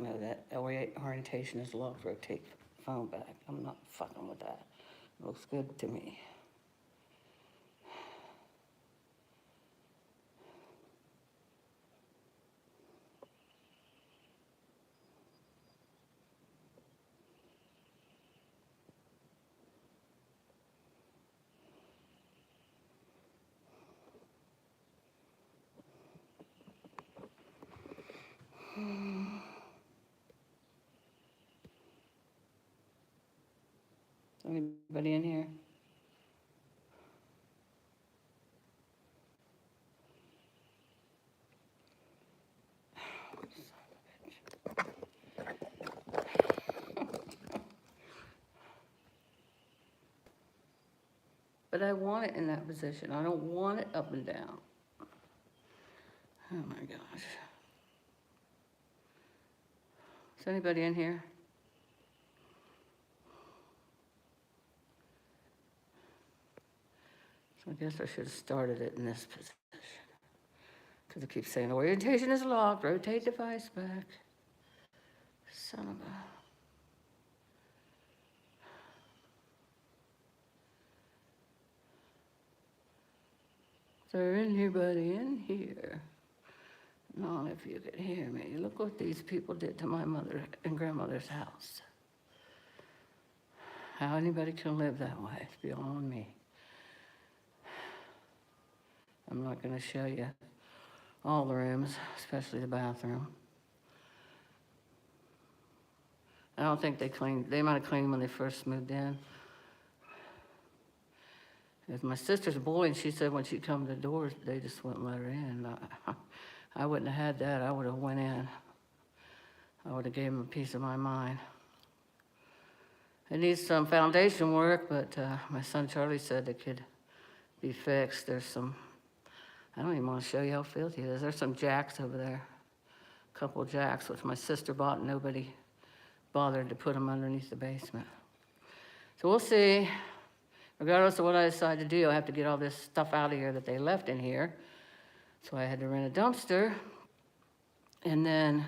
don't know that. Orientation is locked, rotate phone back. I'm not fucking with that. Looks good to me. Anybody in here? But I want it in that position. I don't want it up and down. Oh my gosh. Is anybody in here? So I guess I should have started it in this position. Because it keeps saying orientation is locked, rotate device back. Son of a... Is there anybody in here? Not if you could hear me. Look what these people did to my mother and grandmother's house. How anybody can live that way, it's beyond me. I'm not going to show you all the rooms, especially the bathroom. I don't think they cleaned. They might have cleaned when they first moved in. If my sister's a boy, and she said when she'd come to the doors, they just wouldn't let her in. I wouldn't have had that. I would have went in. I would have gave them a piece of my mind. It needs some foundation work, but my son Charlie said it could be fixed. There's some, I don't even want to show you how filthy it is. There's some jacks over there. A couple of jacks, which my sister bought, and nobody bothered to put them underneath the basement. So we'll see. Regardless of what I decide to do, I have to get all this stuff out of here that they left in here. So I had to rent a dumpster, and then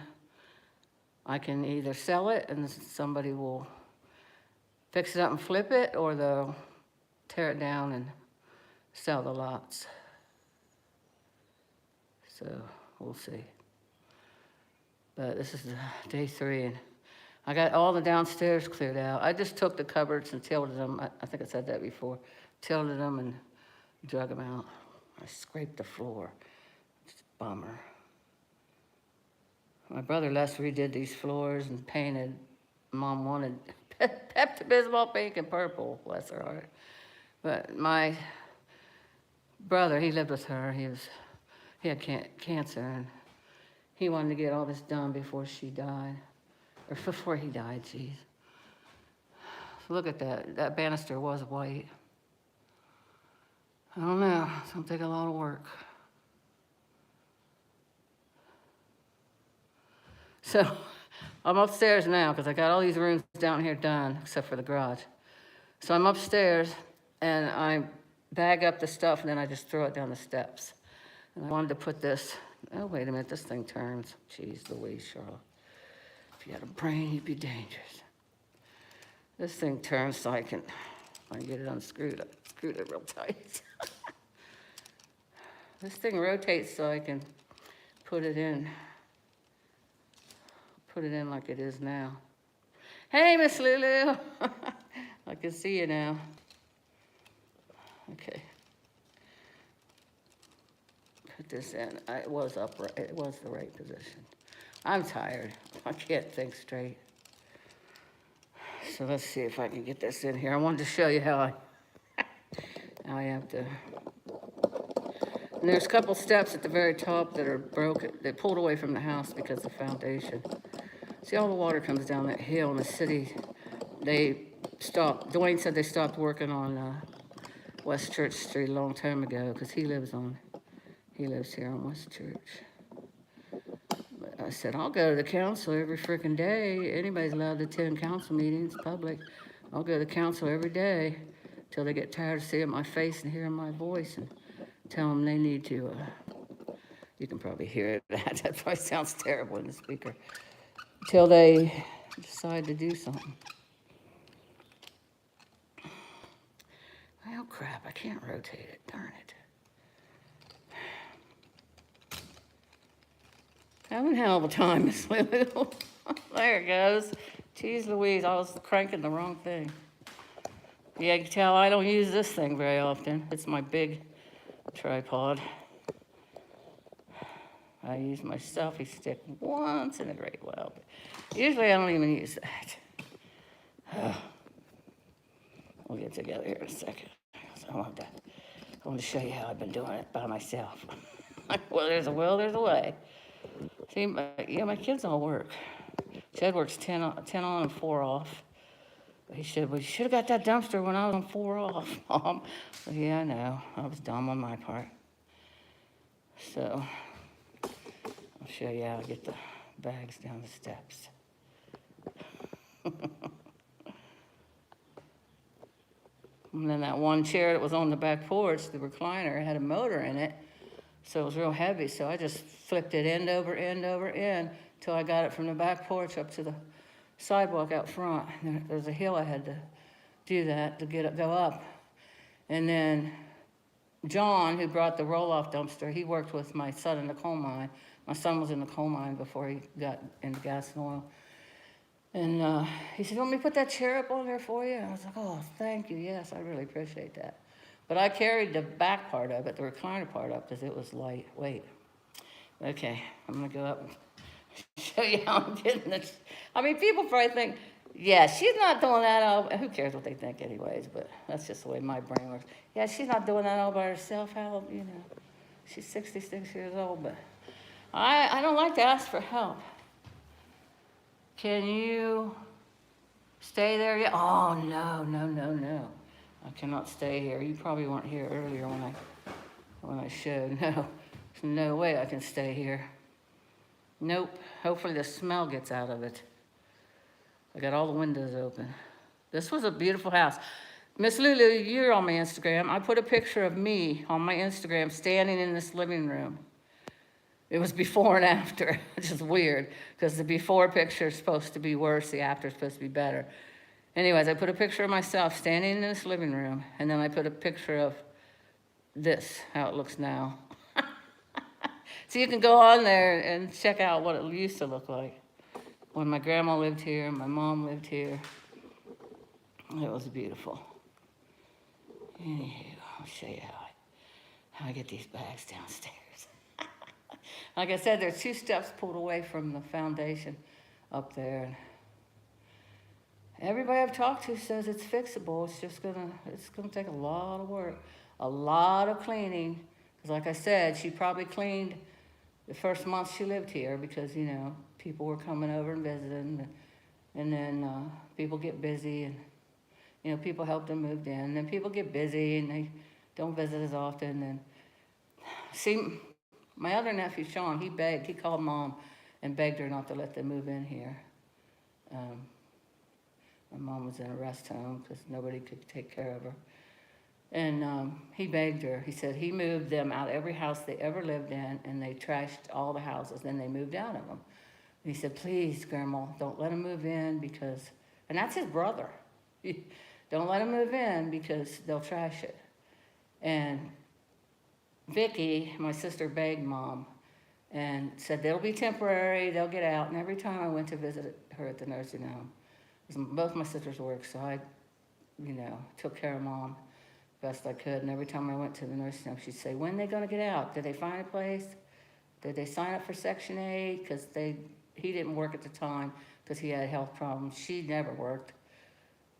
I can either sell it and somebody will fix it up and flip it, or they'll tear it down and sell the lots. So we'll see. But this is day 3, and I got all the downstairs cleared out. I just took the cupboards and tilted them. I think I said that before. Tilted them and drug them out. I scraped the floor. It's a bummer. My brother Les redid these floors and painted. Mom wanted Pepto-Bismol pink and purple, bless her heart. But my brother, he lived with her. He had cancer, and he wanted to get all this done before she died. Or before he died, geez. So look at that. That banister was white. I don't know. It's going to take a lot of work. So I'm upstairs now because I got all these rooms down here done except for the garage. So I'm upstairs and I bag up the stuff and then I just throw it down the steps. And I wanted to put this, oh, wait a minute, this thing turns. Jeez Louise, Charlotte. If you had a brain, you'd be dangerous. This thing turns so I can get it unscrewed. I screwed it real tight. This thing rotates so I can put it in like it is now. Hey, Miss Lulu. I can see you now. Okay. Put this in. It was upright. It was the right position. I'm tired. I can't think straight. So let's see if I can get this in here. I wanted to show you how I have to. And there's a couple steps at the very top that are broken. They pulled away from the house because of the foundation. See, all the water comes down that hill in the city. They stopped. Dwayne said they stopped working on West Church Street a long time ago because he lives here on West Church. I said, I'll go to the council every freaking day. Anybody's allowed to attend council meetings, public. I'll go to the council every day till they get tired of seeing my face and hearing my voice and tell them they need to, you can probably hear it. That probably sounds terrible in the speaker. till they decide to do something. Oh crap, I can't rotate it, darn it. Having a hell of a time, Miss Lulu. There it goes. Jeez Louise, I was cranking the wrong thing. Yeah, you can tell I don't use this thing very often. It's my big tripod. I use my selfie stick once in a great while, but usually I don't even use that. We'll get together here in a second. I want to show you how I've been doing it by myself. Well, there's a will, there's a way. See, my kids all work. Chad works 10 on and 4 off. He said, well, you should have got that dumpster when I was on 4 off, Mom. Well, yeah, I know. I was dumb on my part. So, I'll show you how I get the bags down the steps. And then that one chair that was on the back porch, the recliner, had a motor in it. So it was real heavy, so I just flipped it end over end over end till I got it from the back porch up to the sidewalk out front. There's a hill I had to do that to get it, go up. And then John, who brought the roll-off dumpster, he worked with my son in the coal mine. My son was in the coal mine before he got into gas and oil. And he said, you want me to put that chair up on there for you? And I was like, oh, thank you, yes, I really appreciate that. But I carried the back part of it, the recliner part up, because it was lightweight. Okay, I'm gonna go up and show you how I'm getting this. I mean, people probably think, yeah, she's not doing that all, who cares what they think anyways, but that's just the way my brain works. Yeah, she's not doing that all by herself, how, you know, she's 66 years old, but I don't like to ask for help. Can you stay there yet? Oh, no. I cannot stay here. You probably weren't here earlier when I showed. No, there's no way I can stay here. Nope. Hopefully the smell gets out of it. I got all the windows open. This was a beautiful house. Miss Lulu, you're on my Instagram. I put a picture of me on my Instagram standing in this living room. It was before and after, which is weird, because the before picture is supposed to be worse, the after is supposed to be better. Anyways, I put a picture of myself standing in this living room, and then I put a picture of this, how it looks now. So you can go on there and check out what it used to look like. When my grandma lived here, my mom lived here. It was beautiful. Anywho, I'll show you how I get these bags downstairs. Like I said, there's 2 steps pulled away from the foundation up there. Everybody I've talked to says it's fixable. It's gonna take a lot of work, a lot of cleaning. Because like I said, she probably cleaned the first month she lived here because, you know, people were coming over and visiting. And then people get busy and, you know, people help them move in. And then people get busy and they don't visit as often. And see, my other nephew, Sean, he called Mom and begged her not to let them move in here. My mom was in a rest home because nobody could take care of her. And he begged her. He said he moved them out of every house they ever lived in, and they trashed all the houses. Then they moved out of them. And he said, please, Grandma, don't let them move in because, and that's his brother. Don't let them move in because they'll trash it. And Vicky, my sister, begged Mom and said they'll be temporary, they'll get out. And every time I went to visit her at the nursing home, both my sisters worked, so I, you know, took care of Mom best I could. And every time I went to the nursing home, she'd say, when are they going to get out? Did they find a place? Did they sign up for Section 8? Because he didn't work at the time because he had health problems. She never worked.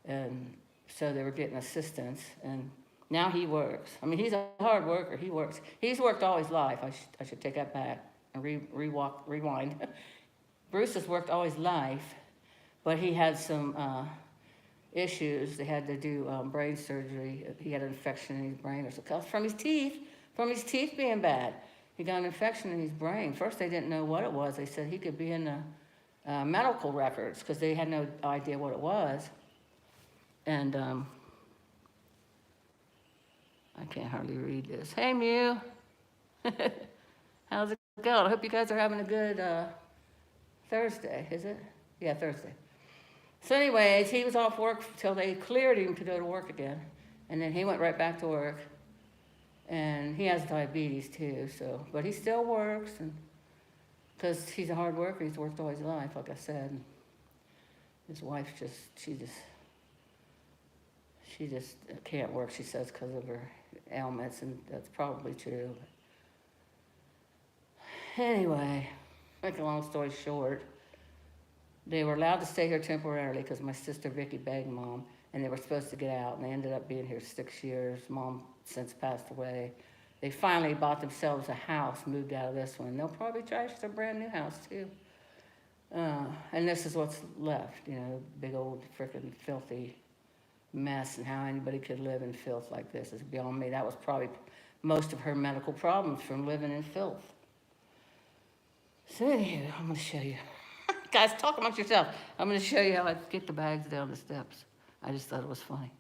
And so they were getting assistance. And now he works. I mean, he's a hard worker. He works. He's worked all his life. I should take that back and rewind. Bruce has worked all his life. But he had some issues. They had to do brain surgery. He had an infection in his brain, or something from his teeth being bad. He got an infection in his brain. First, they didn't know what it was. They said he could be in the medical records because they had no idea what it was. And I can't hardly read this. Hey, Mew. How's it going? I hope you guys are having a good Thursday, is it? Yeah, Thursday. So anyways, he was off work till they cleared him to go to work again. And then he went right back to work. And he has diabetes too, so, but he still works, and, because he's a hard worker, he's worked all his life, like I said. And his wife she just can't work, she says, because of her ailments, and that's probably true. Anyway, make a long story short, they were allowed to stay here temporarily because my sister Vicky begged Mom, and they were supposed to get out, and they ended up being here 6 years. Mom since passed away. They finally bought themselves a house, moved out of this one. They'll probably trash their brand new house too. And this is what's left, you know, big old frickin' filthy mess, and how anybody could live in filth like this is beyond me. That was probably most of her medical problems from living in filth. So anyway, I'm gonna show you. Guys, talk amongst yourself. I'm gonna show you how I get the bags down the steps. I just thought it was funny.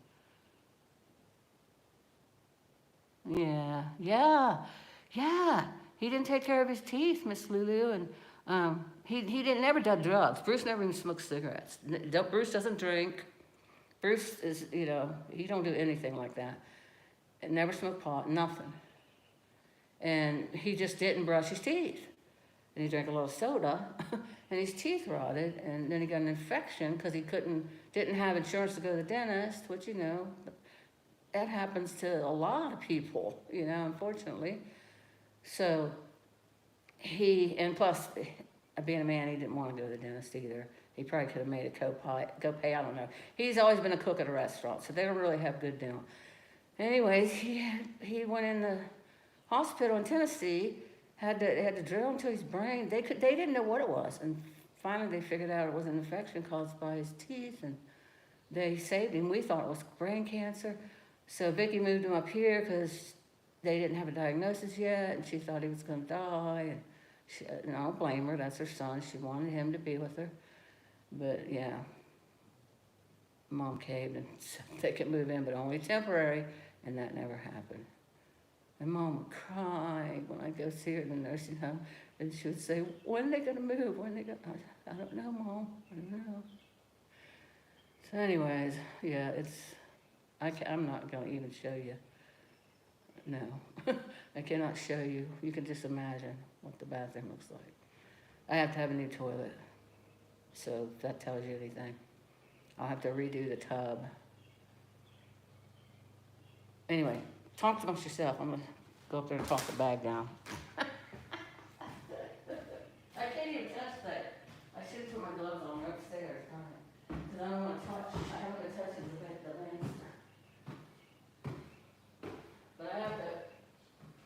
Yeah. He didn't take care of his teeth, Miss Lulu, and he didn't never done drugs. Bruce never even smoked cigarettes. Bruce doesn't drink. Bruce is, you know, he don't do anything like that. And never smoked pot, nothing. And he just didn't brush his teeth. And he drank a little soda, and his teeth rotted, and then he got an infection because he didn't have insurance to go to the dentist, which, you know, that happens to a lot of people, you know, unfortunately. So and plus, being a man, he didn't want to go to the dentist either. He probably could have made a copay, I don't know. He's always been a cook at a restaurant, so they don't really have good dental. Anyways, he went in the hospital in Tennessee, had to drill into his brain. They didn't know what it was, and finally they figured out it was an infection caused by his teeth, and they saved him. We thought it was brain cancer. So Vicky moved him up here because they didn't have a diagnosis yet, and she thought he was going to die. And I don't blame her. That's her son. She wanted him to be with her. But yeah, Mom caved and said they could move in, but only temporary, and that never happened. And Mom would cry when I go see her in the nursing home, and she would say, "When are they going to move? When are they going?" I don't know, Mom. I don't know. So anyways, yeah, I'm not going to even show you. No, I cannot show you. You can just imagine what the bathroom looks like. I have to have a new toilet, so if that tells you anything. I'll have to redo the tub. Anyway, talk amongst yourself. I'm going to go up there and toss the bag down. I can't even touch that. I should put my gloves on. They're upstairs, because I don't want to touch. I haven't been touching the lanister. But I have to.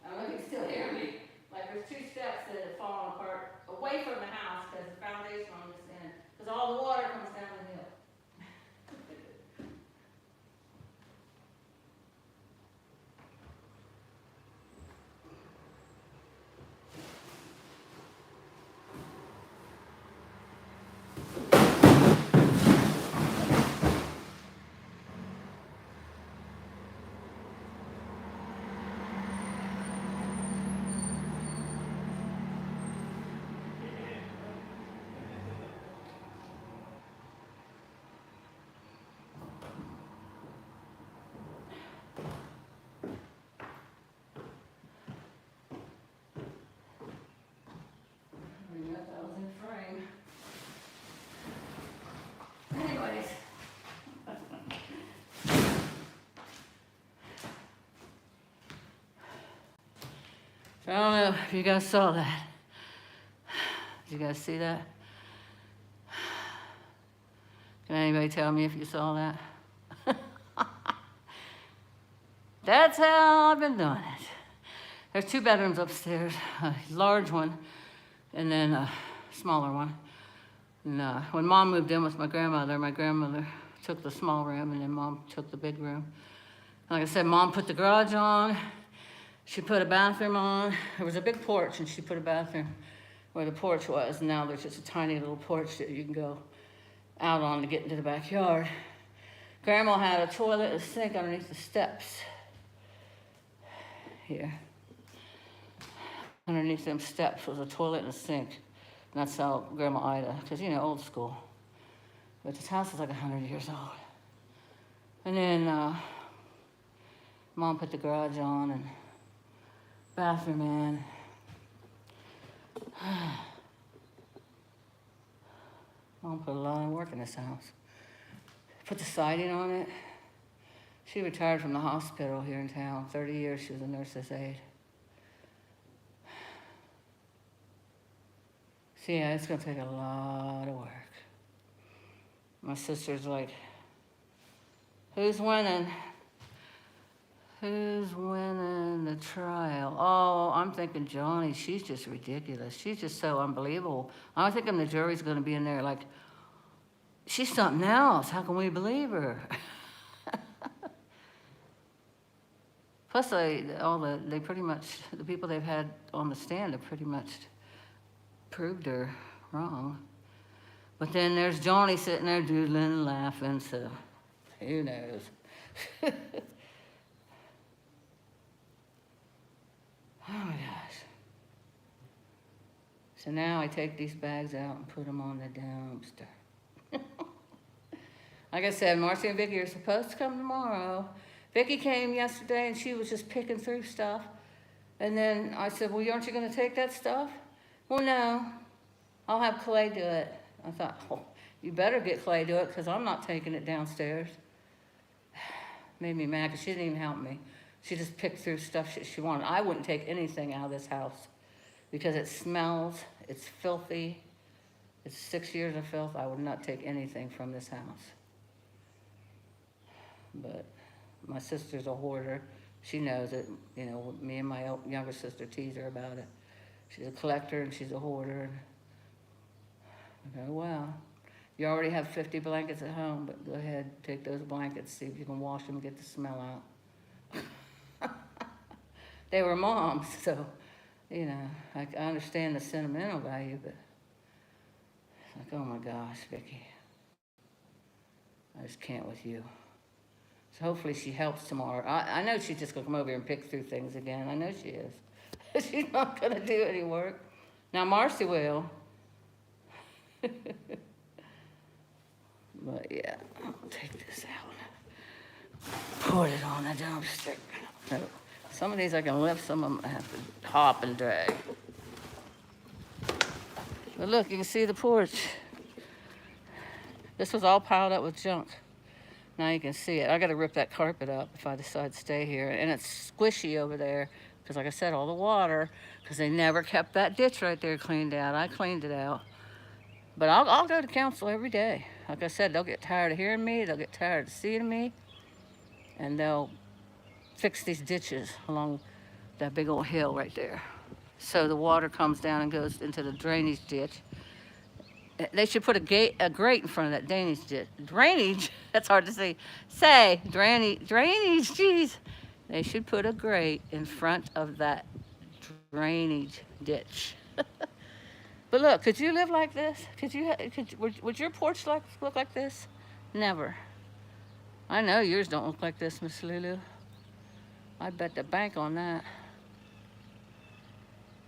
I don't know if you can still hear me. Like there's 2 steps that have fallen apart away from the house because the foundation on this end. Because all the water comes down the hill. That was in frame. Anyways. So I don't know if you guys saw that. Did you guys see that? Can anybody tell me if you saw that? That's how I've been doing it. There's 2 bedrooms upstairs, a large one and then a smaller one. And when Mom moved in with my grandmother took the small room, and then Mom took the big room. Like I said, Mom put the garage on. She put a bathroom on. There was a big porch, and she put a bathroom where the porch was. And now there's just a tiny little porch that you can go out on to get into the backyard. Grandma had a toilet and a sink underneath the steps. Here. Underneath them steps was a toilet and a sink. And that's how Grandma Ida, because, you know, old school. But this house is like 100 years old. And then Mom put the garage on and bathroom in. Mom put a lot of work in this house. Put the siding on it. She retired from the hospital here in town. 30 years she was a nurse's aide. So yeah, it's gonna take a lot of work. My sister's like, who's winning? Who's winning the trial? Oh, I'm thinking Johnny, she's just ridiculous. She's just so unbelievable. I'm thinking the jury's gonna be in there like, she's something else. How can we believe her? Plus, they pretty much, the people they've had on the stand have pretty much proved her wrong. But then there's Johnny sitting there doodling and laughing, so who knows? Oh my gosh. So now I take these bags out and put them on the dumpster. Like I said, Marcy and Vicki are supposed to come tomorrow. Vicki came yesterday and she was just picking through stuff. And then I said, well, aren't you gonna take that stuff? Well, no, I'll have Clay do it. I thought, oh, you better get Clay to do it because I'm not taking it downstairs. Made me mad because she didn't even help me. She just picked through stuff she wanted. I wouldn't take anything out of this house because it smells, it's filthy. It's 6 years of filth. I would not take anything from this house. But my sister's a hoarder. She knows it. You know, me and my younger sister tease her about it. She's a collector and she's a hoarder. I go, well, you already have 50 blankets at home, but go ahead, take those blankets, see if you can wash them and get the smell out. They were moms, so, you know, I understand the sentimental value, but it's like, oh my gosh, Vicki, I just can't with you. So hopefully she helps tomorrow. I know she's just gonna come over here and pick through things again. I know she is. She's not gonna do any work. Now Marcy will. But yeah, I'll take this out. Put it on the dumpster. No, some of these I can lift, some of them I have to hop and drag. But look, you can see the porch. This was all piled up with junk. Now you can see it. I gotta rip that carpet up if I decide to stay here. And it's squishy over there, because like I said, all the water, because they never kept that ditch right there cleaned out. I cleaned it out. But I'll go to council every day. Like I said, they'll get tired of hearing me, they'll get tired of seeing me, and they'll fix these ditches along that big old hill right there. So the water comes down and goes into the drainage ditch. They should put a grate in front of that drainage ditch. Drainage? That's hard to say. Drainage, geez. They should put a grate in front of that drainage ditch. But look, could you live like this? Would your porch look like this? Never. I know yours don't look like this, Miss Lulu. I bet the bank on that.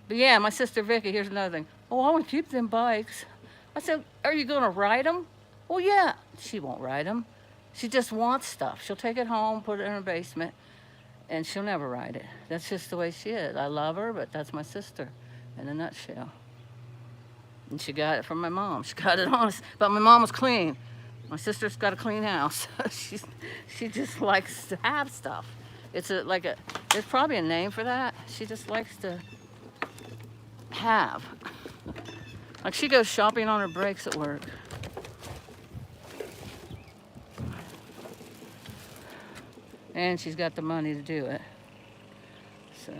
But yeah, my sister Vicki, here's another thing. Oh, I want to keep them bikes. I said, are you gonna ride them? Well, yeah. She won't ride them. She just wants stuff. She'll take it home, put it in her basement, and she'll never ride it. That's just the way she is. I love her, but that's my sister in a nutshell. And she got it from my mom. She got it honest, but my mom was clean. My sister's got a clean house. She just likes to have stuff. There's probably a name for that. She just likes to have. Like she goes shopping on her breaks at work. And she's got the money to do it. So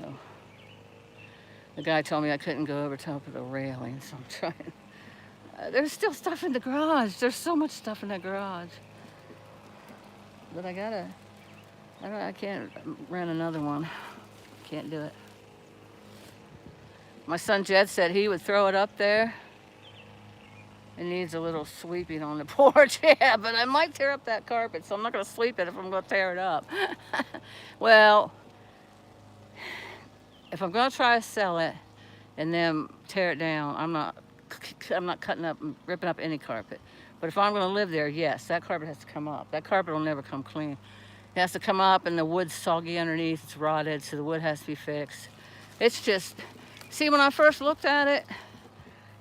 the guy told me I couldn't go over top of the railing, so I'm trying. There's still stuff in the garage. There's so much stuff in the garage. But I can't rent another one. Can't do it. My son Jed said he would throw it up there. It needs a little sweeping on the porch, yeah, but I might tear up that carpet, so I'm not gonna sweep it if I'm gonna tear it up. Well, if I'm gonna try to sell it and then tear it down, I'm not cutting up and ripping up any carpet. But if I'm going to live there, yes, that carpet has to come up. That carpet will never come clean. It has to come up, and the wood's soggy underneath. It's rotted, so the wood has to be fixed. It's just, see, when I first looked at it,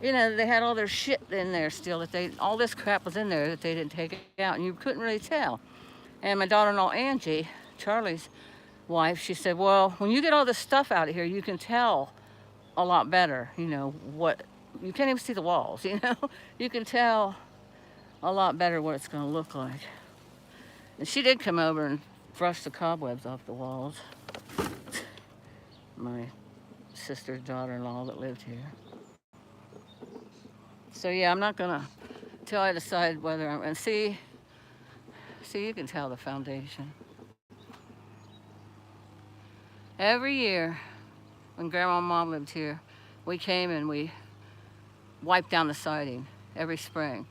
you know, they had all their shit in there still. All this crap was in there that they didn't take out, and you couldn't really tell. And my daughter-in-law, Angie, Charlie's wife, she said, well, when you get all this stuff out of here, you can tell a lot better, you know, you can't even see the walls, you know? You can tell a lot better what it's going to look like. And she did come over and brush the cobwebs off the walls. My sister's daughter-in-law that lived here. So yeah, I'm not gonna, till I decide whether I'm, and see, you can tell the foundation. Every year, when Grandma and Mom lived here, we came and we wiped down the siding every spring.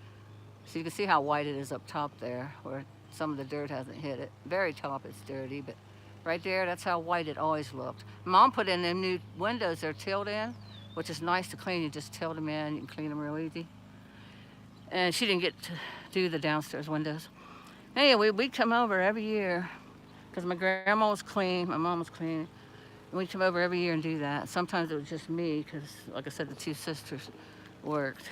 So you can see how white it is up top there, where some of the dirt hasn't hit it. Very top it's dirty, but right there, that's how white it always looked. Mom put in them new windows they're tilled in, which is nice to clean. You just tilt them in, you can clean them real easy. And she didn't get to do the downstairs windows. Anyway, we'd come over every year, because my grandma was clean, my mom was clean, and we'd come over every year and do that. Sometimes it was just me, because like I said, the two sisters worked.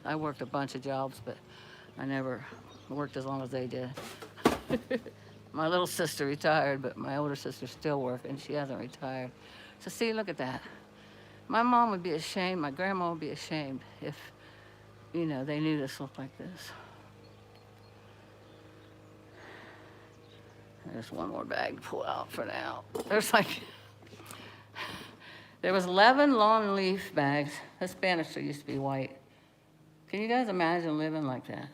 I worked a bunch of jobs, but I never worked as long as they did. My little sister retired, but my older sister's still working. She hasn't retired. So see, look at that. My mom would be ashamed, my grandma would be ashamed if, you know, they knew this looked like this. There's one more bag to pull out for now. There was 11 lawn leaf bags. This banister used to be white. Can you guys imagine living like that?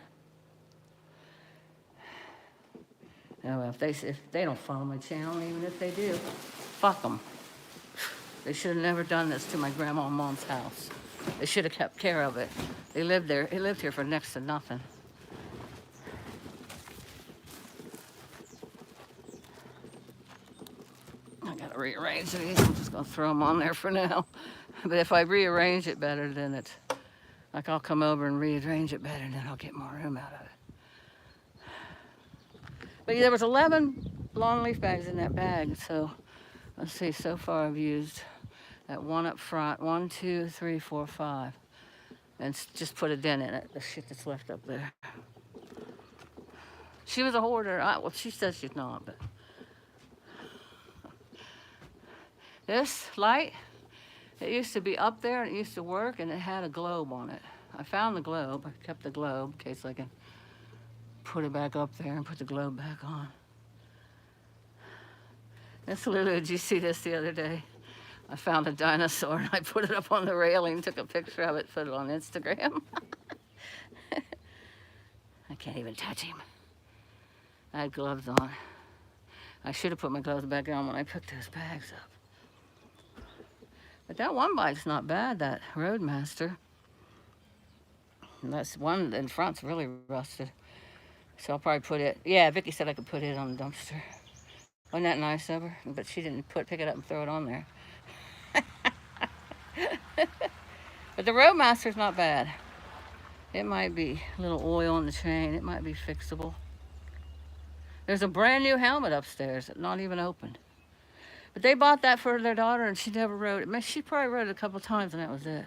Oh, well, if they don't follow my channel, even if they do, fuck them. They should have never done this to my grandma and mom's house. They should have kept care of it. They lived there. He lived here for next to nothing. I gotta rearrange these. I'm just gonna throw them on there for now. But if I rearrange it better, then it's like I'll come over and rearrange it better, and then I'll get more room out of it. But yeah, there was 11 lawn leaf bags in that bag. So let's see. So far, I've used that one up front. 1, 2, 3, 4, 5. And just put a dent in it, the shit that's left up there. She was a hoarder. Well, she says she's not, but. This light, it used to be up there and it used to work, and it had a globe on it. I found the globe. I kept the globe in case I can put it back up there and put the globe back on. This literally, did you see this the other day? I found a dinosaur and I put it up on the railing, took a picture of it, put it on Instagram. I can't even touch him. I had gloves on. I should have put my gloves back on when I picked those bags up. But that one bike's not bad, that Roadmaster. And that's one in front's really rusted. So I'll probably put it, yeah, Vicky said I could put it on the dumpster. Wasn't that nice of her? But she didn't pick it up and throw it on there. But the Roadmaster's not bad. It might be a little oil in the chain. It might be fixable. There's a brand new helmet upstairs, not even opened. But they bought that for their daughter and she never rode it. She probably rode it a couple times and that was it.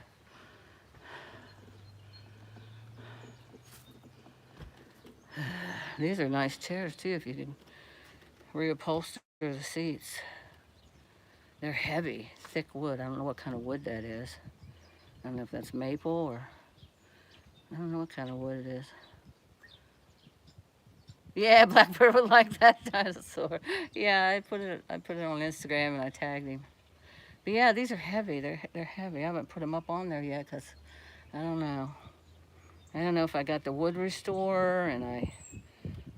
These are nice chairs too, if you can reupholster the seats. They're heavy, thick wood. I don't know what kind of wood that is. I don't know if that's maple or, I don't know what kind of wood it is. Yeah, Blackbird would like that dinosaur. Yeah, I put it on Instagram and I tagged him. But yeah, these are heavy. They're heavy. I haven't put them up on there yet because I don't know. I don't know if I got the wood restorer and I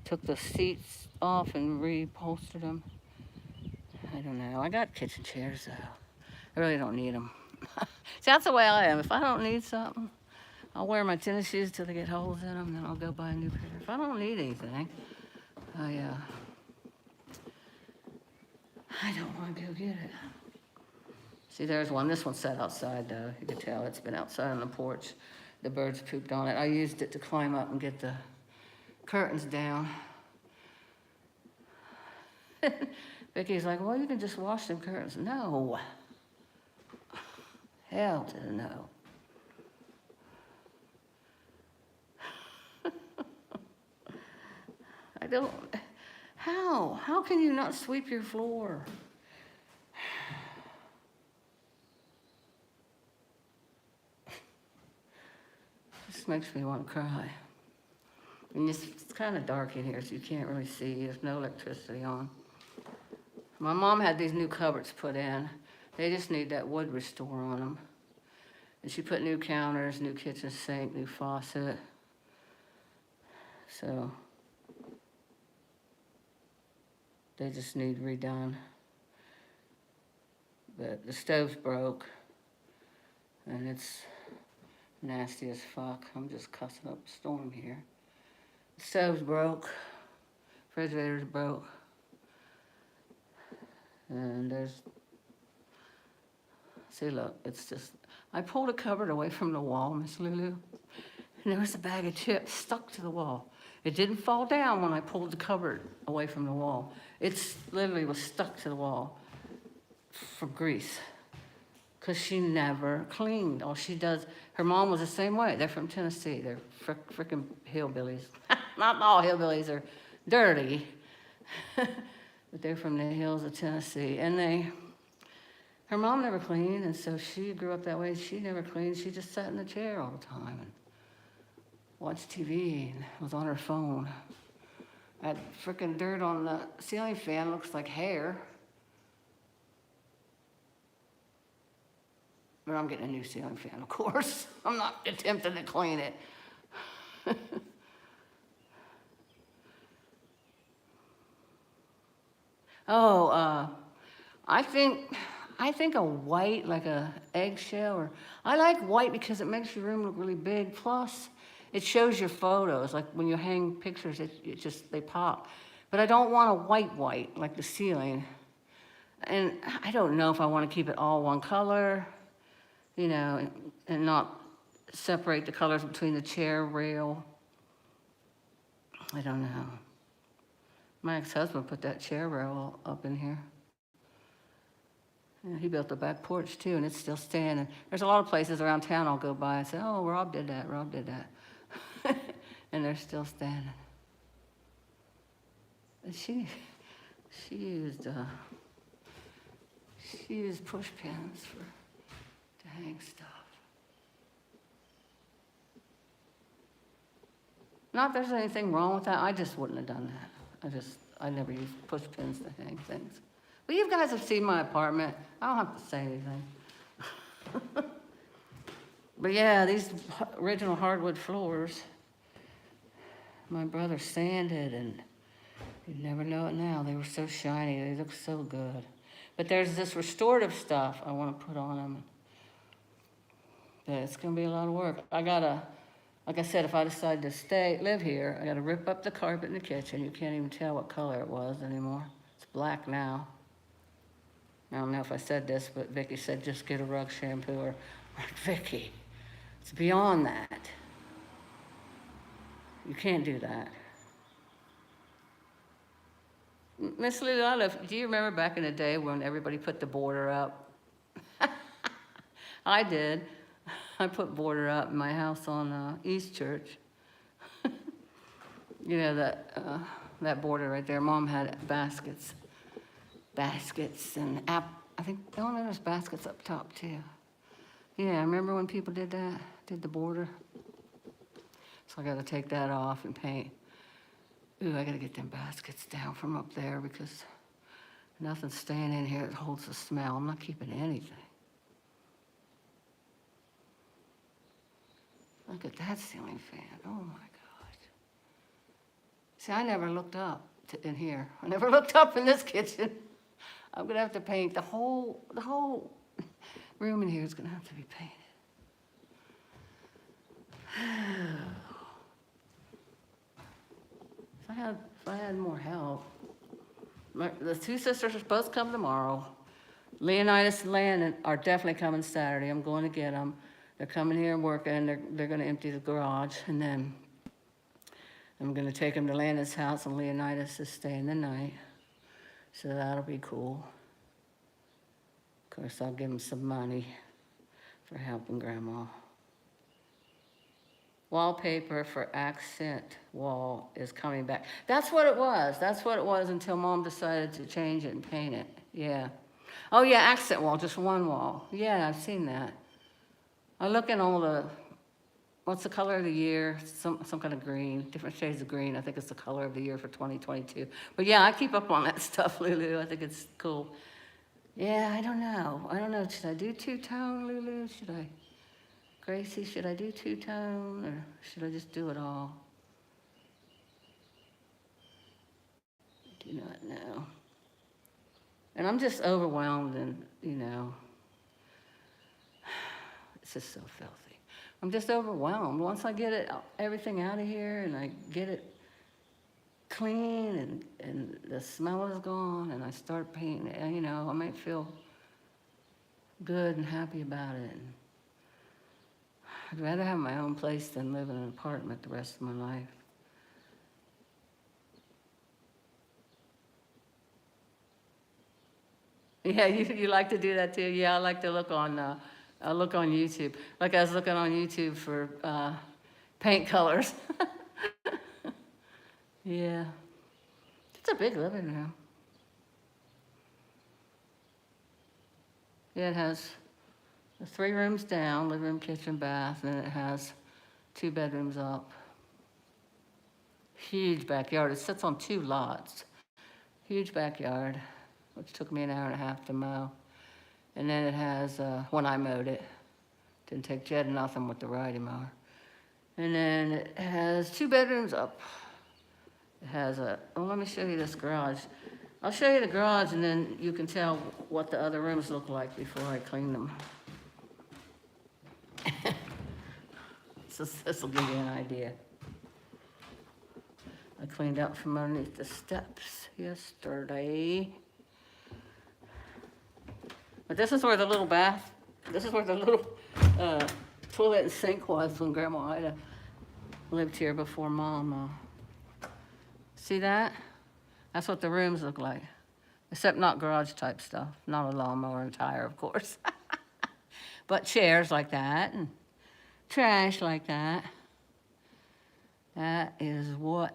took the seats off and reupholstered them. I don't know. I got kitchen chairs though. I really don't need them. See, that's the way I am. If I don't need something, I'll wear my tennis shoes till they get holes in them, then I'll go buy a new pair. If I don't need anything, I don't want to go get it. See, there's one. This one's set outside though. You can tell it's been outside on the porch. the birds pooped on it. I used it to climb up and get the curtains down. Vicky's like, well, you can just wash them curtains. No. Hell to the no. I don't, how? How can you not sweep your floor? This makes me want to cry. And it's kind of dark in here, so you can't really see. There's no electricity on. My mom had these new cupboards put in. They just need that wood restore on them. And she put new counters, new kitchen sink, new faucet. So they just need redone. But the stove's broke, and it's nasty as fuck. I'm just cussing up a storm here. The stove's broke, refrigerator's broke, and there's, see, look, it's just, I pulled a cupboard away from the wall, Miss Lulu, and there was a bag of chips stuck to the wall. It didn't fall down when I pulled the cupboard away from the wall. It literally was stuck to the wall from grease, because she never cleaned. All she does, her mom was the same way. They're from Tennessee. They're frickin' hillbillies. Not all hillbillies are dirty, but they're from the hills of Tennessee. And her mom never cleaned, and so she grew up that way. She never cleaned. She just sat in the chair all the time and watched TV and was on her phone. That frickin' dirt on the ceiling fan looks like hair. But I'm getting a new ceiling fan, of course. I'm not attempting to clean it. I think a white, like a eggshell, or I like white because it makes your room look really big. Plus, it shows your photos. Like when you hang pictures, they pop. But I don't want a white like the ceiling. And I don't know if I want to keep it all one color, you know, and not separate the colors between the chair rail. I don't know. My ex-husband put that chair rail up in here. Yeah, he built the back porch too, and it's still standing. There's a lot of places around town I'll go by and say, oh, Rob did that. And they're still standing. But she used push pins to hang stuff. Not that there's anything wrong with that. I just wouldn't have done that. I never used push pins to hang things. But you guys have seen my apartment. I don't have to say anything. But yeah, these original hardwood floors, my brother sanded, and you'd never know it now. They were so shiny. They look so good. But there's this restorative stuff I want to put on them. But it's going to be a lot of work. Like I said, if I decide to live here, I got to rip up the carpet in the kitchen. You can't even tell what color it was anymore. It's black now. I don't know if I said this, but Vicky said just get a rug shampooer. Vicky, it's beyond that. You can't do that. Miss Lulu, do you remember back in the day when everybody put the border up? I did. I put border up in my house on East Church. You know, that border right there. Mom had baskets and I think, oh, there was baskets up top too. Yeah, remember when people did that? Did the border? So I got to take that off and paint. Ooh, I got to get them baskets down from up there because nothing's staying in here that holds the smell. I'm not keeping anything. Look at that ceiling fan. Oh my God. See, I never looked up in here. I never looked up in this kitchen. I'm gonna have to paint the whole room in here is gonna have to be painted. If I had more help. The two sisters are supposed to come tomorrow. Leonidas and Landon are definitely coming Saturday. I'm going to get them. They're coming here and working, and they're gonna empty the garage, and then I'm gonna take them to Landon's house, and Leonidas is staying the night. So that'll be cool. Of course, I'll give them some money for helping Grandma. Wallpaper for accent wall is coming back. That's what it was. That's what it was until Mom decided to change it and paint it. Yeah. Oh yeah, accent wall, just one wall. Yeah, I've seen that. I look in all the, what's the color of the year? Some kind of green, different shades of green. I think it's the color of the year for 2022. But yeah, I keep up on that stuff, Lulu. I think it's cool. Yeah, I don't know. Should I do two-tone, Lulu? Should I? Gracie, should I do two-tone, or should I just do it all? I do not know. And I'm just overwhelmed, and, it's just so filthy. I'm just overwhelmed. Once I get everything out of here, and I get it clean, and the smell is gone, and I start painting it, I might feel good and happy about it. I'd rather have my own place than live in an apartment the rest of my life. Yeah, you like to do that too. Yeah, I like to look on YouTube. Like I was looking on YouTube for paint colors. Yeah, it's a big living room. Yeah, it has 3 rooms down, living room, kitchen, bath, and then it has 2 bedrooms up. Huge backyard. It sits on 2 lots. Huge backyard, which took me an hour and a half to mow. And then it has, when I mowed it, didn't take Jed nothing with the riding mower. And then it has 2 bedrooms up. It has let me show you this garage. I'll show you the garage, and then you can tell what the other rooms look like before I clean them. This will give you an idea. I cleaned up from underneath the steps yesterday. But this is where the little toilet and sink was when Grandma Ida lived here before Mom. See that? That's what the rooms look like. Except not garage type stuff. Not a lawnmower and tire, of course. But chairs like that and trash like that. That is what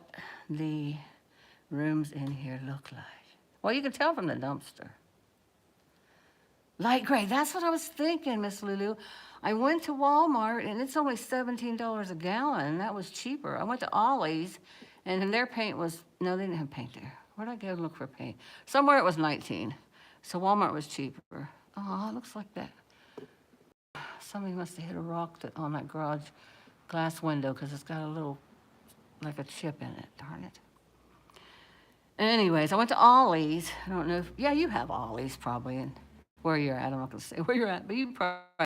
the rooms in here look like. Well, you can tell from the dumpster. Light gray, that's what I was thinking, Miss Lulu. I went to Walmart, and it's only $17 a gallon, and that was cheaper. I went to Ollie's, and their paint was, no, they didn't have paint there. Where'd I go to look for paint? Somewhere it was 19, so Walmart was cheaper. Oh, it looks like that. Somebody must have hit a rock on that garage glass window, because it's got a little, like a chip in it, darn it. Anyways, I went to Ollie's. I don't know if, yeah, you have Ollie's probably, and where you're at, I'm not gonna say where you're at, but you probably.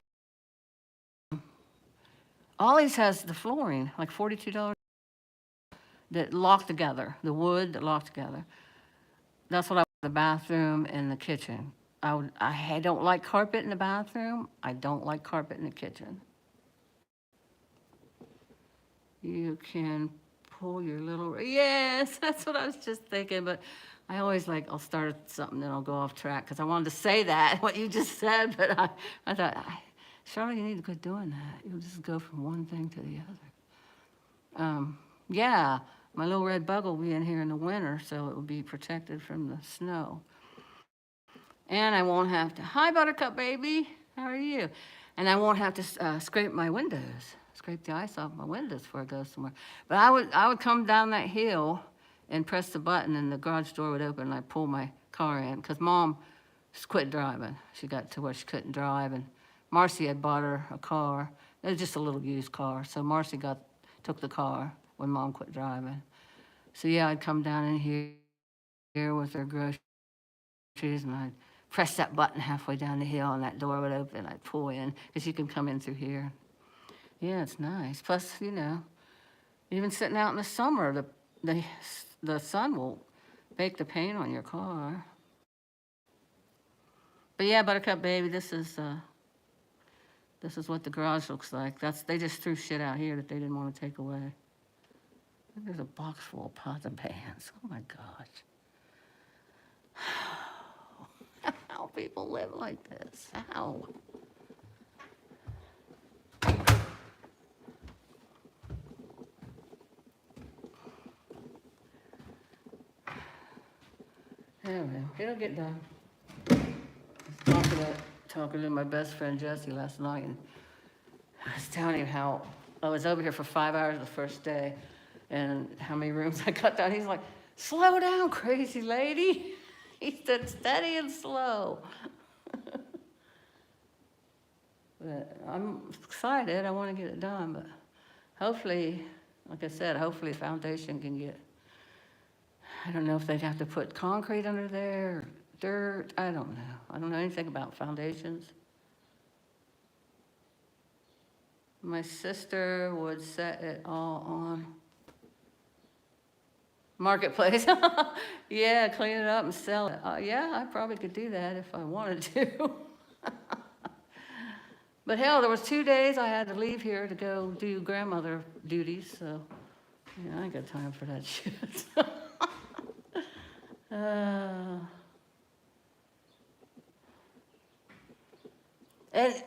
Ollie's has the flooring, like $42, that lock together, the wood that lock together. That's what I want, the bathroom and the kitchen. I don't like carpet in the bathroom. I don't like carpet in the kitchen. You can pull your little, yes, that's what I was just thinking, but I always I'll start something, then I'll go off track, because I wanted to say that, what you just said, but I thought, Charlotte, you need to quit doing that. You'll just go from one thing to the other. Yeah, my little red bug will be in here in the winter, so it will be protected from the snow. And I won't have to, hi Buttercup baby, how are you? And I won't have to scrape my windows, scrape the ice off my windows before I go somewhere. But I would come down that hill and press the button, and the garage door would open, and I'd pull my car in, because Mom quit driving. She got to where she couldn't drive, and Marcy had bought her a car. It was just a little used car, so Marcy took the car when Mom quit driving. So yeah, I'd come down in here with her groceries, and I'd press that button halfway down the hill, and that door would open, and I'd pull in, because you can come in through here. Yeah, it's nice. Plus, even sitting out in the summer, the sun will bake the paint on your car. But yeah, Buttercup baby, this is This is what the garage looks like. They just threw shit out here that they didn't want to take away. There's a box full of pots and pans. Oh my gosh. How people live like this? How? Anyway, it'll get done. I was talking to my best friend Jesse last night, and I was telling him how I was over here for 5 hours the first day, and how many rooms I cut down. He's like, "Slow down, crazy lady." He said, "Steady and slow." But I'm excited. I want to get it done, but hopefully, like I said, hopefully the foundation can get. I don't know if they'd have to put concrete under there, or dirt. I don't know. I don't know anything about foundations. My sister would set it all on Marketplace. Yeah, clean it up and sell it. Yeah, I probably could do that if I wanted to. But hell, there was 2 days I had to leave here to go do grandmother duties, so yeah, I ain't got time for that shit. And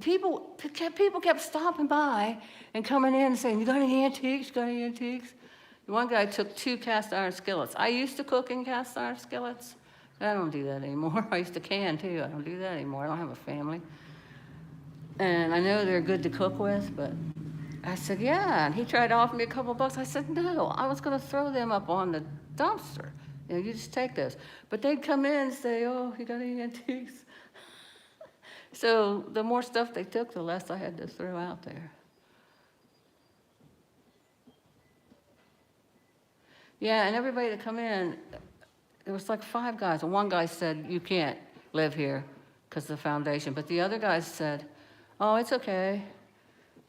people kept stopping by and coming in and saying, "You got any antiques? You got any antiques?" One guy took 2 cast iron skillets. I used to cook in cast iron skillets. I don't do that anymore. I used to can too. I don't do that anymore. I don't have a family. And I know they're good to cook with, but I said, yeah. And he tried to offer me a couple bucks. I said, no, I was going to throw them up on the dumpster. You know, you just take those. But they'd come in and say, "Oh, you got any antiques?" So the more stuff they took, the less I had to throw out there. Yeah, and everybody that come in, there was like 5 guys. And one guy said, "You can't live here because of the foundation." But the other guys said, "Oh, it's okay.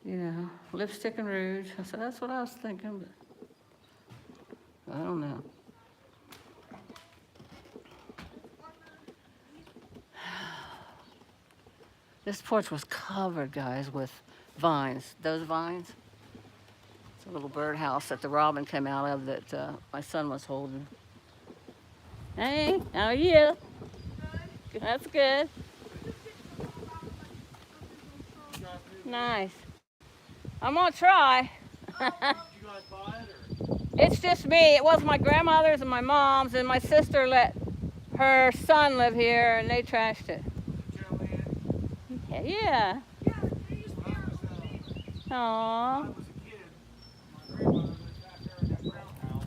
You know, lipstick and rouge." I said, "That's what I was thinking, but I don't know." This porch was covered, guys, with vines. Those vines. It's a little birdhouse that the robin came out of that my son was holding. Hey, how are you? Good. That's good. Nice. I'm gonna try. You guys buy it or? It's just me. It was my grandmother's and my mom's, and my sister let her son live here, and they trashed it. Yeah. Aww. When I was a kid, my grandmother lived back there in that brown house.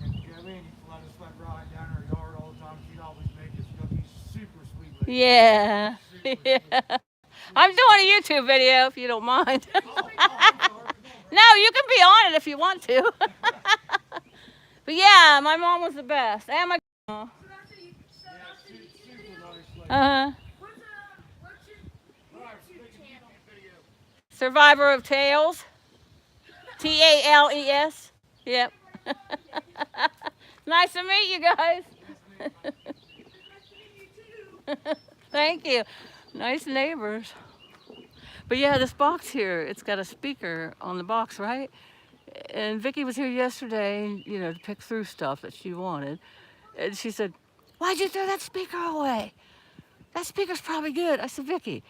And Joanne used to let us let ride down her yard all the time. She'd always make us cookies. Super sweet lady. Yeah. Super Yeah. sweet. I'm doing a YouTube video if you don't mind. I'm sorry. No, you can be on it if you want to. But yeah, my mom was the best. And my grandma. Super nice lady. Uh-huh. What's your channel? Survivor of Tales. Tales. Yep. Nice to meet you guys. Thank you. Nice neighbors. But yeah, this box here, it's got a speaker on the box, right? And Vicki was here yesterday, you know, to pick through stuff that she wanted. And she said, "Why'd you throw that speaker away? That speaker's probably good." I said, "Vicki,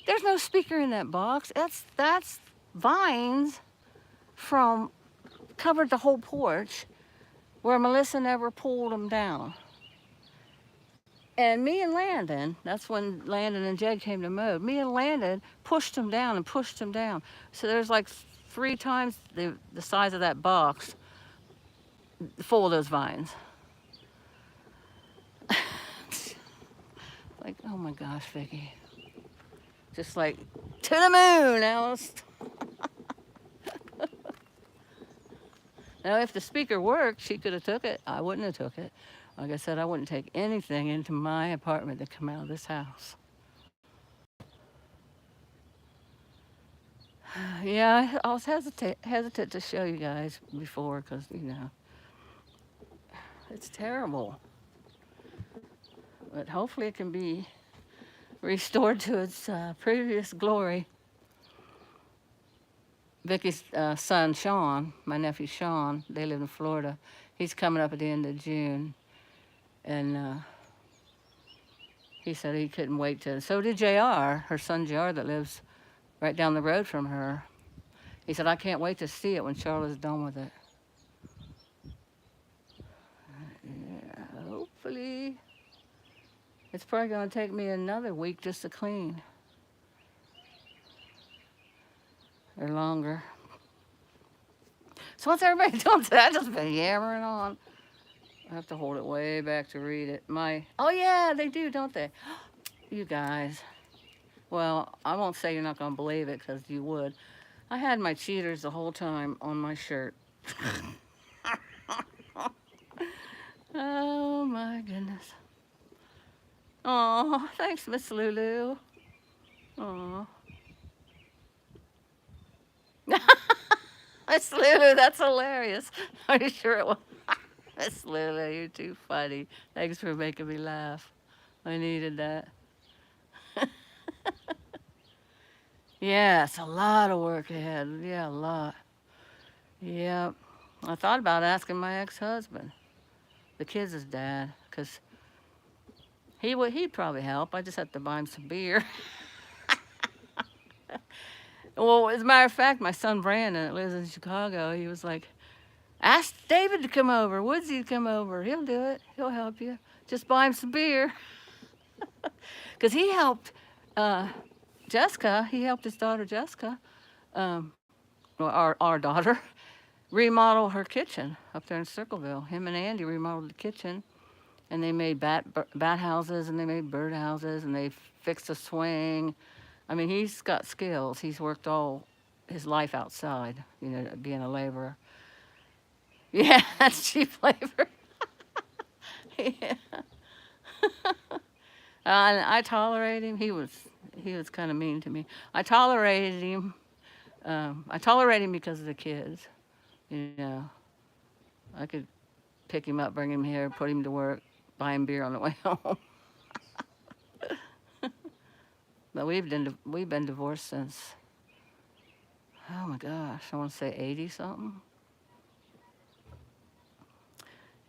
there's no speaker in that box. That's vines from, covered the whole porch where Melissa never pulled them down." And me and Landon, that's when Landon and Jed came to mow, me and Landon pushed them down and pushed them down. So there's like 3 times the size of that box full of those vines. Like, oh my gosh, Vicki. Just like, to the moon, Alice. Now, if the speaker worked, she could have took it. I wouldn't have took it. Like I said, I wouldn't take anything into my apartment that come out of this house. Yeah, I was hesitant to show you guys before because, you know, it's terrible. But hopefully it can be restored to its previous glory. Vicky's son, Sean, my nephew Sean, they live in Florida. He's coming up at the end of June. And he said he couldn't wait to. So did JR, her son JR, that lives right down the road from her. He said, I can't wait to see it when Charlotte's done with it. Yeah, hopefully. It's probably going to take me another week just to clean. Or longer. So what's everybody doing today? I've just been yammering on. I have to hold it way back to read it. Oh yeah, they do, don't they? You guys. Well, I won't say you're not going to believe it, because you would. I had my cheaters the whole time on my shirt. Oh my goodness. Oh, thanks, Miss Lulu. Oh. Miss Lulu, that's hilarious. Are you sure it was? Miss Lulu, you're too funny. Thanks for making me laugh. I needed that. Yeah, it's a lot of work ahead. Yeah, a lot. Yep. I thought about asking my ex-husband, the kids' dad, because he'd probably help. I just have to buy him some beer. Well, as a matter of fact, my son Brandon, that lives in Chicago, he was like, ask David to come over, Woodsy to come over. He'll do it. He'll help you. Just buy him some beer. Because he helped Jessica. He helped his daughter Jessica, well, our daughter, remodel her kitchen up there in Circleville. Him and Andy remodeled the kitchen, and they made bat houses, and they made bird houses, and they fixed a swing. I mean, he's got skills. He's worked all his life outside, you know, being a laborer. Yeah, that's cheap labor. Yeah. And I tolerate him. He was kind of mean to me. I tolerated him. I tolerate him because of the kids. You know, I could pick him up, bring him here, put him to work, buy him beer on the way home. But we've been divorced since, oh my gosh, I want to say 80 something.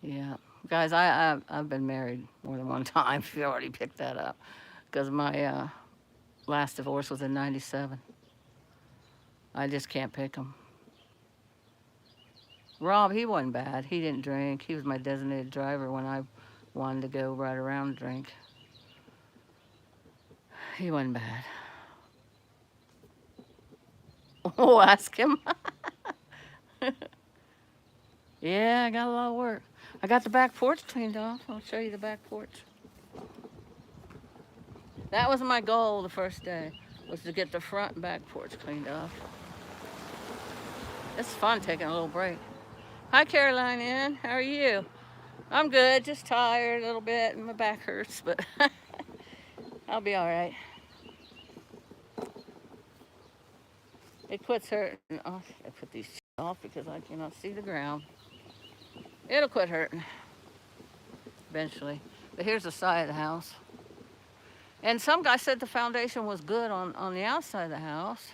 Yeah, guys, I've been married more than one time. If you already picked that up, because my last divorce was in '97. I just can't pick him. Rob, he wasn't bad. He didn't drink. He was my designated driver when I wanted to go right around and drink. He wasn't bad. Oh, ask him. Yeah, I got a lot of work. I got the back porch cleaned off. I'll show you the back porch. That was my goal the first day, was to get the front and back porch cleaned off. It's fun taking a little break. Hi, Caroline Ann. How are you? I'm good, just tired a little bit, and my back hurts, but I'll be all right. It quits hurting. Oh, I put these off because I cannot see the ground. It'll quit hurting eventually. But here's the side of the house. And some guy said the foundation was good on the outside of the house.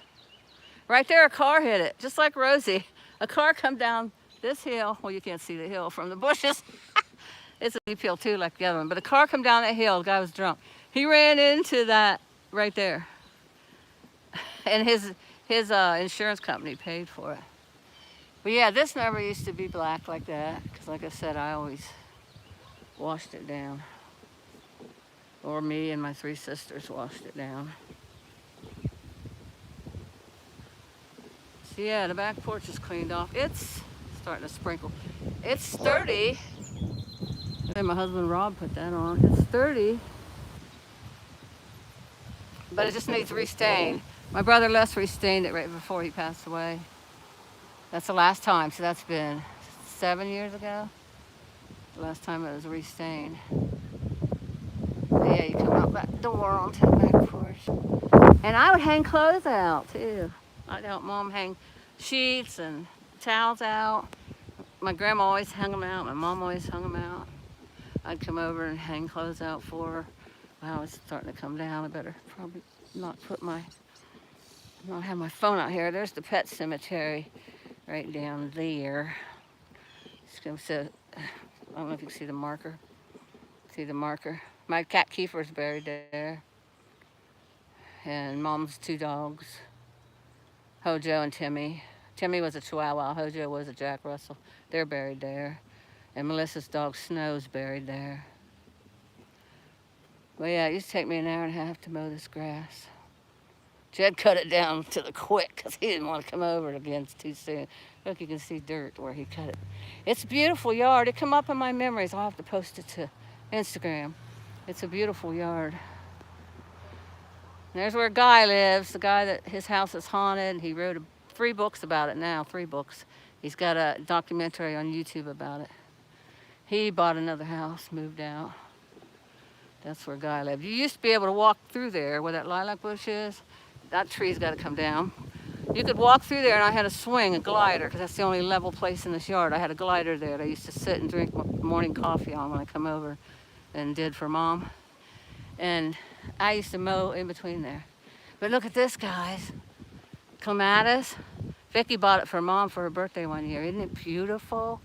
Right there, a car hit it, just like Rosie. A car come down this hill. Well, you can't see the hill from the bushes. It's a deep hill too, like the other one. But a car come down that hill. The guy was drunk. He ran into that right there. And his insurance company paid for it. But yeah, this never used to be black like that, because like I said, I always washed it down. Or me and my 3 sisters washed it down. So yeah, the back porch is cleaned off. It's starting to sprinkle. It's sturdy. And my husband Rob put that on. It's sturdy, but it just needs restain. My brother Les restained it right before he passed away. That's the last time, so that's been 7 years ago. The last time it was restained. But yeah, you come out that door onto the back porch. And I would hang clothes out too. I'd help Mom hang sheets and towels out. My grandma always hung them out. My mom always hung them out. I'd come over and hang clothes out for her. Wow, it's starting to come down. I better probably not have my phone out here. There's the pet cemetery right down there. It's gonna say, I don't know if you can see the marker. See the marker? My cat Kiefer's buried there. And Mom's 2 dogs, Hojo and Timmy. Timmy was a Chihuahua, Hojo was a Jack Russell. They're buried there. And Melissa's dog Snow's buried there. Well, yeah, it used to take me an hour and a half to mow this grass. Jed cut it down to the quick because he didn't want to come over it again. It's too soon. Look, you can see dirt where he cut it. It's a beautiful yard. It come up in my memories. I'll have to post it to Instagram. It's a beautiful yard. And there's where Guy lives, the guy that his house is haunted. He wrote 3 books about it now, 3 books. He's got a documentary on YouTube about it. He bought another house, moved out. That's where Guy lived. You used to be able to walk through there where that lilac bush is. That tree's got to come down. You could walk through there, and I had a swing, a glider, because that's the only level place in this yard. I had a glider there that I used to sit and drink morning coffee on when I come over and did for Mom. And I used to mow in between there. But look at this, guys. Clematis. Vicky bought it for Mom for her birthday one year. Isn't it beautiful?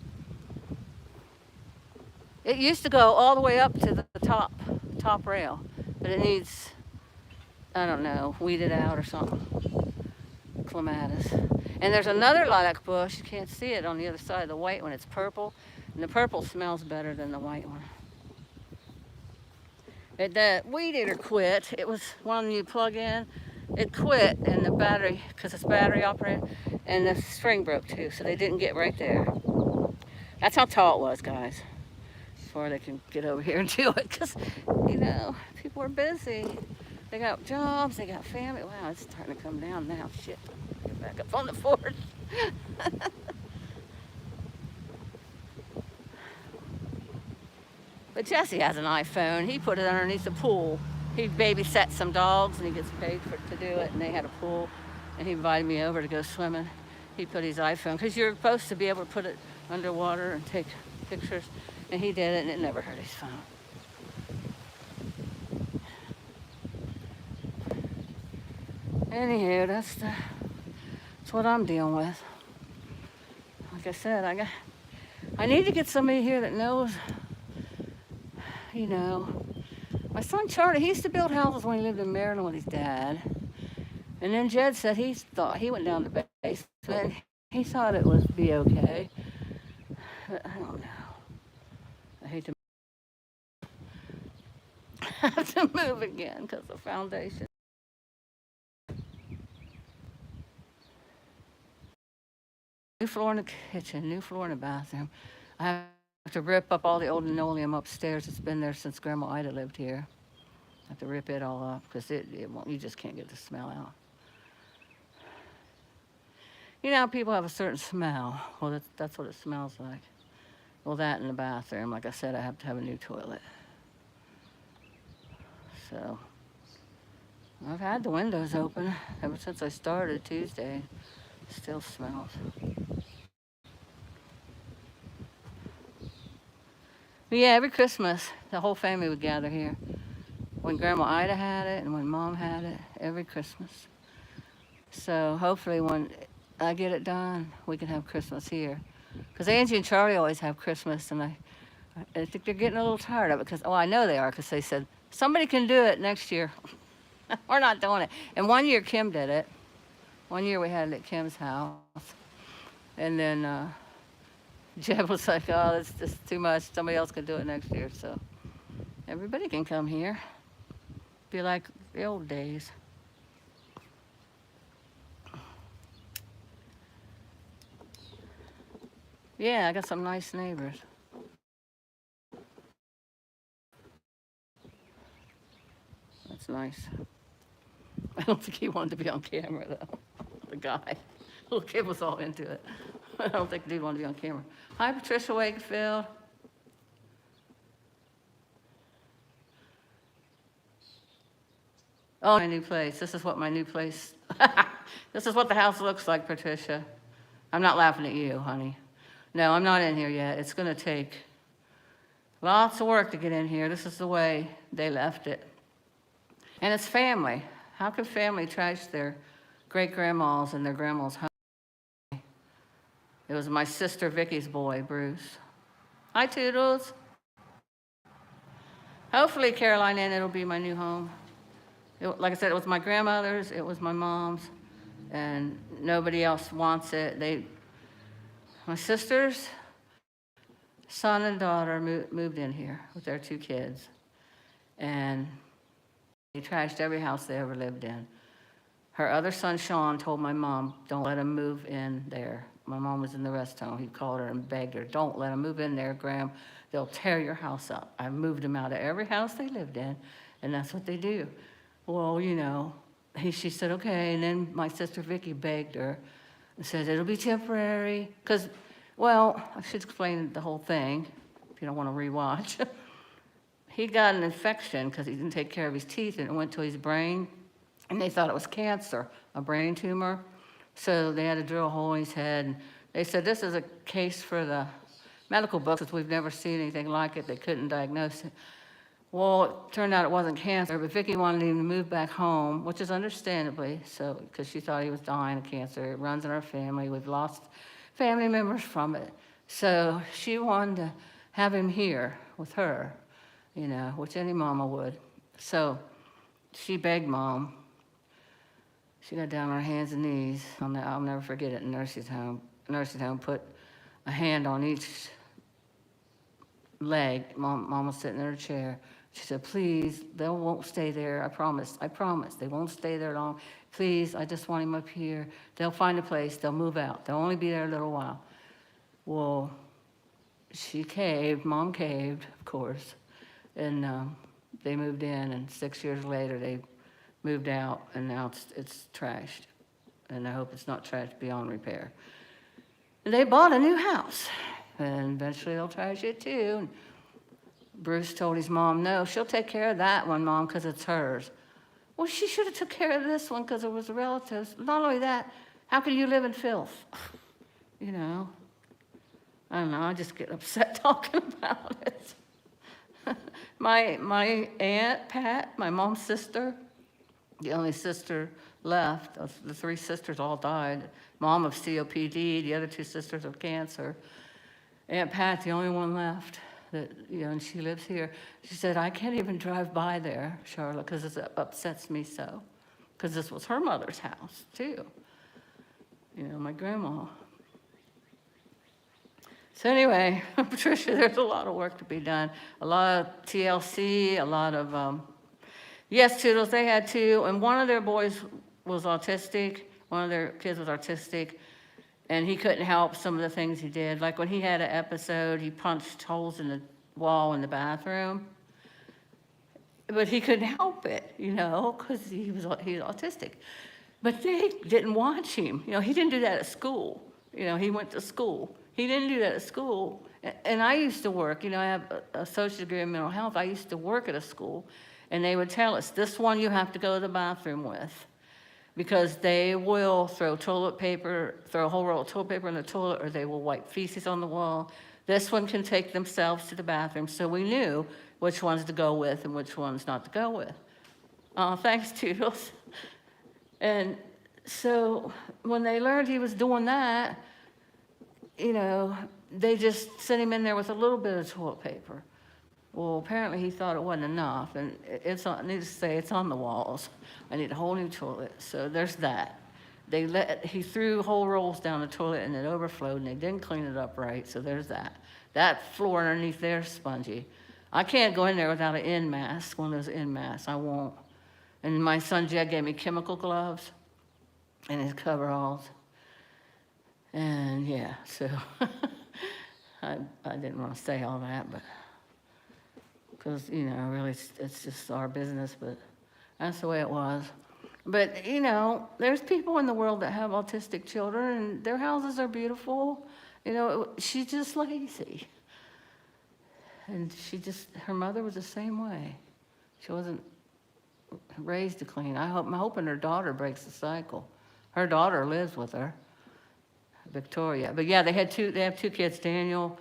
It used to go all the way up to the top rail, but it needs, I don't know, weeded out or something. Clematis. And there's another lilac bush. You can't see it on the other side. The white one, it's purple, and the purple smells better than the white one. The weed eater quit. It was one you plug in. It quit, and the battery, because it's battery operated, and the string broke too, so they didn't get right there. That's how tall it was, guys. Before they can get over here and do it, because, you know, people are busy. They got jobs, they got family. Wow, it's starting to come down now. Shit, get back up on the porch. But Jesse has an iPhone. He put it underneath the pool. He babysat some dogs, and he gets paid to do it, and they had a pool, and he invited me over to go swimming. He put his iPhone, because you're supposed to be able to put it underwater and take pictures, and he did it, and it never hurt his phone. Anywho, that's what I'm dealing with. Like I said, I need to get somebody here that knows, you know. My son Charlie, he used to build houses when he lived in Maryland with his dad. And then Jed said he went down to the basement. He thought it would be okay. But I don't know. I hate to have to move again because the foundation. New floor in the kitchen, new floor in the bathroom. I have to rip up all the old linoleum upstairs. It's been there since Grandma Ida lived here. I have to rip it all up because it won't, you just can't get the smell out. You know, people have a certain smell. Well, that's what it smells like. Well, that in the bathroom. Like I said, I have to have a new toilet. So, I've had the windows open ever since I started Tuesday. Still smells. But yeah, every Christmas, the whole family would gather here. When Grandma Ida had it and when Mom had it, every Christmas. So hopefully when I get it done, we can have Christmas here. Because Angie and Charlie always have Christmas, and I think they're getting a little tired of it. Because, I know they are, because they said, somebody can do it next year. We're not doing it. And one year Kim did it. One year we had it at Kim's house. And then Jeb was like, oh, that's just too much. Somebody else can do it next year. So everybody can come here. Be like the old days. Yeah, I got some nice neighbors. That's nice. I don't think he wanted to be on camera, though. The guy. Little kid was all into it. I don't think the dude wanted to be on camera. Hi, Patricia Wakefield. Oh, my new place. This is what my new place, this is what the house looks like, Patricia. I'm not laughing at you, honey. No, I'm not in here yet. It's going to take lots of work to get in here. This is the way they left it. And it's family. How could family trash their great-grandmas and their grandma's home? It was my sister Vicky's boy, Bruce. Hi, Toodles. Hopefully, Caroline Ann, it'll be my new home. Like I said, it was my grandmother's, it was my mom's, and nobody else wants it. My sister's son and daughter moved in here with their 2 kids, and they trashed every house they ever lived in. Her other son, Sean, told my mom, don't let him move in there. My mom was in the rest home. He called her and begged her, don't let him move in there, Graham. They'll tear your house up. I moved him out of every house they lived in, and that's what they do. Well, you know, she said, okay, and then my sister Vicky begged her and said, it'll be temporary, because, well, I should explain the whole thing, if you don't want to rewatch. He got an infection because he didn't take care of his teeth, and it went to his brain, and they thought it was cancer, a brain tumor. So they had to drill a hole in his head. And they said, this is a case for the medical books, because we've never seen anything like it. They couldn't diagnose it. Well, it turned out it wasn't cancer, but Vicki wanted him to move back home, which is understandably so, because she thought he was dying of cancer. It runs in our family. We've lost family members from it. So she wanted to have him here with her, you know, which any mama would. So she begged Mom. She got down on her hands and knees. I'll never forget it, in nursing home, put a hand on each leg. Mom was sitting in her chair. She said, please, they won't stay there. I promise. They won't stay there long. Please, I just want him up here. They'll find a place. They'll move out. They'll only be there a little while. Well, she caved. Mom caved, of course. And they moved in, and 6 years later, they moved out, and now it's trashed. And I hope it's not trashed beyond repair. And they bought a new house, and eventually they'll trash it too. And Bruce told his mom, no, she'll take care of that one, Mom, because it's hers. Well, she should have took care of this one because it was relatives. Not only that, how can you live in filth? You know, I don't know, I just get upset talking about it. My aunt, Pat, my mom's sister, the only sister left, the 3 sisters all died. Mom of COPD, the other 2 sisters of cancer. Aunt Pat, the only one left, that, you know, and she lives here. She said, I can't even drive by there, Charlotte, because it upsets me so. Because this was her mother's house, too. You know, my grandma. So anyway, Patricia, there's a lot of work to be done. A lot of TLC, a lot of, yes, Toodles, they had 2, and one of their boys was autistic. One of their kids was autistic, and he couldn't help some of the things he did. Like when he had an episode, he punched holes in the wall in the bathroom. But he couldn't help it, you know, because he's autistic. But they didn't watch him. You know, he didn't do that at school. You know, he went to school. He didn't do that at school. And I used to work, you know, I have a associate degree in mental health. I used to work at a school, and they would tell us, this one you have to go to the bathroom with, because they will throw toilet paper, throw a whole roll of toilet paper in the toilet, or they will wipe feces on the wall. This one can take themselves to the bathroom. So we knew which ones to go with and which ones not to go with. Thanks, Toodles. And so when they learned he was doing that, you know, they just sent him in there with a little bit of toilet paper. Well, apparently he thought it wasn't enough, and it's on, needless to say, it's on the walls. I need a whole new toilet, so there's that. He threw whole rolls down the toilet, and it overflowed, and they didn't clean it up right, so there's that. That floor underneath there is spongy. I can't go in there without an N mask, one of those N masks, I won't. And my son Jed gave me chemical gloves and his coveralls. And yeah, so I didn't want to say all that, but because, you know, really it's just our business, but that's the way it was. But, you know, there's people in the world that have autistic children, and their houses are beautiful. You know, she's just lazy. And her mother was the same way. She wasn't raised to clean. I'm hoping her daughter breaks the cycle. Her daughter lives with her, Victoria. But yeah, they have 2 kids. Daniel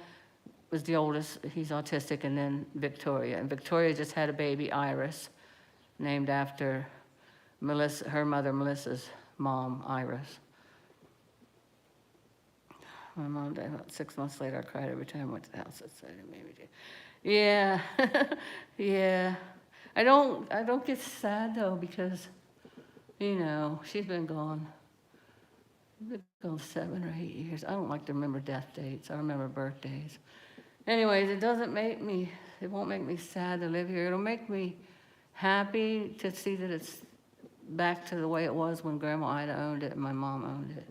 was the oldest, he's autistic, and then Victoria. And Victoria just had a baby, Iris. named after Melissa, her mother Melissa's mom, Iris. My mom died about 6 months later. I cried every time I went to the house. It said it made me do. Yeah, yeah. I don't get sad though because, you know, she's been gone. She's been gone 7 or 8 years. I don't like to remember death dates. I remember birthdays. Anyways, it won't make me sad to live here. It'll make me happy to see that it's back to the way it was when Grandma Ida owned it and my mom owned it.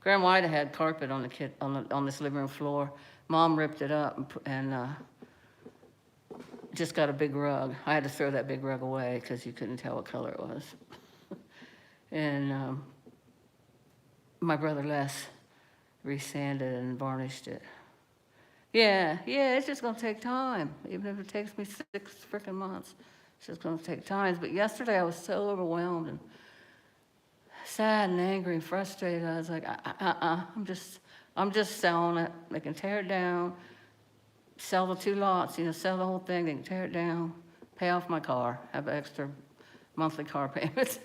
Grandma Ida had carpet on on this living room floor. Mom ripped it up and just got a big rug. I had to throw that big rug away because you couldn't tell what color it was. And my brother Les resanded and varnished it. Yeah, it's just gonna take time. Even if it takes me 6 freaking months, it's just gonna take time. But yesterday I was so overwhelmed and sad and angry and frustrated. I was like, I'm just selling it. They can tear it down, sell the 2 lots, sell the whole thing. They can tear it down, pay off my car, have extra monthly car payments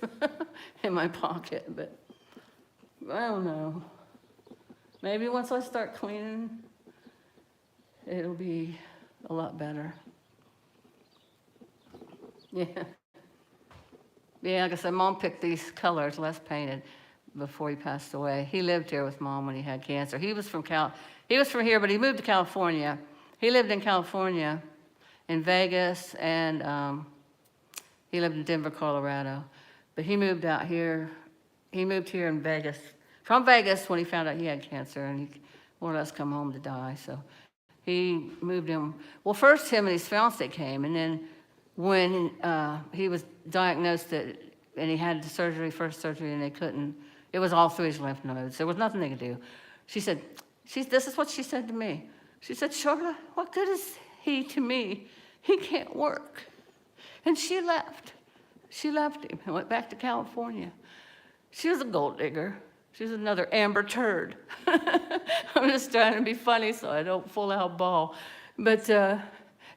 in my pocket. But I don't know. Maybe once I start cleaning, it'll be a lot better. Yeah. Yeah, like I said, Mom picked these colors, Les painted, before he passed away. He lived here with Mom when he had cancer. He was from here, but he moved to California. He lived in California, in Vegas, and he lived in Denver, Colorado. But he moved out here. He moved here in Vegas, from Vegas when he found out he had cancer, and he more or less come home to die. So he moved in. Well, first him and his fiance came, and then when he was diagnosed and he had the first surgery, and they couldn't, it was all through his lymph nodes. There was nothing they could do. She said, this is what she said to me. She said, Charlotte, what good is he to me? He can't work. And she left. She left him and went back to California. She was a gold digger. She was another Amber Turd. I'm just trying to be funny so I don't full out bawl. But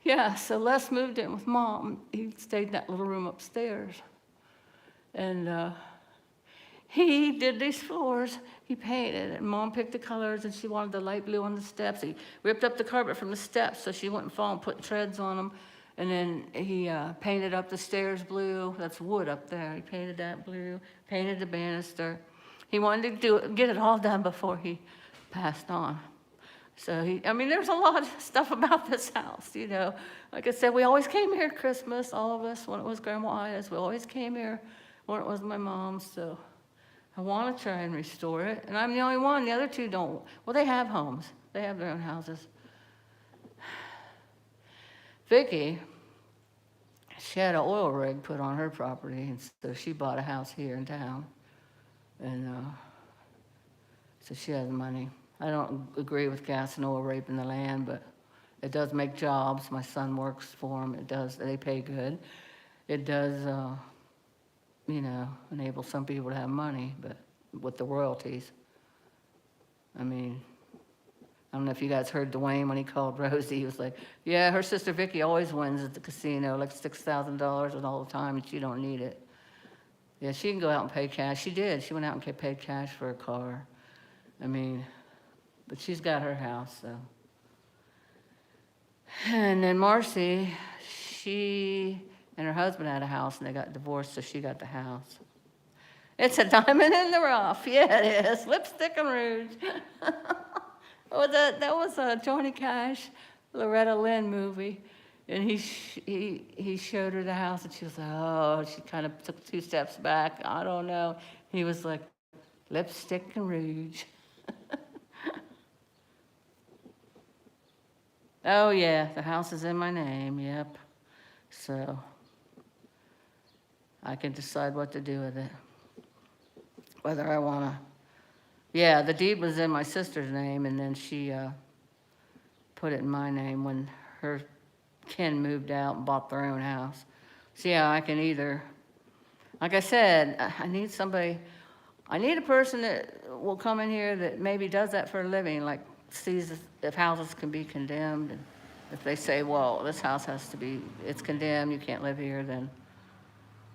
yeah, so Les moved in with Mom. He stayed in that little room upstairs. And he did these floors. He painted, and Mom picked the colors, and she wanted the light blue on the steps. He ripped up the carpet from the steps so she wouldn't fall and put treads on them. And then he painted up the stairs blue. That's wood up there. He painted that blue, painted the banister. He wanted to get it all done before he passed on. So there's a lot of stuff about this house, Like I said, we always came here at Christmas, all of us, when it was Grandma Ida's. We always came here when it was my mom's, so I want to try and restore it. And I'm the only one. The other 2 don't. Well, they have homes. They have their own houses. Vicki, she had an oil rig put on her property, and so she bought a house here in town. And so she has money. I don't agree with gas and oil raping the land, but it does make jobs. My son works for them. It does. They pay good. It does, enable some people to have money, but with the royalties. I don't know if you guys heard Dwayne when he called Rosie. He was like, yeah, her sister Vicki always wins at the casino, like $6,000 and all the time, and she don't need it. Yeah, she can go out and pay cash. She did. She went out and paid cash for a car. But she's got her house, so. And then Marcy, she and her husband had a house, and they got divorced, so she got the house. It's a diamond in the rough. Yeah, it is. Lipstick and rouge. That was a Johnny Cash, Loretta Lynn movie. And he showed her the house, and she was like, oh, she kind of took 2 steps back. I don't know. He was like, lipstick and rouge. Oh, yeah, the house is in my name, yep. So I can decide what to do with it. Whether I want to. Yeah, the deed was in my sister's name, and then she put it in my name when her kin moved out and bought their own house. So yeah, I can either, like I said, I need a person that will come in here that maybe does that for a living, like sees if houses can be condemned. And if they say, well, this house it's condemned, you can't live here, then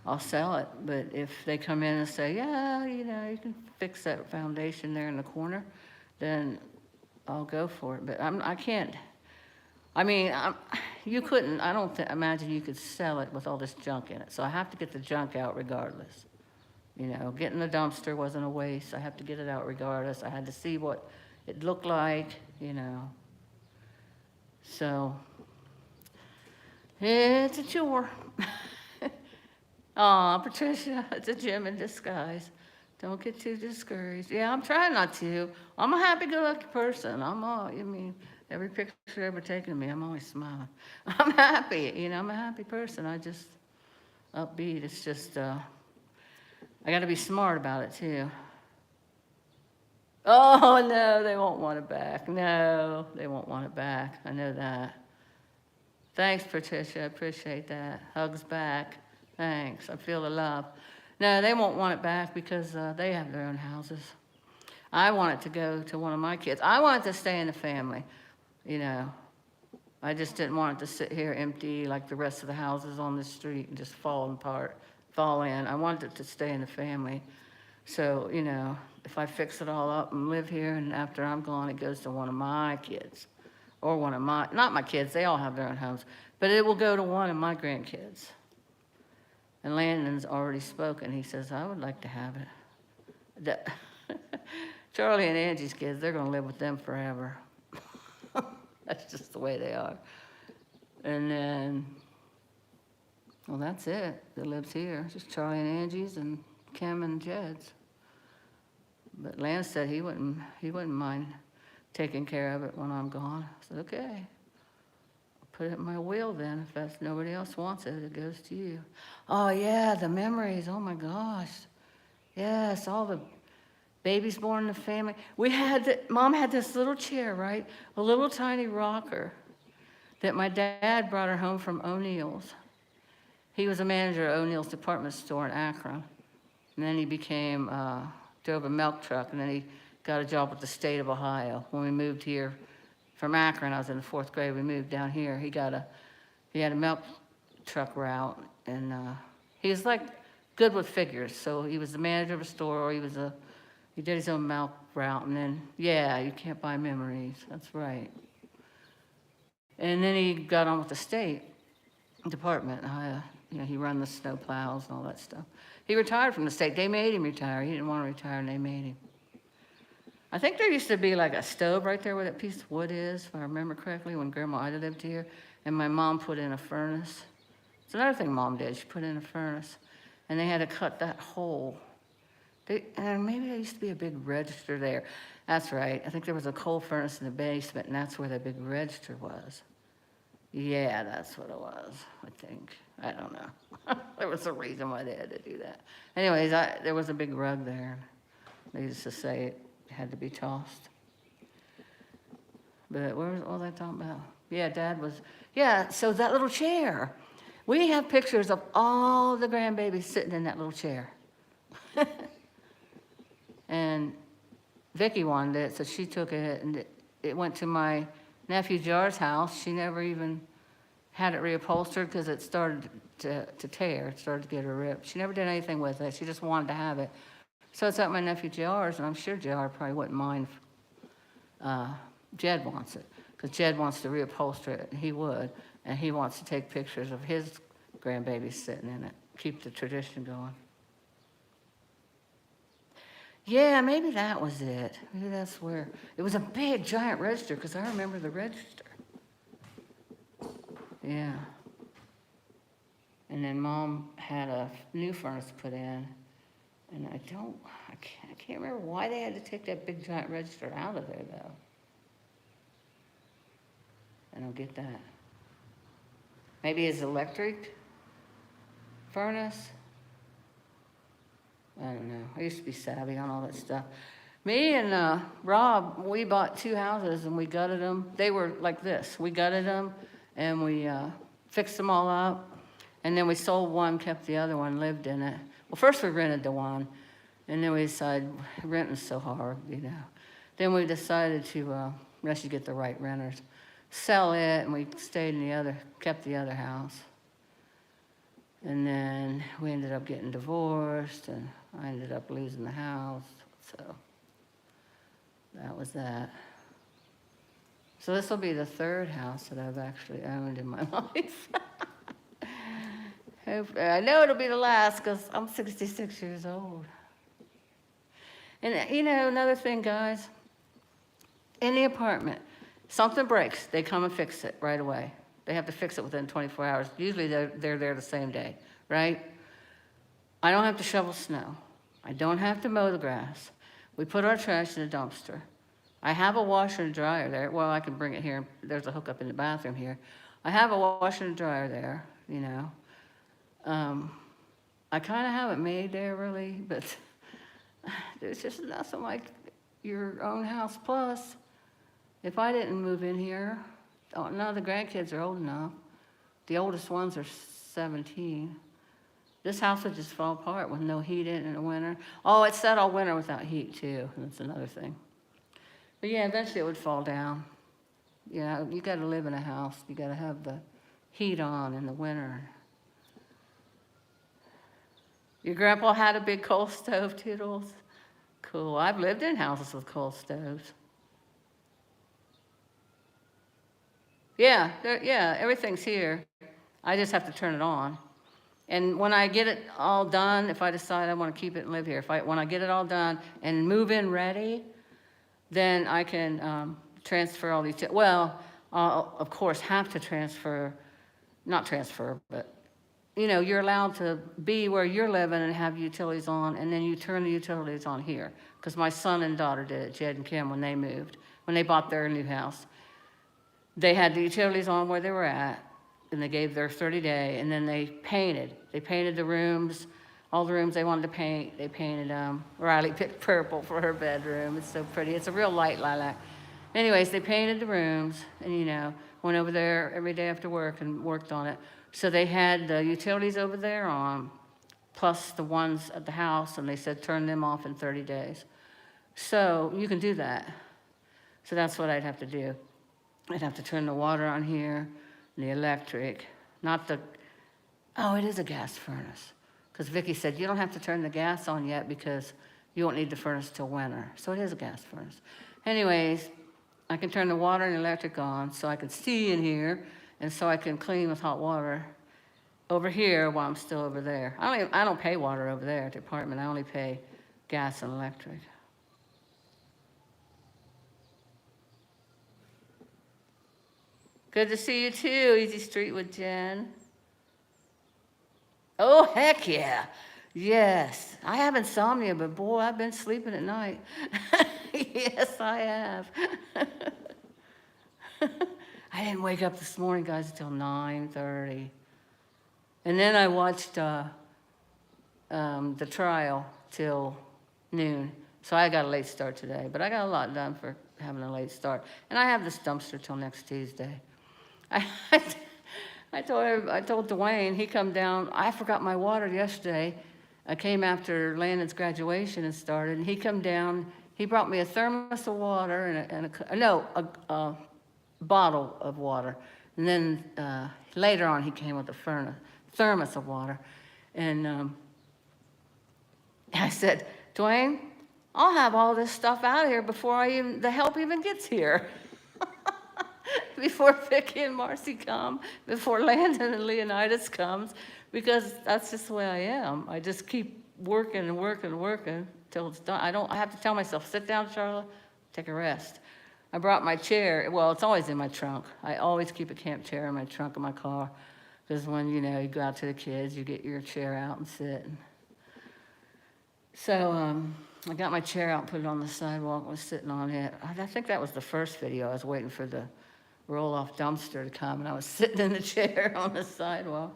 I'll sell it. But if they come in and say, yeah, you know, you can fix that foundation there in the corner, then I'll go for it. But I can't, I mean, you couldn't, I don't imagine you could sell it with all this junk in it. So I have to get the junk out regardless. You know, getting the dumpster wasn't a waste. I have to get it out regardless. I had to see what it looked like, you know. So, it's a chore. Aw, Patricia, it's a gym in disguise. Don't get too discouraged. Yeah, I'm trying not to. I'm a happy-go-lucky person. I mean, every picture ever taken of me, I'm always smiling. I'm happy, you know, I'm a happy person. I just, upbeat. It's just, I gotta be smart about it, too. Oh, no, they won't want it back. No, they won't want it back. I know that. Thanks, Patricia. I appreciate that. Hugs back. Thanks. I feel the love. No, they won't want it back because they have their own houses. I want it to go to one of my kids. I want it to stay in the family, you know. I just didn't want it to sit here empty like the rest of the houses on the street and just fall apart, fall in. I wanted it to stay in the family. So, you know, if I fix it all up and live here and after I'm gone, it goes to one of my kids. Or one of my, not my kids, they all have their own homes. But it will go to one of my grandkids. And Landon's already spoken. He says, I would like to have it. Charlie and Angie's kids, they're going to live with them forever. That's just the way they are. And then, well, that's it that lives here. Just Charlie and Angie's and Kim and Jed's. But Lance said he wouldn't mind taking care of it when I'm gone. I said, okay. I'll put it in my will then. If that's nobody else wants it, it goes to you. Oh, yeah, the memories. Oh, my gosh. Yes, all the babies born in the family. Mom had this little chair, right? A little tiny rocker that my dad brought her home from O'Neill's. He was a manager at O'Neill's department store in Akron. And then he drove a milk truck, and then he got a job with the state of Ohio. When we moved here from Akron, I was in the 4th grade, we moved down here. He had a milk truck route, and he was like good with figures. So he was the manager of a store, or he did his own milk route, and then, yeah, you can't buy memories. That's right. And then he got on with the state department. You know, he ran the snow plows and all that stuff. He retired from the state. They made him retire. He didn't want to retire, and they made him. I think there used to be like a stove right there where that piece of wood is, if I remember correctly, when Grandma Ida lived here, and my mom put in a furnace. It's another thing Mom did. She put in a furnace, and they had to cut that hole. And maybe there used to be a big register there. That's right. I think there was a coal furnace in the basement, and that's where the big register was. Yeah, that's what it was, I think. I don't know. There was a reason why they had to do that. Anyways, there was a big rug there. They used to say it had to be tossed. But what was I talking about? Yeah, so that little chair. We have pictures of all the grandbabies sitting in that little chair. And Vicki wanted it, so she took it, and it went to my nephew Jar's house. She never even had it reupholstered because it started to tear. It started to get her ripped. She never did anything with it. She just wanted to have it. So it's at my nephew Jar's, and I'm sure Jar probably wouldn't mind if Jed wants it, because Jed wants to reupholster it, and he would, and he wants to take pictures of his grandbabies sitting in it, keep the tradition going. Yeah, maybe that was it. Maybe that's where. It was a big, giant register, because I remember the register. Yeah. And then Mom had a new furnace put in, and I can't remember why they had to take that big, giant register out of there, though. I don't get that. Maybe it's electric furnace? I don't know. I used to be savvy on all that stuff. Me and Rob, we bought 2 houses and we gutted them. They were like this. We gutted them and we fixed them all up. And then we sold one, kept the other one, lived in it. Well, first we rented the one. And then we decided, renting's so hard, you know. Then we decided to, unless you get the right renters, sell it, and we stayed in kept the other house. And then we ended up getting divorced, and I ended up losing the house, so that was that. So this will be the third house that I've actually owned in my life. I know it'll be the last because I'm 66 years old. And you know, another thing, guys, in the apartment, something breaks, they come and fix it right away. They have to fix it within 24 hours. Usually they're there the same day, right? I don't have to shovel snow. I don't have to mow the grass. We put our trash in a dumpster. I have a washer and dryer there. Well, I can bring it here. There's a hookup in the bathroom here. I have a washer and dryer there, you know. I kind of have it made there, really, but there's just nothing like your own house. Plus, if I didn't move in here, none of the grandkids are old enough. The oldest ones are 17. This house would just fall apart with no heat in the winter. Oh, it's set all winter without heat, too. That's another thing. But yeah, eventually it would fall down. You know, you got to live in a house. You got to have the heat on in the winter. Your grandpa had a big coal stove, Toodles? Cool. I've lived in houses with coal stoves. Yeah, everything's here. I just have to turn it on. And when I get it all done, if I decide I want to keep it and live here, when I get it all done and move in ready, then I can transfer all these. Well, I'll, of course, have to not transfer, but you know, you're allowed to be where you're living and have utilities on, and then you turn the utilities on here. Because my son and daughter did it, Jed and Kim, when they moved, when they bought their new house. They had the utilities on where they were at, and they gave their 30-day, and then they painted. They painted the rooms, all the rooms they wanted to paint. They painted them. Riley picked purple for her bedroom. It's so pretty. It's a real light lilac. Anyways, they painted the rooms, and you know, went over there every day after work and worked on it. So they had the utilities over there on, plus the ones at the house, and they said turn them off in 30 days. So you can do that. So that's what I'd have to do. I'd have to turn the water on here, the electric, not the, oh, it is a gas furnace. Because Vicki said, you don't have to turn the gas on yet because you won't need the furnace till winter. So it is a gas furnace. Anyways, I can turn the water and electric on so I can see in here, and so I can clean with hot water over here while I'm still over there. I don't pay water over there at the apartment. I only pay gas and electric. Good to see you too, Easy Street with Jen. Oh, heck yeah. Yes. I have insomnia, but boy, I've been sleeping at night. Yes, I have. I didn't wake up this morning, guys, until 9:30. And then I watched the trial till noon. So I got a late start today, but I got a lot done for having a late start. And I have this dumpster till next Tuesday. I told Dwayne, he come down, I forgot my water yesterday. I came after Landon's graduation and started, and he come down, he brought me a thermos of water and a bottle of water. And then later on, he came with a thermos of water. And I said, Dwayne, I'll have all this stuff out of here before the help even gets here. Before Vicki and Marcy come, before Landon and Leonidas comes, because that's just the way I am. I just keep working and working and working till it's done. I have to tell myself, sit down, Charlotte, take a rest. I brought my chair. Well, it's always in my trunk. I always keep a camp chair in my trunk of my car, because when, you know, you go out to the kids, you get your chair out and sit. So I got my chair out and put it on the sidewalk, was sitting on it. I think that was the first video. I was waiting for the roll-off dumpster to come, and I was sitting in the chair on the sidewalk.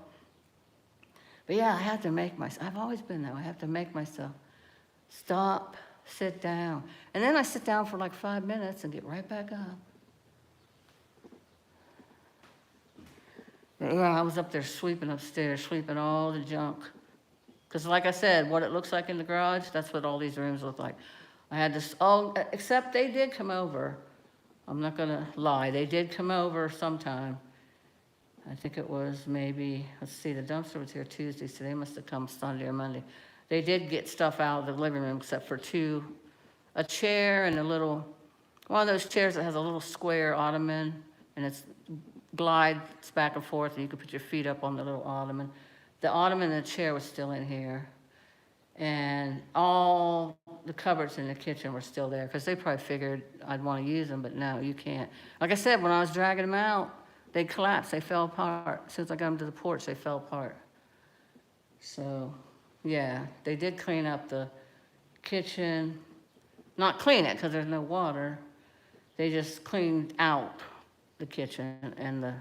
But yeah, I have to make myself, I've always been that way. I have to make myself stop, sit down. And then I sit down for like 5 minutes and get right back up. But yeah, I was up there sweeping upstairs, sweeping all the junk. Because like I said, what it looks like in the garage, that's what all these rooms look like. I had this, except they did come over. I'm not gonna lie, they did come over sometime. I think it was maybe, let's see, the dumpster was here Tuesday, so they must have come Sunday or Monday. They did get stuff out of the living room except for a chair and one of those chairs that has a little square ottoman, and it's glides back and forth, and you can put your feet up on the little ottoman. The ottoman and the chair was still in here, and all the cupboards in the kitchen were still there, because they probably figured I'd want to use them, but no, you can't. Like I said, when I was dragging them out, they collapsed, they fell apart. As soon as I got them to the porch, they fell apart. So, yeah, they did clean up the kitchen. Not clean it, because there's no water. They just cleaned out the kitchen and the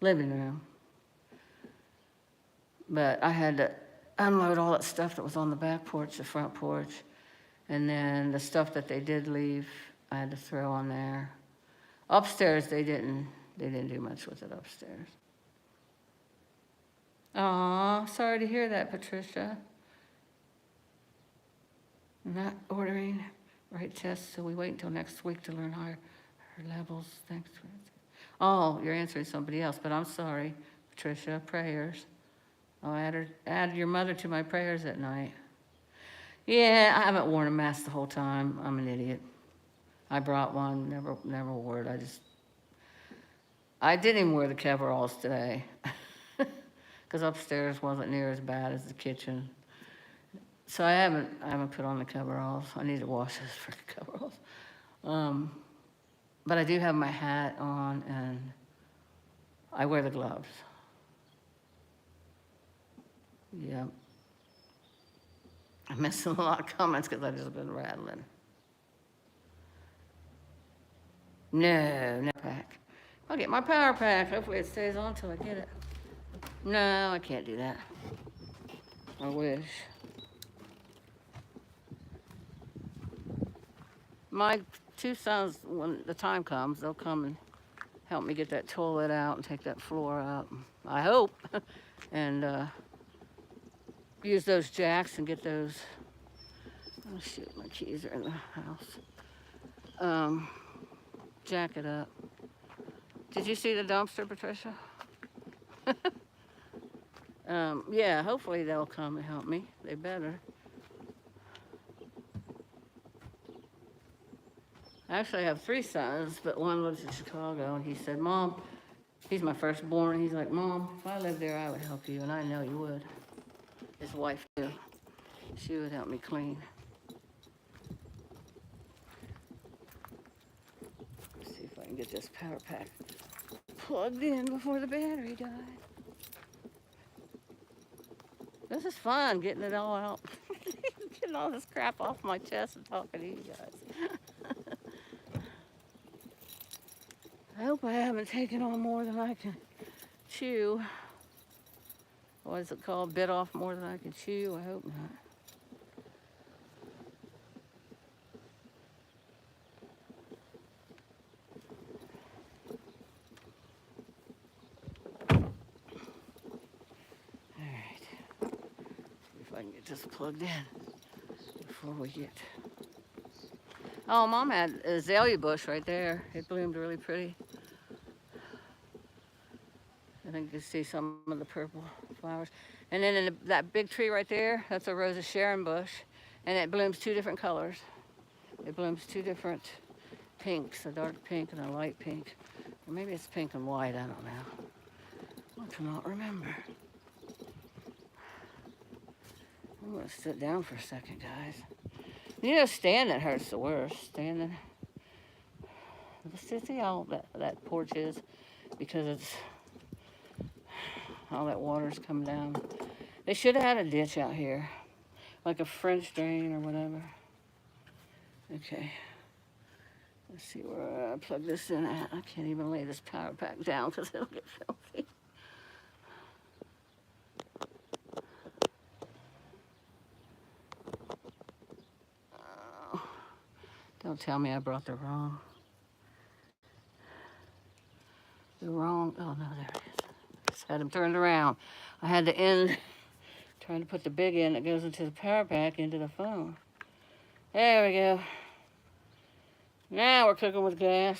living room. But I had to unload all that stuff that was on the back porch, the front porch, and then the stuff that they did leave, I had to throw on there. Upstairs, they didn't do much with it upstairs. Aw, sorry to hear that, Patricia. Not ordering right tests, so we wait until next week to learn her levels. Thanks for it. Oh, you're answering somebody else, but I'm sorry, Patricia. Prayers. I'll add your mother to my prayers at night. Yeah, I haven't worn a mask the whole time. I'm an idiot. I brought one, never wore it. I didn't even wear the coveralls today, because upstairs wasn't near as bad as the kitchen. So I haven't put on the coveralls. I need to wash those freaking coveralls. But I do have my hat on, and I wear the gloves. Yep. I'm missing a lot of comments because I've just been rattling. No pack. I'll get my power pack. Hopefully it stays on till I get it. No, I can't do that. I wish. My two sons, when the time comes, they'll come and help me get that toilet out and take that floor out. I hope. And use those jacks and get those. Oh shoot, my keys are in the house. Jack it up. Did you see the dumpster, Patricia? Yeah, hopefully they'll come and help me. They better. Actually, I have 3 sons, but one lives in Chicago, and he said, Mom, he's my firstborn, and he's like, Mom, if I lived there, I would help you, and I know you would. His wife, too. She would help me clean. Let's see if I can get this power pack plugged in before the battery died. This is fun, getting it all out. Getting all this crap off my chest and talking to you guys. I hope I haven't taken on more than I can chew. What is it called? Bit off more than I can chew? I hope not. All right. See if I can get this plugged in before we get... Oh, Mom had a azalea bush right there. It bloomed really pretty. I think you can see some of the purple flowers. And then in that big tree right there, that's a Rosa Sharon bush. And it blooms 2 different colors. It blooms 2 different pinks, a dark pink and a light pink. Or maybe it's pink and white, I don't know. I cannot remember. I'm gonna sit down for a second, guys. You know, standing hurts the worst. Standing. Let's see how that porch is, because it's all that water's coming down. They should have had a ditch out here, like a French drain or whatever. Okay. Let's see where I plug this in at. I can't even lay this power pack down because it'll get filthy. Don't tell me I brought the wrong, oh no, there it is. Just had them turned around. I had the end, trying to put the big end that goes into the power pack into the phone. There we go. Now we're cooking with gas.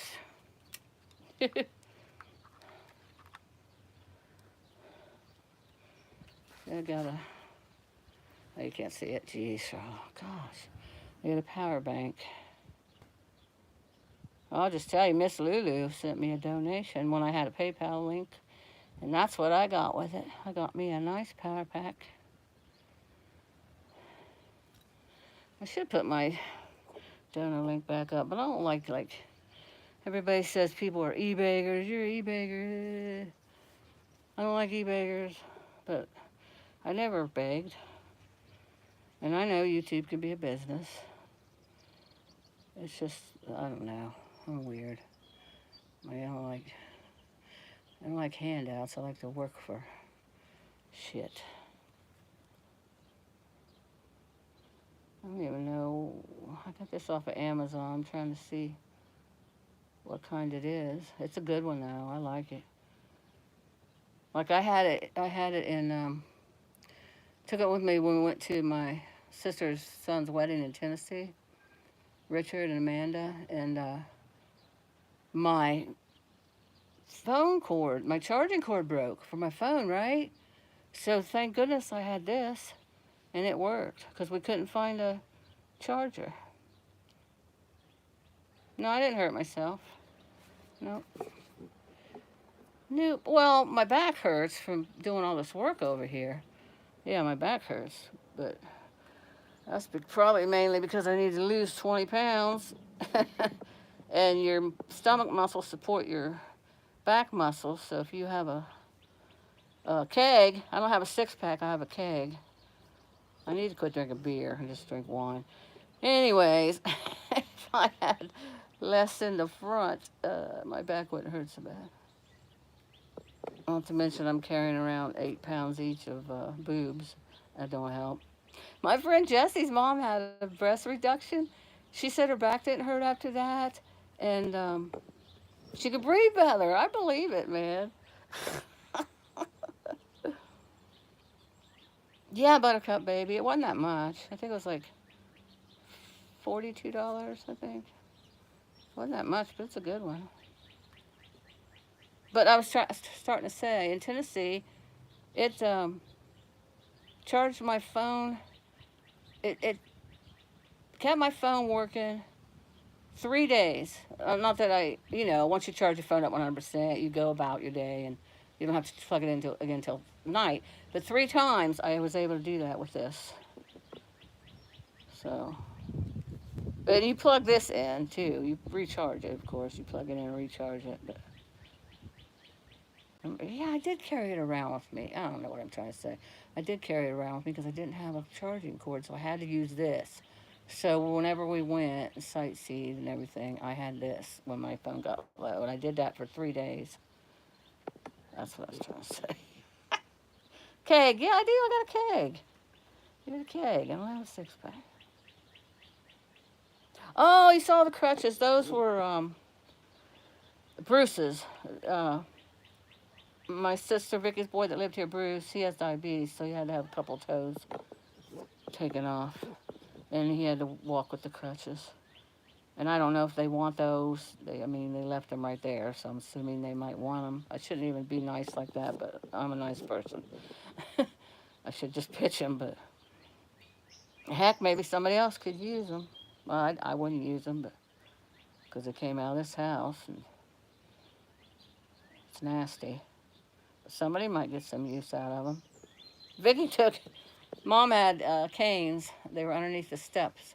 I got a, oh, you can't see it, geez, oh gosh. I got a power bank. I'll just tell you, Miss Lulu sent me a donation when I had a PayPal link, and that's what I got with it. I got me a nice power pack. I should put my donor link back up, but I don't like everybody says people are e-beggars. You're e-beggar. I don't like e-beggars, but I never begged. And I know YouTube can be a business. It's just, I don't know. I'm weird. I don't like handouts. I like to work for shit. I don't even know. I got this off of Amazon. I'm trying to see what kind it is. It's a good one though. I like it. Like I had it in, took it with me when we went to my sister's son's wedding in Tennessee. Richard and Amanda, and my phone cord, my charging cord broke for my phone, right? So thank goodness I had this, and it worked, because we couldn't find a charger. No, I didn't hurt myself. Nope. Nope. Well, my back hurts from doing all this work over here. Yeah, my back hurts, but that's probably mainly because I need to lose 20 pounds. And your stomach muscles support your back muscles. So if you have a keg, I don't have a six-pack, I have a keg. I need to quit drinking beer and just drink wine. Anyways, if I had less in the front, my back wouldn't hurt so bad. Not to mention I'm carrying around 8 pounds each of boobs. That don't help. My friend Jessie's mom had a breast reduction. She said her back didn't hurt after that, and she could breathe better. I believe it, man. Yeah, Buttercup Baby. It wasn't that much. I think it was like $42, I think. It wasn't that much, but it's a good one. But I was starting to say, in Tennessee, it charged my phone. It kept my phone working 3 days. Not that once you charge your phone up 100%, you go about your day and you don't have to plug it in again until night. But 3 times I was able to do that with this. So, and you plug this in too. You recharge it, of course. You plug it in and recharge it. But yeah, I did carry it around with me. I don't know what I'm trying to say. I did carry it around with me because I didn't have a charging cord, so I had to use this. So whenever we went and sightseed and everything, I had this when my phone got low, and I did that for 3 days. That's what I was trying to say. Keg, yeah, I do. I got a keg. I got a keg. I don't have a six-pack. Oh, you saw the crutches. Those were Bruce's. My sister Vicky's boy that lived here, Bruce, he has diabetes, so he had to have a couple toes taken off, and he had to walk with the crutches. And I don't know if they want those. They left them right there, so I'm assuming they might want them. I shouldn't even be nice like that, but I'm a nice person. I should just pitch them, but heck, maybe somebody else could use them. Well, I wouldn't use them, but because they came out of this house, and it's nasty. Somebody might get some use out of them. Vicky Mom had canes. They were underneath the steps.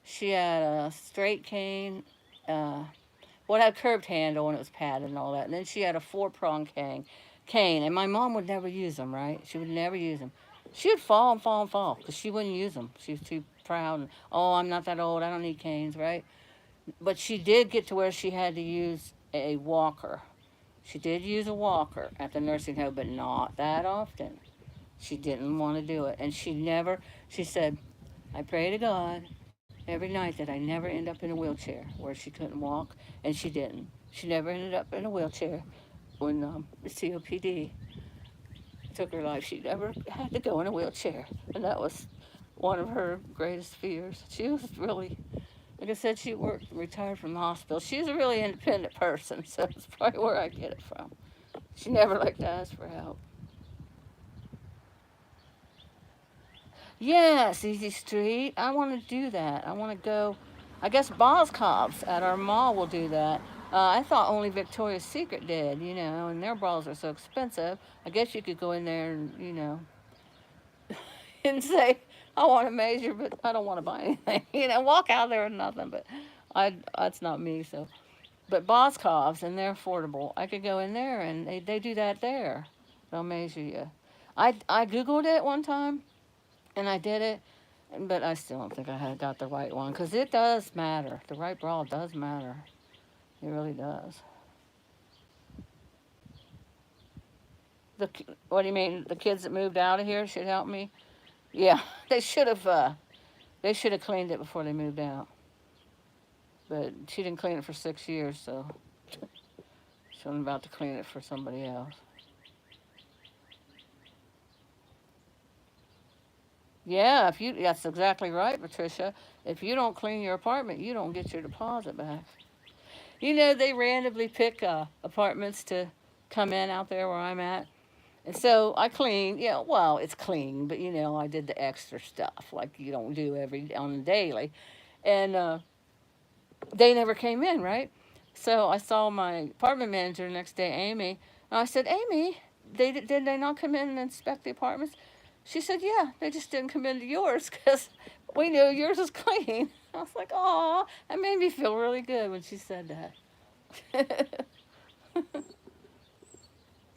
She had a straight cane. What had a curved handle and it was padded and all that. And then she had a 4-prong cane. And my mom would never use them, right? She would never use them. She would fall and fall and fall because she wouldn't use them. She was too proud. And, oh, I'm not that old. I don't need canes, right? But she did get to where she had to use a walker. She did use a walker at the nursing home, but not that often. She didn't want to do it. And she said, I pray to God every night that I never end up in a wheelchair where she couldn't walk, and she didn't. She never ended up in a wheelchair when the COPD took her life. She never had to go in a wheelchair, and that was one of her greatest fears. She was really... Like I said, she retired from the hospital. She's a really independent person, so that's probably where I get it from. She never liked to ask for help. Yes, Easy Street. I want to do that. I want to go. I guess Boscov's at our mall will do that. I thought only Victoria's Secret did, and their bras are so expensive. I guess you could go in there and, and say, I want to measure, but I don't want to buy anything. Walk out there with nothing. But that's not me. So, but Boscov's and they're affordable. I could go in there and they do that there. They'll measure you. I googled it one time and I did it, but I still don't think I had got the right one because it does matter. The right bra does matter. It really does. What do you mean? The kids that moved out of here should help me? Yeah, they should have. They should have cleaned it before they moved out. But she didn't clean it for 6 years, so she's about to clean it for somebody else. Yeah, that's exactly right, Patricia. If you don't clean your apartment, you don't get your deposit back. They randomly pick apartments to come in out there where I'm at. And so I clean, well, it's clean, but I did the extra stuff like you don't do on the daily. And they never came in, right? So I saw my apartment manager the next day, Amy, and I said, Amy, did they not come in and inspect the apartments? She said, yeah, they just didn't come into yours because we knew yours was clean. I was like, aw, that made me feel really good when she said that.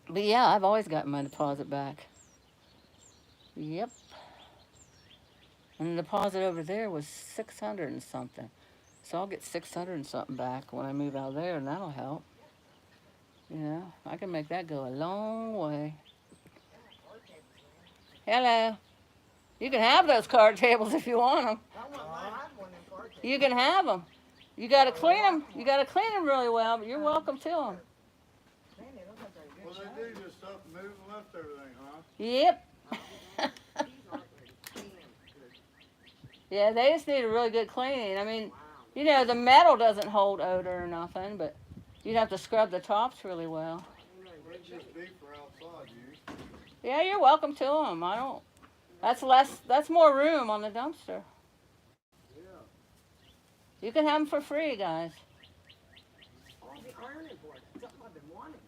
But yeah, I've always gotten my deposit back. Yep. And the deposit over there was 600 and something. So I'll get 600 and something back when I move out there, and that'll help. I can make that go a long way. Hello. You can have those card tables if you want them. You can have them. You got to clean them. You got to clean them really well, but you're welcome to them. Well, they do just stuff, move and left everything, huh? Yep. Yeah, they just need a really good cleaning. I mean, the metal doesn't hold odor or nothing, but you'd have to scrub the tops really well. It'd just be for outside use. Yeah, you're welcome to them. I don't. That's more room on the dumpster. Yeah. You can have them for free, guys. Oh, the ironing board. That's something I've been wanting.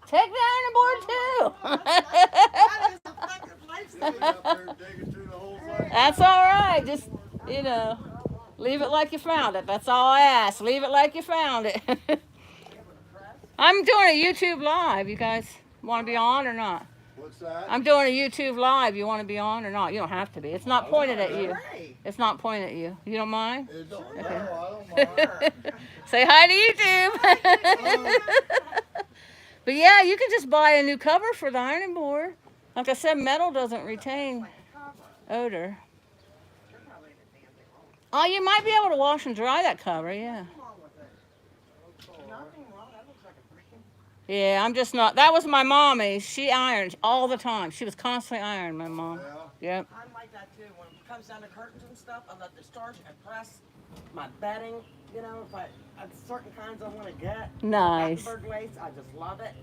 Take the ironing board too. That is a fucking They'll be lifesaver. out there digging through the whole thing. That's all right. Just leave it like you found it. That's all I ask. Leave it like you found it. I'm doing a YouTube live. You guys want to be on or not? What's that? I'm doing a YouTube live. You want to be on or not? You don't have to be. It's not pointed at you. Great. It's not pointed at you. You don't mind? It don't, Okay. no, I don't mind. Say hi to YouTube. But yeah, you can just buy a new cover for the ironing board. Like I said, metal doesn't retain odor. Oh, you might be able to wash and dry that cover, yeah. Nothing wrong. That looks like a freaking. Yeah, I'm just not. That was my mommy. She ironed all the time. She was constantly ironing, my mom. Yeah. Yep. I'm like that too. When it comes down to curtains and stuff, I let the starch and press my bedding. If I certain kinds I want to get. Nice. Bird lace, I just love it.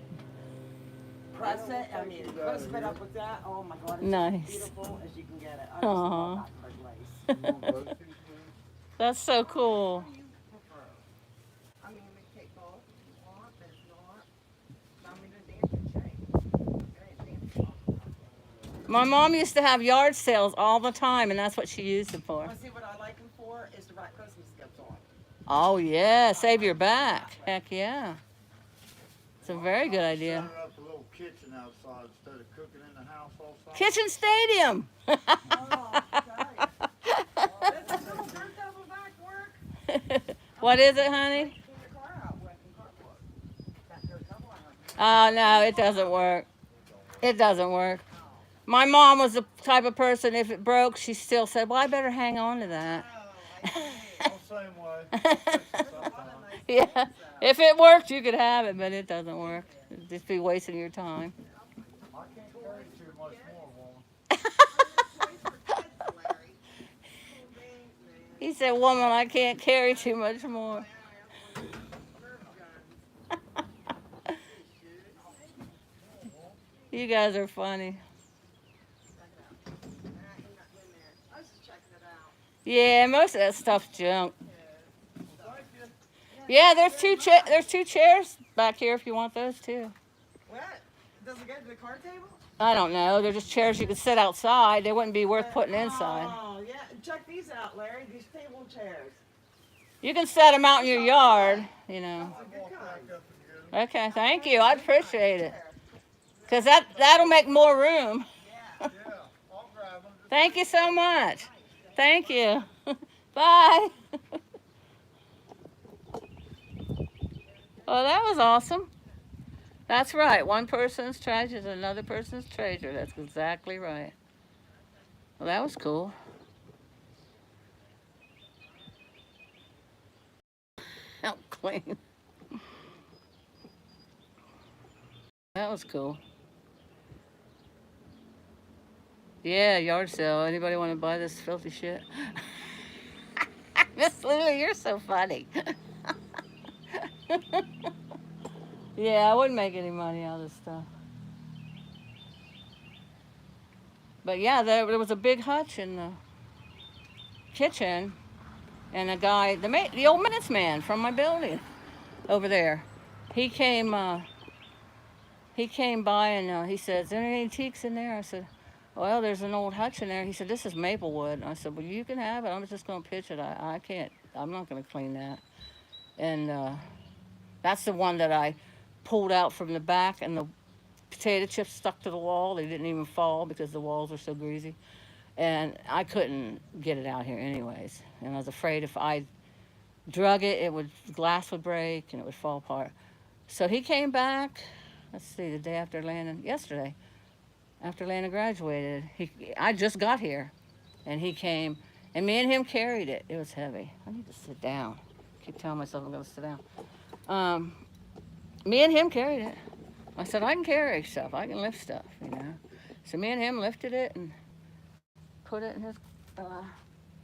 Press it. I mean, crisp it up with that. Oh my God, it's Nice. as beautiful as you can get it. I just Aw. love that bird lace. That's so cool. What do you prefer? I mean, we take both if you want, but if not, I'm in a dancing shape. It ain't dancing. My mom used to have yard sales all the time, and that's what she used it for. Want to see what I like them for? Is to write Christmas gifts on. Oh, yeah. Save your back. Heck yeah. It's a very good idea. Set up a little kitchen outside instead of cooking in the house all summer. Kitchen stadium. Oh, Does this little bird double back work? What is it, honey? Clean your car out with some cardboard. That dirt double Oh, iron. no, it doesn't work. It doesn't work. My mom was the type of person, if it broke, she still said, well, I better hang on to that. Oh, I see. All same way. Sometimes. Yeah. If it worked, you could have it, but it doesn't work. It'd just be wasting your time. I can't carry too much more, woman. Toys for kids, Larry. Cool beans, man. He said, woman, I can't carry too much more. You guys are funny. Yeah, most of that stuff's junk. Thank you. Yeah, there's two chairs back here if you want those too. What? Does it go to the card table? I don't know. They're just chairs you could sit outside. They wouldn't be worth putting inside. Oh, yeah. Check these out, Larry. These table chairs. You can set them out in your yard, you know. That's a good Walk kind. back up and get 'em. Okay, thank you. I appreciate it. Because that'll make more room. Yeah, I'll grab 'em. Thank you so much. Thank you. Bye. Well, that was awesome. That's right. One person's treasure is another person's treasure. That's exactly right. Well, that was cool. Help clean. That was cool. Yeah, yard sale. Anybody want to buy this filthy shit? Miss Lulu, you're so funny. Yeah, I wouldn't make any money out of this stuff. But yeah, there was a big hutch in the kitchen, and a guy, the old maintenance man from my building over there, he came by and he said, "Is there any antiques in there?" I said, "Well, there's an old hutch in there." He said, "This is Maplewood." I said, "Well, you can have it. I'm just going to pitch it. I can't. I'm not going to clean that." And that's the one that I pulled out from the back, and the potato chips stuck to the wall. They didn't even fall because the walls were so greasy. And I couldn't get it out here anyways. And I was afraid if I drug it, glass would break and it would fall apart. So he came back, let's see, the day after yesterday, after Landon graduated. I just got here, and he came, and me and him carried it. It was heavy. I need to sit down. I keep telling myself I'm gonna sit down. Me and him carried it. I said, I can carry stuff. I can lift stuff, you know. So me and him lifted it and put it in his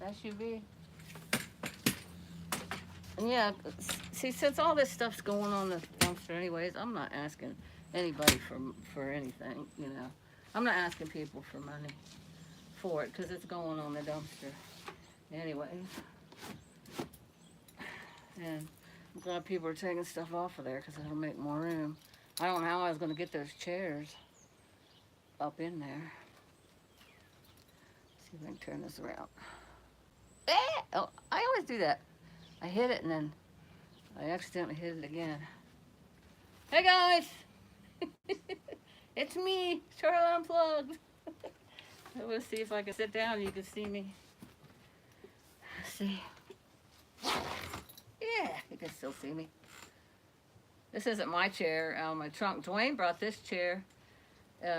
SUV. And yeah, see, since all this stuff's going on the dumpster anyways, I'm not asking anybody for anything, you know. I'm not asking people for money for it because it's going on the dumpster anyways. And I'm glad people are taking stuff off of there because it'll make more room. I don't know how I was going to get those chairs up in there. See if I can turn this around. Oh, I always do that. I hit it and then I accidentally hit it again. Hey guys! It's me, Charlotte Unplugged. I'm going to see if I can sit down and you can see me. Let's see. Yeah, you can still see me. This isn't my chair out of my trunk. Dwayne brought this chair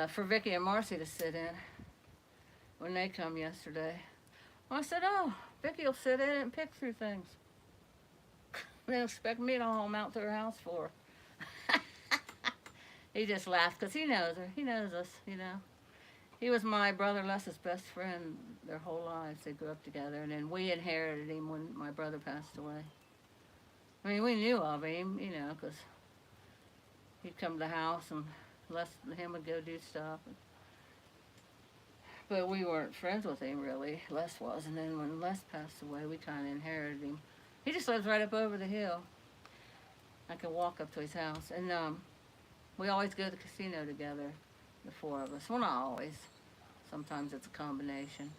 for Vicky and Marcy to sit in when they come yesterday. Well, I said, oh, Vicky will sit in it and pick through things. They don't expect me to haul them out to her house for her. He just laughed because he knows her. He knows us, you know. He was my brother Les's best friend their whole lives. They grew up together, and then we inherited him when my brother passed away. I mean, we knew of him, you know, because he'd come to the house and Les and him would go do stuff. But we weren't friends with him, really. Les was. And then when Les passed away, we kind of inherited him. He just lives right up over the hill. I can walk up to his house. And we always go to the casino together, the four of us. Well, not always. Sometimes it's a combination.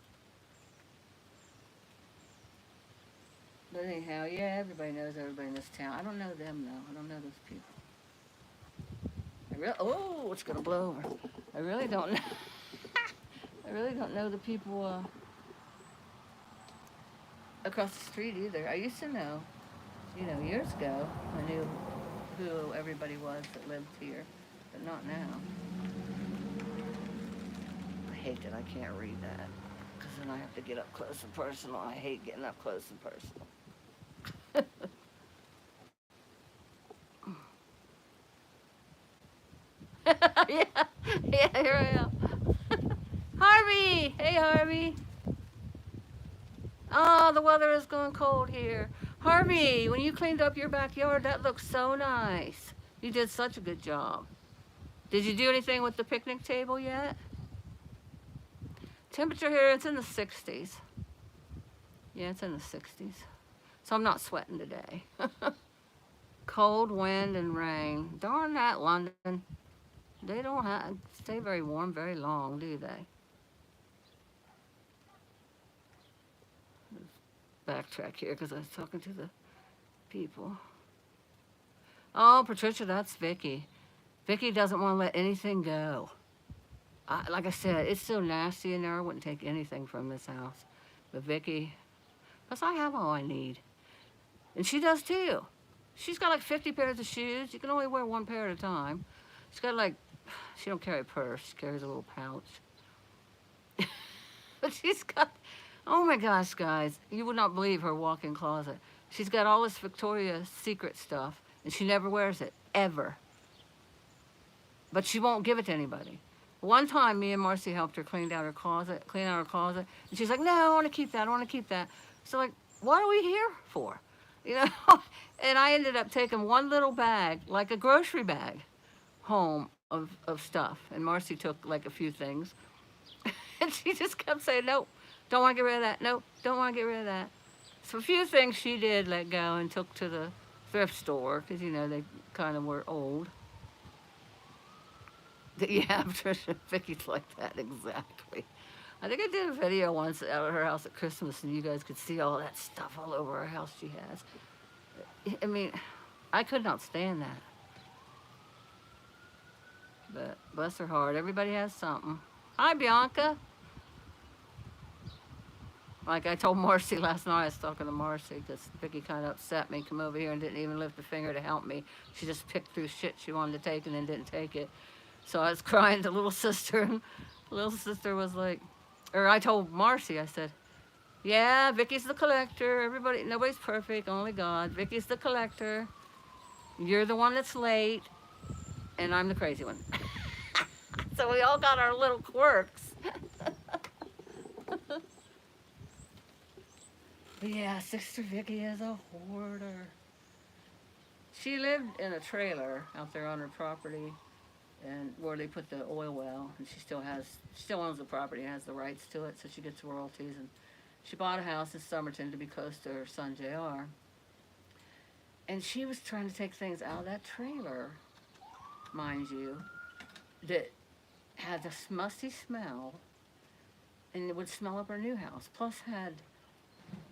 But anyhow, yeah, everybody knows everybody in this town. I don't know them, though. I don't know those people. Oh, it's going to blow over. I really don't know. I really don't know the people across the street either. I used to know, you know, years ago. I knew who everybody was that lived here, but not now. I hate that I can't read that, because then I have to get up close and personal. I hate getting up close and personal. yeah, here I am. Harvey! Hey, Harvey. Oh, the weather is going cold here. Harvey, when you cleaned up your backyard, that looks so nice. You did such a good job. Did you do anything with the picnic table yet? Temperature here, it's in the 60s. Yeah, it's in the 60s. So I'm not sweating today. Cold wind and rain. Darn that London. They don't stay very warm very long, do they? Backtrack here because I was talking to the people. Oh, Patricia, that's Vicky. Vicky doesn't want to let anything go. Like I said, it's so nasty in there. I wouldn't take anything from this house. But Vicky, because I have all I need. And she does too. She's got like 50 pairs of shoes. You can only wear one pair at a time. She's got like, she don't carry a purse. She carries a little pouch. But she's got, oh my gosh, guys. You would not believe her walk-in closet. She's got all this Victoria's Secret stuff, and she never wears it, ever. But she won't give it to anybody. One time, me and Marcy helped her clean out her closet, and she's like, no, I want to keep that, I want to keep that. So like, what are we here for? You know? And I ended up taking one little bag, like a grocery bag, home of stuff. And Marcy took like a few things. And she just kept saying, nope, don't want to get rid of that, nope, don't want to get rid of that. So a few things she did let go and took to the thrift store, because, you know, they kind of were old. Yeah, Patricia, Vicky's like that, exactly. I think I did a video once out at her house at Christmas, and you guys could see all that stuff all over her house she has. I mean, I could not stand that. But bless her heart, everybody has something. Hi, Bianca. Like I told Marcy last night, I was talking to Marcy because Vicky kind of upset me, come over here and didn't even lift a finger to help me. She just picked through shit she wanted to take and then didn't take it. So I was crying to little sister, and little sister was like, or I told Marcy, I said, yeah, Vicky's the collector. Everybody, nobody's perfect, only God. Vicky's the collector. You're the one that's late, and I'm the crazy one. So we all got our little quirks. But yeah, Sister Vicky is a hoarder. She lived in a trailer out there on her property, and where they put the oil well, and she still owns the property and has the rights to it, so she gets royalties. And she bought a house in Somerton to be close to her son JR. And she was trying to take things out of that trailer, mind you, that had this musty smell, and it would smell up her new house. Plus had,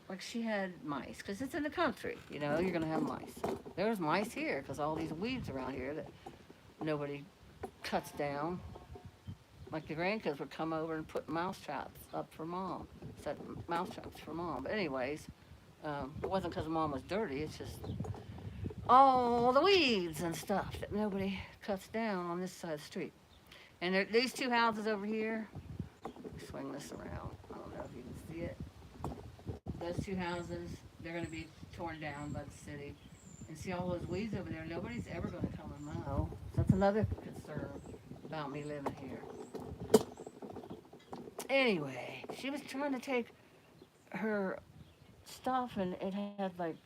like, she had mice, because it's in the country, you know, you're going to have mice. There's mice here, because all these weeds around here that nobody cuts down. Like the grandkids would come over and put mouse traps up for mom. Set mouse traps for mom. But anyways, it wasn't because mom was dirty, it's just all the weeds and stuff that nobody cuts down on this side of the street. And these two houses over here, swing this around, I don't know if you can see it. Those two houses, they're going to be torn down by the city. And see all those weeds over there, nobody's ever going to come and mow. That's another concern about me living here. Anyway, she was trying to take her stuff, and it had like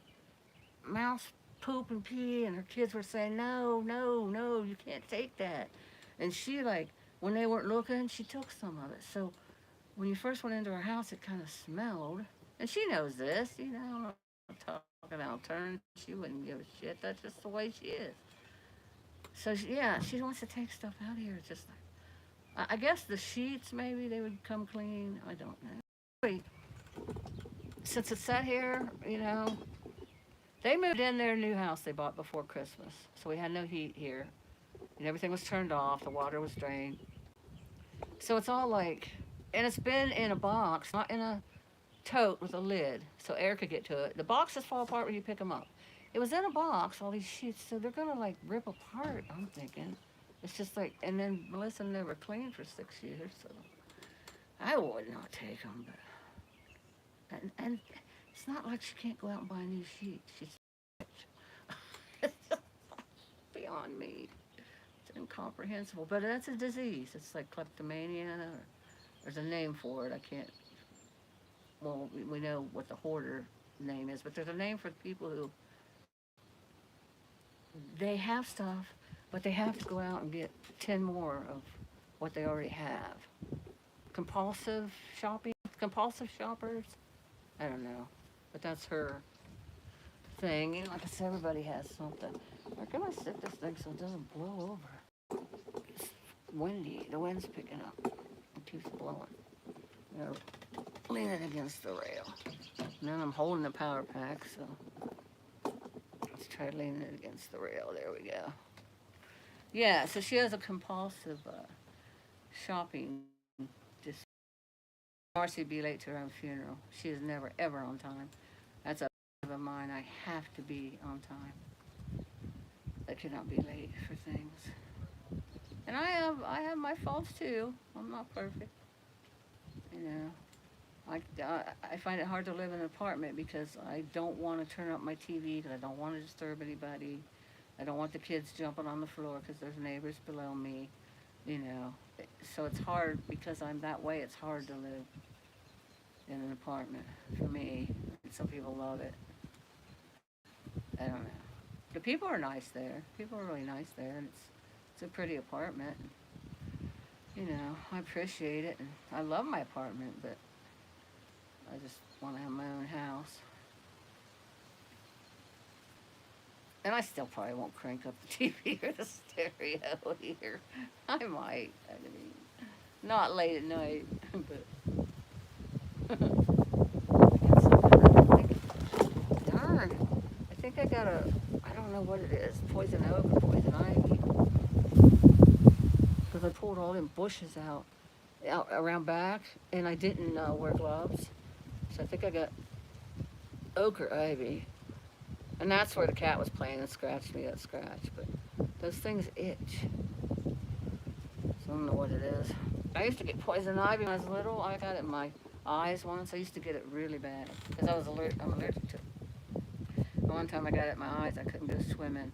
mouse poop and pee, and her kids were saying, no, no, no, you can't take that. And she, like, when they weren't looking, she took some of it. So when you first went into her house, it kind of smelled. And she knows this, you know, I'm not talking out turn. She wouldn't give a shit. That's just the way she is. So, yeah, she wants to take stuff out of here. It's just like, I guess the sheets, maybe they would come clean. I don't know. Anyway, since it's sat here, you know, they moved in their new house they bought before Christmas. So we had no heat here. And everything was turned off. The water was drained. So it's all like, and it's been in a box, not in a tote with a lid, so air could get to it. The boxes fall apart when you pick them up. It was in a box, all these sheets, so they're gonna like rip apart, I'm thinking. It's just like, and then Melissa never cleaned for 6 years, so I would not take them. But, and it's not like she can't go out and buy new sheets. She's it's just beyond me. It's incomprehensible, but that's a disease. It's like kleptomania, or there's a name for it. I can't. Well, we know what the hoarder name is, but there's a name for the people who, they have stuff, but they have to go out and get 10 more of what they already have. Compulsive shoppers. I don't know. But that's her thing. You know, like I said, everybody has something. Where can I stick this thing so it doesn't blow over? It's windy. The wind's picking up. It keeps blowing. You know, lean it against the rail. And then I'm holding the power pack, so let's try leaning it against the rail. There we go. Yeah, so she has a compulsive shopping. Just Marcy would be late to her own funeral. She is never ever on time. That's a of mine. I have to be on time. I cannot be late for things. And I have my faults too. I'm not perfect. You know. I find it hard to live in an apartment because I don't want to turn up my TV because I don't want to disturb anybody. I don't want the kids jumping on the floor because there's neighbors below me, you know. So it's hard because I'm that way. It's hard to live in an apartment for me. Some people love it. I don't know. The people are nice there. People are really nice there, and it's a pretty apartment. You know, I appreciate it, and I love my apartment, but I just want to have my own house. And I still probably won't crank up the TV or the stereo here. I might. I mean, not late at night, but. Darn. I think I got I don't know what it is, poison oak or poison ivy. Because I pulled all them bushes out around back, and I didn't wear gloves. So I think I got oak or ivy. And that's where the cat was playing and scratched me that scratch. But those things itch. So I don't know what it is. I used to get poison ivy when I was little. I got it in my eyes once. I used to get it really bad because I'm allergic to it. One time I got it in my eyes. I couldn't go swimming.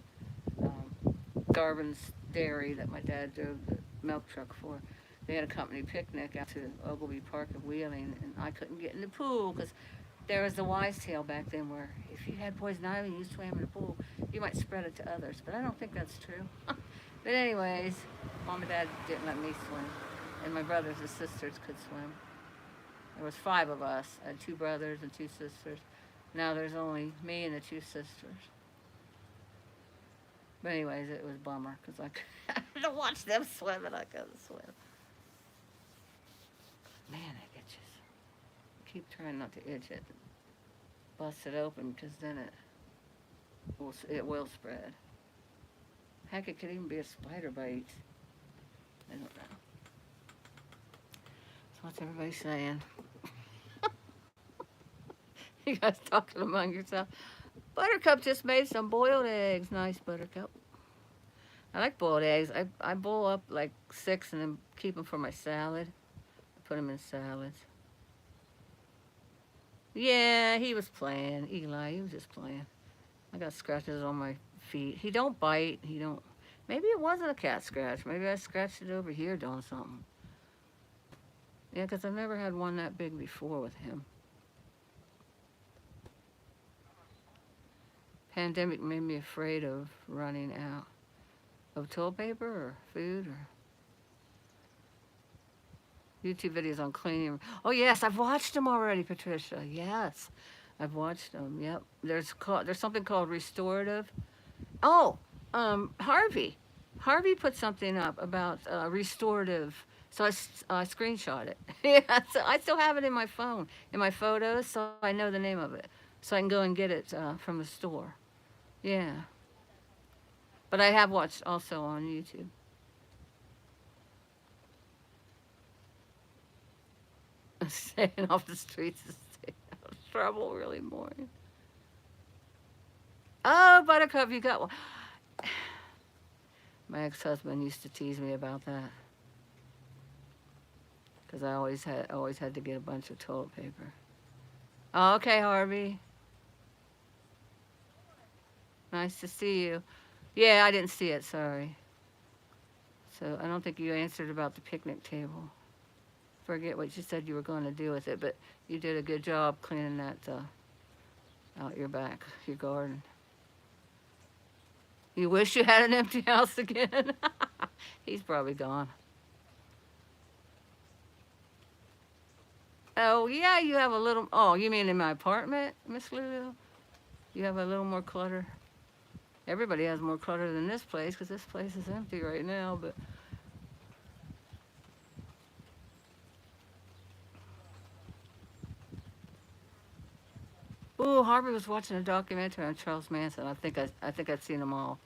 Garvin's Dairy that my dad drove the milk truck for. They had a company picnic out to Ogilvy Park of Wheeling, and I couldn't get in the pool because there was the wise tale back then where if you had poison ivy and you swam in the pool, you might spread it to others. But I don't think that's true. But anyways, Mom and Dad didn't let me swim, and my brothers and sisters could swim. There was 5 of us. I had 2 brothers and 2 sisters. Now there's only me and the 2 sisters. But anyways, it was a bummer because I had to watch them swim and I couldn't swim. Man, it itches. I keep trying not to itch it. Bust it open because then it will spread. Heck, it could even be a spider bite. I don't know. So what's everybody saying? You guys talking among yourself. Buttercup just made some boiled eggs. Nice, Buttercup. I like boiled eggs. I boil up like 6 and then keep them for my salad. I put them in salads. Yeah, he was playing. Eli, he was just playing. I got scratches on my feet. He don't bite. He don't. Maybe it wasn't a cat scratch. Maybe I scratched it over here doing something. Yeah, because I've never had one that big before with him. Pandemic made me afraid of running out of toilet paper or food or YouTube videos on cleaning. Oh yes, I've watched them already, Patricia. Yes, I've watched them. Yep. There's something called restorative. Oh, Harvey put something up about restorative. So I screenshot it. Yeah, so I still have it in my phone, in my photos, so I know the name of it, so I can go and get it from the store. Yeah. But I have watched also on YouTube. Staying off the streets is staying out of trouble really more. Oh, Buttercup, you got one. My ex-husband used to tease me about that. Because I always had to get a bunch of toilet paper. Oh, okay, Harvey. Nice to see you. Yeah, I didn't see it, sorry. So I don't think you answered about the picnic table. Forget what you said you were going to do with it, but you did a good job cleaning that out your back, your garden. You wish you had an empty house again? He's probably gone. Oh, yeah, you have a little, oh, you mean in my apartment, Miss Lulu? You have a little more clutter? Everybody has more clutter than this place, because this place is empty right now, but. Ooh, Harvey was watching a documentary on Charles Manson. I think I've seen them all.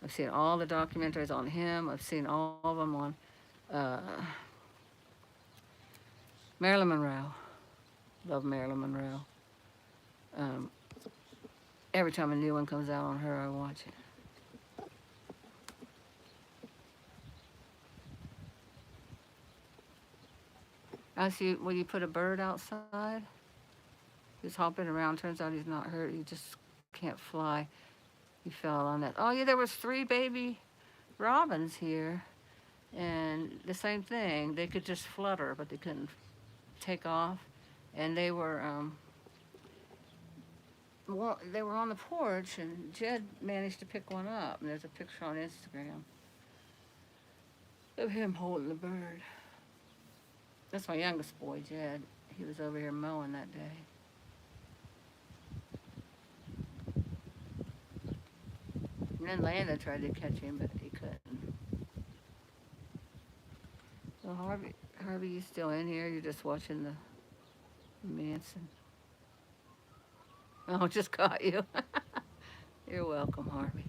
I've seen all the documentaries on him. I've seen all of them on uh, Marilyn Monroe. Love Marilyn Monroe. Um, every time a new one comes out on her, I watch it. I see. Will you put a bird outside? He's hopping around. Turns out he's not hurt. He just can't fly. He fell on that. Oh yeah, there was 3 baby robins here, and the same thing. They could just flutter, but they couldn't take off, and they were well, they were on the porch, and Jed managed to pick one up. And there's a picture on Instagram of him holding the bird. That's my youngest boy, Jed. He was over here mowing that day. And then Landa tried to catch him, but he couldn't. So Harvey, you still in here? You're just watching the Manson. Oh, just caught you. You're welcome, Harvey.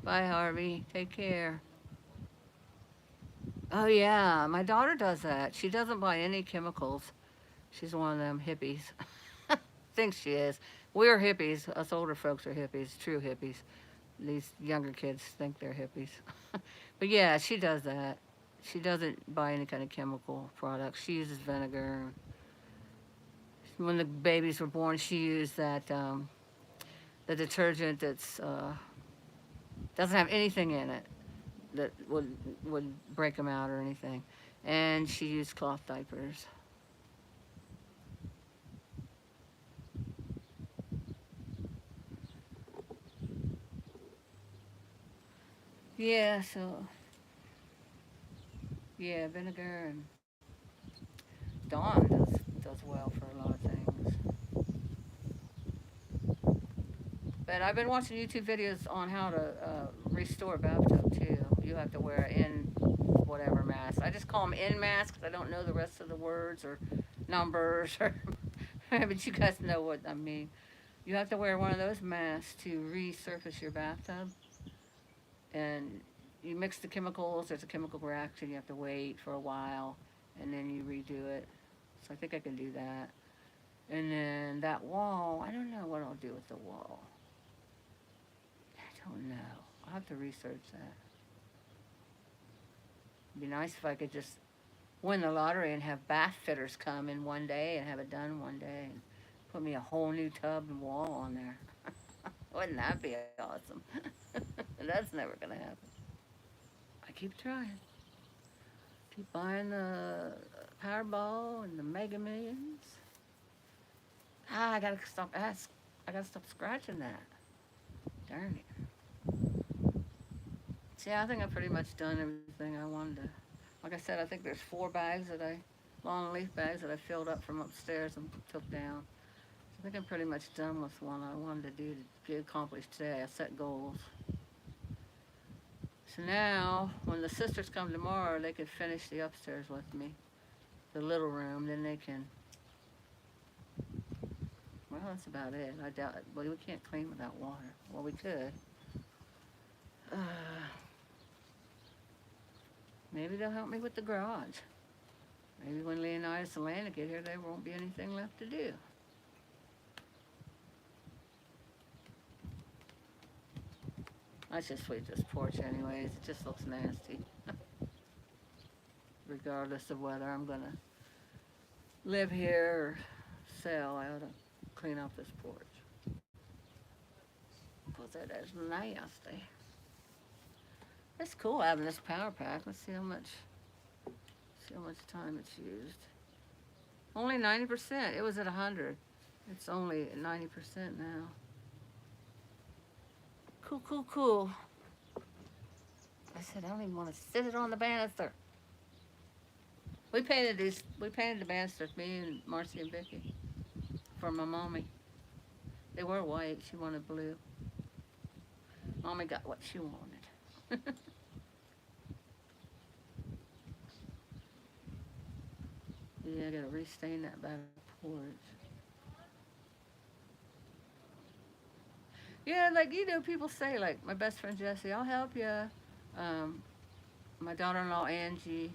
Bye, Harvey. Take care. Oh yeah, my daughter does that. She doesn't buy any chemicals. She's one of them hippies. Thinks she is. We're hippies. Us older folks are hippies, true hippies. These younger kids think they're hippies. But yeah, she does that. She doesn't buy any kind of chemical products. She uses vinegar. When the babies were born, she used that the detergent that's doesn't have anything in it that would break them out or anything. And she used cloth diapers. Yeah, so yeah, vinegar and Dawn does well for a lot of things. But I've been watching YouTube videos on how to restore a bathtub too. You have to wear in whatever mask. I just call them in masks. I don't know the rest of the words or numbers, or but you guys know what I mean. You have to wear one of those masks to resurface your bathtub, and you mix the chemicals. There's a chemical reaction. You have to wait for a while, and then you redo it. So I think I can do that. And then that wall, I don't know what I'll do with the wall. I don't know. I'll have to research that. It'd be nice if I could just win the lottery and have bath fitters come in one day and have it done one day and put me a whole new tub and wall on there. Wouldn't that be awesome? That's never gonna happen. I keep trying. Keep buying the Powerball and the Mega Millions. I gotta stop scratching that. Darn it. See, I think I've pretty much done everything I wanted to. Like I said, I think there's 4 bags long leaf bags that I filled up from upstairs and took down. So I think I'm pretty much done with one I wanted to do to get accomplished today. I set goals. So now, when the sisters come tomorrow, they can finish the upstairs with me, the little room. Then they can. Well, that's about it. I doubt. Well, we can't clean without water. Well, we could. Maybe they'll help me with the garage. Maybe when Leonidas and Lana get here, there won't be anything left to do. I should sweep this porch anyways. It just looks nasty. Regardless of whether I'm gonna live here or sell, I ought to clean up this porch. Because it is nasty. It's cool having this power pack. Let's see how much time it's used. Only 90%. It was at 100. It's only at 90% now. Cool, cool, cool. I said, I don't even want to sit it on the banister. We painted the banisters, me and Marcy and Vicky, for my mommy. They were white, she wanted blue. Mommy got what she wanted. Yeah, I gotta restain that back porch. Yeah, like, people say, like, my best friend Jessie, I'll help you. Um, my daughter-in-law Angie,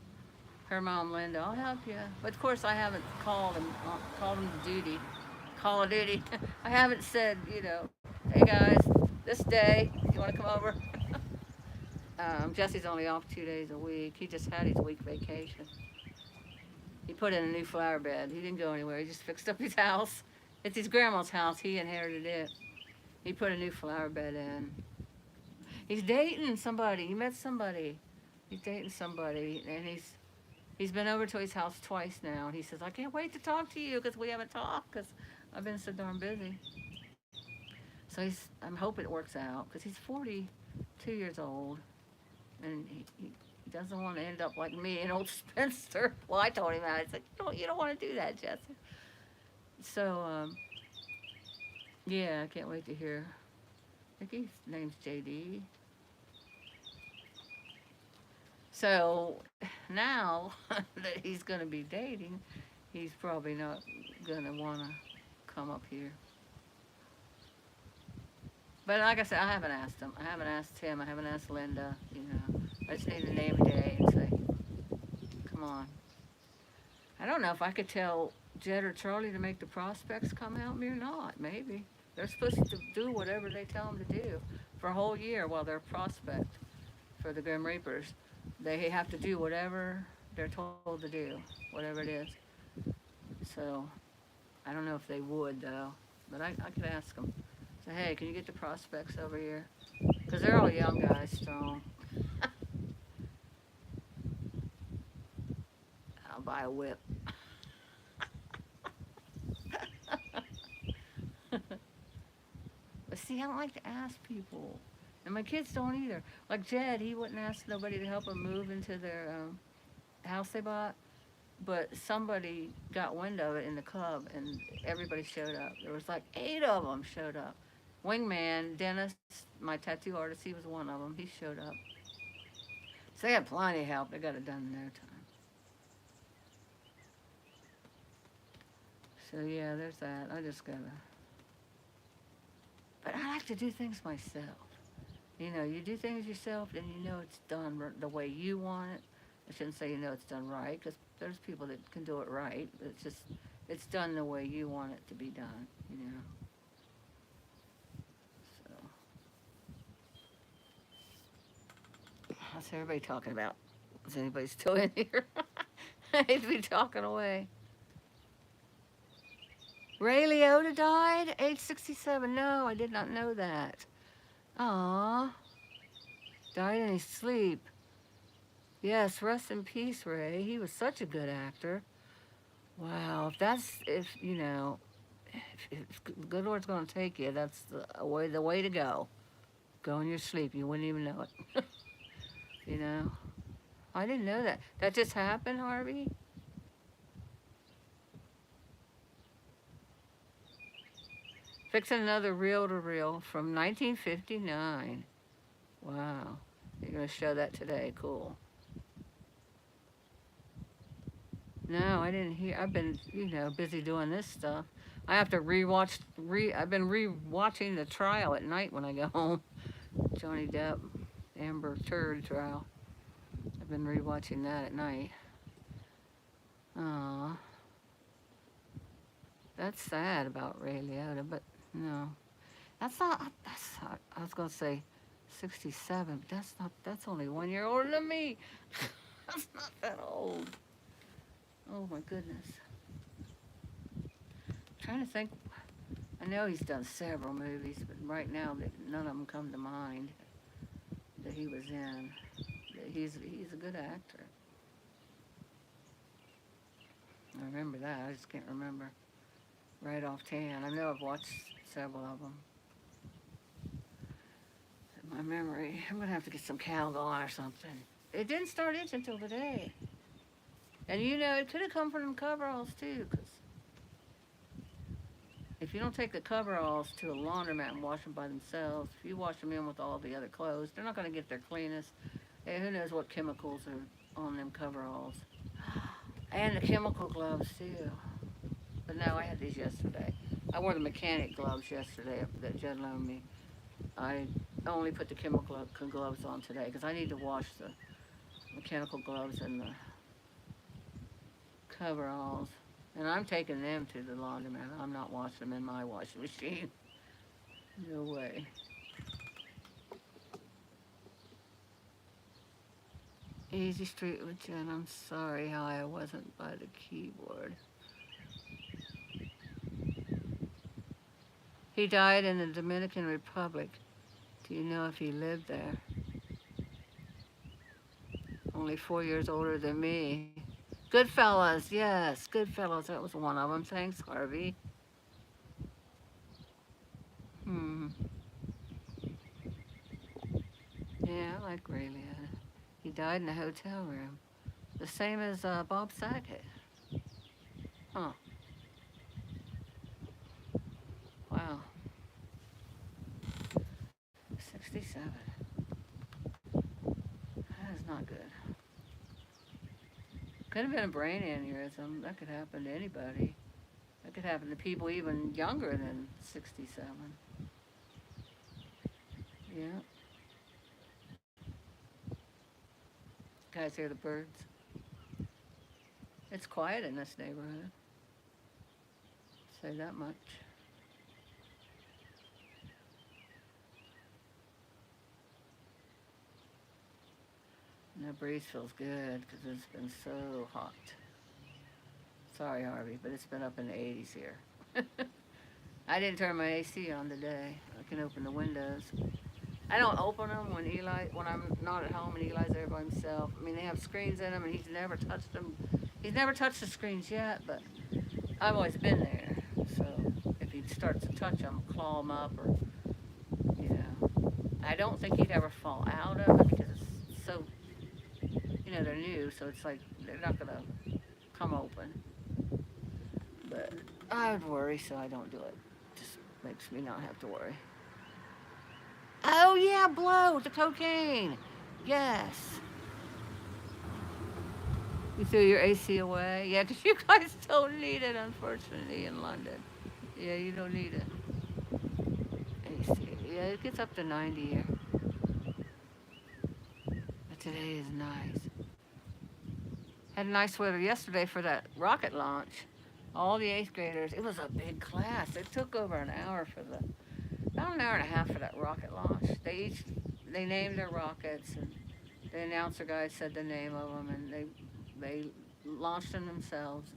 her mom Linda, I'll help you. But of course, I haven't called them to duty, call of duty. I haven't said, hey guys, this day, you want to come over? Jesse's only off 2 days a week. He just had his week vacation. He put in a new flower bed. He didn't go anywhere. He just fixed up his house. It's his grandma's house. He inherited it. He put a new flower bed in. He's dating somebody. He met somebody. He's dating somebody, and he's been over to his house twice now. And he says, I can't wait to talk to you because we haven't talked because I've been so darn busy. So I'm hoping it works out because he's 42 years old, and he doesn't want to end up like me, an old spinster. Well, I told him that. I said, you don't want to do that, Jesse. So, yeah, I can't wait to hear. I think his name's JD. So now that he's going to be dating, he's probably not going to want to come up here. But like I said, I haven't asked him. I haven't asked Tim. I haven't asked Linda. I just need to name a day and say, come on. I don't know if I could tell Jed or Charlie to make the prospects come help me or not. Maybe. They're supposed to do whatever they tell them to do for a whole year while they're prospect for the Grim Reapers. They have to do whatever they're told to do, whatever it is. So, I don't know if they would, though. But I could ask them. Say, hey, can you get the prospects over here? Because they're all young guys, strong. I'll buy a whip. But see, I don't like to ask people. And my kids don't either. Like Jed, he wouldn't ask nobody to help him move into their house they bought. But somebody got wind of it in the club, and everybody showed up. There was like 8 of them showed up. Wingman, Dennis, my tattoo artist, he was one of them. He showed up. So they had plenty of help. They got it done in their time. So yeah, there's that. I just gotta. But I like to do things myself. You do things yourself, and it's done the way you want it. I shouldn't say it's done right, because there's people that can do it right. It's done the way you want it to be done, So, what's everybody talking about? Is anybody still in here? I hate to be talking away. Ray Liotta died, age 67. No, I did not know that. Aww. Died in his sleep. Yes, rest in peace, Ray. He was such a good actor. Wow, if the good Lord's going to take you, that's the way to go. Go in your sleep. You wouldn't even know it. I didn't know that. That just happened, Harvey? Fixing another reel-to-reel from 1959. Wow. You're going to show that today. Cool. No, I didn't hear. I've been, busy doing this stuff. I have to I've been re-watching the trial at night when I go home. Johnny Depp, Amber Turd trial. I've been re-watching that at night. Aw. That's sad about Ray Liotta, but no. I was going to say 67, but that's only 1 year older than me. That's not that old. Oh my goodness. I'm trying to think. I know he's done several movies, but right now none of them come to mind that he was in. He's a good actor. I remember that. I just can't remember right offhand. I know I've watched several of them. My memory. I'm gonna have to get some Calgon or something. It didn't start itching until today. And you know, it could have come from them coveralls too, 'cause if you don't take the coveralls to a laundromat and wash them by themselves, if you wash them in with all the other clothes, they're not gonna get their cleanest. And who knows what chemicals are on them coveralls. And the chemical gloves too. But no, I had these yesterday. I wore the mechanic gloves yesterday that Judd loaned me. I only put the chemical gloves on today because I need to wash the mechanical gloves and the coveralls. And I'm taking them to the laundromat. I'm not washing them in my washing machine. No way. Easy Street with Jen. I'm sorry how I wasn't by the keyboard. He died in the Dominican Republic. Do you know if he lived there? Only 4 years older than me. Goodfellas, yes, Goodfellas. That was one of them. Thanks, Harvey. Yeah, I like Ray Liotta. He died in a hotel room. The same as Bob Saget. Huh. Wow. 67. That is not good. Could have been a brain aneurysm. That could happen to anybody. That could happen to people even younger than 67. Yeah. Guys hear the birds? It's quiet in this neighborhood. Say that much. And that breeze feels good because it's been so hot. Sorry, Harvey, but it's been up in the 80s here. I didn't turn my AC on today. I can open the windows. I don't open them when I'm not at home and Eli's there by himself. I mean, they have screens in them and he's never touched them. He's never touched the screens yet, but I've always been there. So if he starts to touch them, claw them up or, you know. I don't think he'd ever fall out of it because it's so, you know, they're new, so it's like they're not gonna come open. But I would worry, so I don't do it. Just makes me not have to worry. Oh yeah, blow, the cocaine. Yes. You threw your AC away? Yeah, 'cause you guys don't need it, unfortunately, in London. Yeah, you don't need it. AC. Yeah, it gets up to 90 here. But today is nice. Had nice weather yesterday for that rocket launch. All the 8th graders, it was a big class. It took over an hour about an hour and a half for that rocket launch. They named their rockets, and the announcer guy said the name of them, and they launched them themselves.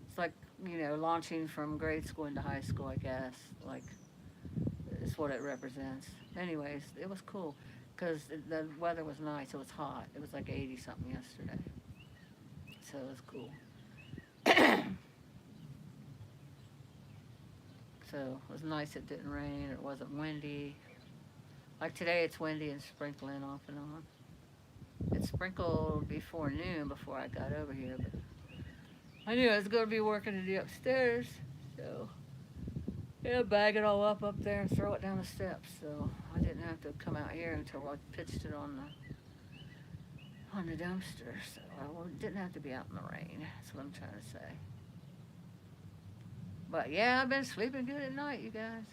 It's like, you know, launching from grade school into high school, I guess. Like, it's what it represents. Anyways, it was cool because the weather was nice. It was hot. It was like 80 something yesterday. So it was cool. So it was nice it didn't rain, it wasn't windy. Like today it's windy and sprinkling off and on. It sprinkled before noon before I got over here, but I knew I was going to be working in the upstairs, so yeah, bag it all up there and throw it down the steps. So I didn't have to come out here until I pitched it on the dumpster. So I didn't have to be out in the rain. That's what I'm trying to say. But yeah, I've been sleeping good at night, you guys.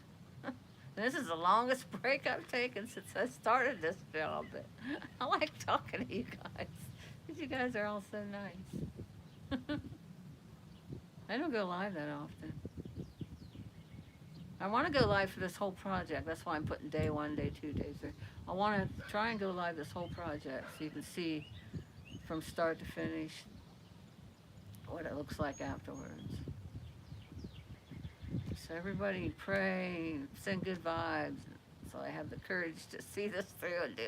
This is the longest break I've taken since I started this job. But I like talking to you guys. Because you guys are all so nice. I don't go live that often. I want to go live for this whole project. That's why I'm putting day 1, day 2, day 3. I want to try and go live this whole project so you can see from start to finish what it looks like afterwards. So everybody pray, send good vibes, so I have the courage to see this through and do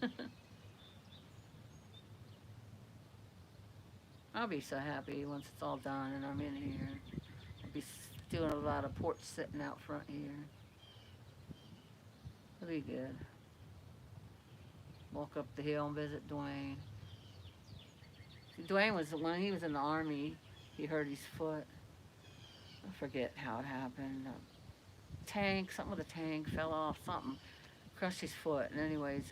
it. I'll be so happy once it's all done and I'm in here. I'll be doing a lot of porch sitting out front here. It'll be good. Walk up the hill and visit Dwayne. Dwayne was, when he was in the Army, he hurt his foot. I forget how it happened. Something with a tank fell off, something crushed his foot. And anyways,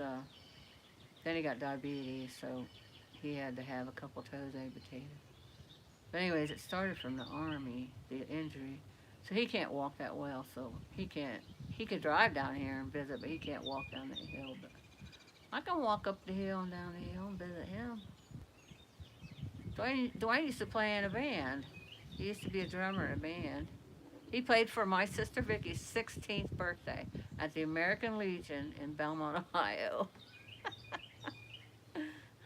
then he got diabetes, so he had to have a couple toes amputated. But anyways, it started from the Army, the injury. So he can't walk that well, so he could drive down here and visit, but he can't walk down that hill. But I can walk up the hill and down the hill and visit him. Dwayne used to play in a band. He used to be a drummer in a band. He played for my sister Vicky's 16th birthday at the American Legion in Belmont, Ohio.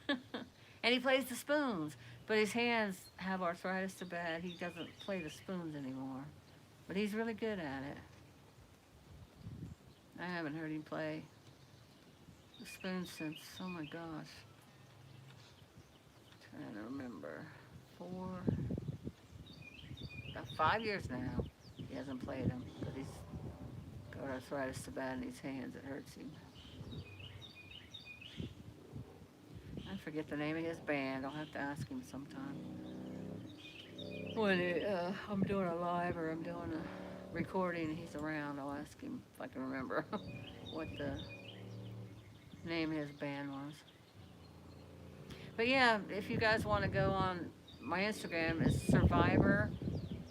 And he plays the spoons, but his hands have arthritis so bad he doesn't play the spoons anymore. But he's really good at it. I haven't heard him play the spoons since, oh my gosh. Trying to remember. About 5 years now. He hasn't played them because he's got arthritis so bad in his hands it hurts him. I forget the name of his band. I'll have to ask him sometime. When I'm doing a live or I'm doing a recording and he's around, I'll ask him if I can remember what the name of his band was. But yeah, if you guys want to go on, my Instagram is Survivor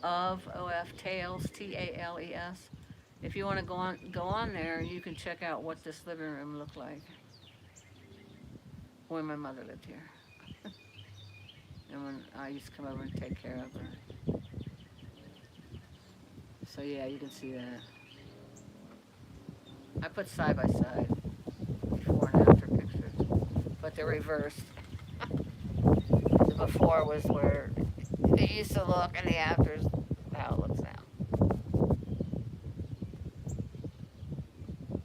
of OF Tales, Tales. If you want to go on there, you can check out what this living room looked like when my mother lived here. And when I used to come over and take care of her. So yeah, you can see that. I put side by side before and after pictures, but they're reversed. The before was where it used to look, and the after is how it looks now.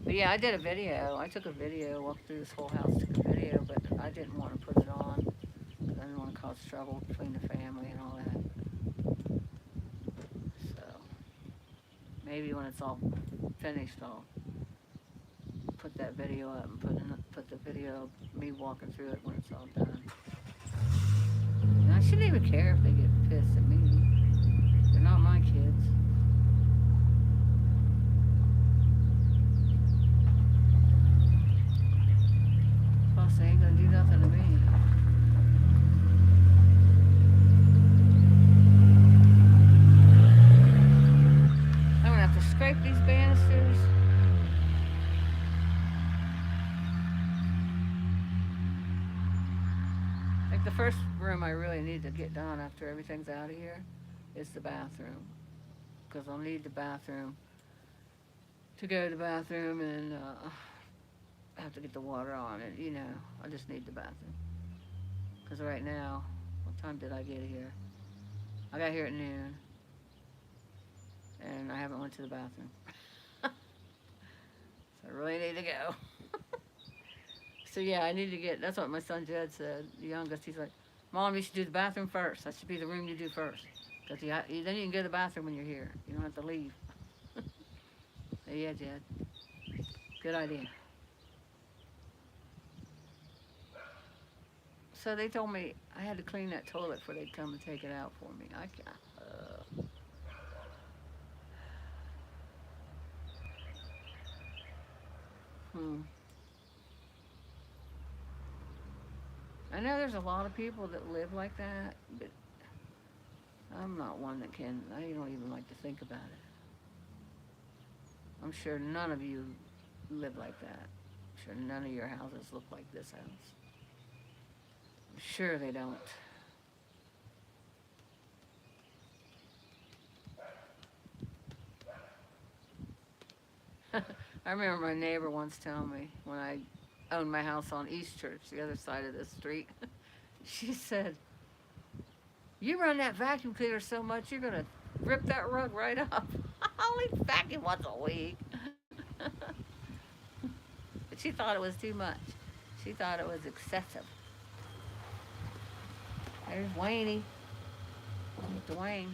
But yeah, I did a video. I took a video, walked through this whole house, took a video, but I didn't want to put it on because I didn't want to cause trouble between the family and all that. So maybe when it's all finished, I'll put that video up and put the video of me walking through it when it's all done. And I shouldn't even care if they get pissed at me. They're not my kids. Plus, they ain't gonna do nothing to me. I'm gonna have to scrape these banisters. Like the first room I really need to get done after everything's out of here is the bathroom. Because I'll need the bathroom to go to the bathroom and have to get the water on it, you know. I just need the bathroom. Because right now, what time did I get here? I got here at noon. And I haven't went to the bathroom. So I really need to go. So yeah, I need to get, that's what my son Jed said, the youngest. He's like, Mom, you should do the bathroom first. That should be the room you do first. Because then you can go to the bathroom when you're here. You don't have to leave. So yeah, Jed. Good idea. So they told me I had to clean that toilet before they'd come and take it out for me. I can't. I know there's a lot of people that live like that, but I'm not one that can. I don't even like to think about it. I'm sure none of you live like that. I'm sure none of your houses look like this house. I'm sure they don't. I remember my neighbor once telling me when I owned my house on East Church, the other side of the street, she said, you run that vacuum cleaner so much, you're going to rip that rug right up. I only vacuum once a week. But she thought it was too much. She thought it was excessive. There's Wayne. Dwayne.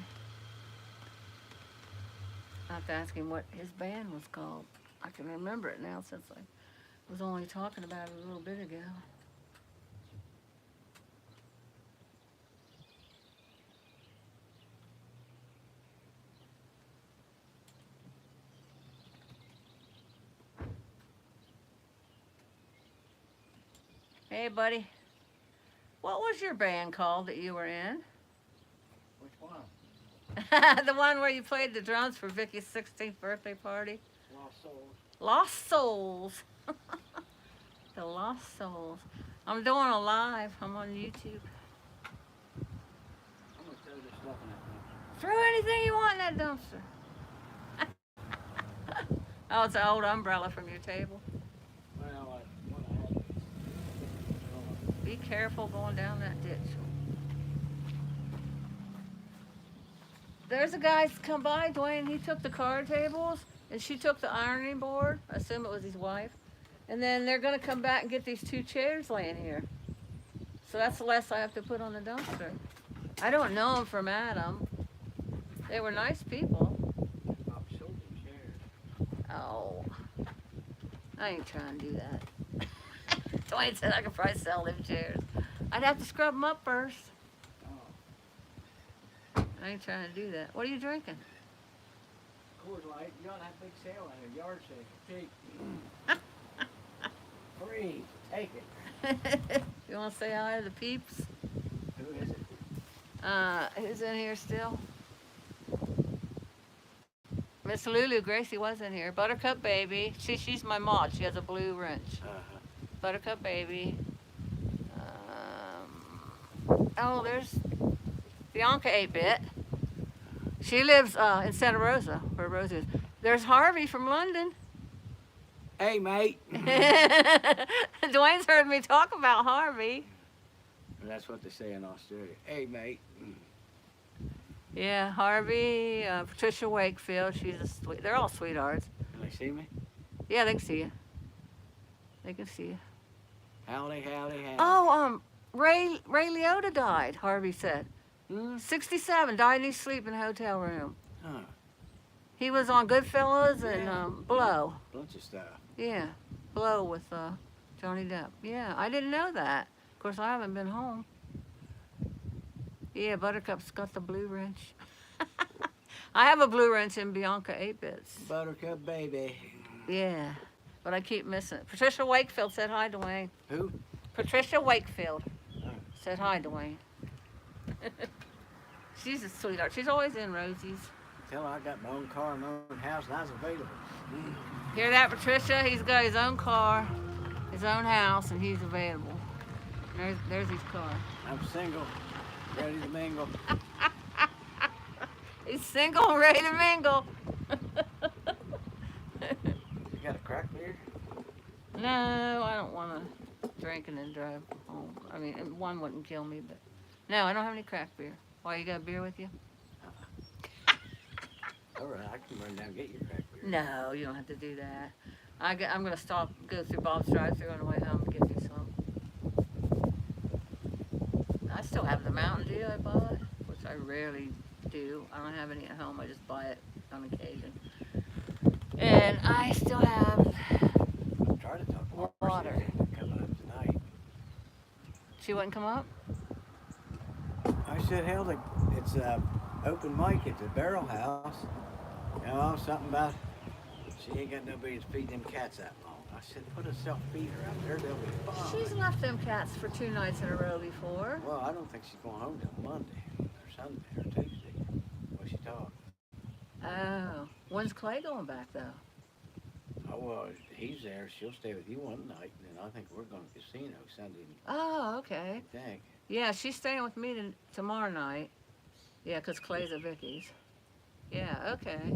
I have to ask him what his band was called. I can remember it now since I was only talking about it a little bit ago. Hey, buddy. What was your band called that you were in? Which one? The one where you played the drums for Vicky's 16th birthday party? Lost Souls. Lost Souls. The Lost Souls. I'm doing a live. I'm on YouTube. I'm gonna throw this stuff in that dumpster. Throw anything you want in that dumpster. Oh, it's an old umbrella from your table. Well, what I had. Be careful going down that ditch. There's a guy come by, Dwayne. He took the card tables and she took the ironing board. I assume it was his wife. And then they're gonna come back and get these 2 chairs laying here. So that's the less I have to put on the dumpster. I don't know them from Adam. They were nice people. I've sold them chairs. Oh, I ain't trying to do that. Dwayne said I could probably sell them chairs. I'd have to scrub them up first. Oh, I ain't trying to do that. What are you drinking? Coors Light. You ought to have a big sale out here. Yard sale. Cheap. Free. Take it. You want to say hi to the peeps? Who is it? Who's in here still? Miss Lulu, Gracie was in here. Buttercup Baby. She's my mod. She has a blue wrench. Buttercup Baby. Oh, there's Bianca 8-Bit. She lives in Santa Rosa, where Rose is. There's Harvey from London. Hey, mate. Dwayne's heard me talk about Harvey. That's what they say in Australia. Hey, mate. Yeah, Harvey, Patricia Wakefield. She's a sweet. They're all sweethearts. Can they see me? Yeah, they can see you. They can see you. Howdy, howdy, howdy. Oh, Ray Liotta died. Harvey said. Hmm? 67, died in his sleep in a hotel room. Huh. He was on Goodfellas and Yeah. Blow. Bunch of stuff. Yeah, Blow with Johnny Depp. Yeah, I didn't know that. Of course, I haven't been home. Yeah, Buttercup's got the blue wrench. I have a blue wrench in Bianca 8-Bits. Buttercup baby. Yeah, but I keep missing it. Patricia Wakefield said hi, Dwayne. Who? Patricia Wakefield Oh. said hi, Dwayne. She's a sweetheart. She's always in Rosie's. Tell her I got my own car and my own house and I was available. Hear that, Patricia? He's got his own car, his own house, and he's available. There's his car. I'm single, ready to mingle. He's single and ready to mingle. You got a crack beer? No, I don't want to drink and then drive home. I mean, one wouldn't kill me, but no, I don't have any crack beer. Why, you got a beer with you? All right, I can run down and get your crack beer. No, you don't have to do that. I'm going to stop, go through Bob's drive-thru on the way home and get you some. I still have the Mountain Dew I bought, which I rarely do. I don't have any at home. I just buy it on occasion. And I still have Try to talk to Marcy water. into coming up tonight. She wouldn't come up? I said, hell, it's open mic at the Barrel House. You know, something about she ain't got no business feeding them cats that long. I said, put a self-feeder out there, they'll be fine. She's left them cats for 2 nights in a row before. Well, I don't think she's going home till Monday or Sunday or Tuesday. What she talking? Oh, when's Clay going back though? Oh, well, he's there. She'll stay with you one night, and then I think we're going to casino Sunday. Oh, okay. I think. Yeah, she's staying with me tomorrow night. Yeah, 'cause Clay's at Vicky's. Yeah, okay.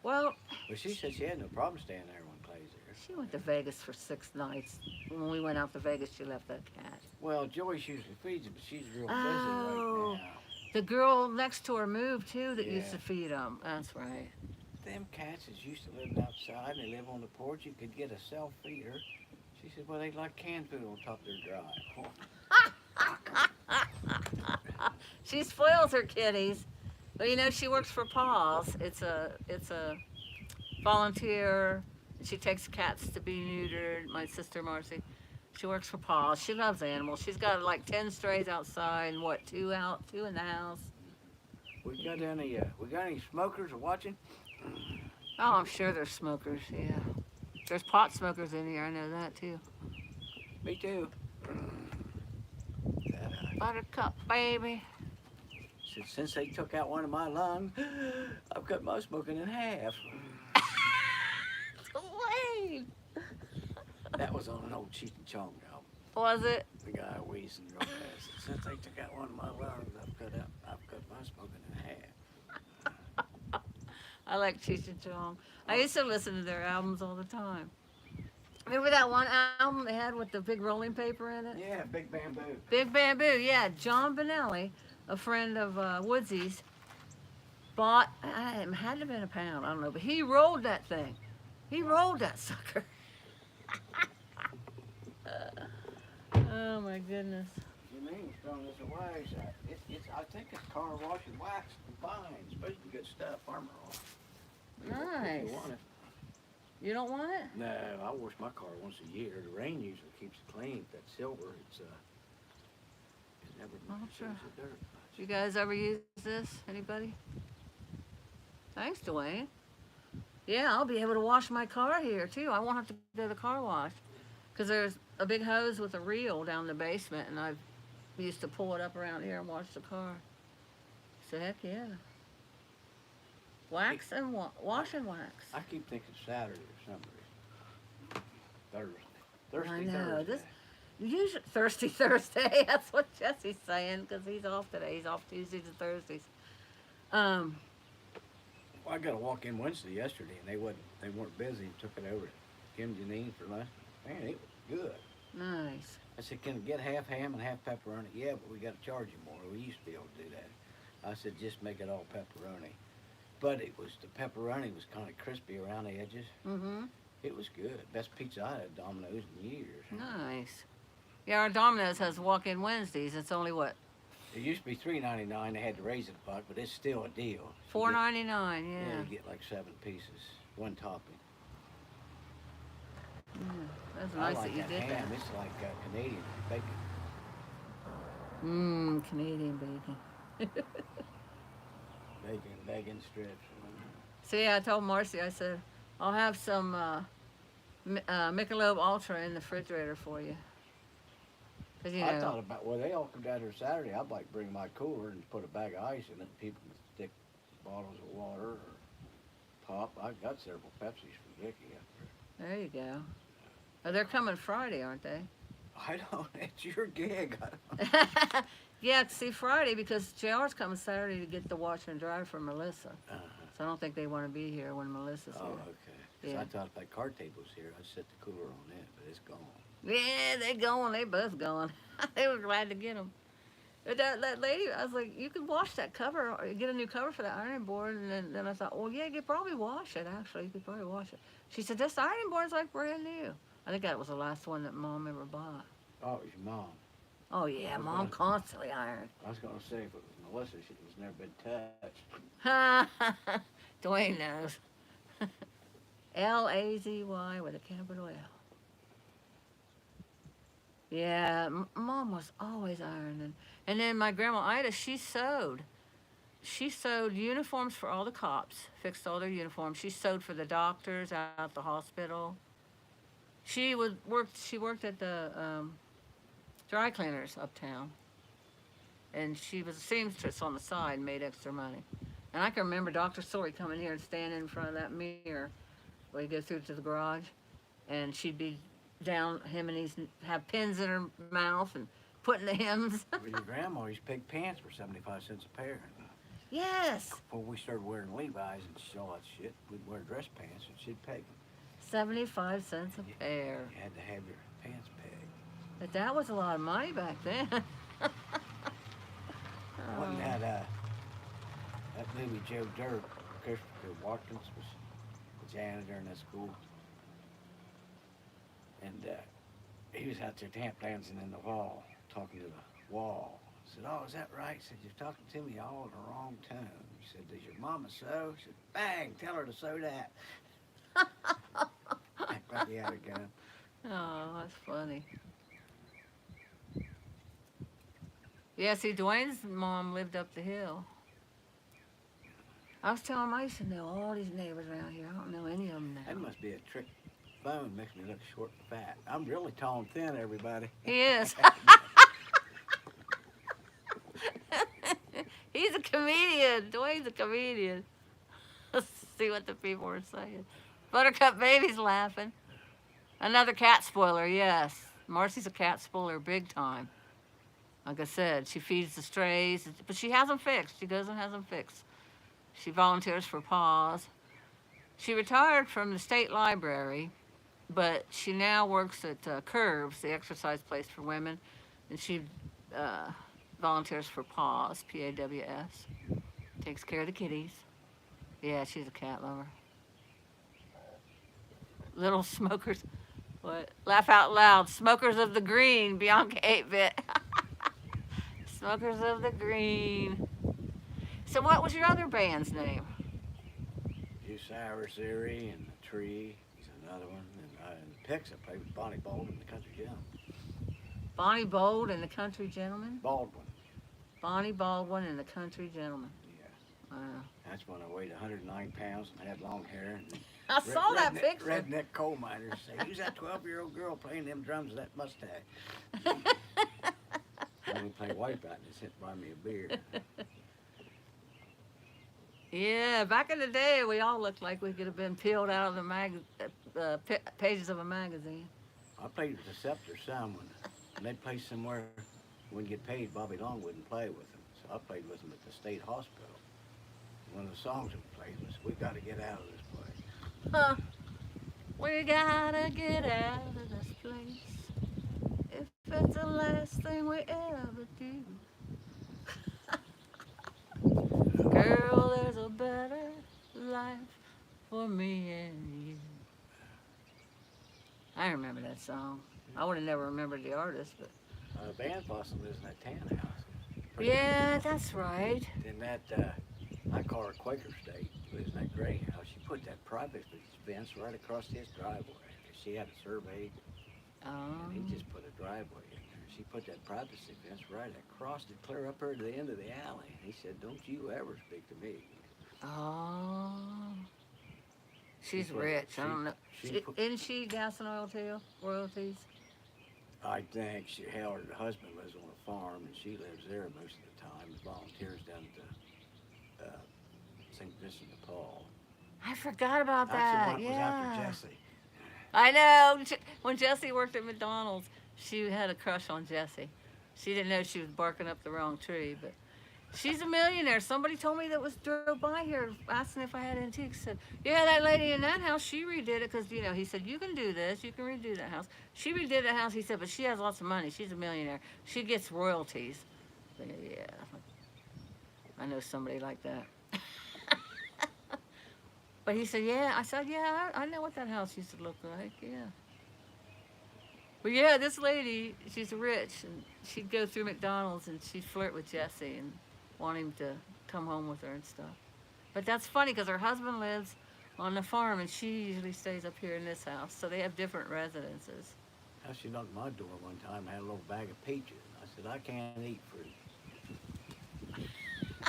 Well, Well, she said she had no problem staying there when Clay's there. she went to Vegas for 6 nights. When we went out to Vegas, she left that cat. Well, Joyce usually feeds him, but she's real busy Oh. right now. The girl next to her moved too that used Yeah. to feed them. That's right. Them cats is used to living outside and they live on the porch. You could get a self-feeder. She said, well, they like canned food on top of their drive. She spoils her kitties. Well, you know, she works for Paws. It's a volunteer. She takes cats to be neutered. My sister Marcy. She works for Paws. She loves animals. She's got like 10 strays outside and 2 out, 2 in the house. We got any smokers watching? Oh, I'm sure there's smokers, yeah. There's pot smokers in here, I know that too. Me too. Buttercup, baby. Said, since they took out one of my lungs, I've cut my smoking in half. Dwayne. That was on an old Cheech and Chong album. Was it? The guy wheezing real fast. Said, since they took out one of my lungs, I've cut my smoking in half. I like Cheech and Chong. I used to listen to their albums all the time. Remember that one album they had with the big rolling paper in it? Yeah, Big Bamboo. Big Bamboo, yeah. John Benelli, a friend of Woodsy's, bought, it had to have been a pound, I don't know, but he rolled that thing. He rolled that sucker. Oh my goodness. You mean it's throwing this away? So I think it's car wash and wax combined. Supposed to be good stuff, Armor All. Nice. You want it? You don't want it? No, I wash my car once a year. The rain usually keeps it clean. That silver, it never Oh, shows sure. the dirt. You guys ever use this? Anybody? Thanks, Dwayne. Yeah, I'll be able to wash my car here too. I won't have to go to the car wash because there's a big hose with a reel down the basement, and I used to pull it up around here and wash the car. So heck yeah. Wax and wash and wax. I keep thinking Saturday or something. Thursday. I know, Thursday. this- Usually Thursday. That's what Jesse's saying because he's off today. He's off Tuesdays and Thursdays. Well, I got a walk-in Wednesday yesterday, and they weren't busy. And took it over to Kim Janine for lunch. Man, it was good. Nice. I said, can I get half ham and half pepperoni? Yeah, but we got to charge you more. We used to be able to do that. I said, just make it all pepperoni. But the pepperoni was kind of crispy around the edges. Mm-hmm. It was good. Best pizza I had at Domino's in years. Nice. Yeah, our Domino's has walk-in Wednesdays. It's only what? It used to be $3.99. They had to raise it a buck, but it's still a deal. $4.99. Yeah, Yeah. you get like 7 pieces, one topping. That's I nice like that you did ham. that. It's like Canadian bacon. Canadian bacon. Bacon strips. So yeah, I told Marcy, I said, I'll have some Michelob Ultra in the refrigerator for you. 'Cause, you I know, thought about, well, they all come down here Saturday. I'd like to bring my cooler and put a bag of ice in it. People can stick bottles of water or pop. I've got several Pepsis for Vicky up there. there you go. Oh, they're coming Friday, aren't they? I don't, it's your gig. Yeah, see, Friday, because JR's coming Saturday to get the washer and dryer for Melissa. So I don't think they want to be here when Melissa's Oh, here. okay. 'Cause Yeah. I thought if that card table's here, I'd set the cooler on it, but it's gone. Yeah, they going. They both going. They were glad to get them. But that lady, I was like, you could wash that cover or get a new cover for that ironing board. And then I thought, well, yeah, you could probably wash it, actually. You could probably wash it. She said, this ironing board's like brand new. I think that was the last one that Mom ever bought. Oh, it was your mom. Oh, yeah, Okay. Mom constantly ironed. I was gonna say if it was Melissa, she was never been touched. Dwayne knows. Lazy with a capital L. Yeah, Mom was always ironing. And then my grandma Ida, she sewed. She sewed uniforms for all the cops, fixed all their uniforms. She sewed for the doctors out at the hospital. She worked at the dry cleaners uptown. And she was a seamstress on the side and made extra money. And I can remember Dr. Sori coming here and standing in front of that mirror where you go through to the garage. And she'd be down, him and he's have pins in her mouth and putting the hymns. Well, your grandma used to pick pants for 75 cents a pair. Yes, Before we started wearing Levi's and all that shit, we'd wear dress pants and she'd peg them. 75 cents a pair. You had to have your pants pegged. But that was a lot of money back then. Wasn't that movie Joe Dirt, Christopher Watkins was the janitor in that school. And he was out there tap dancing in the wall, talking to the wall. I said, oh, is that right? He said, you're talking to me all in the wrong tone. He said, does your mama sew? He said, bang, tell her to sew that. Act like he had a gun. Oh, that's funny. Yeah, see, Dwayne's mom lived up the hill. I was telling him I used to know all these neighbors around here. I don't know any of them That now. must be a trick phone, makes me look short and fat. I'm really tall and thin, everybody. He is. He's a comedian. Dwayne's a comedian. Let's see what the people are saying. Buttercup Baby's laughing. Another cat spoiler, yes. Marcy's a cat spoiler big time. Like I said, she feeds the strays, but she has them fixed. She goes and has them fixed. She volunteers for Paws. She retired from the state library, but she now works at Curves, the exercise place for women, and she volunteers for Paws, P-A-W-S. Takes care of the kitties. Yeah, she's a cat lover. Little smokers, what? Laugh out loud. Smokers of the green, Bianca 8-bit. Smokers of the green. So what was your other band's name? Hugh Sour Theory and The Tree is another one. And Pix, I played with Bonnie Baldwin and the Country Gentleman. Bonnie Bold and the Country Gentleman? Baldwin. Bonnie Baldwin and the Country Gentleman. Yeah. Wow. That's when I weighed 109 pounds and had long hair. And I saw that picture. Redneck coal miners say, who's that 12-year-old girl playing them drums with that mustache? I only play Wipeout and just hit buy me a beer. Yeah, back in the day, we all looked like we could have been peeled out of the pages of a magazine. I played with the Scepter some when they'd play somewhere, wouldn't get paid, Bobby Long wouldn't play with them. So I played with them at the state hospital. One of the songs we played was, "We Gotta Get Out of This Place." Huh. We gotta get out of this place. If it's the last thing we ever do. Girl, there's a better life for me and you. I remember that song. I would have never remembered the artist, but Van Fossen lives in that tan house. yeah, that's right. In that, I call her Quaker State, lives in that gray house. She put that private fence right across his driveway. She had it surveyed, and he just put a driveway in there. She put that privacy fence right across it, clear up her to the end of the alley. And he said, "Don't you ever speak to me." Oh, she's She put- rich. I don't know. she put- Isn't she gas and oil too? Royalties? I think her husband lives on a farm, and she lives there most of the time. Volunteers down at the St. Vincent de Paul. I forgot about That's that. the one that was Yeah. after Jesse. I know. When Jessie worked at McDonald's, she had a crush on Jessie. She didn't know she was barking up the wrong tree, but she's a millionaire. Somebody told me that drove by here asking if I had antiques. Said, yeah, that lady in that house, she redid it because, he said, you can do this. You can redo that house. She redid that house, he said, but she has lots of money. She's a millionaire. She gets royalties. So, yeah, I know somebody like that. But he said, yeah. I said, yeah, I know what that house used to look like, yeah. But yeah, this lady, she's rich, and she'd go through McDonald's and she'd flirt with Jesse and want him to come home with her and stuff. But that's funny because her husband lives on the farm and she usually stays up here in this house, so they have different residences. Now she knocked my door one time, had a little bag of peaches. I said, I can't eat fruit.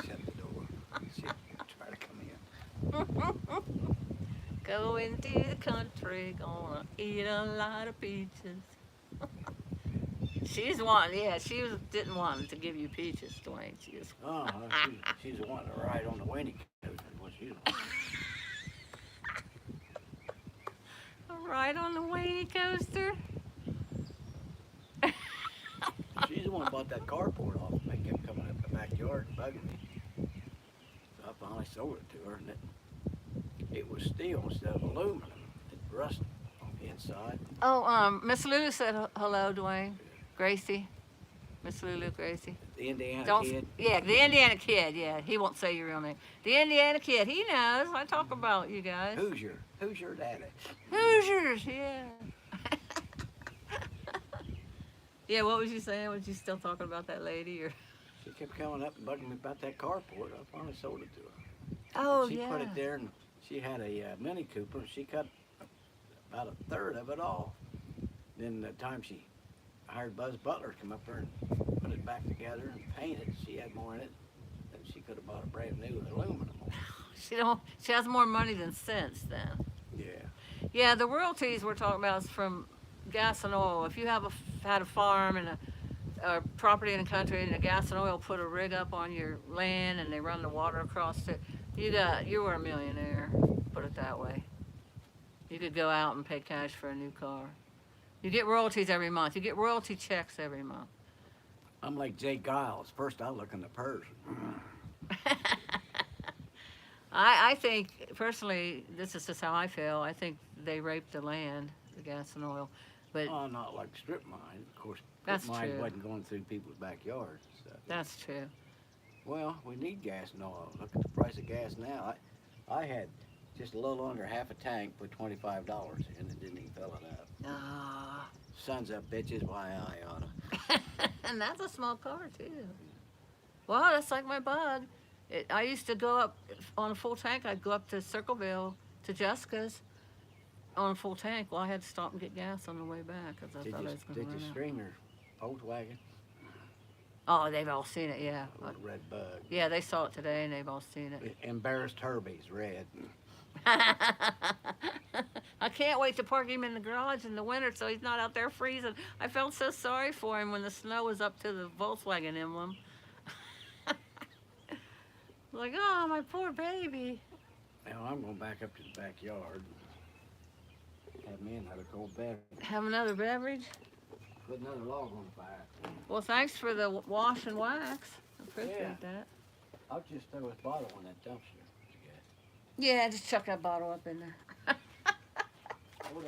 Shut the door. She tried to come in. Going to the country, gonna eat a lot of peaches. She didn't want to give you peaches, Dwayne. She just, She's the one to ride on the Winnie coaster. What she's right on the Wayne coaster. She's the one who bought that carport off me. Kept coming up the backyard and bugging me. So I finally sold it to her, and it was steel instead of aluminum. It rusted on the inside. Oh, Miss Lulu said hello, Dwayne. Gracie. Miss Lulu, Gracie. The Indiana kid. Yeah, the Indiana kid, yeah. He won't say your real name. The Indiana kid, he knows. I talk about you guys. Who's your daddy? Hoosiers, yeah. Yeah, what was you saying? Was you still talking about that lady? Or? She kept coming up and bugging me about that carport. I finally sold it to her. Oh, She yeah. put it there, and she had a Mini Cooper. She cut about a third of it off. Then the time she hired Buzz Butler to come up there and put it back together and paint it, she had more in it than she could have bought a brand new aluminum one. She has more money than sense then. Yeah. Yeah, the royalties we're talking about is from gas and oil. If you have had a farm and property in the country and the gas and oil put a rig up on your land and they run the water across it, you were a millionaire, put it that way. You could go out and pay cash for a new car. You get royalties every month. You get royalty checks every month. I'm like Jay Giles. First I look in the purse. I think, personally, this is just how I feel, I think they raped the land, the gas and oil. But Oh, not like strip mine. Of course, strip That's mine true. wasn't going through people's backyards and stuff. that's true. Well, we need gas and oil. Look at the price of gas now. I had just a little under half a tank for $25 and it didn't even fill it up. Ah. Sons of bitches, why I oughta. And that's a small car, too. Well, that's like my bug. I used to go up on a full tank. I'd go up to Circleville to Jessica's on a full tank. Well, I had to stop and get gas on the way back because I Did thought you, I was going to did you run out. stream your Volkswagen? Oh, they've all seen it, yeah. Little red bug. Yeah, they saw it today and they've all seen it. Embarrassed Herbie's red. I can't wait to park him in the garage in the winter so he's not out there freezing. I felt so sorry for him when the snow was up to the Volkswagen emblem. Like, oh, my poor baby. Now I'm going back up to the backyard. Have me another cold beverage. Have another beverage? Put another log on the fire. Well, thanks for the wash and wax. I appreciate Yeah. that. I'll just throw this bottle on that dumpster. Yeah, just chuck that bottle up in there. I don't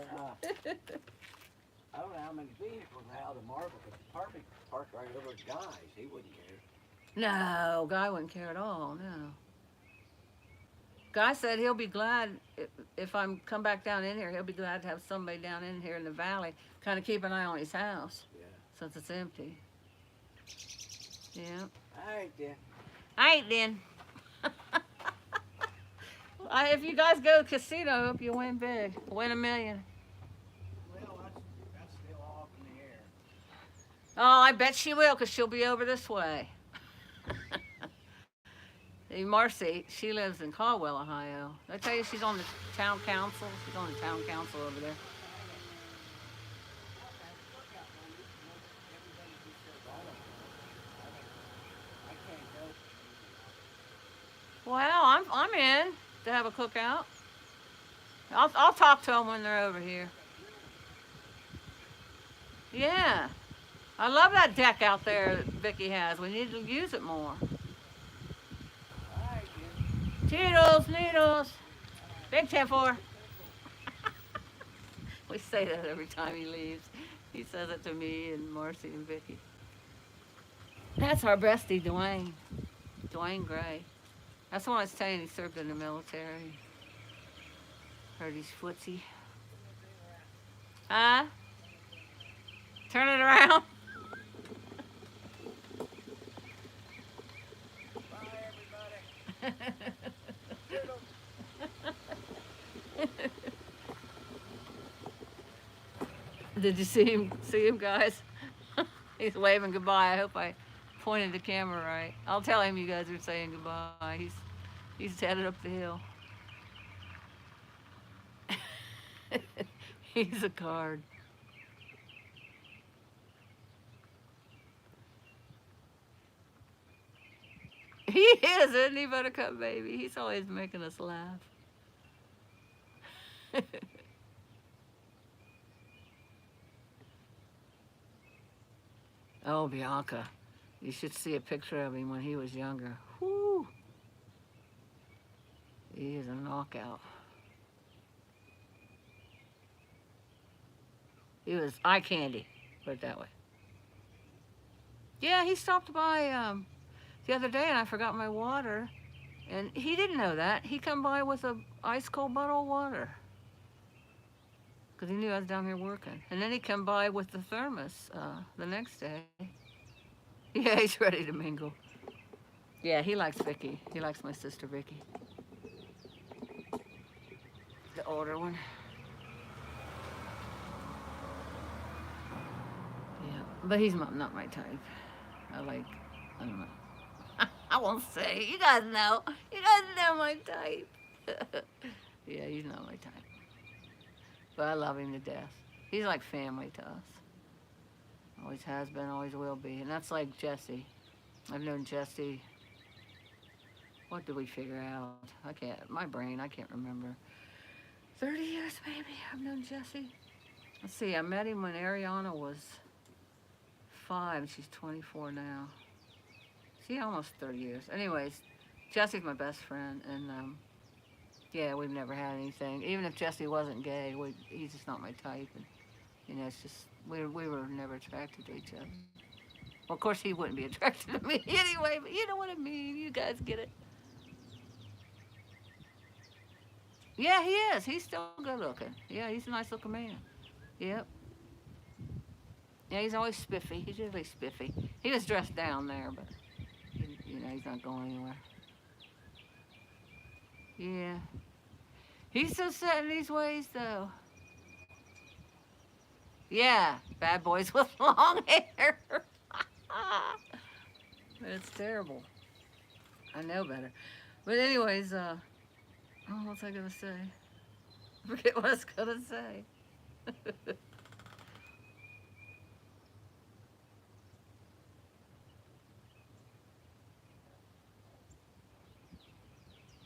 know how many vehicles are out of Marble, but the Park parked right over at Guy's. He wouldn't care. No, Guy wouldn't care at all, no. Guy said he'll be glad if I'm come back down in here, he'll be glad to have somebody down in here in the valley kind of keep an eye on his house Yeah. since it's empty. Yeah. All right, then. All right, then. If you guys go to casino, I hope you win big. Win $1 million. Well, that's still off in the air. Oh, I bet she will, because she'll be over this way. Hey, Marcy, she lives in Caldwell, Ohio. Did I tell you she's on the town council? She's on the town council over there. Well, I'm in to have a cookout. I'll talk to them when they're over here. Yeah. I love that deck out there that Vicky has. We need to use it more. Toodles, noodles. Big 10-4. We say that every time he leaves. He says it to me and Marcy and Vicky. That's our bestie, Dwayne. Dwayne Gray. That's the one I was telling you, he served in the military. Heard he's footsie. Huh? Turn it around. Bye, everybody. Did you see him, guys? He's waving goodbye. I hope I pointed the camera right. I'll tell him you guys are saying goodbye. He's headed up the hill. He's a card. He is, isn't he, Buttercup baby? He's always making us laugh. Oh, Bianca. You should see a picture of him when he was younger. Whoo! He is a knockout. He was eye candy, put it that way. Yeah, he stopped by the other day and I forgot my water. And he didn't know that. He come by with a ice cold bottle of water. Because he knew I was down here working. And then he come by with the thermos the next day. Yeah, he's ready to mingle. Yeah, he likes Vicky. He likes my sister Vicky. The older one. Yeah, but he's not my type. I don't know. I won't say. You guys know. You guys know my type. Yeah, he's not my type. But I love him to death. He's like family to us. Always has been, always will be. And that's like Jesse. I've known Jesse. What did we figure out? I can't remember. 30 years maybe I've known Jesse. Let's see, I met him when Ariana was 5. She's 24 now. See, almost 30 years. Anyways, Jesse's my best friend, and yeah, we've never had anything. Even if Jesse wasn't gay, he's just not my type, and you know, it's just we were never attracted to each other. Well, of course, he wouldn't be attracted to me anyway, but you know what I mean. You guys get it. Yeah, he is. He's still good looking. Yeah, he's a nice looking man. Yep. Yeah, he's always spiffy. He's usually spiffy. He was dressed down there, but you know, he's not going anywhere. Yeah. He's so set in these ways, though. Yeah, bad boys with long hair. It's terrible. I know better. But anyways, oh, what was I gonna say? I forget what I was gonna say.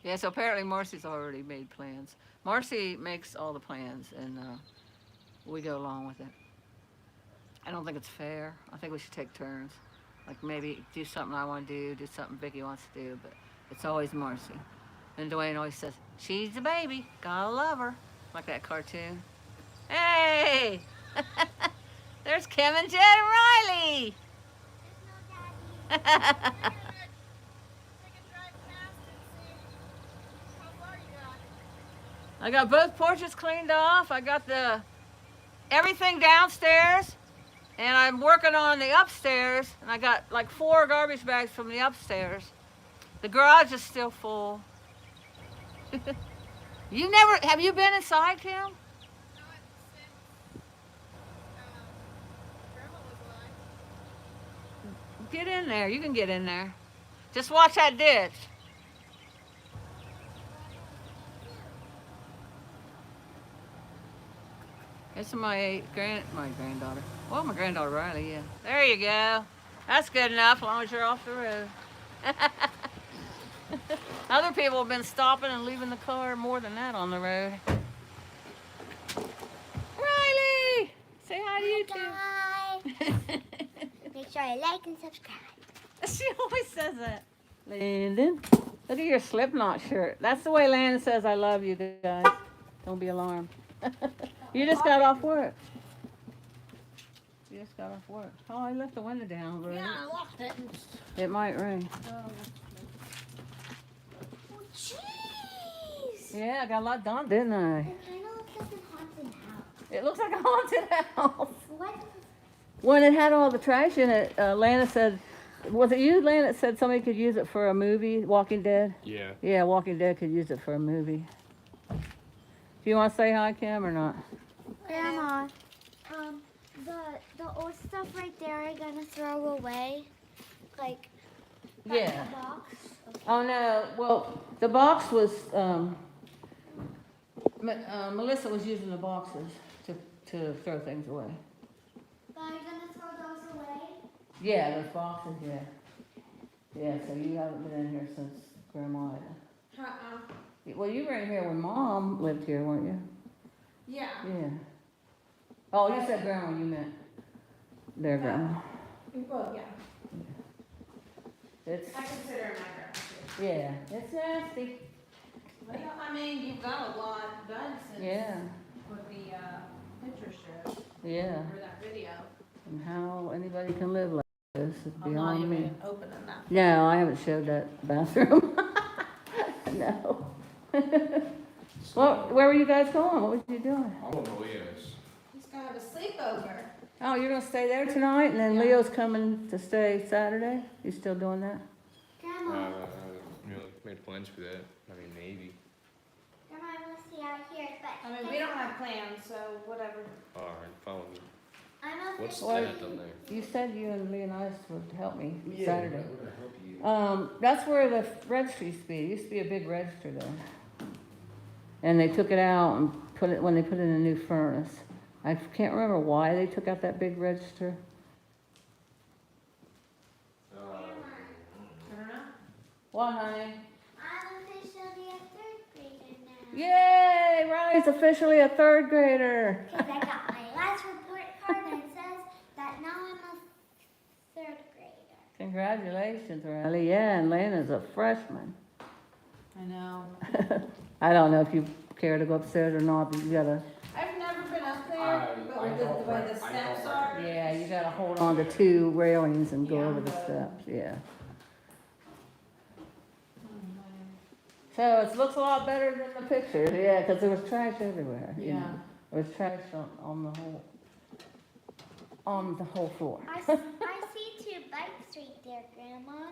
Yeah, so apparently Marcy's already made plans. Marcy makes all the plans, and we go along with it. I don't think it's fair. I think we should take turns. Like maybe do something I want to do something Vicky wants to do, but it's always Marcy. And Dwayne always says, she's the baby, gotta love her. Like that cartoon. Hey! There's Kim and Jen Riley! I got both porches cleaned off. I got everything downstairs, and I'm working on the upstairs, and I got like 4 garbage bags from the upstairs. The garage is still full. Have you been inside, Kim? Not since Grandma was alive. Get in there. You can get in there. Just watch that ditch. It's my granddaughter. Well, my granddaughter Riley, yeah. There you go. That's good enough as long as you're off the road. Other people have been stopping and leaving the car more than that on the road. Riley! Say hi to you too. Make sure you like and subscribe. She always says that. Landon, look at your Slipknot shirt. That's the way Landon says I love you guys. Don't be alarmed. You just got off work. You just got off work. Oh, I left the window down, Ruth. Yeah, I locked it. It might rain. Oh, jeez. Yeah, I got a lot done, didn't I? It kind of looks like a haunted house. It looks like a haunted house. What? When it had all the trash in it, Lana said, was it you, Lana, that said somebody could use it for a movie, Walking Dead? Yeah. Yeah, Walking Dead could use it for a movie. Do you want to say hi, Kim, or not? Grandma, the old stuff right there are gonna throw away, like Yeah. the box. Okay. Oh, no. Well, the box was, Melissa was using the boxes to throw things away. But are you gonna throw those away? Yeah, those boxes, yeah. Yeah, so you haven't been in here since Grandma. Well, you were in here when Mom lived here, weren't you? Yeah. Yeah. Oh, you said Grandma, you meant their Grandma. Well, yeah. It's, I consider her my grandma. yeah, it's nasty. Well, I mean, you've got a lot done since Yeah, with the picture show yeah. or that video. And how anybody can live like this is I'm not beyond me. even opening that. No, I haven't showed that bathroom. No. Well, where were you guys going? What was you doing? I don't know Leo's. He's gonna have a sleepover. Oh, you're gonna stay there tonight, and then Yeah. Leo's coming to stay Saturday? You still doing that? Grandma, I haven't really made plans for that. I mean, maybe. Grandma, I wanna see out here, but I mean, we don't have plans, so whatever. Alright, follow me. I'm a What's Well, that down there? You said you and Leonidas would help me Yeah, Saturday. we're gonna help you. That's where the registry used to be. It used to be a big register there. And they took it out and when they put in a new furnace. I can't remember why they took out that big register. What, honey? I'm officially a third grader now. Yay! Riley's officially a third grader. Because I got my last report card and it says that now I'm a third grader. Congratulations, Riley. Yeah, and Lena's a freshman. I know. I don't know if you care to go upstairs or not, but you gotta, I've never been up there, but with the way the steps are. yeah, you gotta hold on to two railings and go over the steps, yeah. So it looks a lot better than the pictures, yeah, because there was trash everywhere. you Yeah. know. There was trash on the whole floor. I see two bikes right there, Grandma.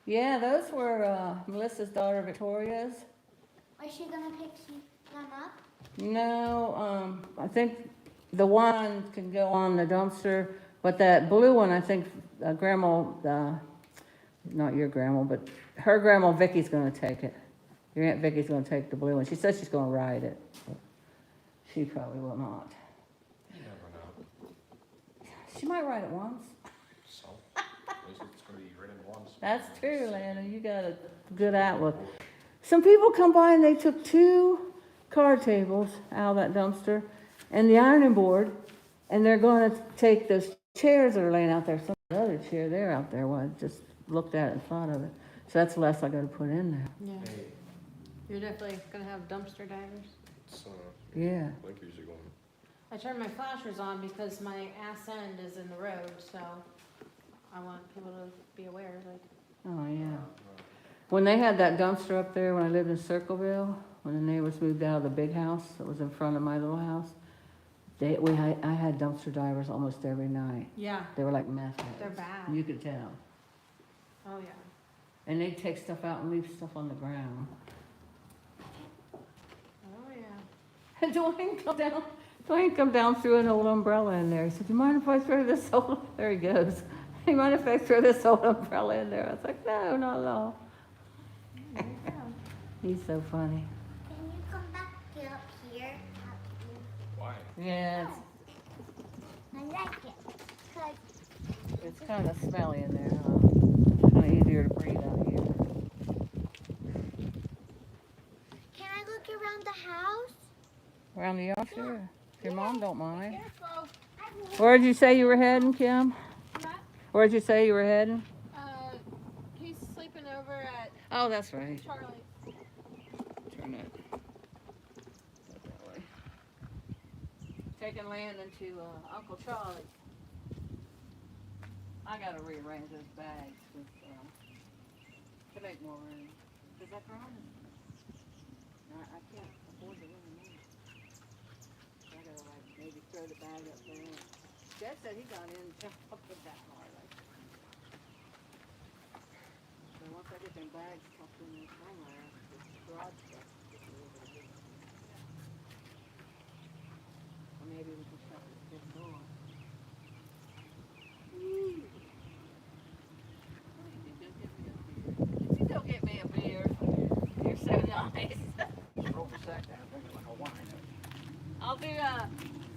Yeah, those were Melissa's daughter Victoria's. Is she gonna pick them up? No, I think the one can go on the dumpster, but that blue one, I think grandma, not your grandma, but her grandma Vicky's gonna take it. Your Aunt Vicky's gonna take the blue one. She says she's gonna ride it. But she probably will not. You never know. She might ride it once. So, at least it's gonna be ridden once. That's true, Lana. You got a good outlook. Some people come by and they took 2 card tables out of that dumpster and the ironing board, and they're going to take those chairs that are laying out there. Some other chair there out there. Well, I just looked at it and thought of it. So that's less I got to put in there. Yeah. You're definitely gonna have dumpster divers. It's, Yeah. blinkers are going. I turned my flashers on because my ass end is in the road, so I want people to be aware, like. Oh yeah. When they had that dumpster up there when I lived in Circleville, when the neighbors moved out of the big house that was in front of my little house, I had dumpster divers almost every night. Yeah, They were like meth heads. they're bad. You could tell. Oh, yeah. And they'd take stuff out and leave stuff on the ground. Oh, yeah. And Dwayne come down through an old umbrella in there. He said, "Do you mind if I throw this old," there he goes. "Do you mind if I throw this old umbrella in there?" I was like, "No, not at all." He's so funny. Can you come back up here? Why? Yeah, I like it. 'Cause it's kind of smelly in there, huh? Kind of easier to breathe out here. can I look around the house? Around the yard, sure. If your mom don't mind. Careful. Where'd you say you were heading, Kim? What? Where'd you say you were heading? He's sleeping over at Oh, that's right. Charlie's. Turn that. That way. Taking Landon to Uncle Charlie. I gotta rearrange those bags with, to make more room. Is that wrong? No, I can't afford to really move. I gotta like maybe throw the bag up there. Dad said he got in up with that hard. So once I get them bags tucked in there somewhere, the garage stuff gets a little bit bigger. Or maybe we can shut this big door. Woo. You go get me a beer. You're so nice. Roll the sack down, drink it like a wine. I'll do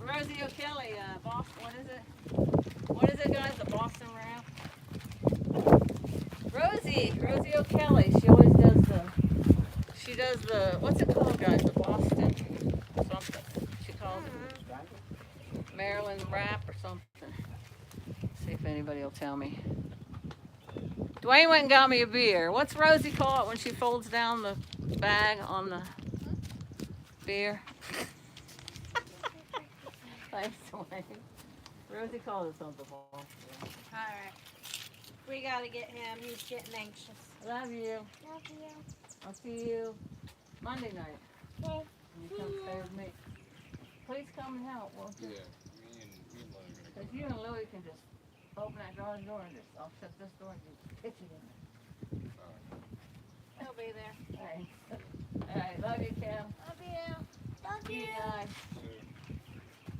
Rosie O'Kelly, Boston. What is it? What is it, guys? The Boston wrap. Rosie O'Kelly. She always does the. She does the. What's it called, guys? The Boston something. She calls it Maryland wrap or something. See if anybody will tell me. Dwayne went and got me a beer. What's Rosie call it when she folds down the bag on the beer? Thanks, Dwayne. Rosie called it something. All right. We gotta get him. He's getting anxious. Love you. Love you. I'll see you Monday night. Okay. When you come stay with me. Please come and help, won't you? Yeah, me and Lily are gonna go. Because you and Louie can just open that garage door and just, I'll shut this door and just pitch it in He'll be there. there. Thanks. All right, love you, Kim. Love you. Love See you you. guys.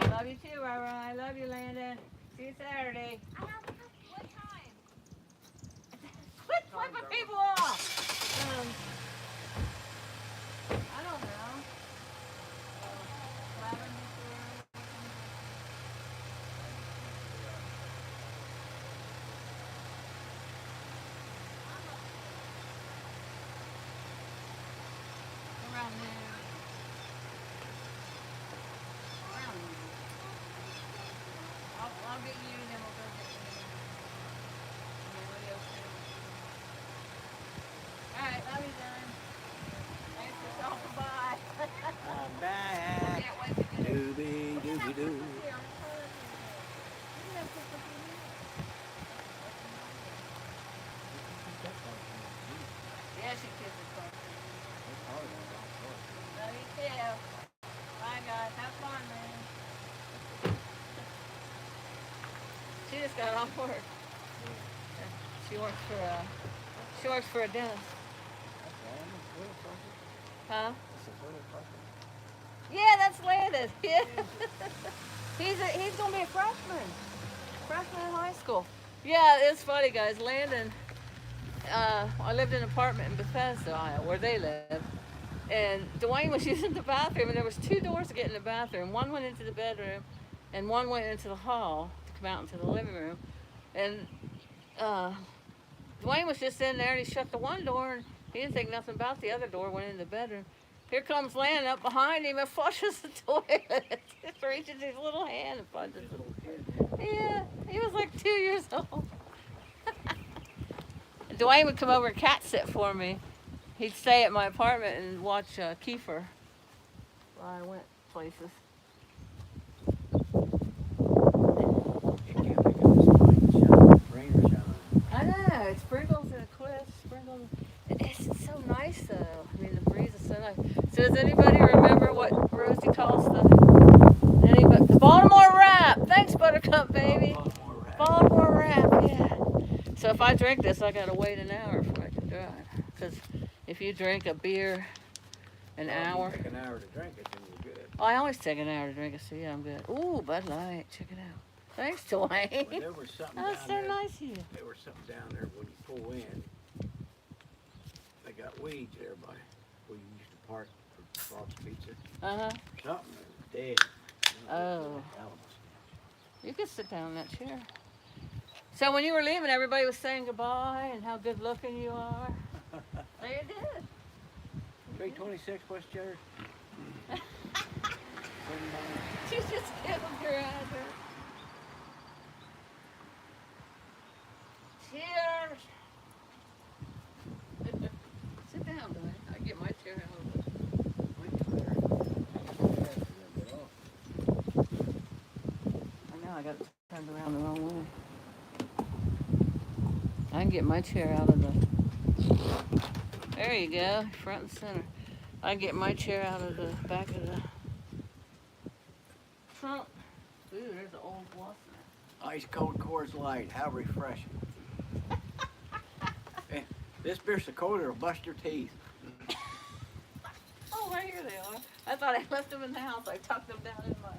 Love you too, Rai. Love you, Landon. See you Saturday. What time? Quit flipping people off. I don't know. 11 or you. Bye, guys. Have fun, man. She just got off work. She works for a dentist. Huh? Yeah, that's Landon. Yeah. He's gonna be a freshman in high school. Yeah, it's funny, guys. Landon, I lived in an apartment in Bethesda, Ohio, where they live. And Dwayne was using the bathroom, and there was two doors to get in the bathroom. One went into the bedroom, and one went into the hall to come out into the living room. And Dwayne was just in there, and he shut the one door, and he didn't think nothing about the other door. Went in the bedroom. Here comes Landon up behind him and flushes the toilet. Just reaches his little hand and flushes it. Yeah, he was like 2 years old. Dwayne would come over and cat sit for me. He'd stay at my apartment and watch Kiefer while I went places. You can't make up this light shine, rain or shine. I know, it sprinkles and it cliffs, sprinkles. It's so nice though. I mean, the breeze is so nice. So does anybody remember what Rosie calls the Baltimore Wrap? Thanks, Buttercup, baby. Baltimore Wrap, yeah. So if I drink this, I gotta wait an hour before I can drive. Because if you drink a beer an hour. Take an hour to drink it, then you're good. Oh, I always take an hour to drink it, so yeah, I'm good. Ooh, Bud Light, check it out. Thanks, Dwayne. Well, there was something That down was so there. nice of you. There was something down there when you pull in. They got weeds there by where you used to park for Frog's Pizza. Uh-huh. Something was dead. Oh. You could sit down in that chair. So when you were leaving, everybody was saying goodbye and how good looking you are. So you did. 326 West Church. She's just giving her address. Cheers. Sit down, boy. I get my chair out of it. I know I got it turned around the wrong way. I can get my chair out of the. There you go, front and center. I can get my chair out of the back of the trunk. Ooh, there's an old Blossom. Ice cold Coors Light. How refreshing. Eh, this beer so cold it'll bust your teeth. Oh, right here they are. I thought I left them in the house. I tucked them down in my.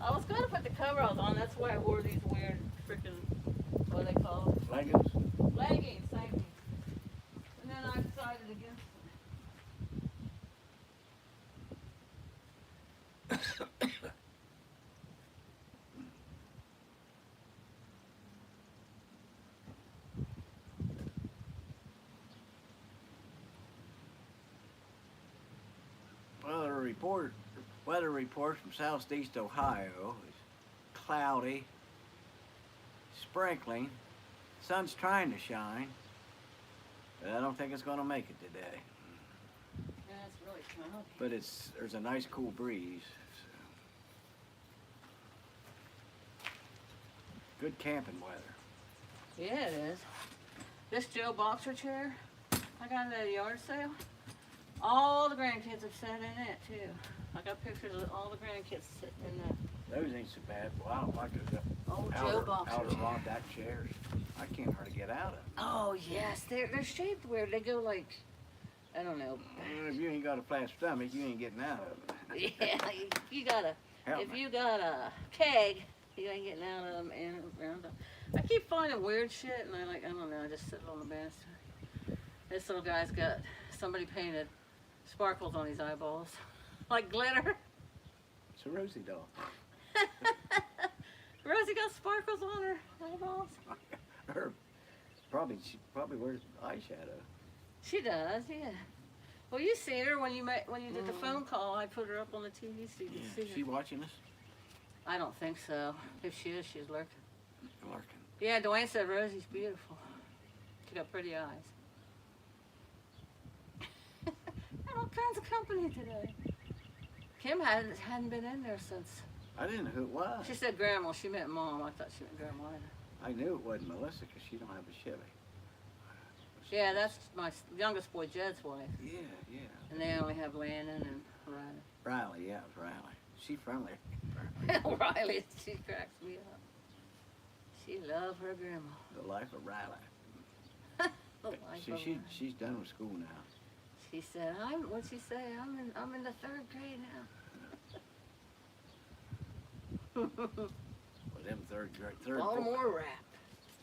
I was going to put the coveralls on. That's why I wore these weird freaking, what do they call it? Leggings. Leggings, thank you. And then I decided against them. Weather report from southeast Ohio is cloudy, sprinkling, sun's trying to shine, but I don't think it's going to make it today. Yeah, it's really smoky. But there's a nice cool breeze. So. Good camping weather. Yeah, it is. This Joe Boxer chair I got at a yard sale. All the grandkids have sat in it too. I got pictures of all the grandkids sitting in that. Those ain't so bad. Well, I don't like those Oh, Joe Boxer chair. Adirondack chairs. I can't hardly get out of them. Oh yes, they're shaped weird. They go like, I don't know. Well, if you ain't got a flat stomach, you ain't getting out of them. Yeah, you got a. Help If me. you got a keg, you ain't getting out of them and around them. I keep finding weird shit, and I don't know. I just sit on the banister. This little guy's got somebody painted sparkles on his eyeballs, like glitter. It's a Rosie doll. Rosie got sparkles on her eyeballs. She probably wears eyeshadow. She does, yeah. Well, you seen her when you did the phone call. I put her up on the TV so you could see Is her. she watching us? I don't think so. If she is, she's lurking. Lurking. Yeah, Dwayne said Rosie's beautiful. She got pretty eyes. Had all kinds of company today. Kim hadn't been in there since. I didn't know who it was. She said grandma. She meant mom. I thought she meant grandma. I knew it wasn't Melissa because she don't have a Chevy. Yeah, that's my youngest boy, Jed's wife. Yeah, yeah. And they only have Landon and Riley. Riley, yeah, it was Riley. She friendly. Riley, she cracks me up. She loved her grandma. The life of Riley. The life See, of Riley. she's done with school now. She said, what'd she say? I'm in the 3rd grade now. Well, them third grade. Baltimore rap.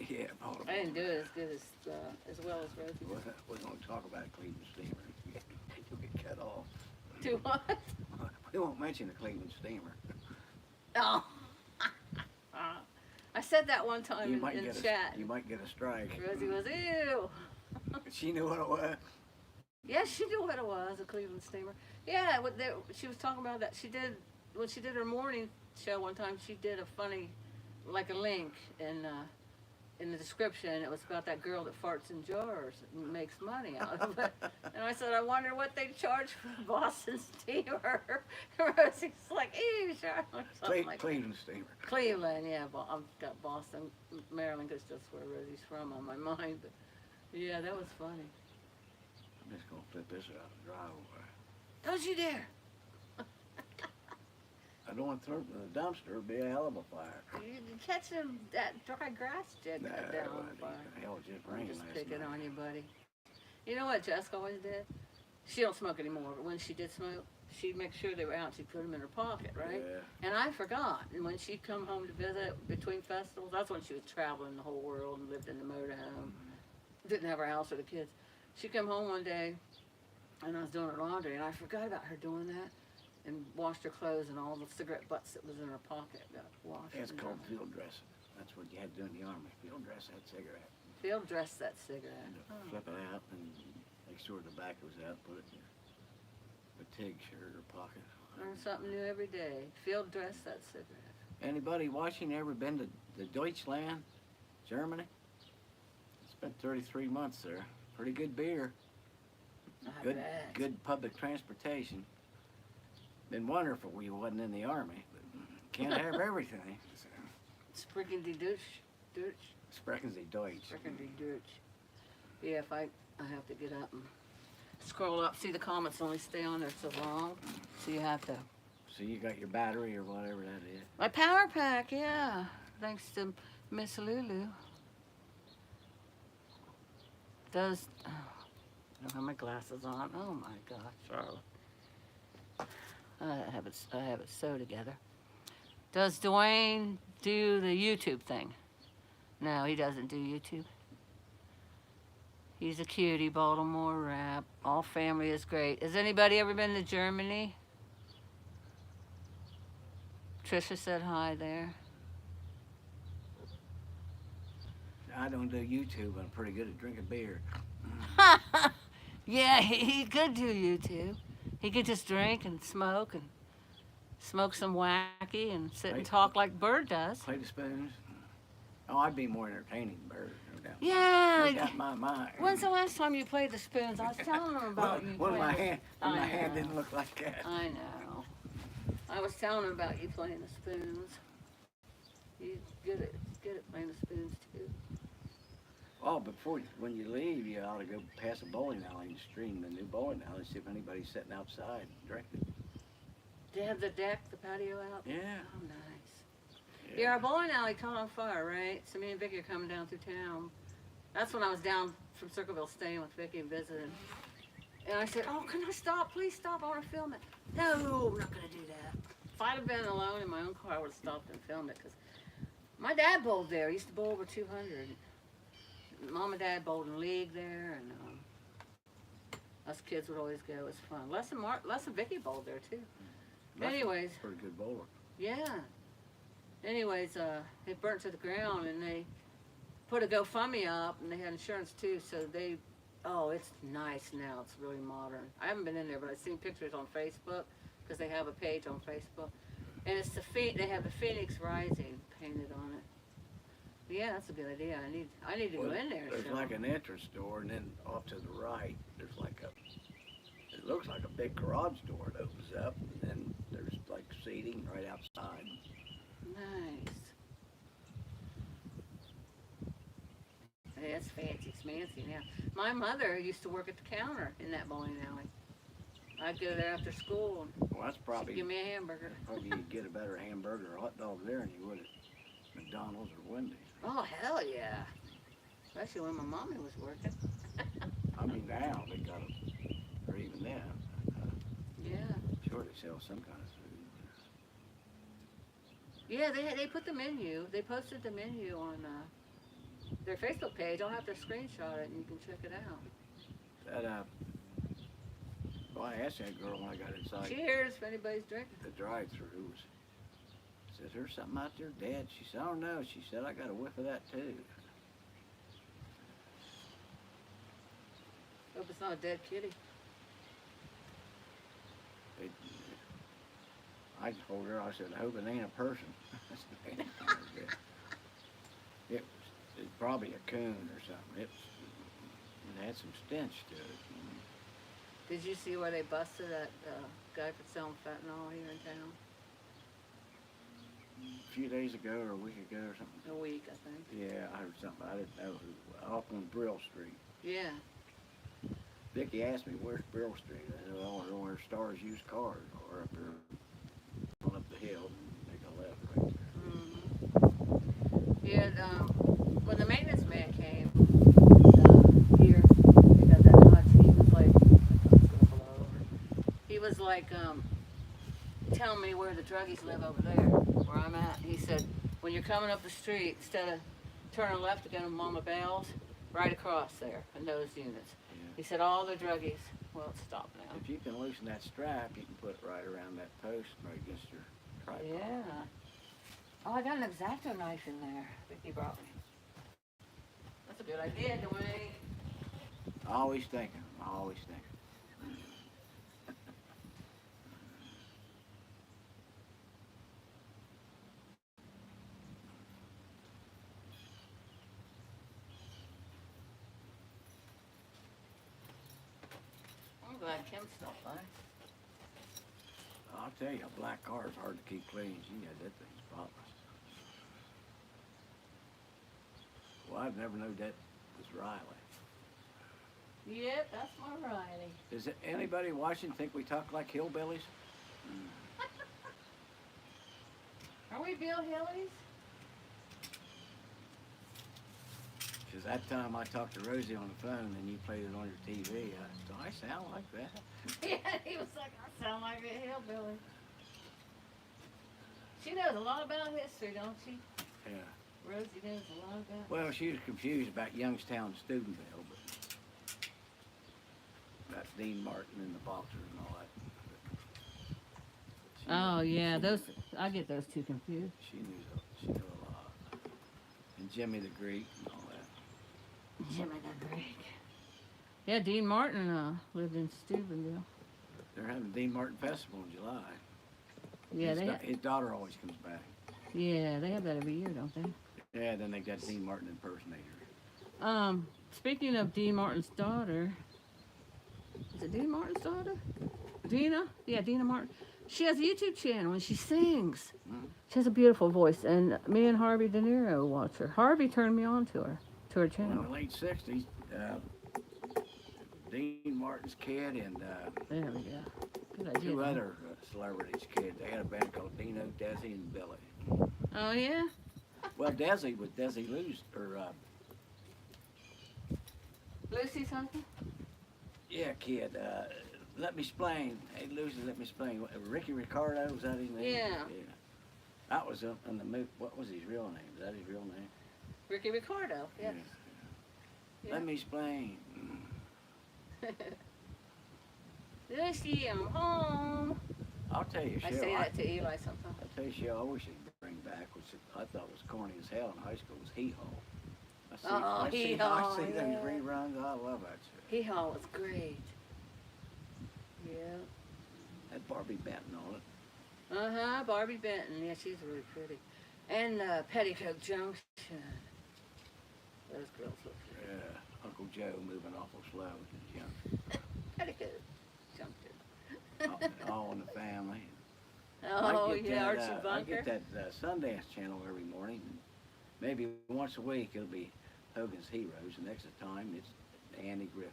Yeah, Baltimore. I didn't do it as good as well as Rosie We're, did. we're gonna talk about Cleveland Steamer. You'll get cut off. Do what? We won't mention the Cleveland Steamer. Oh. I said that one time You in might get chat. you might get a strike. Rosie was, ew. She knew what it was. Yeah, she knew what it was, a Cleveland steamer. Yeah, she was talking about that. When she did her morning show one time, she did a funny, like a link in the description. It was about that girl that farts in jars and makes money out of it. And I said, I wonder what they charge for a Boston steamer. Rosie's like, ew, sure. Or something like that. Cleveland Steamer. Cleveland, yeah. I've got Boston, Maryland, because that's where Rosie's from on my mind. But yeah, that was funny. I'm just gonna flip this out and drive over. Don't you dare. I don't want to throw it in the dumpster. It'd be a hell of a fire. You can catch them, that dry grass Jed cut down on fire. Hell, it just I'm rained just last picking night. on you, buddy. You know what Jessica always did? She don't smoke anymore, but when she did smoke, she'd make sure they were out. She'd put them in her pocket, right? Yeah. And I forgot. And when she'd come home to visit between festivals, that's when she was traveling the whole world and lived in the motorhome. Didn't have her house for the kids. She'd come home one day, and I was doing her laundry, and I forgot about her doing that, and washed her clothes, and all the cigarette butts that was in her pocket got washed. It's and called everything. field dressing. That's what you had to do in the army. Field dress that cigarette. Field dress that cigarette. And Oh. flip it out and make sure the tobacco's out. Put it in your fatigue shirt or pocket. Learn something new every day. Field dress that cigarette. Anybody watching ever been to Deutschland, Germany? Spent 33 months there. Pretty good beer. I Good, bet. good public transportation. Been wonderful we wasn't in the army, but can't have everything. Sprickendy Dutch. Sprechen Sie Deutsch. Sprickendy Dutch. Yeah, if I have to get up and scroll up. See, the comments only stay on there so long, so you have to. So you got your battery or whatever that is. My power pack, yeah. Thanks to Miss Lulu. Does, oh, I don't have my glasses on. Oh my gosh, Charlotte. I have it sewn together. Does Dwayne do the YouTube thing? No, he doesn't do YouTube. He's a cutie, Baltimore rap. All family is great. Has anybody ever been to Germany? Trisha said hi there. I don't do YouTube, but I'm pretty good at drinking beer. Yeah, he could do YouTube. He could just drink and smoke some wacky and sit and Right. talk like Bird does. Play the spoons. Oh, I'd be more entertaining than Bird, no doubt. Yeah. I got my mind. When's the last time you played the spoons? I was telling him about you When my playing. hand, when I my hand know. didn't look like that. I know. I was telling him about you playing the spoons. You good at playing the spoons too. Oh, when you leave, you ought to go past a bowling alley and stream the new bowling alley, see if anybody's sitting outside drinking. They have the deck, the patio out. Yeah. Oh, nice. Yeah, our bowling alley caught on fire, right? So me and Vicky are coming down through town. That's when I was down from Circleville staying with Vicky and visiting. And I said, oh, can I stop? Please stop. I want to film it. No, I'm not going to do that. If I'd have been alone in my own car, I would have stopped and filmed it. Because my dad bowled there. He used to bowl over 200. Mom and Dad bowled in league there. And us kids would always go. It was fun. Les and Vicky bowled there, too. Anyways. Pretty good bowler. Yeah. Anyways, it burnt to the ground, and they put a GoFundMe up, and they had insurance too. So it's nice now. It's really modern. I haven't been in there, but I've seen pictures on Facebook because they have a page on Facebook, and it's they have the Phoenix Rising painted on it. Yeah, that's a good idea. I need to go in there. There's so. like an entrance door, and then off to the right, there's like it looks like a big garage door. It opens up, and then there's like seating right outside. Nice. It's fancy schmancy now. My mother used to work at the counter in that bowling alley. I'd go there after school and Well, that's she'd probably, give me a hamburger. probably you'd get a better hamburger or hot dog there than you would at McDonald's or Wendy's. Oh, hell yeah. Especially when my mommy was working. I mean, now they got them, or even then, Yeah. sure they sell some kind of food. Yeah, they put the menu. They posted the menu on their Facebook page. I'll have to screenshot it and you can check it out. That, well, I asked that girl when I got inside Cheers if anybody's drinking. the drive-through. Said, there's something out there, Dad? She said, I don't know. She said, I got a whiff of that too. Hope it's not a dead kitty. It, I told her, I said, I hope it ain't a person. It's probably a coon or something. It had some stench to it. Did you see where they busted that guy for selling fentanyl here in town? A few days ago or a week ago or something. A week, I think. Yeah, I heard something. I didn't know who. Off on Brill Street. Yeah. Vicki asked me, where's Brill Street? I said, well, I know where Stars Used Cars are up there. On up the hill, make a left right there. Yeah, when the maintenance man came here, he got that nuts. He was like, telling me where the druggies live over there, where I'm at. He said, when you're coming up the street, instead of turning left to go to Mama Bell's, right across there in those units. He said all the druggies, well, it's stopped now. If you can loosen that strap, you can put it right around that post right against your tripod. Yeah. Oh, I got an X-Acto knife in there. Vicki brought me. That's a good idea, Dwayne. Always thinking, always thinking. I'm glad Kim stopped by. I'll tell you, a black car is hard to keep clean. You can get that thing spotless. Well, I've never known that was Riley. Yep, that's my Riley. Does anybody watching think we talk like hillbillies? Are we Bill Hillies? Because that time I talked to Rosie on the phone and you played it on your TV, do I sound like that? Yeah, he was like, I sound like a hillbilly. She knows a lot about history, don't she? Yeah. Rosie knows a lot about. Well, she was confused about Youngstown and Steubenville, but about Dean Martin and the boxers and all that. She Oh knew- yeah, she those knew- I get those two confused. She knew a lot. And Jimmy the Greek and all that. Jimmy the Greek. Yeah, Dean Martin lived in Steubenville. They're having Dean Martin Festival in July. Yeah, His daughter always comes back. they have that every year, don't they? Yeah, then they got Dean Martin impersonator. Speaking of Dean Martin's daughter, is it Dean Martin's daughter? Dina? Yeah, Dina Martin. She has a YouTube channel and she sings. Mhm. She has a beautiful voice, and me and Harvey De Niro watch her. Harvey turned me on to her Well, in channel. the late 60s, Dean Martin's kid and There we go. Good idea. two Don. other celebrities' kids. They had a band called Dino, Desi, and Billy. Oh yeah. Well, Desi was Desi Lou's, or Lucy's husband. yeah, kid. Let me explain. Hey, Lucy, let me explain. Ricky Ricardo, was that his name? Yeah. That was in the movie. What was his real name? Is that his real name? Ricky Ricardo. Yes. Yeah. Let me explain. Lucy, I'm home. I'll tell you, I Cheryl. say that to Eli sometimes. I'll tell you, Cheryl, I wish they'd bring back, which I thought was corny as hell in high school, was Hee Haw. Oh, Hee Haw, I see those yeah. reruns. I love that shit. Hee Haw was great. Yeah. Had Barbie Benton on it. Uh-huh, Barbie Benton. Yeah, she's really pretty. And Petticoat Junction. Those girls look pretty. Yeah, Uncle Joe moving awful slow. You Petticoat Junction. know, all in the family. Oh, I get yeah, that, Archie I Bunker. get that Sundance channel every morning. Maybe once a week it'll be Hogan's Heroes, and next time it's Andy Griffith.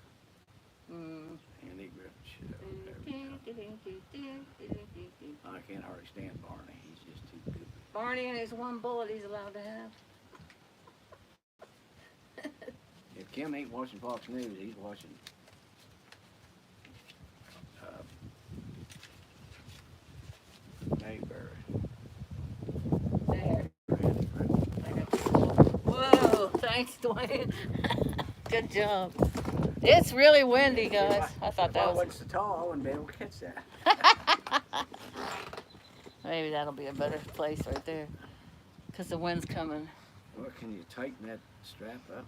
Mm. Andy Griffith show. I can't hardly stand Barney. He's just too good. Barney and his one bullet he's allowed to have. If Kim ain't watching Fox News, he's watching Mayberry. There. Andy Griffith. Whoa, thanks, Dwayne. Good job. It's really windy, guys. I thought If that I was. wasn't so tall, I wouldn't be able to catch that. Maybe that'll be a better place right there. Because the wind's coming. Well, can you tighten that strap up?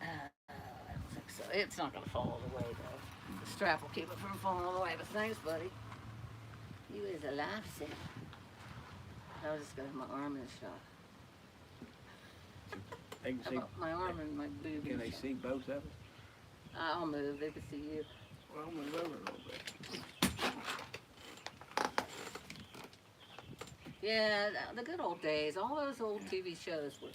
I don't think so. It's not going to fall all the way, though. The strap will keep it from falling all the way. But thanks, buddy. You is a lifesaver. I was just got my arm in a shot. They can see. My arm and my boob. Can they see both of us? I'll move. They can see you. Well, I'm gonna move it a little bit. Yeah, the good old days. All those old TV shows were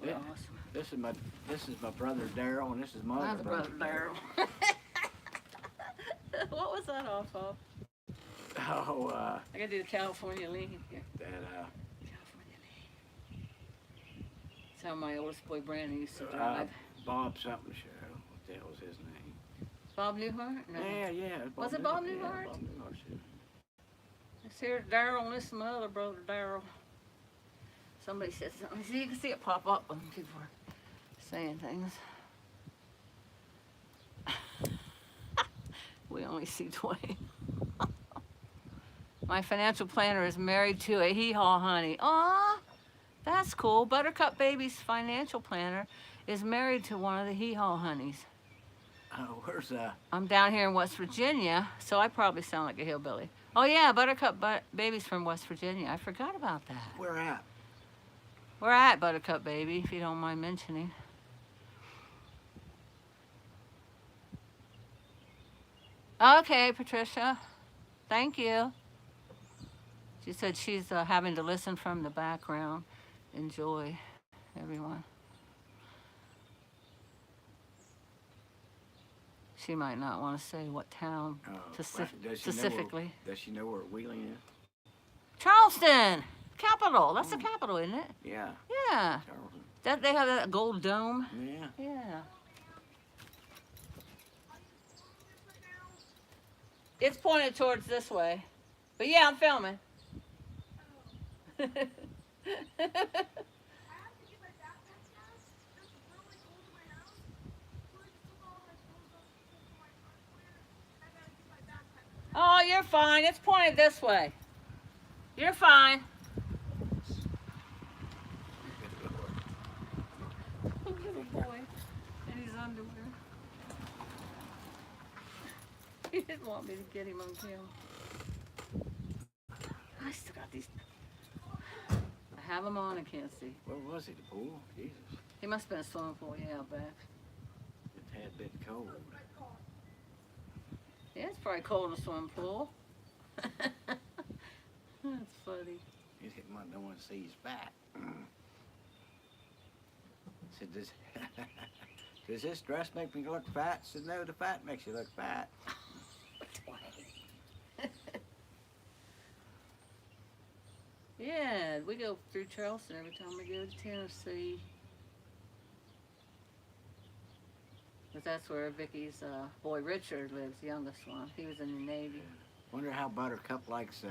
Yeah. awesome. This is my brother Daryl, and this is my My other brother Daryl. What was that off of? Oh, I gotta do the California Lean here. that California Lean. That's how my oldest boy Brandon used to drive. Bob something show. What the hell was his name? Bob Newhart? No. Yeah. Was it Bob Yeah, Newhart? Bob Newhart show. This here's Daryl, and this is my other brother Daryl. Somebody said something. See, you can see it pop up when people are saying things. We only see Dwayne. My financial planner is married to a hee-haw honey. Aw, that's cool. Buttercup Baby's financial planner is married to one of the hee-haw honeys. Oh, where's I'm down here in West Virginia, so I probably sound like a hillbilly. Oh yeah, Buttercup Baby's from West Virginia. I forgot about that. where at? We're at Buttercup Baby, if you don't mind mentioning. Okay, Patricia. Thank you. She said she's having to listen from the background. Enjoy, everyone. She might not want to say what town Does she know specifically. Does she know where Wheeling is? Charleston, capital. That's the capital, isn't it? Yeah, Yeah. Charleston. That they have that gold dome. Yeah. Yeah. It's pointed towards this way. But yeah, I'm filming. Oh, you're fine. It's pointed this way. You're fine. Little boy in his underwear. He didn't want me to get him on film. I still got these. I have them on, I can't see. Where was he? The pool? Jesus. He must have been a swimming pool, yeah, out back. It had been cold. Yeah, it's probably cold in a swimming pool. That's funny. He said, "Mom, don't want to see his fat." I said, does this dress make me look fat? I said, no, the fat makes you look fat. Yeah, we go through Charleston every time we go to Tennessee. But that's where Vicky's boy Richard lives, the youngest one. He was in the Navy. Wonder how Buttercup likes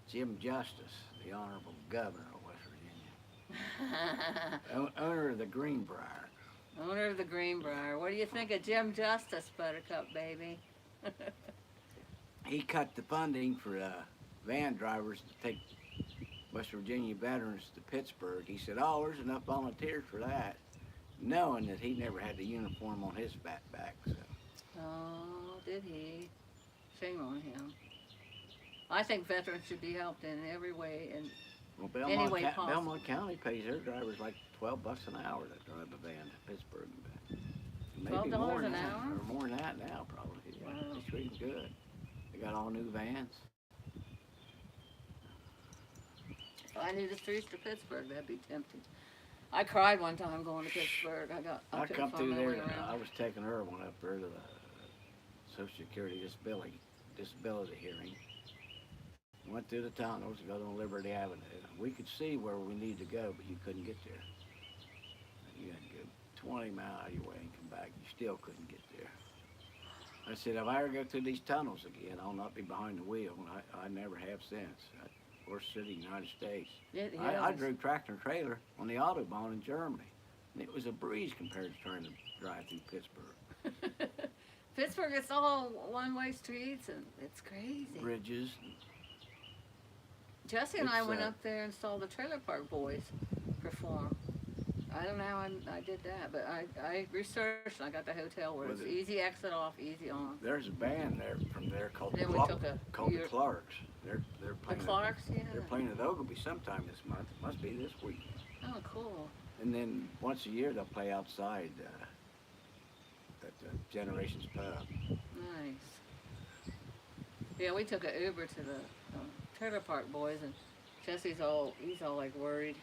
Jim Justice, the Honorable Governor of West Virginia. Owner of the Greenbrier. Owner of the Greenbrier. What do you think of Jim Justice, Buttercup baby? He cut the funding for van drivers to take West Virginia veterans to Pittsburgh. He said, oh, there's enough volunteers for that, knowing that he never had the uniform on his back. So. Oh, did he? Shame on him. I think veterans should be helped in every way. And Well, Any way possible. Belmont County pays their drivers like $12 an hour to drive a van to Pittsburgh and back. Maybe $12 more than an that, hour? or more than that now, probably. Yeah, Wow. it's treating good. They got all new vans. if I knew the streets to Pittsburgh, that'd be tempting. I cried one time going to Pittsburgh. I I couldn't come find through my there, way and I around. was taking her one up there to the Social Security disability hearing. Went through the tunnels, got on Liberty Avenue. We could see where we needed to go, but you couldn't get there. You had to go 20 miles out of your way and come back. You still couldn't get there. I said, if I ever go through these tunnels again, I'll not be behind the wheel. And I never have since. Worst city in the United States. I drove tractor and trailer on the Autobahn in Germany. And it was a breeze compared to trying to drive through Pittsburgh. Pittsburgh, it's all one-way streets, and it's crazy. Bridges. Jesse and I It's, went up there and saw the Trailer Park Boys perform. I don't know how I did that, but I researched and I got the hotel where Was it's it- easy exit off, easy on. There's a band there from there called Then we took a called the year- Clarks. They're The playing. Clarks, yeah. They're playing at Ogilvy sometime this month. It must be this week. Oh, cool. And then once a year they'll play outside at the Generations Pub. Nice. Yeah, we took an Uber to the Trailer Park Boys, and Jesse's he's all like worried.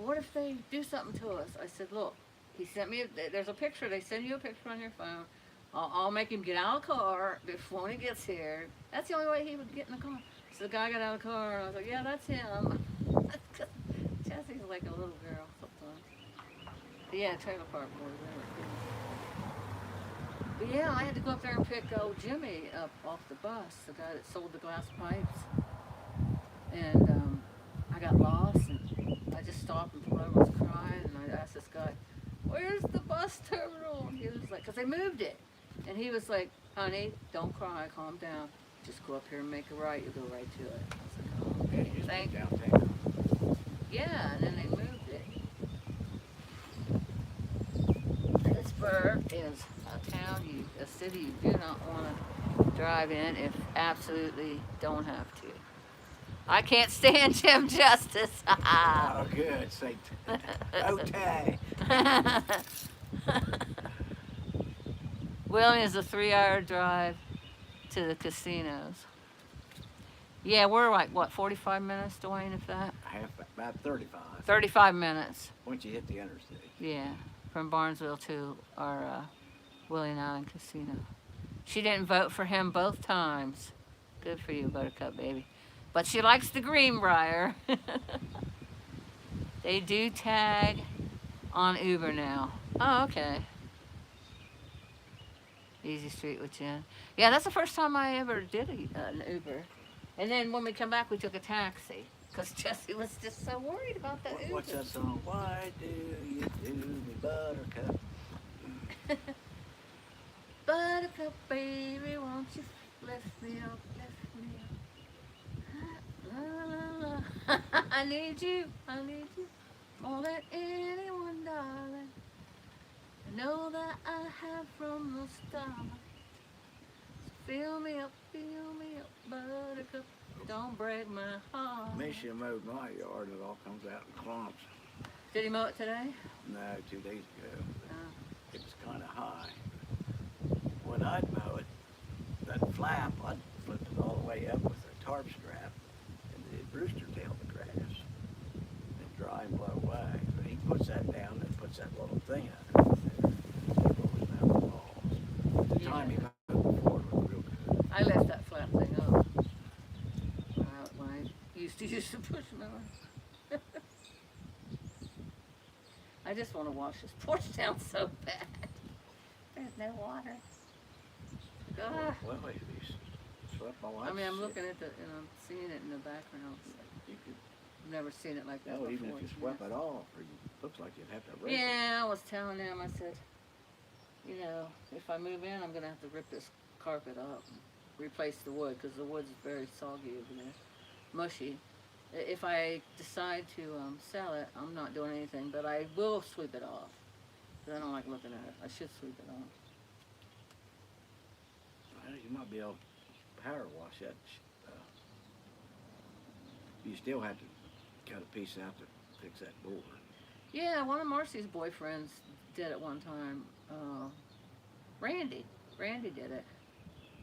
What if they do something to us? I said, look, he sent me, there's a picture, they send you a picture on your phone. I'll make him get out of the car before he gets here. That's the only way he would get in the car. So the guy got out of the car, and I was like, yeah, that's him. Jesse's like a little girl sometimes. But yeah, Trailer Park Boys, they were cool. But yeah, I had to go up there and pick old Jimmy up off the bus, the guy that sold the glass pipes. And I got lost, and I just stopped and pulled over, was crying, and I asked this guy, where's the bus terminal? And he was like, because they moved it. And he was like, honey, don't cry, calm down. Just go up here and make a right, you'll go right to it. I was like, oh, Yeah, okay, it used to be thank you. downtown. Yeah, and then they moved it. Pittsburgh is a city you do not want to drive in if absolutely don't have to. I can't stand Jim Justice. Oh, good. Say, okay. Wheeling is a 3-hour drive to the casinos. Yeah, we're like, what, 45 minutes, Dwayne, if that? About 35. 35 minutes. Once you hit the interstate. Yeah, from Barnesville to our William Island Casino. She didn't vote for him both times. Good for you, Buttercup baby. But she likes the Greenbrier. They do tag on Uber now. Oh, okay. Easy Street with Jen. Yeah, that's the first time I ever did an Uber. And then when we come back, we took a taxi. Because Jesse was just so worried about the Uber. What's that song? Why do you do me, Buttercup? Buttercup, baby, won't you lift me up, La, la, la. I need you more than anyone, darling. I know that I have from the start. So fill me up, Buttercup. Don't break my heart. Misha mowed my yard and it all comes out in clumps. Did he mow it today? No, 2 days ago. Oh. It was kind of high. When I'd mow it, that flap, I'd flip it all the way up with a tarp strap and the rooster tail the grass. And dry and blow away. But he puts that down and puts that little thing out there. The time he mowed before it was real good. I left that flat thing up. When I used to use the push mower. I just want to wash this porch down so bad. There's no water. Ah. Well, if you swept my wife's I mean, I'm shit, looking at I'm seeing it in the background. you could, I've never seen it like that no, before. even if you swept it off, it looks like you'd have to rake it. Yeah, I was telling him, I said, you know, if I move in, I'm going to have to rip this carpet up, replace the wood, because the wood's very soggy over there, mushy. If I decide to sell it, I'm not doing anything, but I will sweep it off, because I don't like looking at it. I should sweep it off. Well, you might be able to power wash that. You still have to cut a piece out to fix that board. Yeah, one of Marcy's boyfriends did it one time. Randy did it.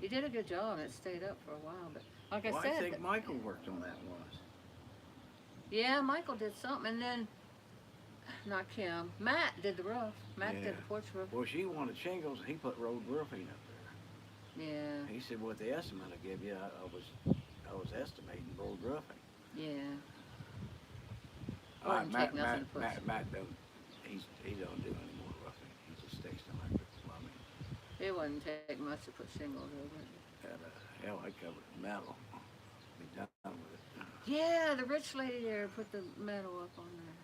He did a good job, and it stayed up for a while, but like Well, I said, I think Michael worked on that once. yeah, Michael did something, and then Not Kim. Matt did the roof. Matt Yeah. did the porch roof. Well, she wanted shingles, he put road roofing up there. Yeah, He said, what the estimate I give you, I was estimating road roofing. yeah. All right, Wouldn't take Matt, nothing to put Matt don't, he don't do any more roofing, he just sticks to electric plumbing. It wouldn't take much to put shingles over it. And, hell, I covered it with metal, be done with it. Yeah, the rich lady there put the metal up on there.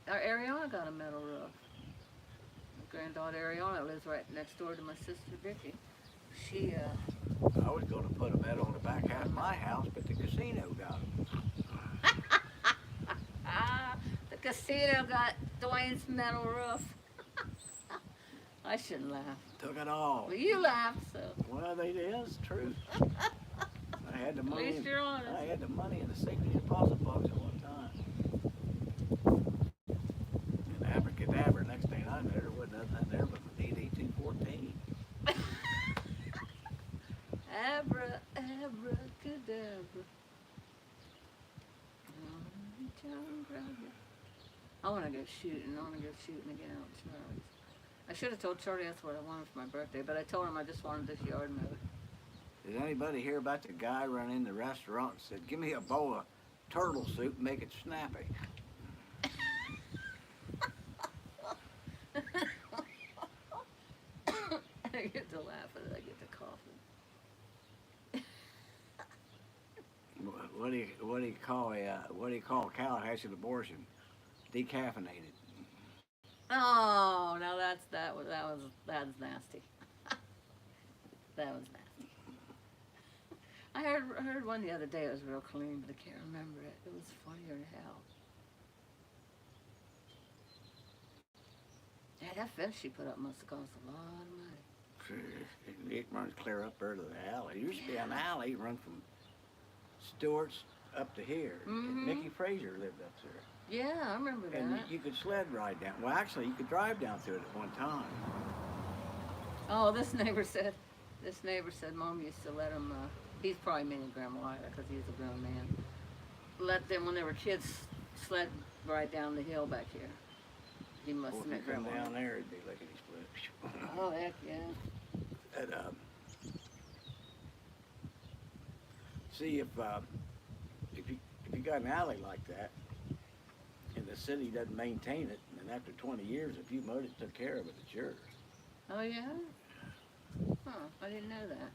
Yeah. Our Ariana got a metal roof. My granddaughter Ariana lives right next door to my sister Vicky. She, I was gonna put a metal on the back half of my house, but the casino got it. the casino got Dwayne's metal roof. I shouldn't laugh. Took it all. Well, you laughed, so Well, it is true. I had the at money. least you're honest. I had the money in the safety deposit box at one time. And abracadabra, next thing I knew, there wasn't nothing there but an DD 214. Abracadabra. I want to go shooting. I want to go shooting again out in Charlie's. I should have told Charlie that's what I wanted for my birthday, but I told him I just wanted this yard mowed. Did anybody hear about the guy running in the restaurant and said, give me a bowl of turtle soup and make it snappy? I get to laugh and I get to coughing. What do you call a Tallahassee abortion? Decaffeinated. Oh, now that's nasty. That was nasty. I heard one the other day. It was real clean, but I can't remember it. It was funnier than hell. Yeah, that fence she put up must have cost a lot of money. It runs clear up there to the alley. It used to be an alley run from Stewart's up to here. Mhm. Mickey Frazier lived up there. Yeah, I remember And that. you could sled ride down. Well, actually, you could drive down through it at one time. Oh, this neighbor said Mom used to let him, he's probably meaning Grandma Lila because he's a grown man, let them, when they were kids, sled ride down the hill back here. He must Well, have if you met come Grandma. down there, it'd be lickety split. Oh, heck yeah. And, see, if you got an alley like that, and the city doesn't maintain it, and after 20 years, if you mowed it, took care of it, it's yours. Oh, yeah? Huh, I didn't know that.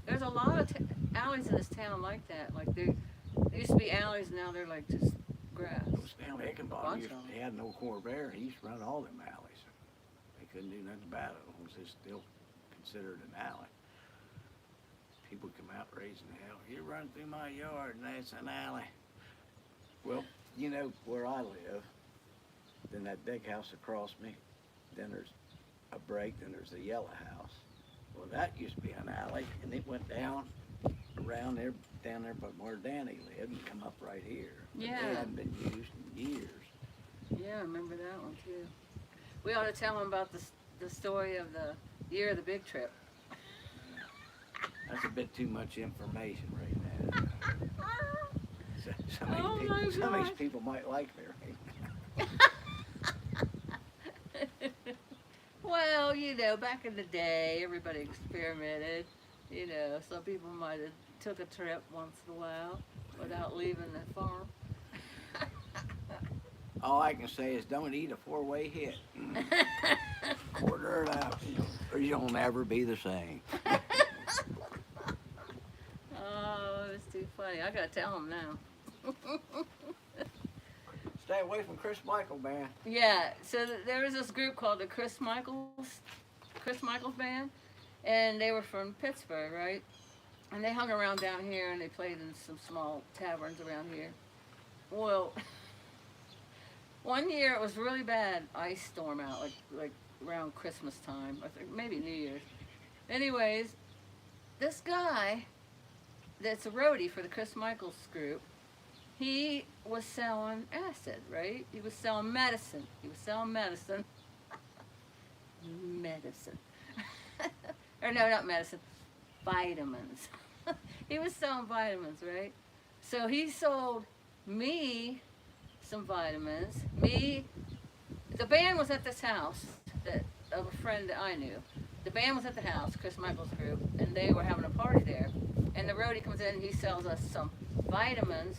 There's a lot of alleys in this town like that. Like, there used to be alleys, now they're like just grass. It was Stanley Hickenbottom. Bunch of 'em. He had no Corvair. He used to run all them alleys. They couldn't do nothing about it. It was just still considered an alley. People come out raising hell. You run through my yard and that's an alley. Well, you know where I live, then that big house across me, then there's a break, then there's the yellow house. Well, that used to be an alley, and it went down around there, down there by where Danny lived, and come up right here. But Yeah. They hadn't been used in years. Yeah, I remember that one too. We ought to tell them about the story of the year of the big trip. That's a bit too much information right now. Some Oh of these my people, some of these gosh. people might like me, right? Well, you know, back in the day, everybody experimented. You know, some people might have took a trip once in a while without leaving the farm. All I can say is don't eat a four-way hit. Quarter it out, or you'll never be the same. Oh, it was too funny. I gotta tell them now. Stay away from Chris Michael, man. Yeah, so there was this group called the Chris Michaels Band, and they were from Pittsburgh, right? And they hung around down here, and they played in some small taverns around here. Well, one year it was really bad ice storm out, like around Christmas time, I think maybe New Year's. Anyways, this guy that's a roadie for the Chris Michaels group, he was selling acid, right? He was selling medicine. Medicine. Or no, not medicine. Vitamins. He was selling vitamins, right? So he sold me some vitamins, the band was at this house of a friend that I knew. The band was at the house, Chris Michaels group, and they were having a party there. And the roadie comes in and he sells us some vitamins,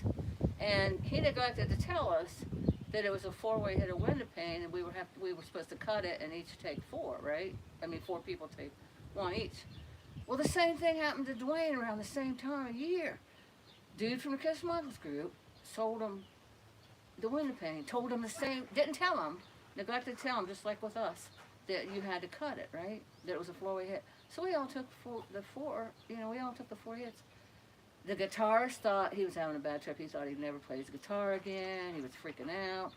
and he neglected to tell us that it was a 4-way hit of window pane, and we were supposed to cut it and each take 4, right? I mean, 4 people take 1 each. Well, the same thing happened to Dwayne around the same time of year. Dude from the Chris Michaels group sold him the window pane, told him the same, didn't tell him, neglected to tell him, just like with us, that you had to cut it, right? That it was a 4-way hit. So we all took the 4 hits. The guitarist thought he was having a bad trip. He thought he'd never play his guitar again. He was freaking out.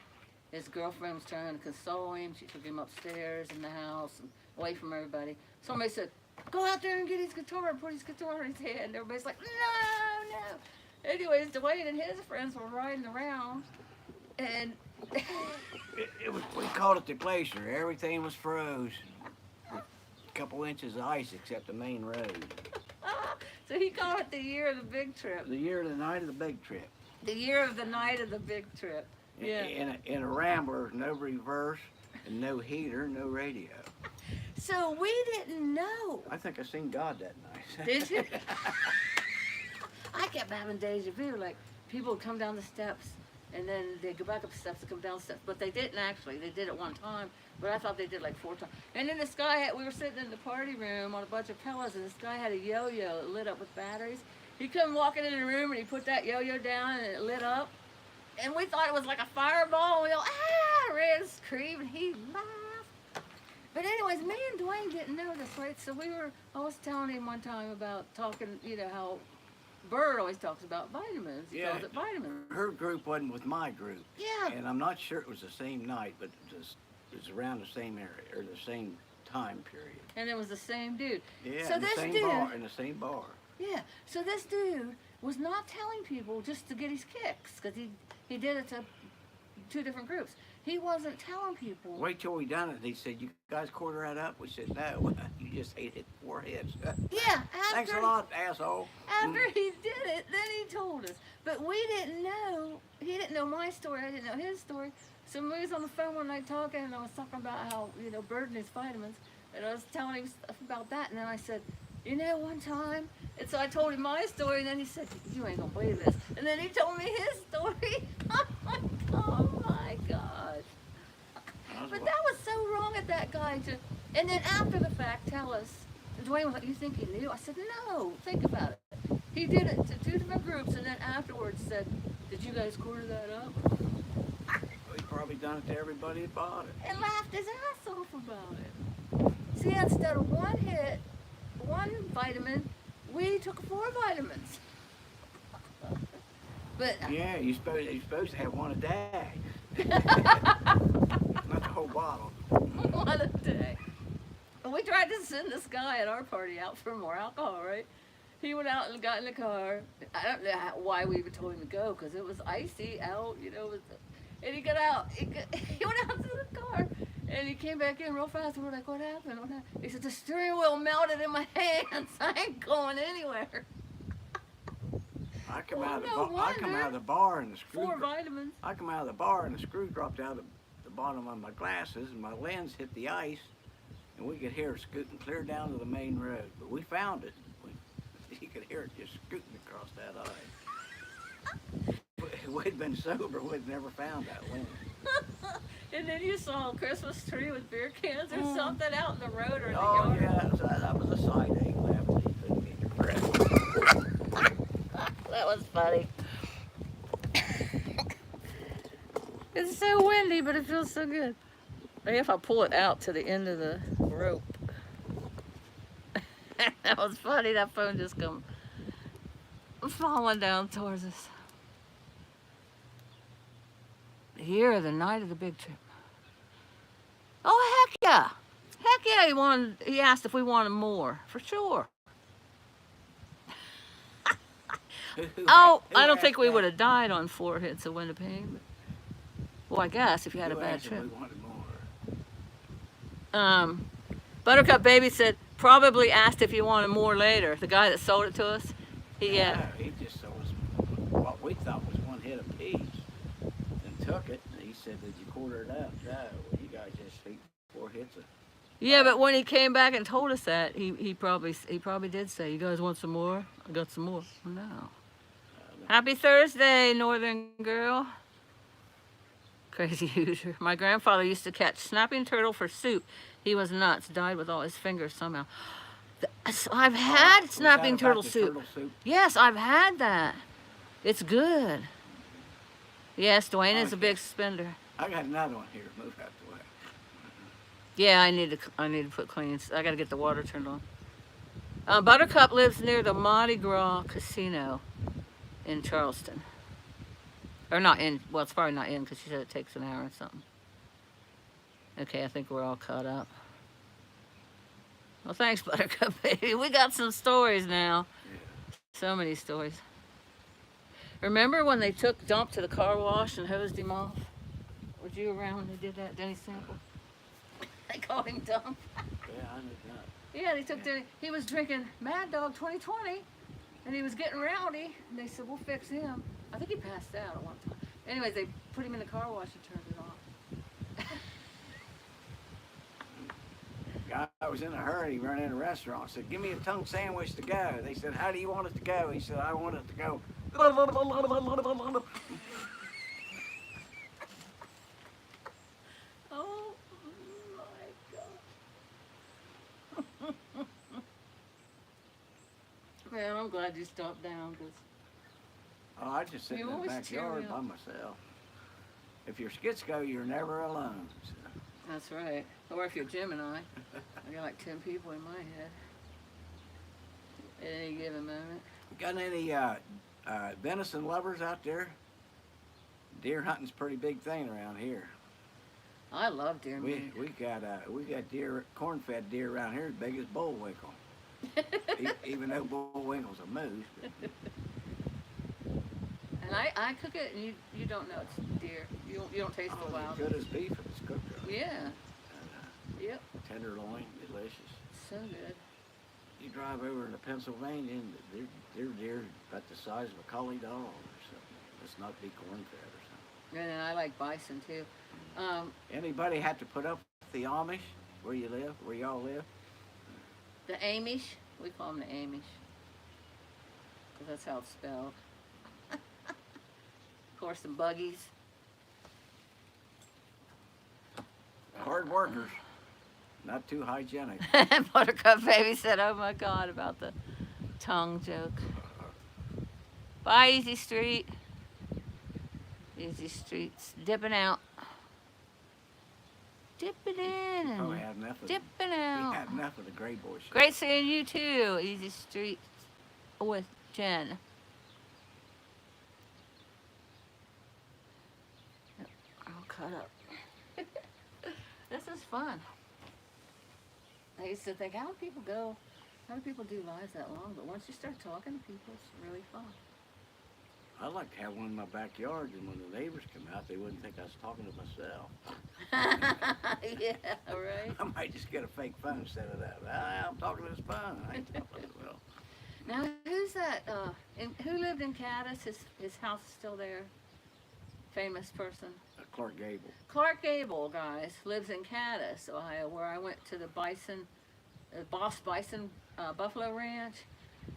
His girlfriend was trying to console him. She took him upstairs in the house and away from everybody. Somebody said, go out there and get his guitar and put his guitar in his hand. And everybody's like, no. Anyways, Dwayne and his friends were riding around, and We called it the glacier. Everything was froze. A couple inches of ice except the main road. so he called it the year of the big trip. The year of the night of the big trip. The year of the night of the big trip. Yeah. In a Rambler, no reverse, and no heater, no radio. So we didn't know. I think I seen God that night. Did you? I kept having deja vu. Like, people would come down the steps, and then they'd go back up the steps and come down the steps. But they didn't actually. They did it one time, but I thought they did like 4 times. And then this guy, we were sitting in the party room on a bunch of pillows, and this guy had a yo-yo that lit up with batteries. He come walking in the room, and he put that yo-yo down, and it lit up. And we thought it was like a fireball. We all, ran, screamed, he laughed. But anyways, me and Dwayne didn't know this, right? So I was telling him one time about talking, how Bird always talks about vitamins. He calls it vitamins. Her group wasn't with my group. Yeah. And I'm not sure it was the same night, but it was around the same area, or the same time period. And it was the same dude. Yeah, So in the this same dude, bar, in the same bar. Yeah. So this dude was not telling people just to get his kicks, because he did it to 2 different groups. He wasn't telling people. Wait till we done it. He said, you guys quarter that up? We said, no, you just ate it 4 hits. Yeah. Thanks a lot, asshole. After he did it, then he told us. But we didn't know. He didn't know my story. I didn't know his story. So we was on the phone one night talking, and I was talking about how, Bird and his vitamins. And I was telling him stuff about that. And then I said, one time. And so I told him my story, and then he said, you ain't gonna believe this. And then he told me his story. Oh my gosh. But that was so wrong of that guy to, and then after the fact, tell us. And Dwayne was like, you think he knew? I said, no, think about it. He did it to 2 different groups, and then afterwards said, did you guys quarter that up? We probably done it to everybody that bought it. And laughed his ass off about it. See, instead of 1 hit, 1 vitamin, we took 4 vitamins. But Yeah, you're supposed to have 1 a day. Not the whole bottle. what a day. And we tried to send this guy at our party out for more alcohol, right? He went out and got in the car. I don't know why we even told him to go, because it was icy out, and he got out. He went out to the car, and he came back in real fast. And we're like, what happened? What happened? He said, the steering wheel melted in my hands. I ain't going anywhere. I come Well, out of the no bar. I come wonder. out of the bar and the screw. 4 vitamins. I come out of the bar and the screw dropped out of the bottom of my glasses, and my lens hit the ice, and we could hear it scooting clear down to the main road. But we found it. You could hear it just scooting across that ice. If we'd been sober, we'd never found that lens. And then you saw a Christmas tree with beer cans or something out in the road or in the Oh yard. yeah, that was a side ache left. You couldn't get your breath. That was funny. It's so windy, but it feels so good. Maybe if I pull it out to the end of the rope. That was funny. That phone just come falling down towards us. Here, the night of the big trip. Oh, heck yeah. Heck yeah, he asked if we wanted more. For sure. Oh, I don't think we would have died on 4 hits of window pane. But, well, I guess if you had a bad trip. We wanted more. Buttercup Baby said, probably asked if you wanted more later. The guy that sold it to us, No, he just sold us what we thought was 1 and hit a piece and took it. And he said, "Did you quarter it up?" No. Well, you guys just hit 4 hits of. Yeah, but when he came back and told us that, he probably did say, "You guys want some more? I got some more." No. Happy Thursday, Northern girl. Crazy Hoosier. My grandfather used to catch snapping turtle for soup. He was nuts. Died with all his fingers somehow. I've had Was snapping that about turtle the soup. turtle soup? Yes, I've had that. It's good. Yes, Dwayne is a Okay. big spender. I got another one here. Move out the way. Yeah, I need to put cleans. I got to get the water turned on. Buttercup lives near the Mardi Gras Casino in Charleston. Or not in. Well, it's probably not in because she said it takes an hour or something. Okay, I think we're all caught up. Well, thanks, Buttercup baby. We got some stories now. So many stories. Remember when they took Dump to the car wash and hosed him off? Was you around when they did that, Denny Sample? They called him Dump. Yeah, I knew that. Yeah, they took Denny. He was drinking Mad Dog 2020, and he was getting rowdy. And they said, "We'll fix him." I think he passed out at one time. Anyways, they put him in the car wash and turned it off. Guy was in a hurry. He ran in a restaurant. Said, "Give me a tongue sandwich to go." They said, "How do you want it to go?" He said, "I want it to go." Oh my God. Man, I'm glad you stopped down because Oh, I just sit You in the always cheer backyard me by up. myself. If you're Skitsko, you're never alone. So. that's right. Or if you're Gemini, I got like 10 people in my head at any given moment. Got any venison lovers out there? Deer hunting's a pretty big thing around here. I love deer meat. We got deer, corn-fed deer around here as big as Bullwinkle. Even though Bullwinkle's a moose. But And I cook it, and you don't know it's deer. You don't taste the wild. good as beef if it's cooked right. Yeah. Yep. Tenderloin, delicious. So good. You drive over into Pennsylvania, and they're deer about the size of a collie dog or something. Let's not be corn-fed or something. And then I like bison too. Anybody have to put up with the Amish where you live, where y'all live? The Amish, we call them the Amish, because that's how it's spelled. Horse and buggies. Hard workers, not too hygienic. Buttercup baby said, "Oh my God," about the tongue joke. Bye, Easy Street. Easy Street's dipping out. Dipping in Probably and had enough of dipping We out. had enough of the Gray Boy show. Great seeing you too, Easy Street with Jen. All caught up. This is fun. I used to think, how do people do lives that long? But once you start talking to people, it's really fun. I'd like to have one in my backyard, and when the neighbors come out, they wouldn't think I was talking to myself. Yeah, right. I might just get a fake phone set it up. I'm talking to this phone. I ain't talking to myself. Now, who's that? Who lived in Caddis? His house is still there. Famous person. Clark Gable. Clark Gable, guys, lives in Caddis, Ohio, where I went to the Boss Bison Buffalo Ranch.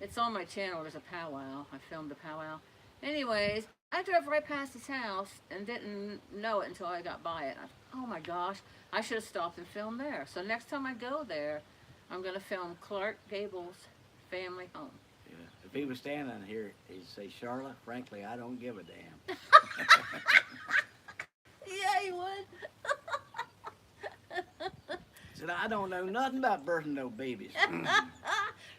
It's on my channel. There's a powwow. I filmed a powwow. Anyways, I drove right past his house and didn't know it until I got by it. Oh my gosh, I should have stopped and filmed there. So next time I go there, I'm going to film Clark Gable's family home. Yeah. If he was standing here, he'd say, "Charlotte, frankly, I don't give a damn." Yeah, he would. Said, "I don't know nothing about birthing no babies."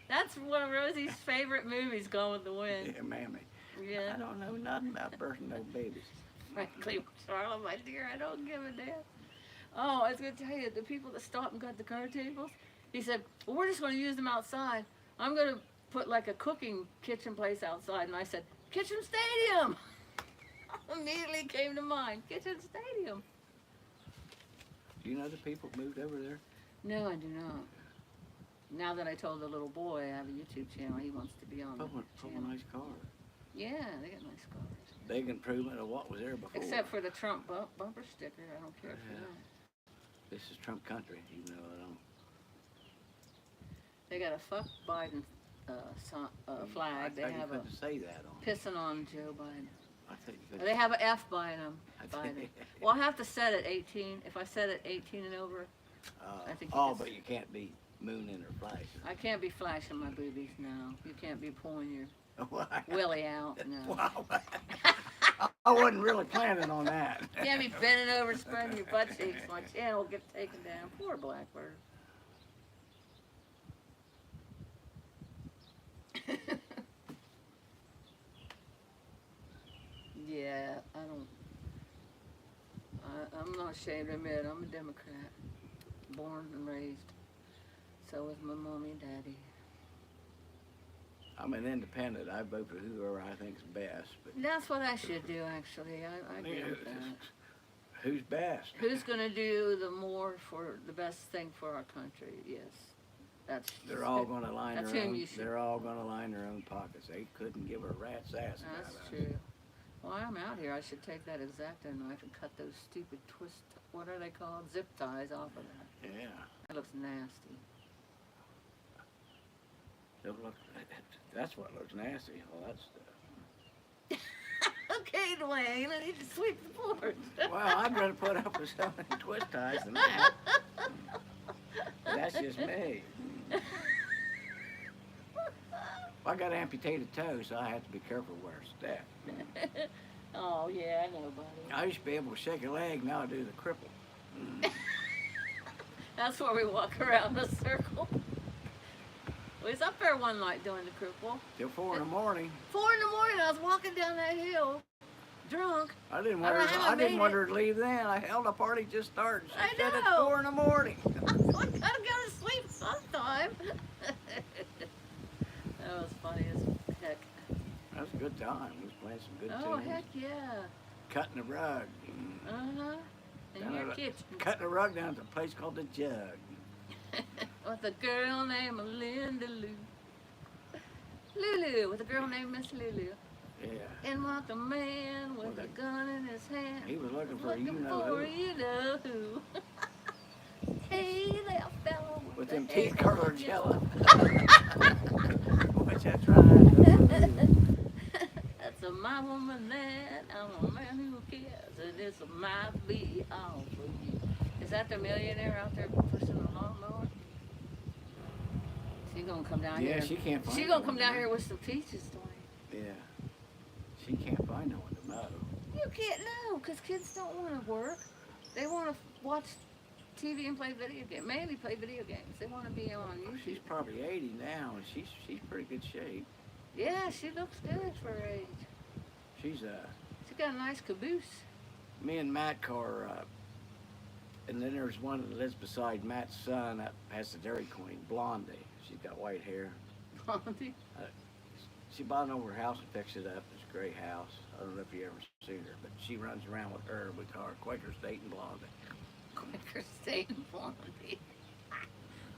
That's one of Rosie's favorite movies, Gone with the Wind. Yeah, mammy. Yeah. I don't know nothing about birthing no babies. Frankly, Charlotte, my dear, I don't give a damn. Oh, I was going to tell you, the people that stopped and got the card tables, he said, "Well, we're just going to use them outside. I'm going to put like a cooking kitchen place outside." And I said, "Kitchen Stadium." Immediately came to mind, Kitchen Stadium. Do you know the people that moved over there? No, I do not. Now that I told the little boy I have a YouTube channel, he wants to be on the Pull a channel. nice car. Yeah, they got nice cars. Big improvement of what was there before. Except for the Trump bumper sticker, I don't care for Yeah. that. This is Trump country, even though I don't. They got a fuck Biden flag. They I thought have you a couldn't say that on. pissing on Joe Biden. I thought you couldn't. They have an F by them. I Biden. think- Well, I have to set it 18. If I set it 18 and over, I think you Oh, just- but you can't be mooning or flashing. I can't be flashing my boobies now. You can't be pulling your Why? willy out. No. Wow. I wasn't really planning on that. You can't be bending over, spreading your butt cheeks. My channel will get taken down. Poor Blackbird. Yeah, I'm not ashamed to admit I'm a Democrat. Born and raised. So was my mommy and daddy. I'm an independent. I vote for whoever I think's best. But That's what I should do, actually. I agree with that. who's best? Who's gonna do the more for the best thing for our country? Yes. That's. They're all going to line That's their whom own. you should- They're all going to line their own pockets. They couldn't give a rat's ass about That's us. true. Well, I'm out here. I should take that X-Acto knife and cut those stupid twist, what are they called? Zip ties off of that. Yeah. That looks nasty. Don't look. That's what looks nasty. All that stuff. Okay, Dwayne, I need to sweep the floors. Well, I'd rather put up with some of the twist ties than that. That's just me. I got amputated toes, so I have to be careful where I step. Oh, yeah, I know, buddy. I used to be able to shake a leg, now I do the cripple. That's where we walk around the circle. We was up there one night doing the cripple. Till 4 in the morning. 4 in the morning, I was walking down that hill, drunk. I didn't I want don't her. know how I I didn't made want it. her to leave then. I held the party just started. She I said it's know. 4 in the morning. I gotta go to sleep sometime. That was funny as heck. That was a good time. We was playing some good Oh, tunes. heck yeah. Cutting the rug. Uh-huh. In Down your at the- kitchen. Cutting the rug down at a place called the Jug. With a girl named Linda Lou. Lulu, with a girl named Miss Lulu. Yeah. And walked a man with a gun in his hand. He was looking for Looking you know for who. you know who. Hey there, fella. With the them hair teeth colored colored yellow. What's that trying to do? That's a my woman that I'm a man who cares, and this might be all for you. Is that the millionaire out there pushing a lawnmower? She gonna come down Yeah, here. she can't find She no gonna come one down to here mow. with some peaches, Dwayne. Yeah. She can't find no one to mow. You can't know, 'cause kids don't want to work. They want to watch TV and play video games. Mainly play video games. They want to be on She's YouTube. probably 80 now, and she's pretty good shape. Yeah, she looks good for her age. She's She got a nice caboose. me and Matt car, and then there's one that lives beside Matt's son that has the Dairy Queen, Blondie. She's got white hair. Blondie. She bought an over house and fixed it up. It's a great house. I don't know if you ever seen her, but she runs around with her. We call her Quaker State and Blondie. Quaker State and Blondie.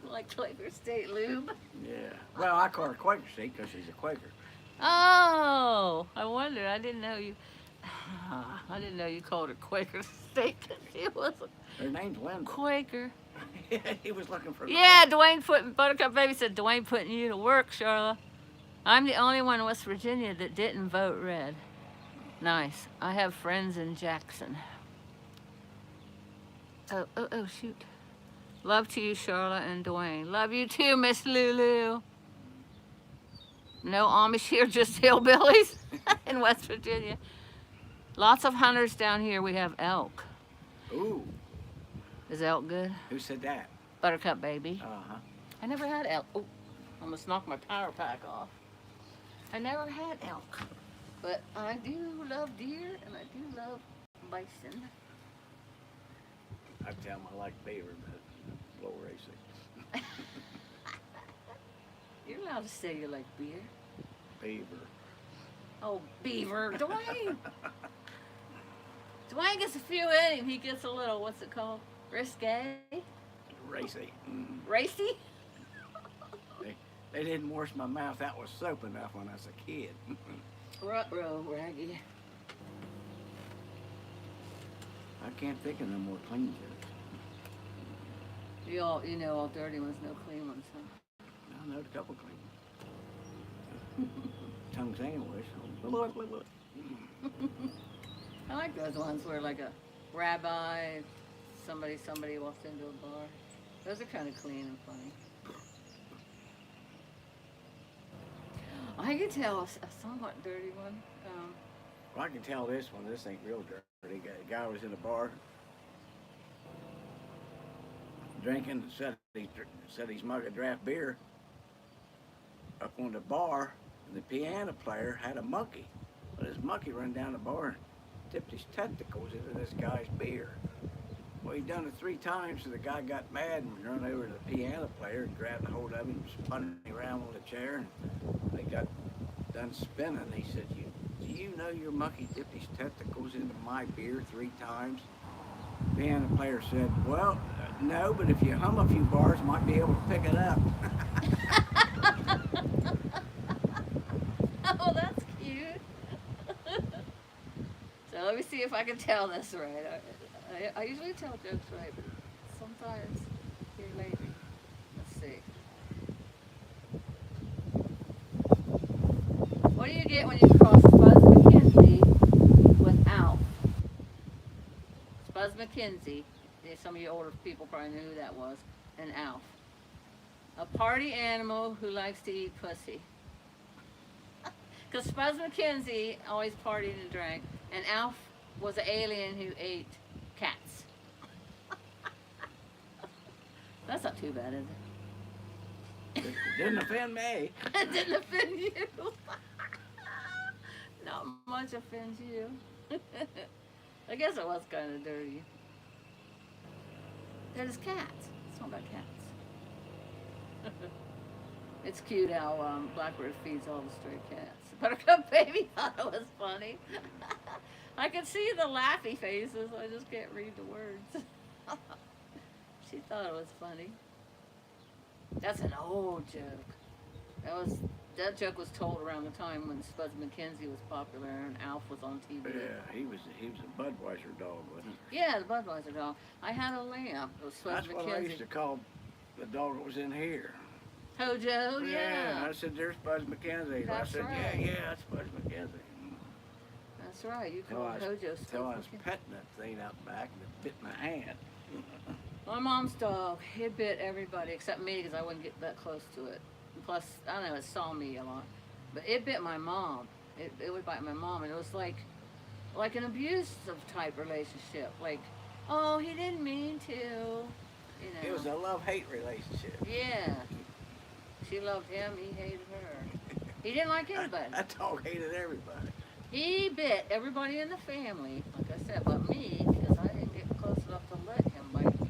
Like Quaker State lube. Yeah. Well, I call her Quaker State because she's a Quaker. Oh, I wonder. I didn't know you. I didn't know you called her Quaker State 'cause she was a Her name's Wendell. Quaker. He was looking for. Yeah, Dwayne putting Buttercup Baby said Dwayne putting you to work, Charla. I'm the only one in West Virginia that didn't vote red. Nice. I have friends in Jackson. Oh, shoot. Love to you, Charlotte and Dwayne. Love you too, Miss Lulu. No Amish here, just hillbillies in West Virginia. Lots of hunters down here. We have elk. Ooh, Is elk good? who said that? Buttercup Baby. Uh-huh. I never had elk. Oh, almost knocked my power pack off. I never had elk, but I do love deer and I do love bison. I tell them I like beaver, but low racing. You're allowed to say you like beer. Beaver. Oh, beaver, Dwayne. Dwayne gets a few in him. He gets a little, what's it called? Risque? Racy. Mm. Racy? They didn't wash my mouth out with soap enough when I was a kid. Ruh-roh, Raggy. I can't think of no more clean jokes. You know all dirty ones, no clean ones, huh? I know a couple clean ones. Tongue's anyway, so. I like those ones where like a rabbi, somebody walks into a bar. Those are kind of clean and funny. I can tell a somewhat dirty one. Well, I can tell this one. This ain't real dirty. The guy was in a bar drinking, set his mug of draft beer up on the bar, and the piano player had a monkey. But his monkey run down the bar and tipped his testicles into this guy's beer. Well, he done it 3 times, so the guy got mad and run over to the piano player and grabbed a hold of him, spun him around on the chair, and they got done spinning. He said, do you know your monkey dipped his testicles into my beer 3 times? The piano player said, well, no, but if you hum a few bars, might be able to pick it up. Oh, that's cute. So let me see if I can tell this right. I usually tell jokes right, but sometimes you're lazy. Let's see. What do you get when you cross Buzz McKenzie with Alf? Buzz McKenzie, some of you older people probably knew who that was, and Alf. A party animal who likes to eat pussy. Because Buzz McKenzie always partied and drank, and Alf was an alien who ate cats. That's not too bad, is it? It didn't offend me. It didn't offend you. Not much offends you. I guess it was kind of dirty. There's cats. It's not about cats. It's cute how Blackbird feeds all the stray cats. Buttercup Baby thought it was funny. I could see the laughy faces. I just can't read the words. She thought it was funny. That's an old joke. That joke was told around the time when Spud McKenzie was popular and Alf was on TV. Yeah, he was a Budweiser dog, wasn't he? Yeah, the Budweiser dog. I had a lamb. It was Spud That's what I used to McKenzie. call the dog that was in here. Hojo, yeah. I said, there's Buzz McKenzie. That's I said, right. yeah, that's Buzz McKenzie. That's right. You Till called I was, Hojo Spud till I was McKenzie. petting that thing out back and it bit my hand. My mom's dog, it bit everybody except me because I wouldn't get that close to it. And plus, I don't know, it saw me a lot. But it bit my mom. It would bite my mom, and it was like an abusive type relationship. Like, oh, he didn't mean to, you know. It was a love-hate relationship. Yeah. She loved him, he hated her. He didn't like anybody. That dog hated everybody. He bit everybody in the family, like I said, but me, because I didn't get close enough to let him bite me.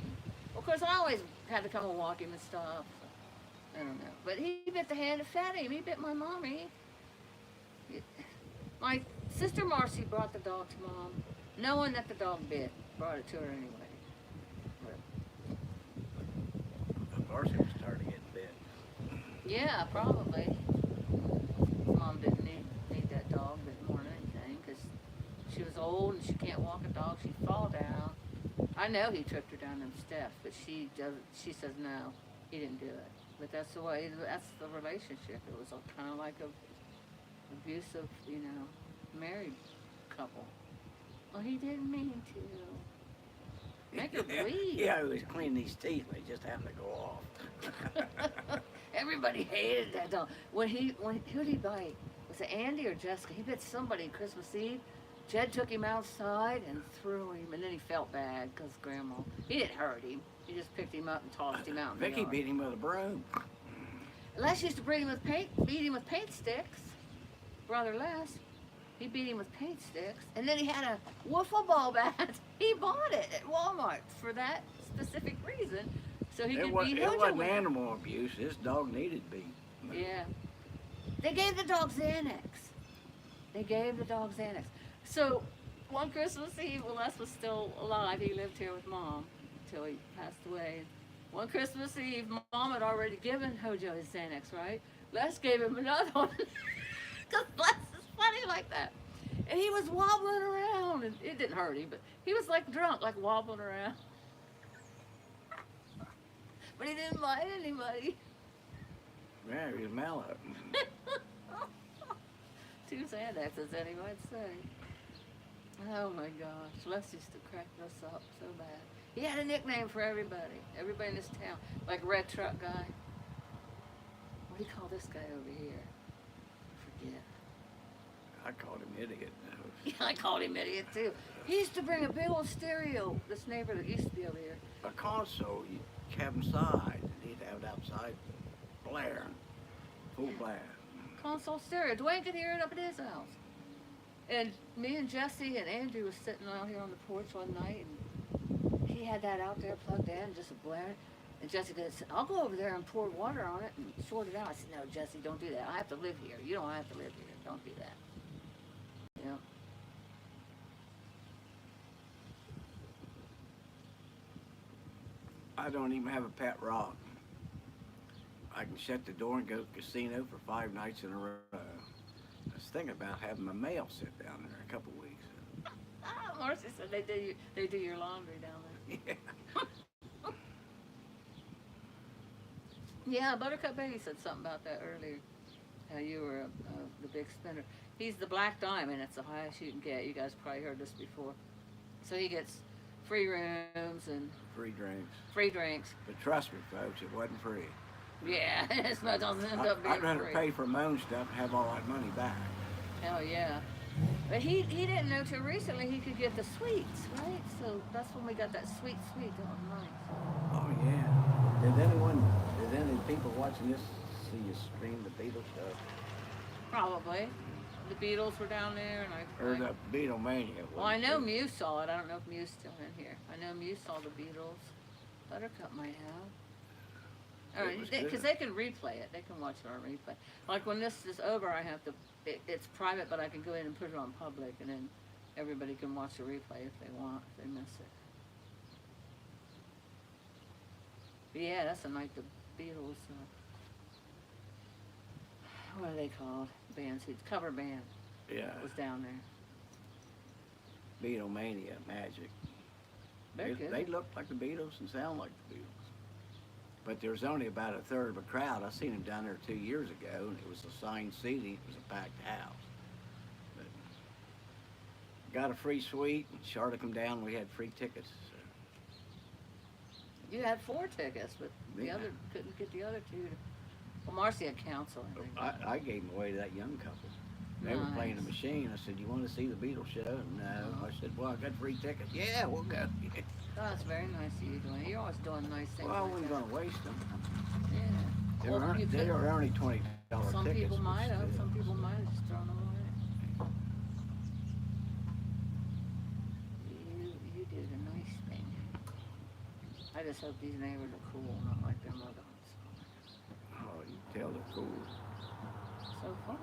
Of course, I always had to come and walk him and stuff. I don't know. But he bit the hand that fed him. He bit my mommy. My sister Marcy brought the dog to Mom, knowing that the dog bit. Brought it to her anyway. Marcy was starting to get bit. Yeah, probably. Mom didn't need that dog more than anything because she was old and she can't walk a dog. She'd fall down. I know he tripped her down them steps, but she doesn't. She says no, he didn't do it. But that's the way. That's the relationship. It was kind of like a abusive, married couple. Well, he didn't mean to. Make her bleed. Yeah, he was cleaning his teeth and they just happened to go off. Everybody hated that dog. Who did he bite? Was it Andy or Jessica? He bit somebody Christmas Eve. Jed took him outside and threw him, and then he felt bad because Grandma. He didn't hurt him. He just picked him up and tossed him out in the Vicky yard. beat him with a broom. Les used to beat him with paint sticks. Brother Les, he beat him with paint sticks, and then he had a wiffle ball bat. He bought it at Walmart for that specific reason, so he could beat It Hojo wasn't with it. animal abuse. This dog needed beat. Yeah. They gave the dog Xanax. So one Christmas Eve, when Les was still alive, he lived here with Mom until he passed away. One Christmas Eve, Mom had already given Hojo his Xanax, right? Les gave him another one because Les is funny like that. And he was wobbling around, and it didn't hurt him, but he was like drunk, like wobbling around. But he didn't bite anybody. Yeah, he was mellow. Two Xanaxes, any might say. Oh my gosh, Les used to crack us up so bad. He had a nickname for everybody. Everybody in this town, like Red Truck Guy. What do you call this guy over here? I forget. I called him idiot. Yeah, I called him idiot too. He used to bring a big old stereo. This neighbor that used to be over here. A console you have inside, and he'd have it outside, blaring, full blast. Console stereo. Dwayne could hear it up at his house. And me and Jesse and Andrew was sitting out here on the porch one night, and he had that out there plugged in, just blaring. And Jesse said, I'll go over there and pour water on it and sort it out. I said, no, Jesse, don't do that. I have to live here. You don't have to live here. Don't do that. Yeah. I don't even have a pet rock. I can shut the door and go to the casino for 5 nights in a row. I was thinking about having my mail sent down there in a couple of weeks. Marcy said they do your laundry down there. Yeah. Yeah, Buttercup Baby said something about that earlier. How you were the big spender. He's the Black Diamond. It's the highest you can get. You guys probably heard this before. So he gets free rooms and Free drinks. free drinks. But trust me, folks, it wasn't free. Yeah, it's not doesn't end up being I'd rather free. pay for my own stuff and have all that money back. Hell yeah. But he didn't know till recently he could get the sweets, right? So that's when we got that sweet. That was nice. Oh, yeah. Did any people watching this see you stream the Beatles stuff? Probably. The Beatles were down there, and Or the Beatlemania? Well, I know Muse saw it. I don't know if Muse's still in here. I know Muse saw the Beatles. Buttercup might have. It was Because good. they can replay it. They can watch it on replay. Like when this is over, I have to. It's private, but I can go in and put it on public, and then everybody can watch the replay if they want, if they miss it. But yeah, that's the night the Beatles. What are they called? Bands, cover band Yeah. was down there. Beatlemania, magic. They're good. They look like the Beatles and sound like the Beatles. But there was only about a third of a crowd. I seen them down there 2 years ago, and it was assigned seating. It was a packed house. But got a free suite, and Charlotte come down. We had free tickets. So. You had 4 tickets, but the Yeah. other couldn't get the other 2. Well, Marcy had counsel, I think. I gave them away to that young couple. They were playing the Nice. machine. I said, "You want to see the Beatles show?" No. Oh. I said, "Well, I got free tickets." Yeah, we'll go. Oh, that's very nice of you, Dwayne. You're always doing nice things. Well, I like wasn't that. going to waste them. Yeah. They Well, were, you they could- were only $20 Some tickets. people but might have. still. Some people might have just thrown them away. You did a nice thing. I just hope these neighbors are cool, not like them other ones. Oh, you tell they're cool. So fun.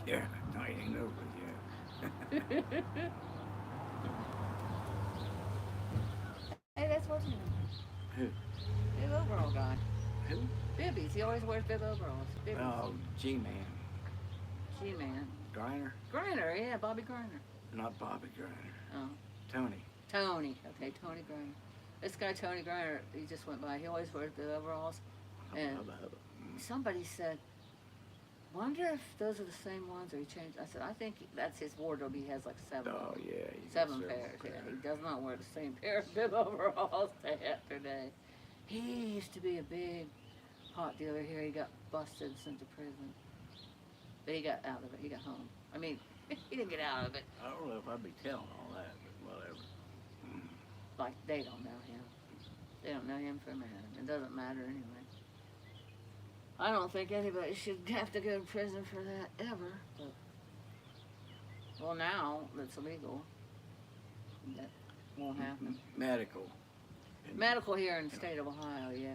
Yeah, night ain't over yet. Hey, that's what's his name. Who? Big overall guy. Who? Bibbies. He always wears big overalls. Bibbies. Oh, G-Man. G-Man. Griner? Griner, yeah, Bobby Griner. Not Bobby Griner. Oh. Tony. Tony. Okay, Tony Griner. This guy, Tony Griner, he just went by. He always wears big overalls. And Hubba, hubba. somebody said, wonder if those are the same ones or he changed. I said, I think that's his wardrobe. He has like 7. Oh, yeah. you got 7 several pairs. Yeah, he pairs. does not wear the same pair of big overalls day after day. He used to be a big pot dealer here. He got busted and sent to prison. But he got out of it. He got home. I mean, he didn't get out of it. I don't know if I'd be telling all that, but whatever. Like, they don't know him. They don't know him from Adam. It doesn't matter anyway. I don't think anybody should have to go to prison for that ever. But, well, now that's illegal. That won't happen. Medical. And Medical here in the state of Ohio, yeah.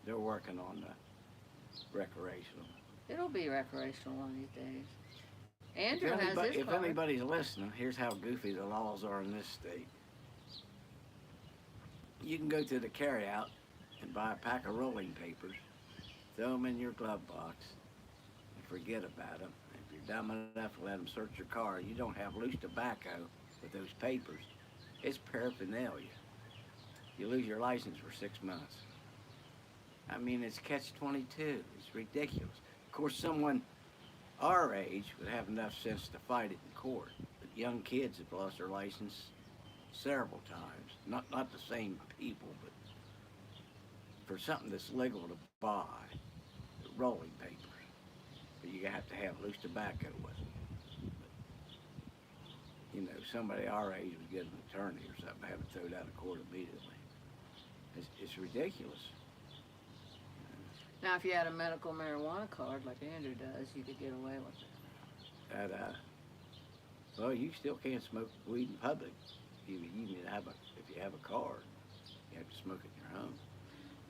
They're working on the recreational. It'll be recreational one of these days. If, Andrew has anybody, his if card. anybody's listening, here's how goofy the laws are in this state. You can go to the carryout and buy a pack of rolling papers, throw them in your glove box, and forget about them. If you're dumb enough to let them search your car, you don't have loose tobacco with those papers. It's paraphernalia. You lose your license for 6 months. I mean, it's catch-22. It's ridiculous. Of course, someone our age would have enough sense to fight it in court. But young kids have lost their license several times. Not the same people, but for something that's legal to buy, rolling papers. But you have to have loose tobacco with it. But, you know, somebody our age would get an attorney or something, have it thrown out of court immediately. It's ridiculous. Now, if you had a medical marijuana card like Andrew does, you could get away with it. That, well, you still can't smoke weed in public. You need to have if you have a card, you have to smoke it in your home.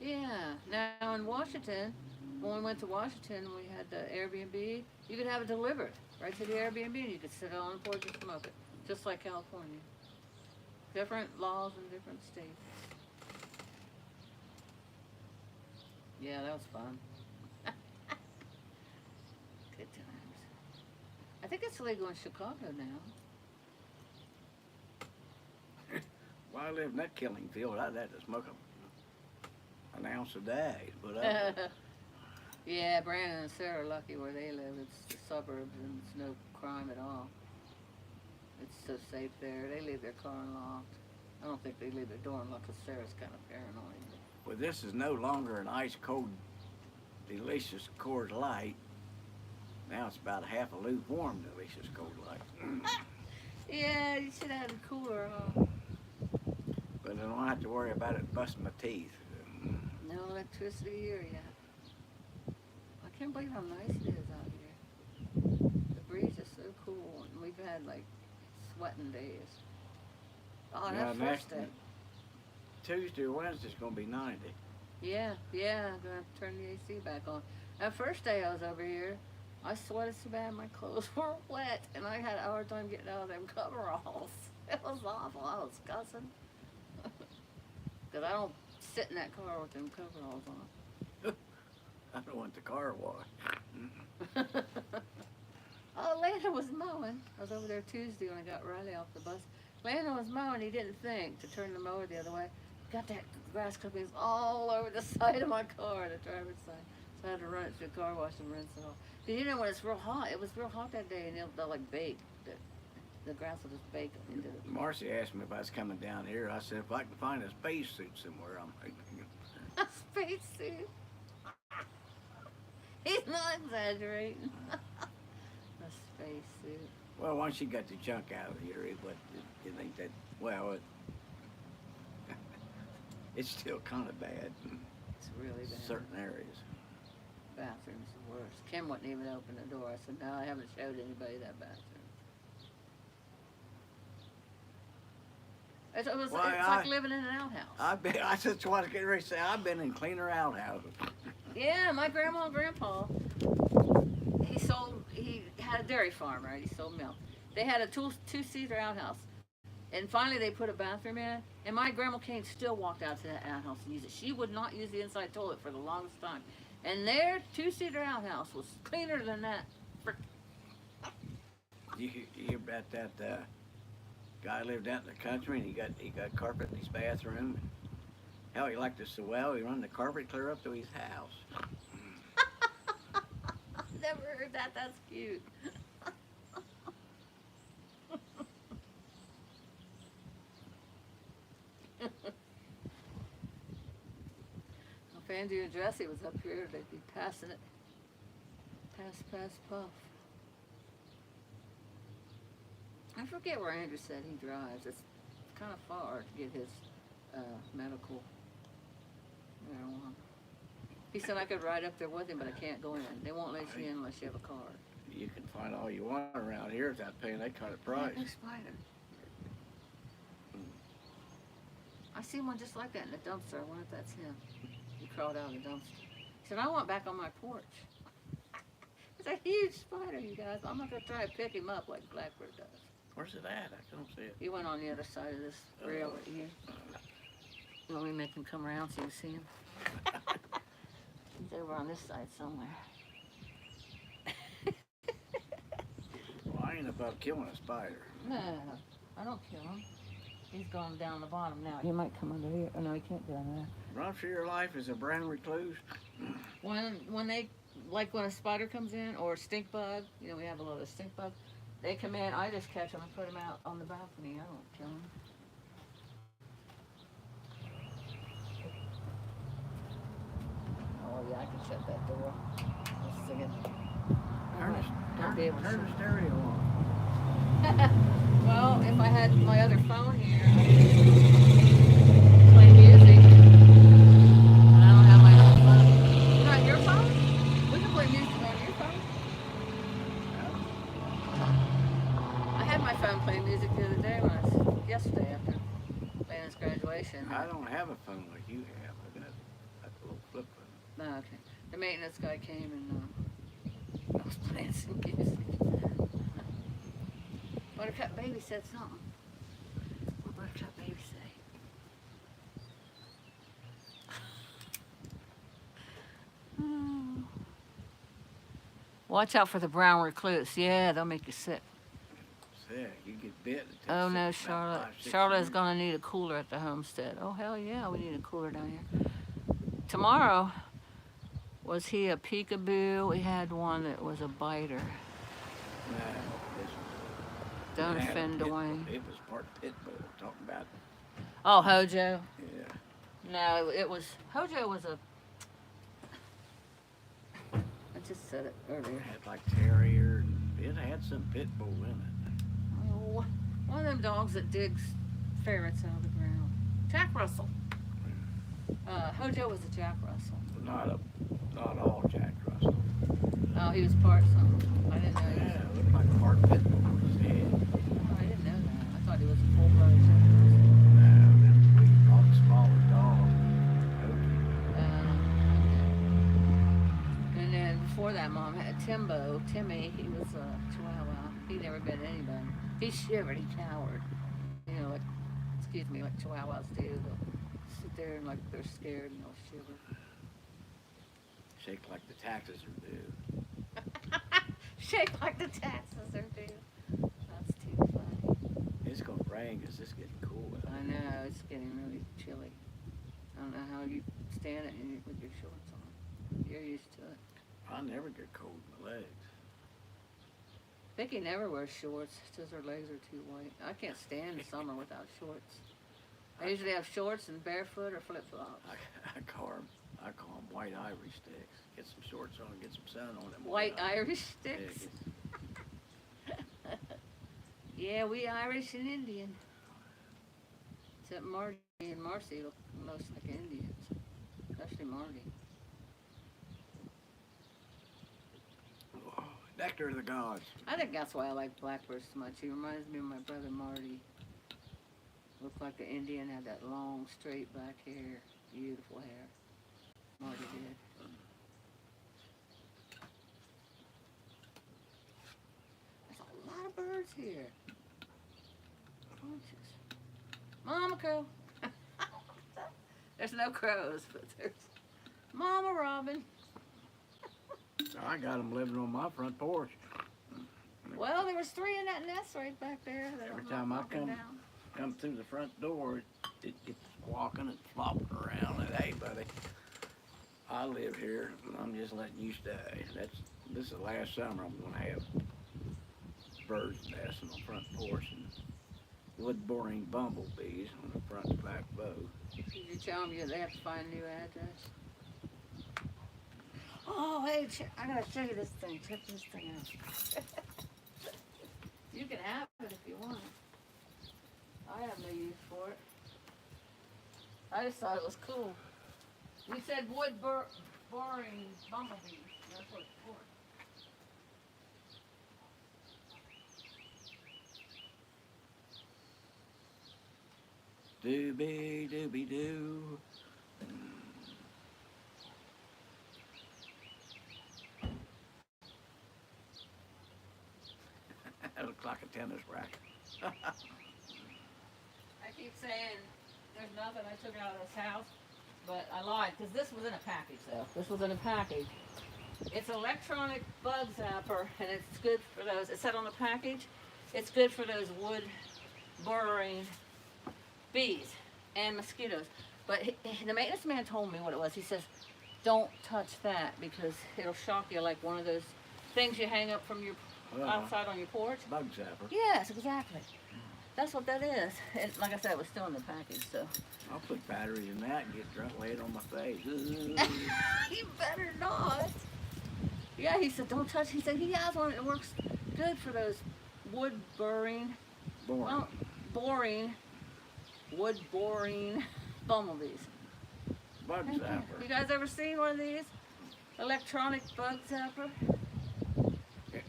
Yeah. Now in Washington, when we went to Washington, we had the Airbnb. You could have it delivered right to the Airbnb, and you could sit on the porch and smoke it, just like California. Different laws in different states. Yeah, that was fun. Good times. I think it's legal in Chicago now. Well, I live in that killing field. I'd have to smoke an ounce a day. But Yeah, Brandon and Sarah are lucky where they live. It's the suburbs and it's no crime at all. It's so safe there. They leave their car unlocked. I don't think they leave their door unlocked because Sarah's kind of paranoid. well, this is no longer an ice cold, delicious Coors Light. Now it's about half a lukewarm, delicious Coors Light. Yeah, you should have had a cooler, huh? But I don't have to worry about it busting my teeth. No electricity here yet. I can't believe how nice it is out here. The breeze is so cool, and we've had like sweating days. Oh, Yeah, that next- first day. Tuesday or Wednesday's gonna be 90. Yeah, I'm gonna have to turn the AC back on. That first day I was over here, I sweated so bad my clothes were wet, and I had a hard time getting out of them coveralls. It was awful. I was cussing. Cause I don't sit in that car with them coveralls on. I don't want the car washed. Oh, Landon was mowing. I was over there Tuesday when I got Riley off the bus. Landon was mowing. He didn't think to turn the mower the other way. Got that grass clippings all over the side of my car, the driver's side. So I had to run it through the car wash and rinse it off. Cause you know when it's real hot, it was real hot that day, and they'll like bake. The grass will just bake into it. Marcy asked me if I was coming down here. I said, if I can find a spacesuit somewhere, I'm A spacesuit. He's not exaggerating. A spacesuit. Well, once you got the junk out of here, you think that, well, it's still kind of bad in It's really bad. certain areas. Bathroom's the worst. Kim wouldn't even open the door. I said, no, I haven't showed anybody that bathroom. It's Why, like living in an outhouse. I just want to get ready to say, I've been in cleaner outhouses. Yeah, my grandma and grandpa, he had a dairy farm, right? He sold milk. They had a two-seater outhouse. And finally they put a bathroom in, and my grandma Kane still walked out to that outhouse and used it. She would not use the inside toilet for the longest time. And their two-seater outhouse was cleaner than that. You hear about that guy lived out in the country and he got carpet in his bathroom. Hell, he liked it so well, he run the carpet clear up to his house. Never heard that. That's cute. If Andrew and Jesse was up here, they'd be passing it. Pass, puff. I forget where Andrew said he drives. It's kind of far to get his medical marijuana. He said I could ride up there with him, but I can't go in. They won't let you in unless you have a card. You can find all you want around here without paying that kind of price. No spider. I see one just like that in the dumpster. I wonder if that's him. He crawled out of the dumpster. He said, I want back on my porch. It's a huge spider, you guys. I'm not going to try to pick him up like Blackbird does. Where's it at? I don't see it. He went on the other side of this rail right here. You want me to make him come around so you can see him? He's over on this side somewhere. about killing a spider. No, I don't kill him. He's gone down the bottom now. He might come under here. Oh no, he can't go under there. Run for your life as a brown recluse. When they, like when a spider comes in or a stink bug, you know, we have a lot of stink bugs, they come in, I just catch them and put them out on the balcony. I don't kill them. Oh yeah, I can shut that door. Let's see it. Turn the stereo on. Well, if I had my other phone here, I could play music. I don't have my own phone. You got your phone? We can play music on your phone. I had my phone playing music the other day yesterday after Landon's graduation. I don't have a phone like you have. I got a little flip phone. Oh, okay. The maintenance guy came and I was playing some music. Buttercup Baby said something. What Buttercup Baby say? Watch out for the brown recluse. Yeah, they'll make you sick. Yeah, you get bit. it takes Oh no, about Charlotte. 5-6 Charlotte is years. gonna need a cooler at the homestead. Oh hell yeah, we need a cooler down here. Tomorrow, was he a peekaboo? We had one that was a biter. No, this Don't it had a offend pit bull. Dwayne. It was part pit bull. Talking about, Oh, Hojo. yeah. No, it was, Hojo was a, I just said it It earlier. had like terrier. It had some pit bull in it. Oh, one of them dogs that digs ferrets out of the ground. Jack Russell. Hojo was a Jack Russell. Not all Jack Russell. Oh, he was part something. I didn't know he was. Yeah, it looked like part pit bull with his head. Oh, I didn't know that. I thought he was a full-blooded Jack Russell. No, then we bought a smaller dog. And then before that, Mom had Timmy, he was a Chihuahua. He never bit anybody. He shivered, he cowered. You know, like, excuse me, like Chihuahuas do. They'll sit there and like they're scared and they'll shiver. Shake like the taxes are due. Shake like the taxes are due. That's too funny. It's gonna rain 'cause it's getting cool. I know, it's getting really chilly. I don't know how you stand it with your shorts on. You're used to it. I never get cold in my legs. Vicky never wears shorts. Says her legs are too white. I can't stand the summer without shorts. I usually have shorts and barefoot or flip flops. I call them white Irish sticks. Get some shorts on, get some sun on them. White Irish Yeah, sticks. Yeah, we Irish and Indian. Except Marty and Marcy look most like Indians, especially Marty. Nectar of the gods. I think that's why I like Blackbird so much. He reminds me of my brother Marty. Looked like an Indian, had that long, straight black hair. Beautiful hair. Marty did. There's a lot of birds here. Bunches. Mama Crow. There's no crows, but there's Mama Robin. I got them living on my front porch. Well, there was 3 in that nest right back there. that Every I'm time I knocking come- down. Come through the front door, it gets walking and flopping around. And hey, buddy, I live here, and I'm just letting you stay. This is the last summer I'm gonna have birds nesting on the front porch and wood-boring bumblebees on the front and back bow. Did you tell them they have to find a new address? Oh, hey, I gotta show you this thing. Check this thing out. You can have it if you want it. I have no use for it. I just thought it was cool. We said boring bumblebees. That's what it's for. Doobie doobie doo. That looks like a tennis racket. I keep saying there's nothing I took out of this house, but I lied because this was in a package though. This was in a package. It's electronic bug zapper and it's good for those. It said on the package It's good for those wood burrowing bees and mosquitoes. But the maintenance man told me what it was. He says, don't touch that because it'll shock you like one of those things you hang up from your outside on your porch. Bug zapper. Yes, exactly. That's what that is. And like I said, it was still in the package, so. I'll put batteries in that and get drunk, lay it on my face. You better not. Yeah, he said, don't touch. He said he has one that works good for those wood burring, Boring. well, wood boring bumblebees. Bug You zapper. guys ever seen one of these? Electronic bug zapper?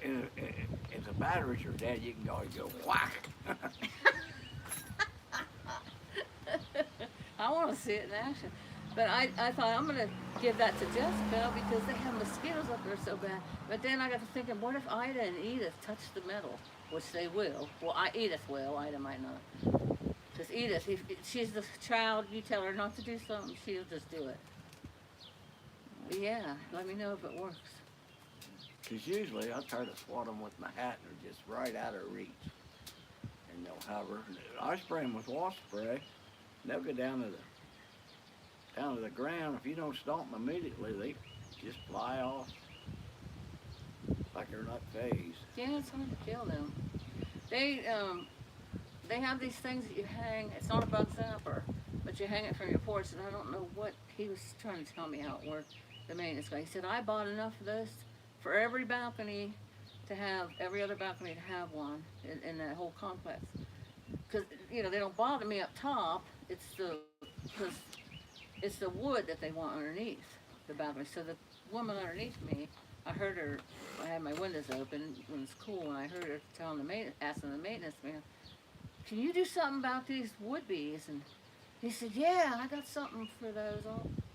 If the batteries are dead, you can always go whack. I want to see it in action. But I thought I'm going to give that to Jessica because they have mosquitoes up there so bad. But then I got to thinking, what if Ida and Edith touch the metal? Which they will. Well, Edith will. Ida might not. Because Edith, if she's the child, you tell her not to do something, she'll just do it. But yeah, let me know if it works. Because usually I try to swat them with my hat and they're just right out of reach. And they'll hover. I spray them with wasp spray. They'll go down to the ground. If you don't stomp them immediately, they just fly off like they're not phased. Yeah, it's hard to kill them. They have these things that you hang. It's not a bug zapper, but you hang it from your porch. And I don't know what he was trying to tell me how it worked. The maintenance guy. He said I bought enough of those for every balcony to have every other balcony to have one in that whole complex. Because they don't bother me up top. It's the wood that they want underneath the balcony. So the woman underneath me, I heard her. I had my windows open when it's cool, and I heard her asking the maintenance man, "Can you do something about these wood bees?" And he said, "Yeah, I got something for those.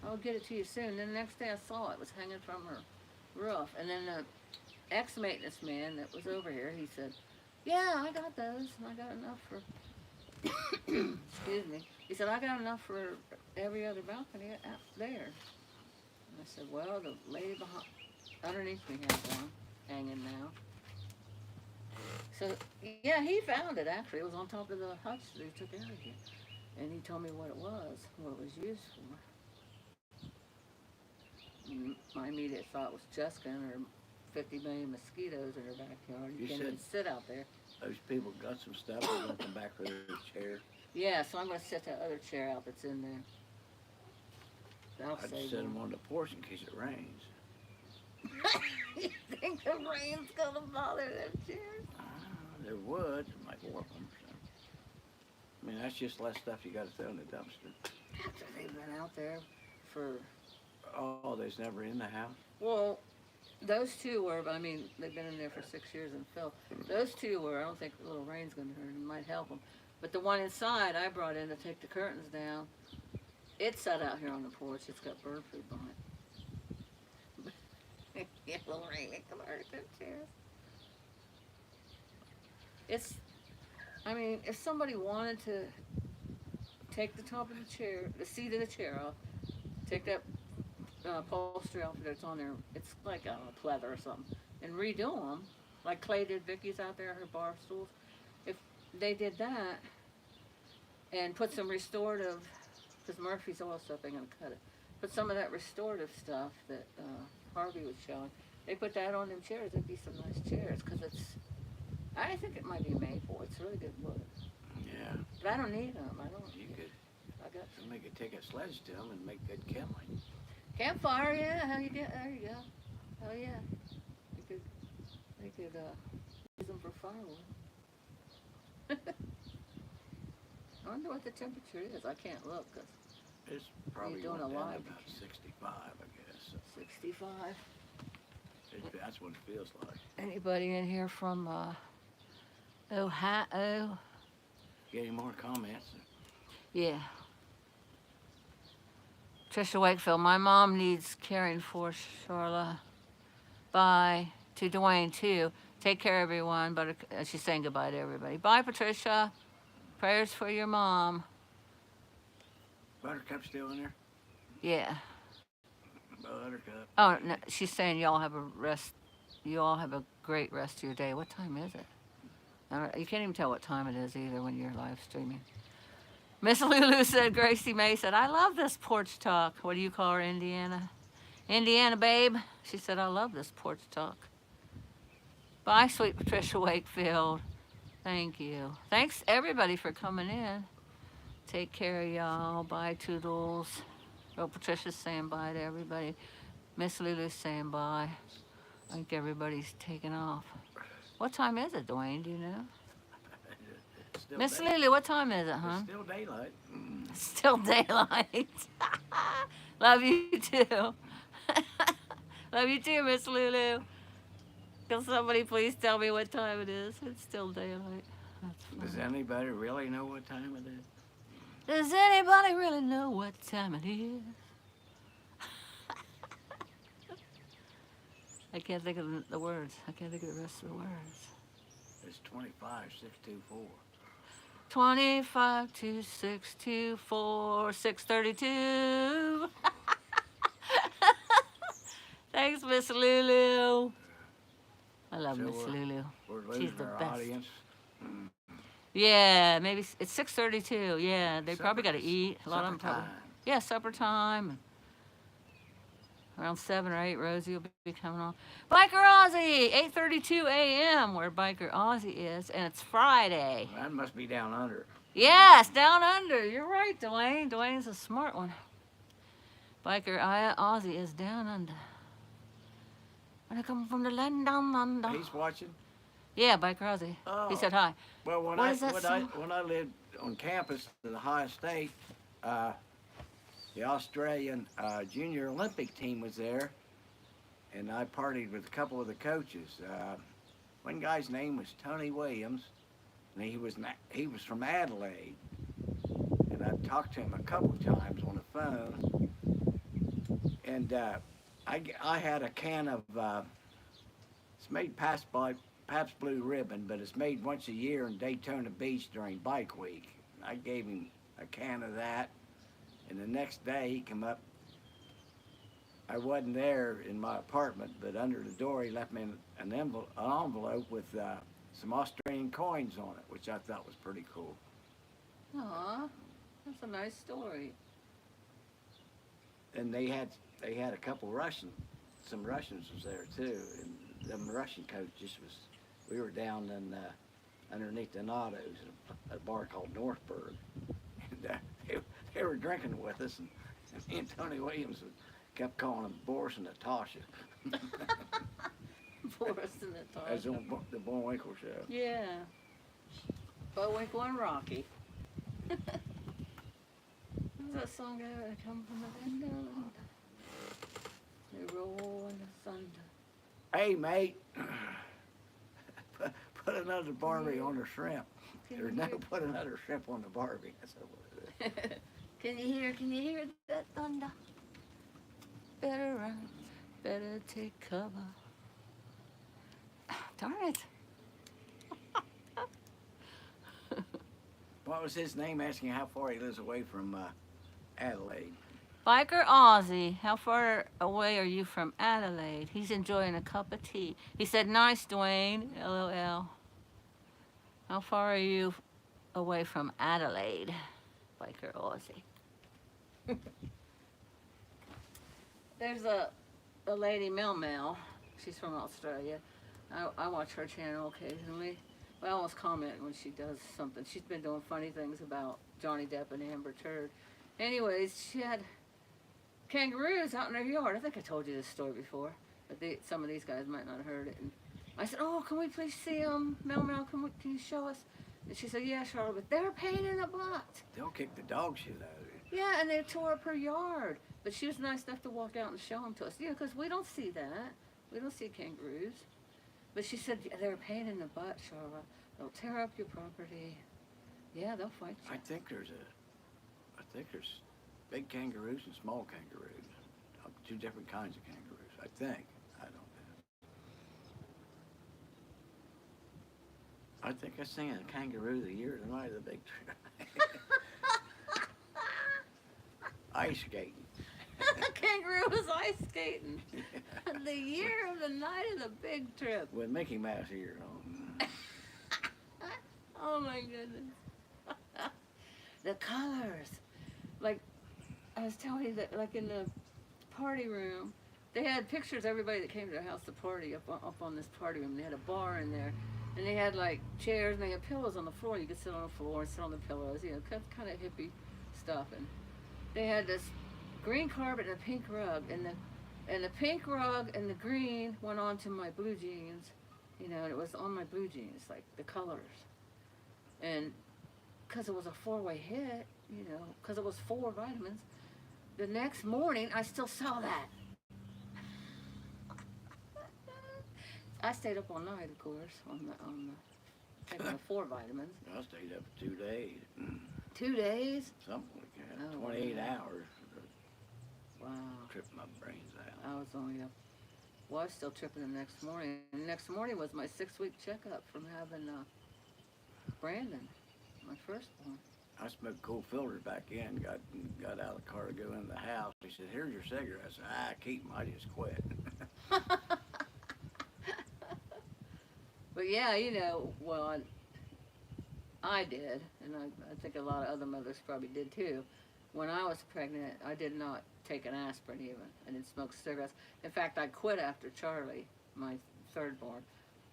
I'll get it to you soon." And then the next day I saw it was hanging from her roof. And then the ex-maintenance man that was over here, he said, "Yeah, I got those, and I got enough for." Excuse me. He said, "I got enough for every other balcony out there." And I said, "Well, the lady underneath me has one hanging now." So, yeah, he found it actually. It was on top of the hutch that he took out of here. And he told me what it was used for. And my immediate thought was Jessica and her 50 million mosquitoes in her backyard. You You can't said- even sit out there. Those people got some stuff they're going to come back with their chair. Yeah, so I'm going to set that other chair out that's in there. That'll I'd save set them. them on the porch in case it rains. You think the rain's going to bother them chairs? There would. It might warp them. So. I mean, that's just less stuff you got to throw in the dumpster. After they've been out there for, Oh, there's never in the house? well, those two were, but I mean, they've been in there for 6 years and Phil. Those two were, I don't think a little rain's going to hurt them. It might help them. But the one inside I brought in to take the curtains down, it's set out here on the porch. It's got bird food on it. Yeah, a little rain, it can hurt them chairs. I mean, if somebody wanted to take the top of the chair, the seat of the chair off, take that upholstery off that's on there, it's like a pleather or something, and redo them, like Clay did Vicky's out there, her bar stools. If they did that and put some restorative, because Murphy's oil stuff ain't gonna cut it, put some of that restorative stuff that Harvey was showing, they put that on them chairs, it'd be some nice chairs, because I think it might be maple, it's really good wood. Yeah. But I don't need them, You could I got take a sledge to them and make good kindling. campfire, yeah, how you get, there you go. Oh yeah, they could use them for firewood. I wonder what the temperature is, I can't look, 'cause It's probably doing going a down live? about 65, I guess. 65. That's what it feels like. Anybody in here from Ohio? Get any more comments? Yeah. Trisha Wakefield, my mom needs caring for, Charla. Bye. To Dwayne, too. Take care, everyone. But she's saying goodbye to everybody. Bye, Patricia. Prayers for your mom. Buttercup still in there? Yeah. Buttercup. Oh, no, she's saying y'all have a great rest of your day. What time is it? You can't even tell what time it is either when you're live streaming. Miss Lulu said, Gracie May said, I love this porch talk. What do you call her, Indiana? Indiana, babe. She said, I love this porch talk. Bye, sweet Patricia Wakefield. Thank you. Thanks, everybody, for coming in. Take care, y'all. Bye, Toodles. Oh, Patricia's saying bye to everybody. Miss Lulu's saying bye. I think everybody's taking off. What time is it, Dwayne? Do you know? It's still Miss day- Lulu, what time is it, huh? It's still daylight. Still daylight. Love you too. Love you too, Miss Lulu. Can somebody please tell me what time it is? It's still daylight. That's Does fine. anybody really know what time it is? Does anybody really know what time it is? I can't think of the words. I can't think of the rest of the words. It's 25,624. 25 to 624, 632. Thanks, Miss Lulu. I love So Miss we're- Lulu. We're She's losing the our best. audience. Yeah, maybe it's 6:32. Yeah, they probably got to Supper- eat. A lot of them supper probably. time. Yeah, supper time. Around 7 or 8, Rosie will be coming on. Biker Aussie, 8:32 a.m. where Biker Aussie is, and it's Friday. That must be down under. Yes, down under. You're right, Dwayne. Dwayne's a smart one. Biker Aussie is down under. When I come from the land down under. He's watching. Yeah, Biker Aussie. Oh. He said hi. Well, when What I is that song? when I lived on campus at Ohio State, the Australian junior Olympic team was there, and I partied with a couple of the coaches. One guy's name was Tony Williams, and he was from Adelaide, and I talked to him a couple times on the phone, and I had a can of it's made Pabst Blue Ribbon, but it's made once a year in Daytona Beach during Bike Week. I gave him a can of that, and the next day he come up. I wasn't there in my apartment, but under the door he left me an envelope with some Australian coins on it, which I thought was pretty cool. Aw, that's a nice story. And they had a couple some Russians was there too, and them Russian coaches we were down in underneath the Nados at a bar called Northburg, and they were drinking with us, and me and Tony Williams kept calling them Boris and Natasha. Boris and Natasha. As on the Bullwinkle show. Yeah. Bullwinkle and Rocky. What's that song that come from the window? They roll in the thunder. Hey mate, put another Barbie on the shrimp. Can Or you no, hear- put another shrimp on the Barbie. That's what it is. Can you hear that thunder? Better run, better take cover. Darn it. What was his name? Asking how far he lives away from Adelaide. Biker Aussie, how far away are you from Adelaide? He's enjoying a cup of tea. He said, nice, Dwayne, LOL. How far are you away from Adelaide? Biker Aussie. There's a lady, Mel Mel. She's from Australia. I watch her channel occasionally. I almost comment when she does something. She's been doing funny things about Johnny Depp and Amber Turd. Anyways, she had kangaroos out in her yard. I think I told you this story before, but some of these guys might not have heard it. And I said, oh, can we please see them? Mel Mel, can you show us? And she said, yeah, Charlotte, but they're a pain in the butt. They'll kick the dog shit out of you. Yeah, and they tore up her yard. But she was nice enough to walk out and show them to us. Yeah, because we don't see that. We don't see kangaroos. But she said, yeah, they're a pain in the butt, Charlotte. They'll tear up your property. Yeah, they'll fight you. I think there's big kangaroos and small kangaroos. Two different kinds of kangaroos, I think. I don't know. I think I seen a kangaroo the year of the night of the big trip. Ice skating. Kangaroo was ice skating. The year of the night of the big trip. With Mickey Mouse ears on. Oh my goodness. The colors. Like, I was telling you that, like in the party room, they had pictures of everybody that came to their house to party up on this party room. They had a bar in there, and they had like chairs, and they had pillows on the floor. You could sit on the floor and sit on the pillows, you know, kind of hippie stuff. And they had this green carpet and a pink rug, and the pink rug and the green went on to my blue jeans, you know, and it was on my blue jeans, like the colors. And because it was a four-way hit, you know, because it was 4 vitamins, the next morning I still saw that. I stayed up all night, of course, on the taking the 4 vitamins. I stayed up for 2 days. 2 days? Something like that. Oh, 28 wow. hours. Wow. Tripped my brains out. I was only up. Well, I was still tripping the next morning. And the next morning was my 6-week checkup from having Brandon, my firstborn. I smoked cool filters back in, got out of the car to go in the house. He said, "Here's your cigarette." I said, "I keep them, I just quit." But yeah, you know, well, I did, and I think a lot of other mothers probably did too. When I was pregnant, I did not take an aspirin even. I didn't smoke cigarettes. In fact, I quit after Charlie, my third born.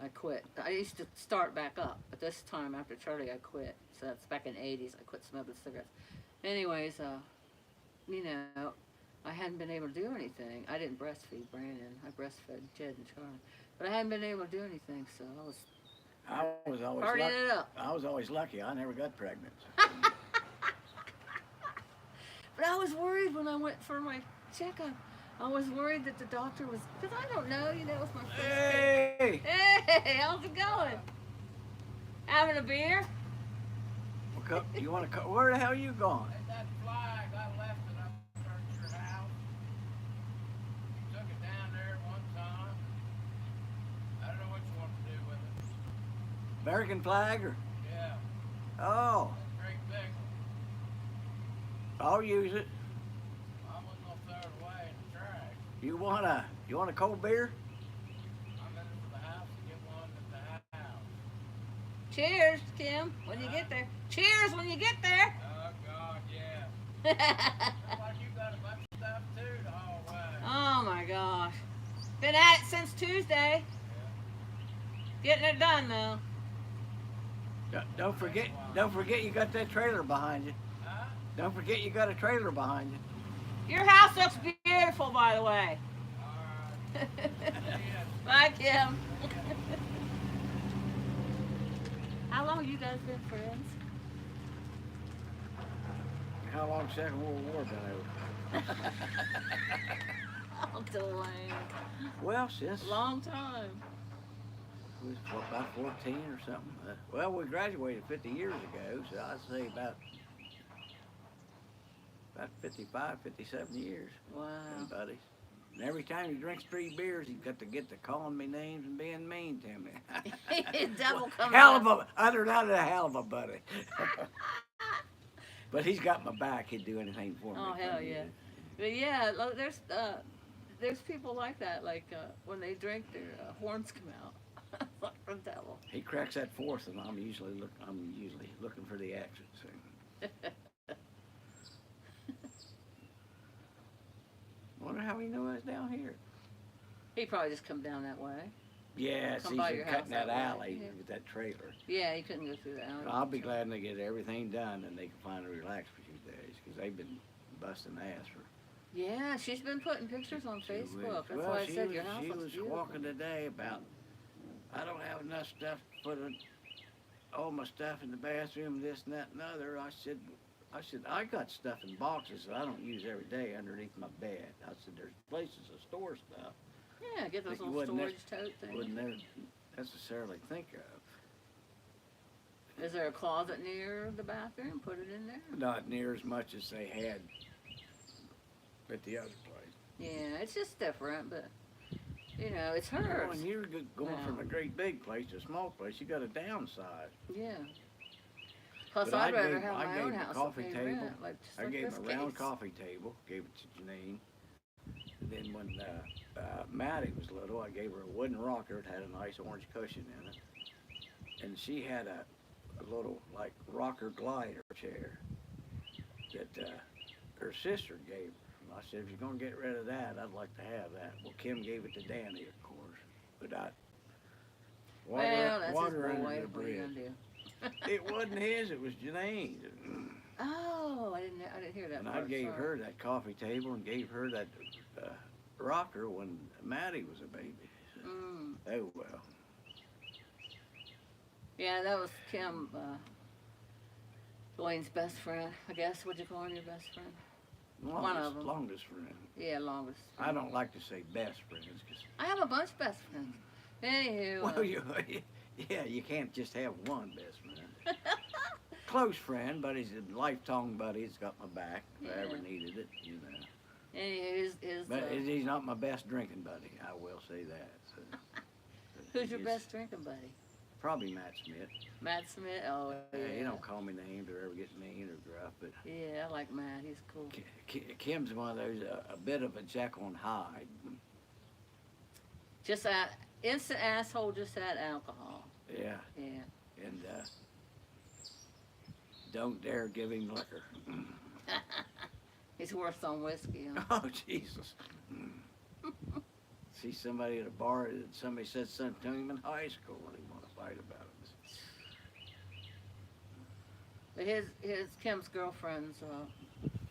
I quit. I used to start back up, but this time after Charlie, I quit. So that's back in the 80s. I quit smoking cigarettes. Anyways, you know, I hadn't been able to do anything. I didn't breastfeed Brandon. I breastfed Jed and Charlie. But I hadn't been able to do anything, so I was always partying lucky. it up. I was always lucky. I never got pregnant. But I was worried when I went for my checkup. I was worried that the doctor was, because I don't know, you know, it was my first kid. Hey! Hey, how's it going? Having a beer? You want to? Where the hell are you going? That flag, I left it up at your house. You took it down there one time. I don't know what you want to do with it. American flag or? Yeah, Oh, great big one. I'll use it. I wasn't gonna throw it away in the trash. You want a cold beer? I'm headed for the house to get one at the house. Cheers, Kim, when you get there. Cheers when you get there. Oh, God, yeah. Looks like you got a bunch of stuff too to haul away. Oh my gosh. Been at it since Tuesday. Getting it done though. Don't forget you got that trailer behind you. Huh? Don't forget you got a trailer behind you. Your house looks beautiful, by the way. All right. Yeah. Bye, Kim. How long you guys been friends? How long Second World War been over? Oh, Dwayne. Well, since Long time. we was about 14 or something. Well, we graduated 50 years ago, so I'd say about 55, 57 years. Wow. And buddies. And every time he drinks 3 beers, he's got to get to calling me names and being mean to me. Double coming Hell up. of a, other than that, a hell of a buddy. But he's got my back. He'd do anything for me. Oh, hell yeah. But yeah, look, there's people like that, like when they drink, their horns come out. Like the devil. He cracks that 4th, and I'm usually looking for the exit. So. Wonder how he knew I was down here. He probably just come down that way. Yeah, Come see, by he's your cutting house that that way, alley yeah. with that trailer. Yeah, he couldn't go through the alley. I'll be glad when they get everything done and they can finally relax for a few days, because they've been busting ass for Yeah, she's been putting pictures on 2 weeks. Facebook. That's Well, why I she said was, your house she looks was beautiful. walking today about, I don't have enough stuff to put all my stuff in the bathroom, this and that and other. I said, I got stuff in boxes that I don't use every day underneath my bed. I said, there's places to store stuff. Yeah, get those that you little wouldn't storage tote things. Wouldn't necessarily think of. Is there a closet near the bathroom? Put it in there. Not near as much as they had at the other place. Yeah, it's just different, but you know, it's Well, hers. when you're going from Wow. a great big place to a small place, you got a downside. Yeah. Plus, But I'd I rather gave- have I my gave own him a house coffee and pay table. rent, like just I like gave this him a round case. coffee table, gave it to Janine. And then when Maddie was little, I gave her a wooden rocker that had a nice orange cushion in it. And she had a little like rocker glider chair that her sister gave her. I said, if you're gonna get rid of that, I'd like to have that. Well, Kim gave it to Danny, of course, but Well, that's water his under boy. the What are you bridge. gonna do? It wasn't his, it was Janae's. Oh, I didn't hear that And I part. gave sorry. her that coffee table and gave her that rocker when Maddie was a baby. Mm. Oh well. Yeah, that was Kim, Dwayne's best friend, I guess. Would you call him your best friend? One of them. Longest friend. Yeah, longest. I don't like to say best friends because I have a bunch of best friends. Anywho, well, you can't just have one best friend. Close friend, but he's a lifelong buddy. He's got my back if I ever Yeah. needed it, you know. anywho, his, But he's not my best drinking buddy. I will say that. So. who's your He's best drinking buddy? Probably Matt Smith. Matt Smith? Oh, yeah. He don't call me names or ever get mean or gruff, but Yeah, I like Matt. He's cool. Kim's one of those a bit of a Jekyll and Hyde. Just that instant asshole, just that alcohol. Yeah, Yeah. and don't dare give him liquor. He's worse on whiskey. Huh? Oh Jesus! See somebody at a bar that somebody said something to him in high school and he want to fight about it. But his Kim's girlfriend's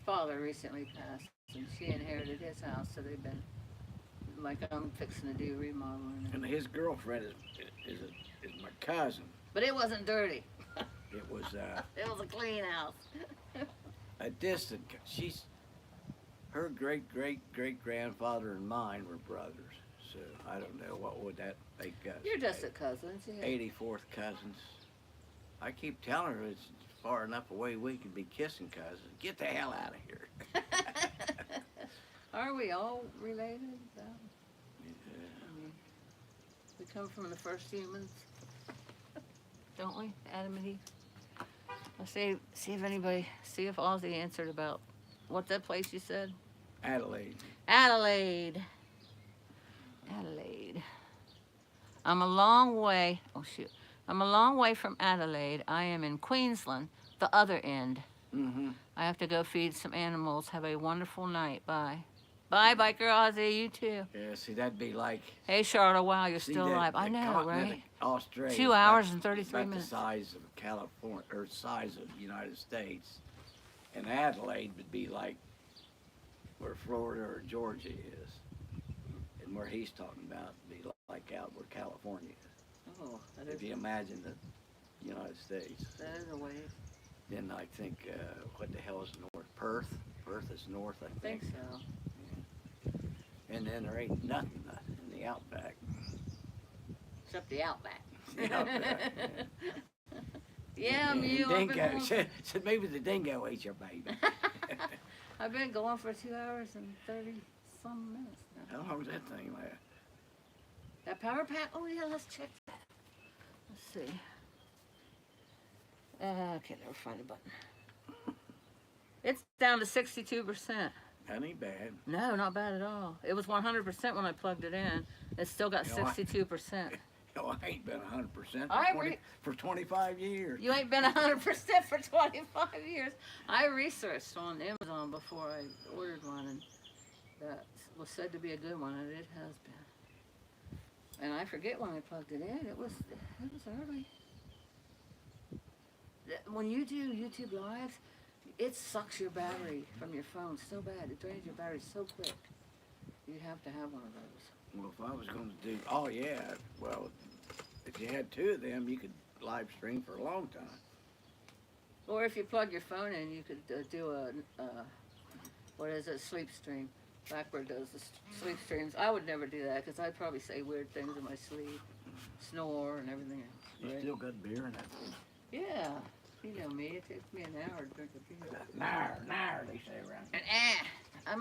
father recently passed, and she inherited his house, so they've been like I'm fixing to do remodeling. And his girlfriend is my cousin. But it wasn't dirty. It was It was a clean house. a distant. Her great grandfather and mine were brothers. So I don't know what would that make us. You're distant cousins, yeah. 84th cousins. I keep telling her it's far enough away we could be kissing cousins. Get the hell out of here. Are we all related? though? Yeah. I mean, we come from the first humans, don't we? Adam and Eve. Let's see if Ozzy answered about what's that place you said? Adelaide. Adelaide. Adelaide. I'm a long way. Oh shoot. I'm a long way from Adelaide. I am in Queensland, the other end. Mm-hmm. I have to go feed some animals. Have a wonderful night. Bye. Bye, Biker Ozzy. You too. Yeah, see, that'd be like. Hey, Charlotte. Wow, you're see, still that- alive. I the know, continent right? of Australia. 2 is hours about- and 33 about minutes. the size of California, or size of the United States. And Adelaide would be like where Florida or Georgia is. And where he's talking about would be like out where California is. Oh, that If you imagine the United States. that is a way. Then I think, what the hell is north? Perth? Perth is north, I I think think. so. And then there ain't nothing in the outback. Except the Outback. The outback, Yeah, And Mew. I've been dingo. going- Said maybe the dingo ate your baby. I've been going for 2 hours and 30 some minutes now. How long does that thing last? That power pack? Oh yeah, let's check that. Let's see. I can never find a button. It's down to 62%. That ain't bad. No, not bad at all. It was 100% when I plugged it in. It's still got You know, 62%. Hell, I ain't been 100% I for 25 years. You ain't been 100% for 25 years. I researched on Amazon before I ordered one, and that was said to be a good one, and it has been. And I forget when I plugged it in. It was early. When you do YouTube Lives, it sucks your battery from your phone so bad. It drains your battery so quick. You have to have one of those. Well, if I was going to do, oh yeah, well, if you had two of them, you could live stream for a long time. Or if you plug your phone in, you could do a, what is it, sleep stream. Backward does the sleep streams. I would never do that because I'd probably say weird things in my sleep, snore and everything else. You right? still got beer in that thing. Yeah, you know me. It takes me an hour to drink a beer. Nair, they say around here. And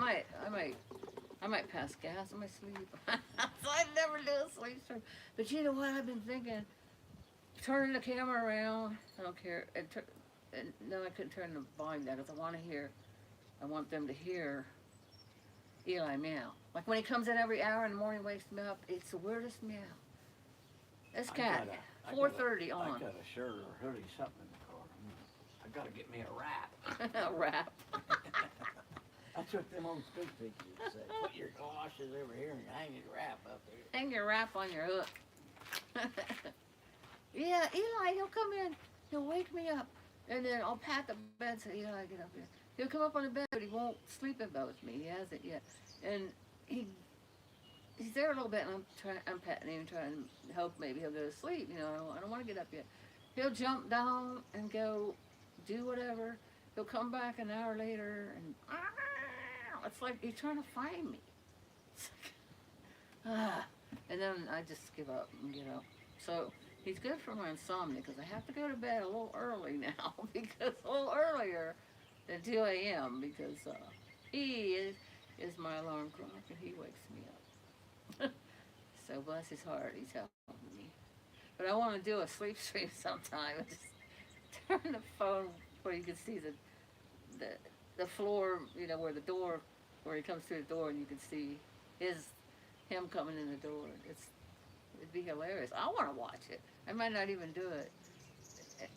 I might pass gas in my sleep. So I'd never do a sleep stream. But you know what? I've been thinking, turning the camera around. I don't care. And no, I couldn't turn the volume down because I want them to hear Eli meow. Like when he comes in every hour in the morning, wakes me up. It's the weirdest meow. This cat. I got 4:30 I on. got a shirt or hoodie, something in the car. I gotta get me a wrap. Wrap. That's what them old street people used to say. Put your galoshes over here and hang your wrap up there. Hang your wrap on your hook. Yeah, Eli, he'll come in, he'll wake me up, and then I'll pat the bed, say, Eli, get up here. He'll come up on the bed, but he won't sleep in bed with me. He hasn't yet. And he's there a little bit, and I'm petting him, trying to hope maybe he'll go to sleep. You know, I don't want to get up yet. He'll jump down and go do whatever. He'll come back an hour later, and it's like he's trying to find me. It's like, and then I just give up and get up. So he's good for my insomnia because I have to go to bed a little early now because a little earlier than 2 a.m. because he is my alarm clock and he wakes me up. So bless his heart, he's helping me. But I want to do a sleep stream sometime. Just turn the phone where you can see the floor, you know, where the door, where he comes through the door and you can see him coming in the door. It'd be hilarious. I want to watch it. I might not even do it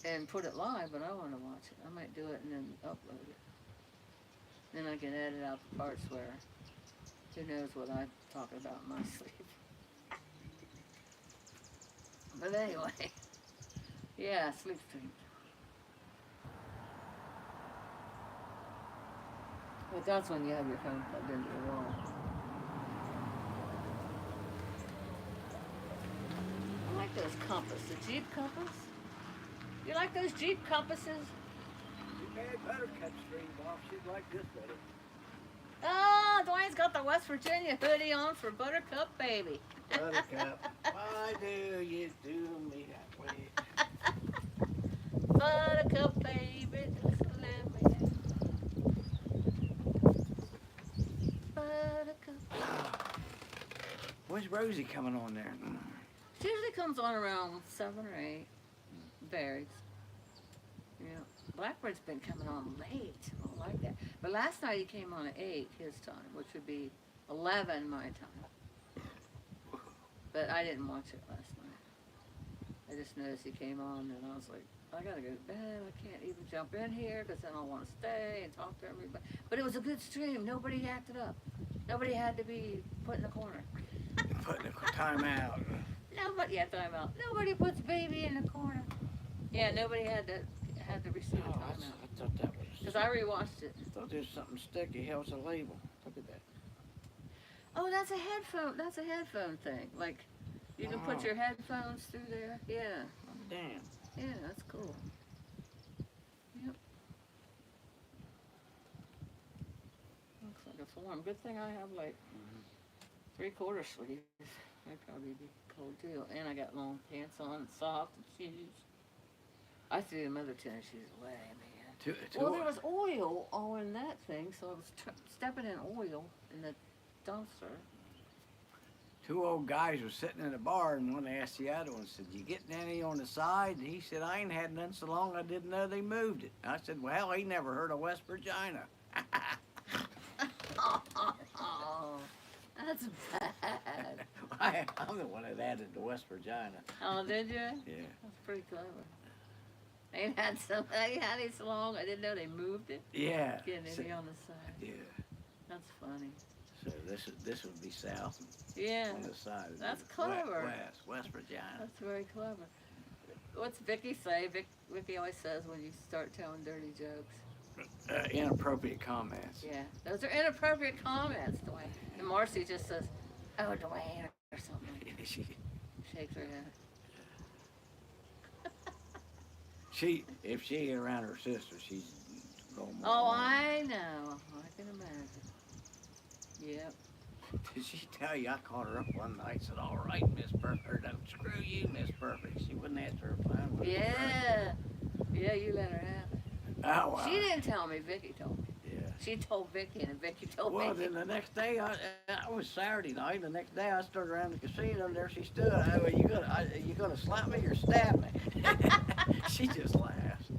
and put it live, but I want to watch it. I might do it and then upload it. Then I can edit out the parts where who knows what I'm talking about in my sleep. But anyway, yeah, sleep stream. But that's when you have your phone plugged into the wall. I like those compass, the Jeep compass. You like those Jeep compasses? Too bad Buttercup streamed off. She'd like this better. Oh, Dwayne's got the West Virginia hoodie on for Buttercup Baby. Buttercup, why do you do me that way? Buttercup Baby, just let me down. Buttercup. When's Rosie coming on there? She usually comes on around 7 or 8. Varies. Yeah. Blackbird's been coming on late. I don't like that. But last night he came on at 8 his time, which would be 11 my time. But I didn't watch it last night. I just noticed he came on and I was like, I gotta go to bed. I can't even jump in here because then I'll want to stay and talk to everybody. But it was a good stream. Nobody acted up. Nobody had to be put in the corner. Putting the time out. Nobody had time out. Nobody puts baby in the corner. Yeah, nobody had to receive a Oh, time out. I thought that was. Because I rewatched it. I thought there was something sticky. How's the label? Look at that. Oh, that's a headphone. That's a headphone thing. Like, you can put Oh. your headphones through there. Yeah, Damn. yeah, that's cool. Yep. Looks like a form. Good thing I have like 3/4 sleeves. I'd probably be cold too. And I got long pants on, soft and shoes. I threw them other tennis shoes away, man. Well, there was oil all in that thing, so I was stepping in oil in the dumpster. Two old guys were sitting in a bar, and one asked the other one, said, "You getting any on the side?" And he said, "I ain't had none so long I didn't know they moved it." I said, "Well, hell, he never heard of West Virginia." Oh, that's bad. I'm the one that added to West Virginia. Oh, did you? Yeah. That's pretty clever. I ain't had it so long. I didn't know they moved it. Yeah. Getting So- any on the side. yeah. That's funny. So this would be south Yeah, on the side. Of That's it. clever. West Virginia. that's very clever. What's Vicky say? Vicky always says when you start telling dirty jokes. Inappropriate comments. Yeah, those are inappropriate comments, Dwayne. And Marcy just says, "Oh, Dwayne," or something. Shakes her head. If she ain't around her sister, she's going more. Oh, on. I know. I can imagine. Yep. Did she tell you I called her up one night and said, "All right, Miss Perfect," or "Don't screw you, Miss Perfect." She wouldn't answer her phone. Yeah. Yeah, you let her have it. Oh, wow. She didn't tell me. Vicky told me. Yeah. She told Vicky, and Vicky told Well, me. then the next day, I was Saturday night. The next day, I started around the casino, and there she stood. "Oh, you gonna slap me or stab me?" She just laughed.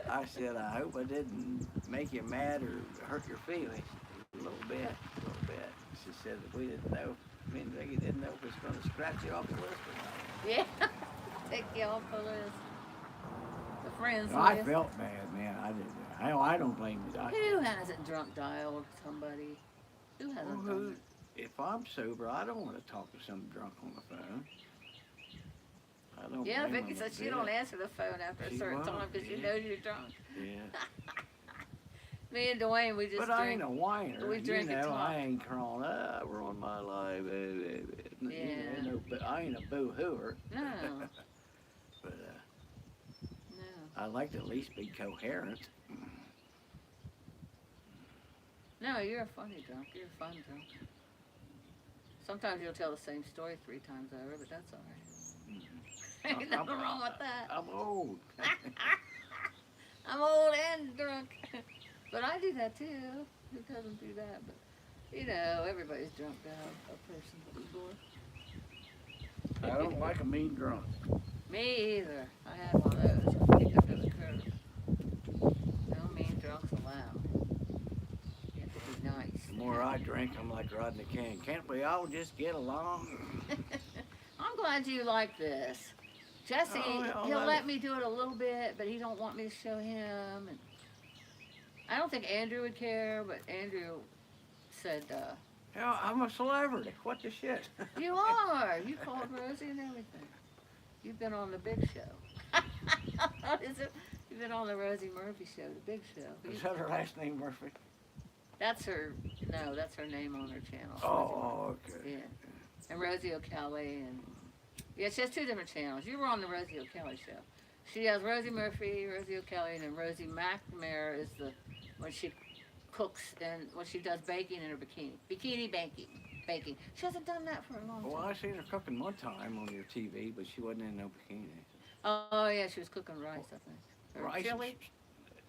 I said, "I hope I didn't make you mad or hurt your feelings." A little bit. She said, "If we didn't know, me and Vicky didn't know if it was gonna scratch you off the list or not." Yeah, take you off the list. The friends No, I list. felt bad, man. I didn't. I don't blame you. Who hasn't drunk dialed somebody? Who hasn't done If I'm sober, I don't want to talk to some drunk on the phone. I don't. it? Yeah, blame Vicky them said a she don't bit. answer the phone after a She certain won't, time because she yeah. knows you're drunk. Yeah. Me and Dwayne, we just But I drink. ain't a whiner. we drink you and know, talk. I ain't crawling. We're on my life. Yeah. But I ain't a boo-hooer. No, But no. I like to at least be coherent. No, you're a funny drunk. You're a fun drunk. Sometimes you'll tell the same story 3 times over, but that's all right. Ain't nothing wrong with that. I'm old. I'm old and drunk. But I do that too. Who doesn't do that? But, you know, everybody's drunk to have a person before. I don't like a mean drunk. Me either. I had one of those. I kicked up to the curb. No mean drunks allowed. You have to be nice. The more I drink, I'm like Rodney King. Can't we all just get along? I'm glad you like this. Jesse, Oh, well, he'll that- let me do it a little bit, but he don't want me to show him. And I don't think Andrew would care, but Andrew said, Hell, I'm a celebrity. What the shit? you are. You called Rosie and everything. You've been on the big show. What is it? You've been on the Rosie Murphy show, the big show. Is that her last name, Murphy? That's her, no, that's her name on her channel. Oh, okay. Yeah. And Rosie O'Callaghan and, yeah, she has 2 different channels. You were on the Rosie O'Callaghan show. She has Rosie Murphy, Rosie O'Callaghan, and Rosie McNamara is the, when she cooks and when she does baking in her bikini. Bikini baking. She hasn't done that for a long Well, time. I seen her cooking one time on your TV, but she wasn't in no bikini. Oh, yeah, she was cooking rice, I think. Or Rice and chili?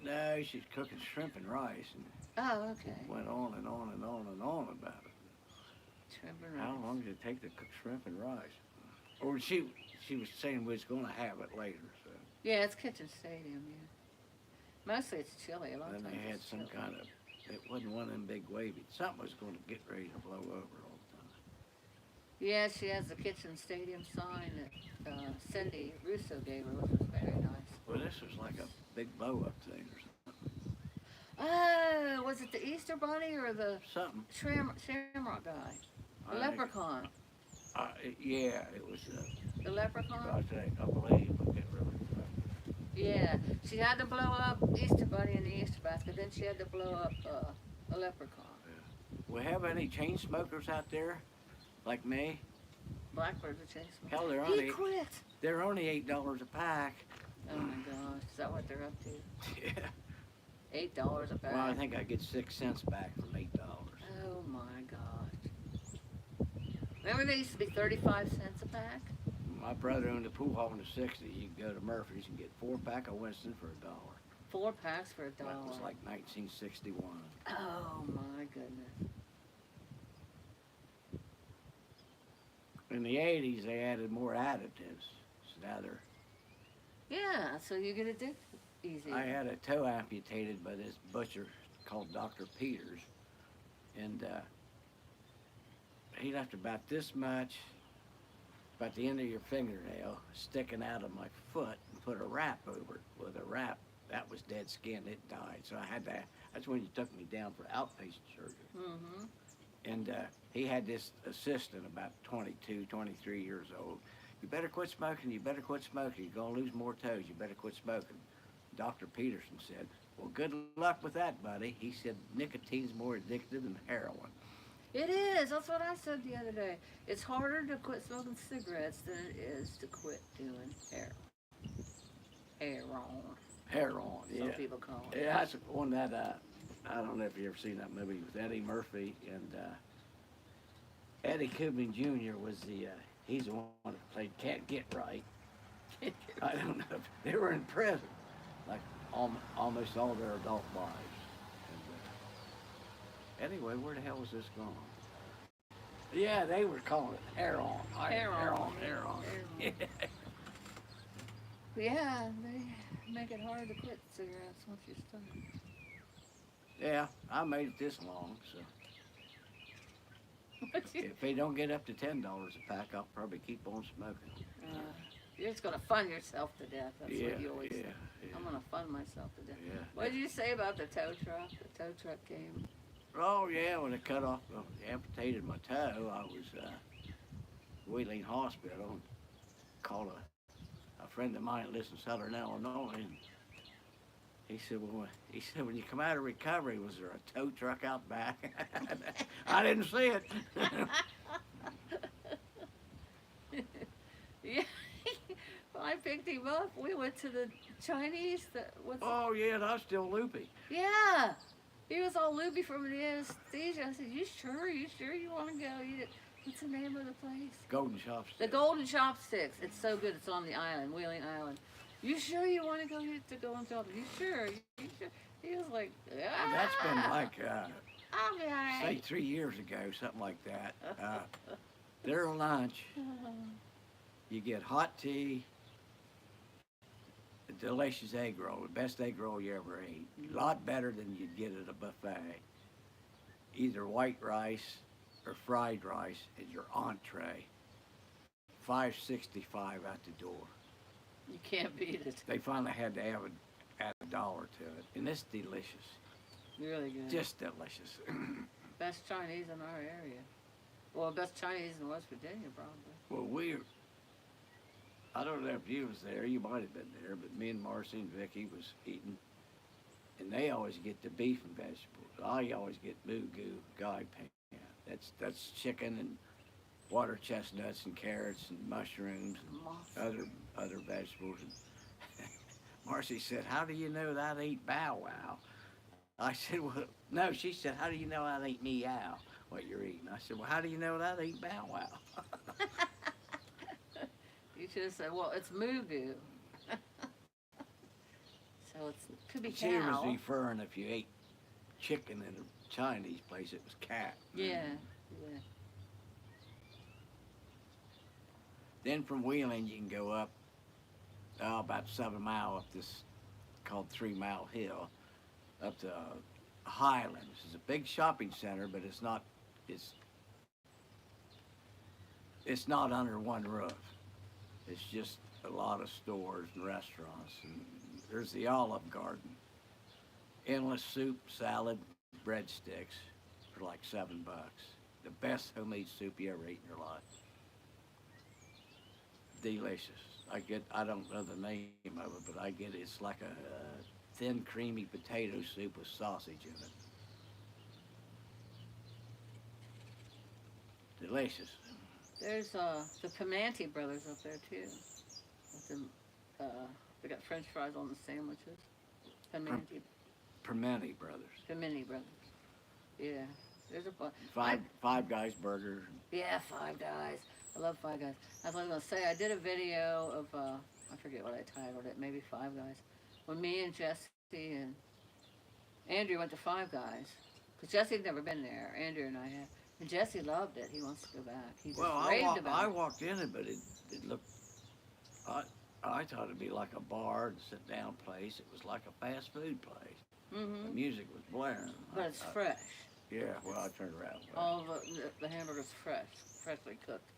No, she's cooking shrimp and rice, and Oh, okay. went on and on and on and on about it. Shrimp and How rice. long did it take to cook shrimp and rice? Or she was saying we was going to have it later, so. Yeah, it's Kitchen Stadium, yeah. Mostly it's chili. A lot of Then times they had it's some chili. kind of, it wasn't one of them big wavy, something was going to get ready to blow over all the time. Yeah, she has the Kitchen Stadium sign that Cindy Russo gave her, which was very nice. Well, this was like a big blow up thing or Oh, was it the Easter Bunny or the something. Shamrock guy? The I- leprechaun. Yeah, it was, The leprechaun? I believe, I can't really. Yeah. She had to blow up Easter Bunny in the Easter basket, then she had to blow up a leprechaun. We have any chain smokers out there, like me? Blackbird's a chain smoker. Hell, He quit. they're only $8 a pack. Oh my gosh, is that what they're up to? Yeah. $8 a bag. Well, I think I get 6 cents back from $8. Oh my gosh. Remember they used to be 35 cents a pack? My brother owned a pool hall in the '60s. You could go to Murphy's and get 4-pack of Winston for $1. 4 packs for $1. That was like 1961. Oh my goodness. In the '80s, they added more additives. So now they're. Yeah, so you get addicted easy. I had a toe amputated by this butcher called Dr. Peters, and he left about this much, about the end of your fingernail, sticking out of my foot, and put a wrap over it. With a wrap, that was dead skin. It died. So I had to. That's when he took me down for outpatient surgery. Mm-hmm. And he had this assistant, about 22, 23 years old. You better quit smoking. You better quit smoking. You're going to lose more toes. You better quit smoking. Dr. Peterson said, well, good luck with that, buddy. He said, nicotine's more addictive than heroin. It is. That's what I said the other day. It's harder to quit smoking cigarettes than it is to quit doing heroin. Heroin, Some yeah. people call it. Yeah, that's one that, I don't know if you ever seen that movie with Eddie Murphy, and Eddie Kubin Jr. was he's the one that played Can't Get Right. I don't know. They were in prison, like almost all their adult lives. And, anyway, where the hell was this going? Yeah, they were calling it heroin. Heroin. Heroin. Yeah, they make it hard to quit cigarettes once you start. Yeah, I made it this long, so if they don't get up to $10 a pack, I'll probably keep on smoking. You're just gonna fun yourself to death, that's Yeah, what you always say. yeah. I'm gonna fun myself to death. Yeah. What did you say about the tow truck? The tow truck came. Oh yeah, when it cut off, amputated my toe, I was Wheeling Hospital and called a friend of mine that lives in Southern Illinois, and he said, when you come out of recovery, was there a tow truck out back? I didn't see it. Yeah. When I picked him up, we went to the Chinese. Oh yeah, and I was still loopy. Yeah. He was all loopy from the anesthesia. I said, you sure you want to go? What's the name of the place? Golden Chopsticks. The Golden Chopsticks. It's so good. It's on the island, Wheeling Island. You sure you want to go on Chopsticks? You sure? You sure? He was like, ah. That's been like, I'll be all right. say 3 years ago, something like that. Their lunch, you get hot tea, a delicious egg roll, the best egg roll you ever ate. A lot better than you'd get at a buffet. Either white rice or fried rice as your entree. $5.65 out the door. You can't beat it. They finally had to add $1 to it, and it's delicious. Really good. Just delicious. Best Chinese in our area. Well, best Chinese in West Virginia, probably. Well, I don't know if you was there, you might have been there, but me and Marcy and Vicky was eating, and they always get the beef and vegetables. I always get mugu gai pan. That's chicken and water chestnuts and carrots and mushrooms and other vegetables. And Marcy said, "How do you know that ain't Bow Wow?" I said, "Well, no." She said, "How do you know that ain't meow, what you're eating?" I said, "Well, how do you know that ain't Bow Wow?" You should have said, well, it's mugu. So it could be She was cow. referring if you ate chicken in a Chinese place, it was cat. Yeah. Then from Wheeling, you can go up about 7 mile up this called 3 Mile Hill, up to Highlands. It's a big shopping center, but it's not under one roof. It's just a lot of stores and restaurants. And there's the Olive Garden. Endless soup, salad, breadsticks for like $7. The best homemade soup you ever ate in your life. Delicious. I don't know the name of it, but I get it. It's like a thin, creamy potato soup with sausage in it. Delicious. There's the Pimanti brothers up there too. With them, they got French fries on the sandwiches. Permenti Brothers. Pimanti brothers. Yeah. There's a bunch. Five Guys Burger. Yeah, Five Guys. I love Five Guys. I was gonna say, I did a video of, I forget what I titled it, maybe Five Guys. When me and Jesse and Andrew went to Five Guys. Because Jesse had never been there. Andrew and I had. And Jesse loved it. He wants to go back. He just raved about I it. walked in it, but it looked, I thought it'd be like a bar and sit down place. It was like a fast food place. Mm-hmm. The music was blaring. But it's fresh. Yeah, well, I turned around. All the hamburgers fresh, freshly cooked.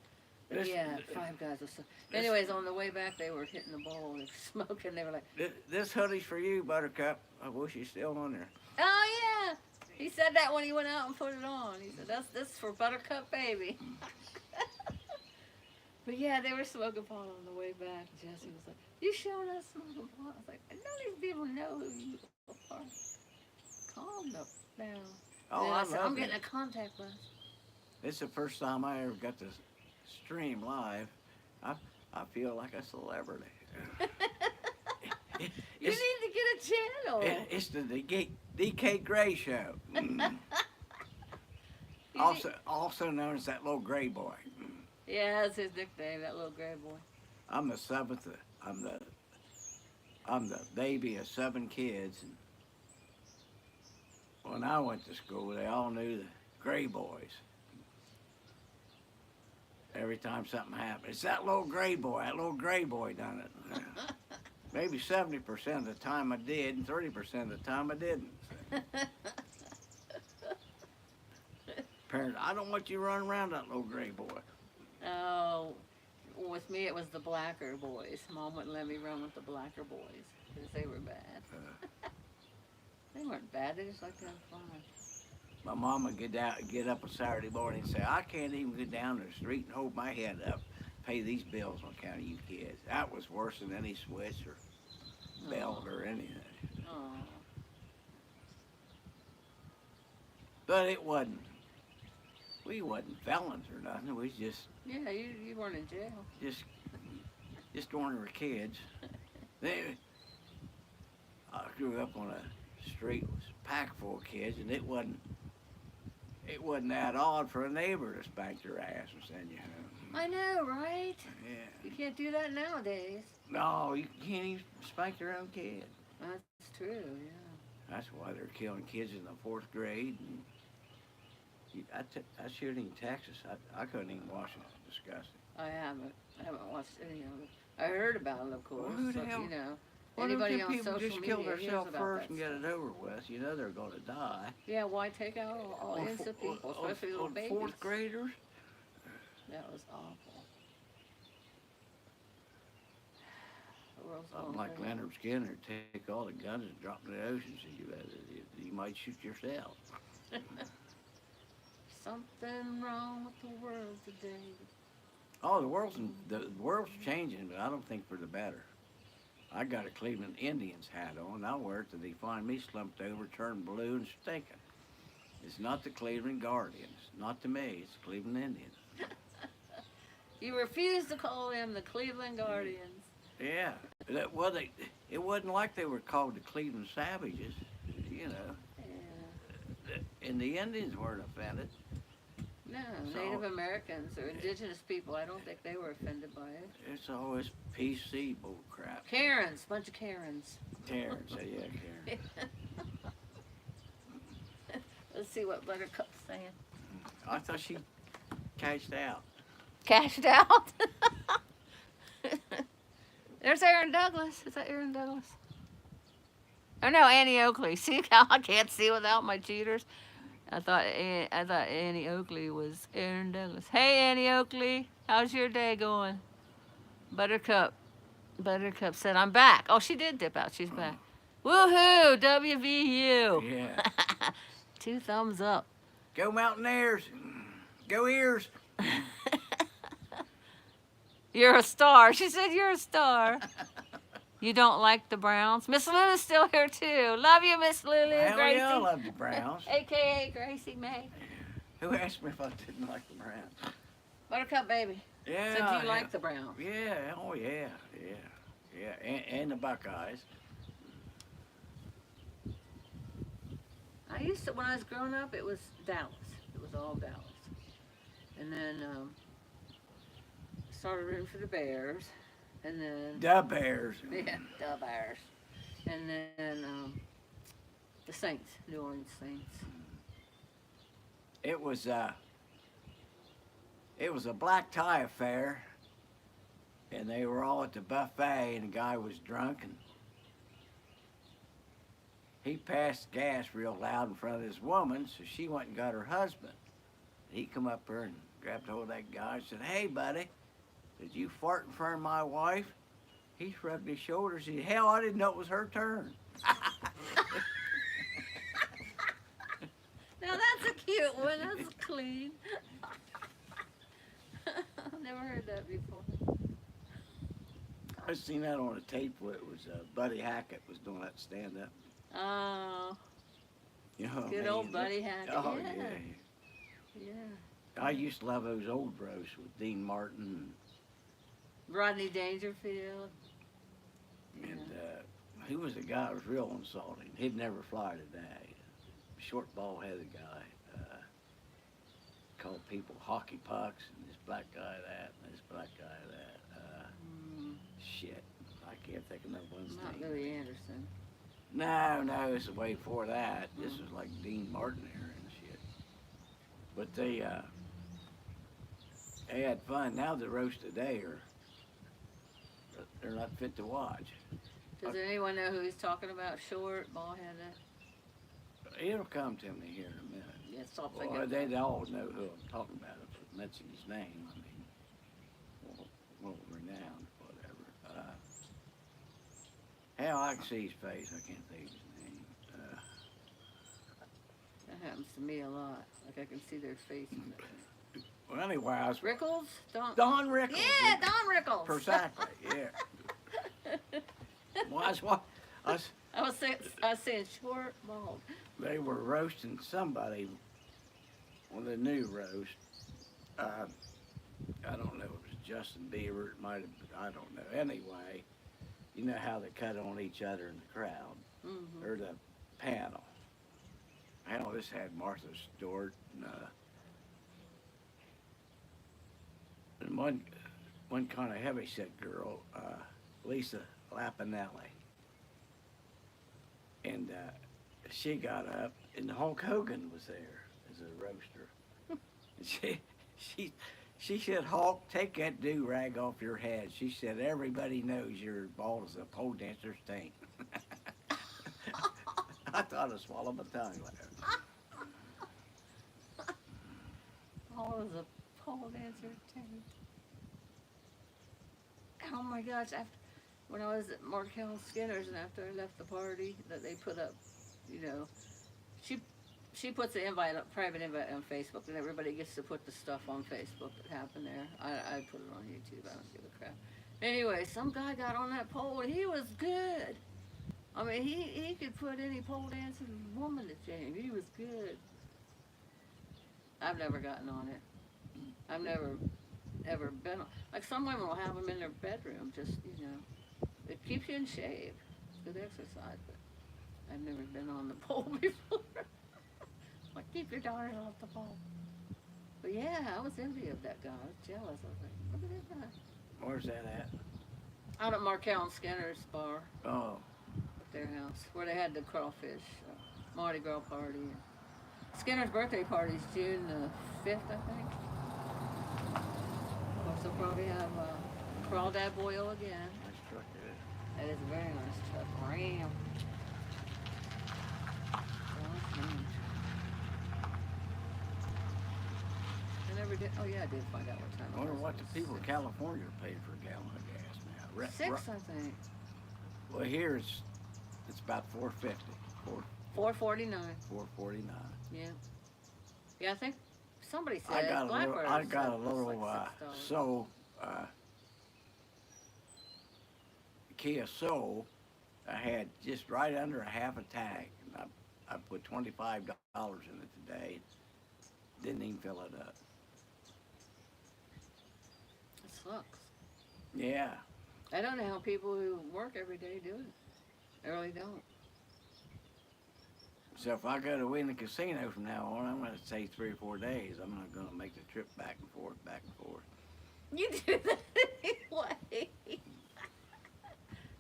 But This- yeah, Five Guys was so. Anyways, on the way back, they were hitting the bowl. They were smoking. They were like, This hoodie's for you, Buttercup. I wish he's still on there. "Oh yeah." He said that when he went out and put it on. He said, "This for Buttercup, baby." But yeah, they were smoking pot on the way back. Jesse was like, "You showing us smoking pot?" I was like, "None of these people know who you are. Calm down." Oh, Then I said, love "I'm it. getting a contact lens." It's the first time I ever got to stream live. I feel like a celebrity. You It's- need to get a channel. It's the DK Gray Show. Also known as that little gray boy. Yeah, that's his nickname, that little gray boy. I'm the seventh. I'm the baby of 7 kids. And when I went to school, they all knew the gray boys. Every time something happened, it's that little gray boy. That little gray boy done it. Maybe 70% of the time I did, and 30% of the time I didn't. Parents, I don't want you running around that little gray boy. Oh, Well, with me, it was the Blacker boys. Mom wouldn't let me run with the Blacker boys because they were bad. They weren't bad. They just liked to have fun. My mom would get up on Saturday morning and say, I can't even get down the street and hold my head up, pay these bills on account of you kids. That was worse than any switch or belt or anything. Oh, But it wasn't. We wasn't felons or nothing. We was yeah, you weren't in jail. just ordinary kids. I grew up on a street that was packed full of kids, and it wasn't that odd for a neighbor to spank your ass and send you home. I know, right? Yeah. You can't do that nowadays. No, you can't even spank your own kid. That's true, yeah. That's why they're killing kids in the 4th grade. And I shoot in Texas. I couldn't even watch it. It's disgusting. I haven't watched any of it. I heard about it, of course. Well, who the but, hell- you know, Why don't anybody them on people social just media kill hears themselves about first that and get stuff. it over with? You know they're going to die. Yeah, why take out all innocent people, especially little babies? 4th graders? That was awful. The world's Something going like crazy. Leonard Skinner, take all the guns and drop them in the ocean so you might shoot yourself. Something wrong with the world today. Oh, the world's changing, but I don't think for the better. I got a Cleveland Indians hat on. I'll wear it till they find me slumped over, turned blue and stinking. It's not the Cleveland Guardians, not to me. It's the Cleveland Indians. You refuse to call them the Cleveland Guardians. Yeah. It wasn't like they were called the Cleveland Savages, you know. Yeah. And the Indians weren't offended. No, So- Native Americans or indigenous people, I don't think they were offended by it. It's always PC bull crap. Karens, bunch of Karens. Terrence, yeah, Karen. Let's see what Buttercup's saying. I thought she cashed out. Cashed out? There's Aaron Douglas. Is that Aaron Douglas? Oh no, Annie Oakley. See how I can't see without my cheaters? I thought Annie Oakley was Aaron Douglas. Hey Annie Oakley, how's your day going? Buttercup said, I'm back. Oh, she did dip out. She's back. Woohoo! WVU. Yeah. 2 thumbs up. Go Mountaineers. Go Ears. You're a star. She said you're a star. You don't like the Browns? Miss Lulu's still here too. Love you, Miss Lulu. Hell Gracie. yeah, I love the Browns. AKA Gracie May. Who asked me if I didn't like the Browns? Buttercup baby. Yeah. Said you like the Browns. Yeah, oh yeah, and the Buckeyes. I used to, when I was growing up, it was Dallas. It was all Dallas. And then started rooting for the Bears. And then, The Bears. yeah, the Bears. And then the Saints, New Orleans Saints. It was a black tie affair, and they were all at the buffet, and the guy was drunk, and he passed gas real loud in front of this woman, so she went and got her husband. He come up there and grabbed hold of that guy and said, "Hey, buddy, did you fart in front of my wife?" He shrugged his shoulders. He said, "Hell, I didn't know it was her turn." Now that's a cute one. That's clean. I've never heard that before. I seen that on a tape where it was Buddy Hackett was doing that stand up. Oh, You know what I good mean? old Buddy Hackett. Oh yeah. yeah. Yeah. I used to love those old bros with Dean Martin Rodney Dangerfield. and he was a guy that was real insulting. He'd never fly today. Short bald headed guy. Called people hockey pucks and this black guy that and this black guy that. Shit. I can't think of no one's Not name. Louis Anderson. No, it's way before that. This was like Dean Martin era and shit. But they had fun. Now the roast today they're not fit to watch. Does anyone know who he's talking about? Short, bald headed? It'll come to me here in a minute. Yeah, stop thinking. Well, they all know who I'm talking about if I mention his name. I mean, Hell, I can see his face. I can't think of his name. That happens to me a lot. Like I can see their face. Well, anyway, I was Rickles? Don Rickles. Yeah, Don Rickles. Exactly. Yeah. Well, I was I was saying short, bald. they were roasting somebody on the new roast. I don't know if it was Justin Bieber. It might have. I don't know. Anyway, you know how they cut on each other in the crowd Mm-hmm. or the panel. Hell, this had Martha Stewart and one kind of heavyset girl, Lisa Lapinelli. And she got up, and Hulk Hogan was there as a roaster. And she said, Hulk, take that do-rag off your head. She said, everybody knows you're bald as a pole dancer's taint. I thought I swallowed my tongue. Oh, it was a pole dancer too. Oh my gosh! When I was at Markel Skinner's and after I left the party that they put up, you know, she puts the invite up, private invite on Facebook, and everybody gets to put the stuff on Facebook that happened there. I put it on YouTube. I don't give a crap. Anyway, some guy got on that pole and he was good. I mean, he could put any pole dancing woman to shame. He was good. I've never gotten on it. I've never ever been on. Like some women will have them in their bedroom, just, you know. It keeps you in shape. It's good exercise, but I've never been on the pole before. Like, keep your daughters off the pole. But yeah, I was envious of that guy. I was jealous. I was like, look at that guy. Where's that at? Out at Markel and Skinner's bar. Oh, At their house, where they had the crawfish Mardi Gras party. Skinner's birthday party's June the 5th, I think. Of course, they'll probably have Crawdad Boil again. nice truck it is. That is a very nice truck. Ram. I never did. Oh yeah, I did find out what time. I wonder what the people of California are paying for a gallon of gas now. Six, I think. Well, here it's about $4.50, $4.49. $4.49. Yeah. Yeah, I think somebody I said got a little, Blackbird I got a said it was little like $6. Soul, Kia Soul. I had just right under a half a tank, and I put $25 in it today. Didn't even fill it up. It sucks. Yeah. I don't know how people who work every day do it. I really don't. So if I go to win the casino from now on, I'm going to stay 3 or 4 days. I'm not going to make the trip back and forth, back and forth. You do that anyway.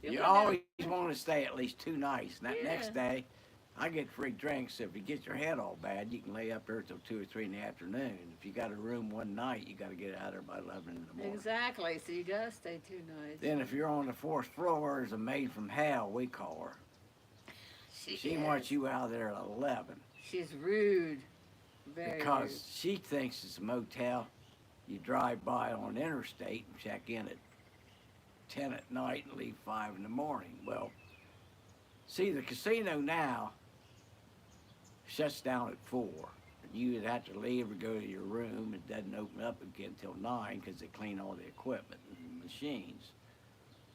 You always want to stay at least 2 nights. And that Yeah. next day, I get free drinks. So if you get your head all bad, you can lay up there till 2 or 3 in the afternoon. If you got a room one night, you got to get out of there by 11 in the morning. Exactly. So you gotta stay 2 nights. Then if you're on the 4th floor, there's a maid from hell, we call her. She is. wants you out there at 11 She's rude. Very because she thinks it's a motel. You drive by on interstate and check in at 10 at night and leave 5 in the morning. Well, see, the casino now shuts down at 4. You'd have to leave or go to your room. It doesn't open up again till 9 because they clean all the equipment and machines.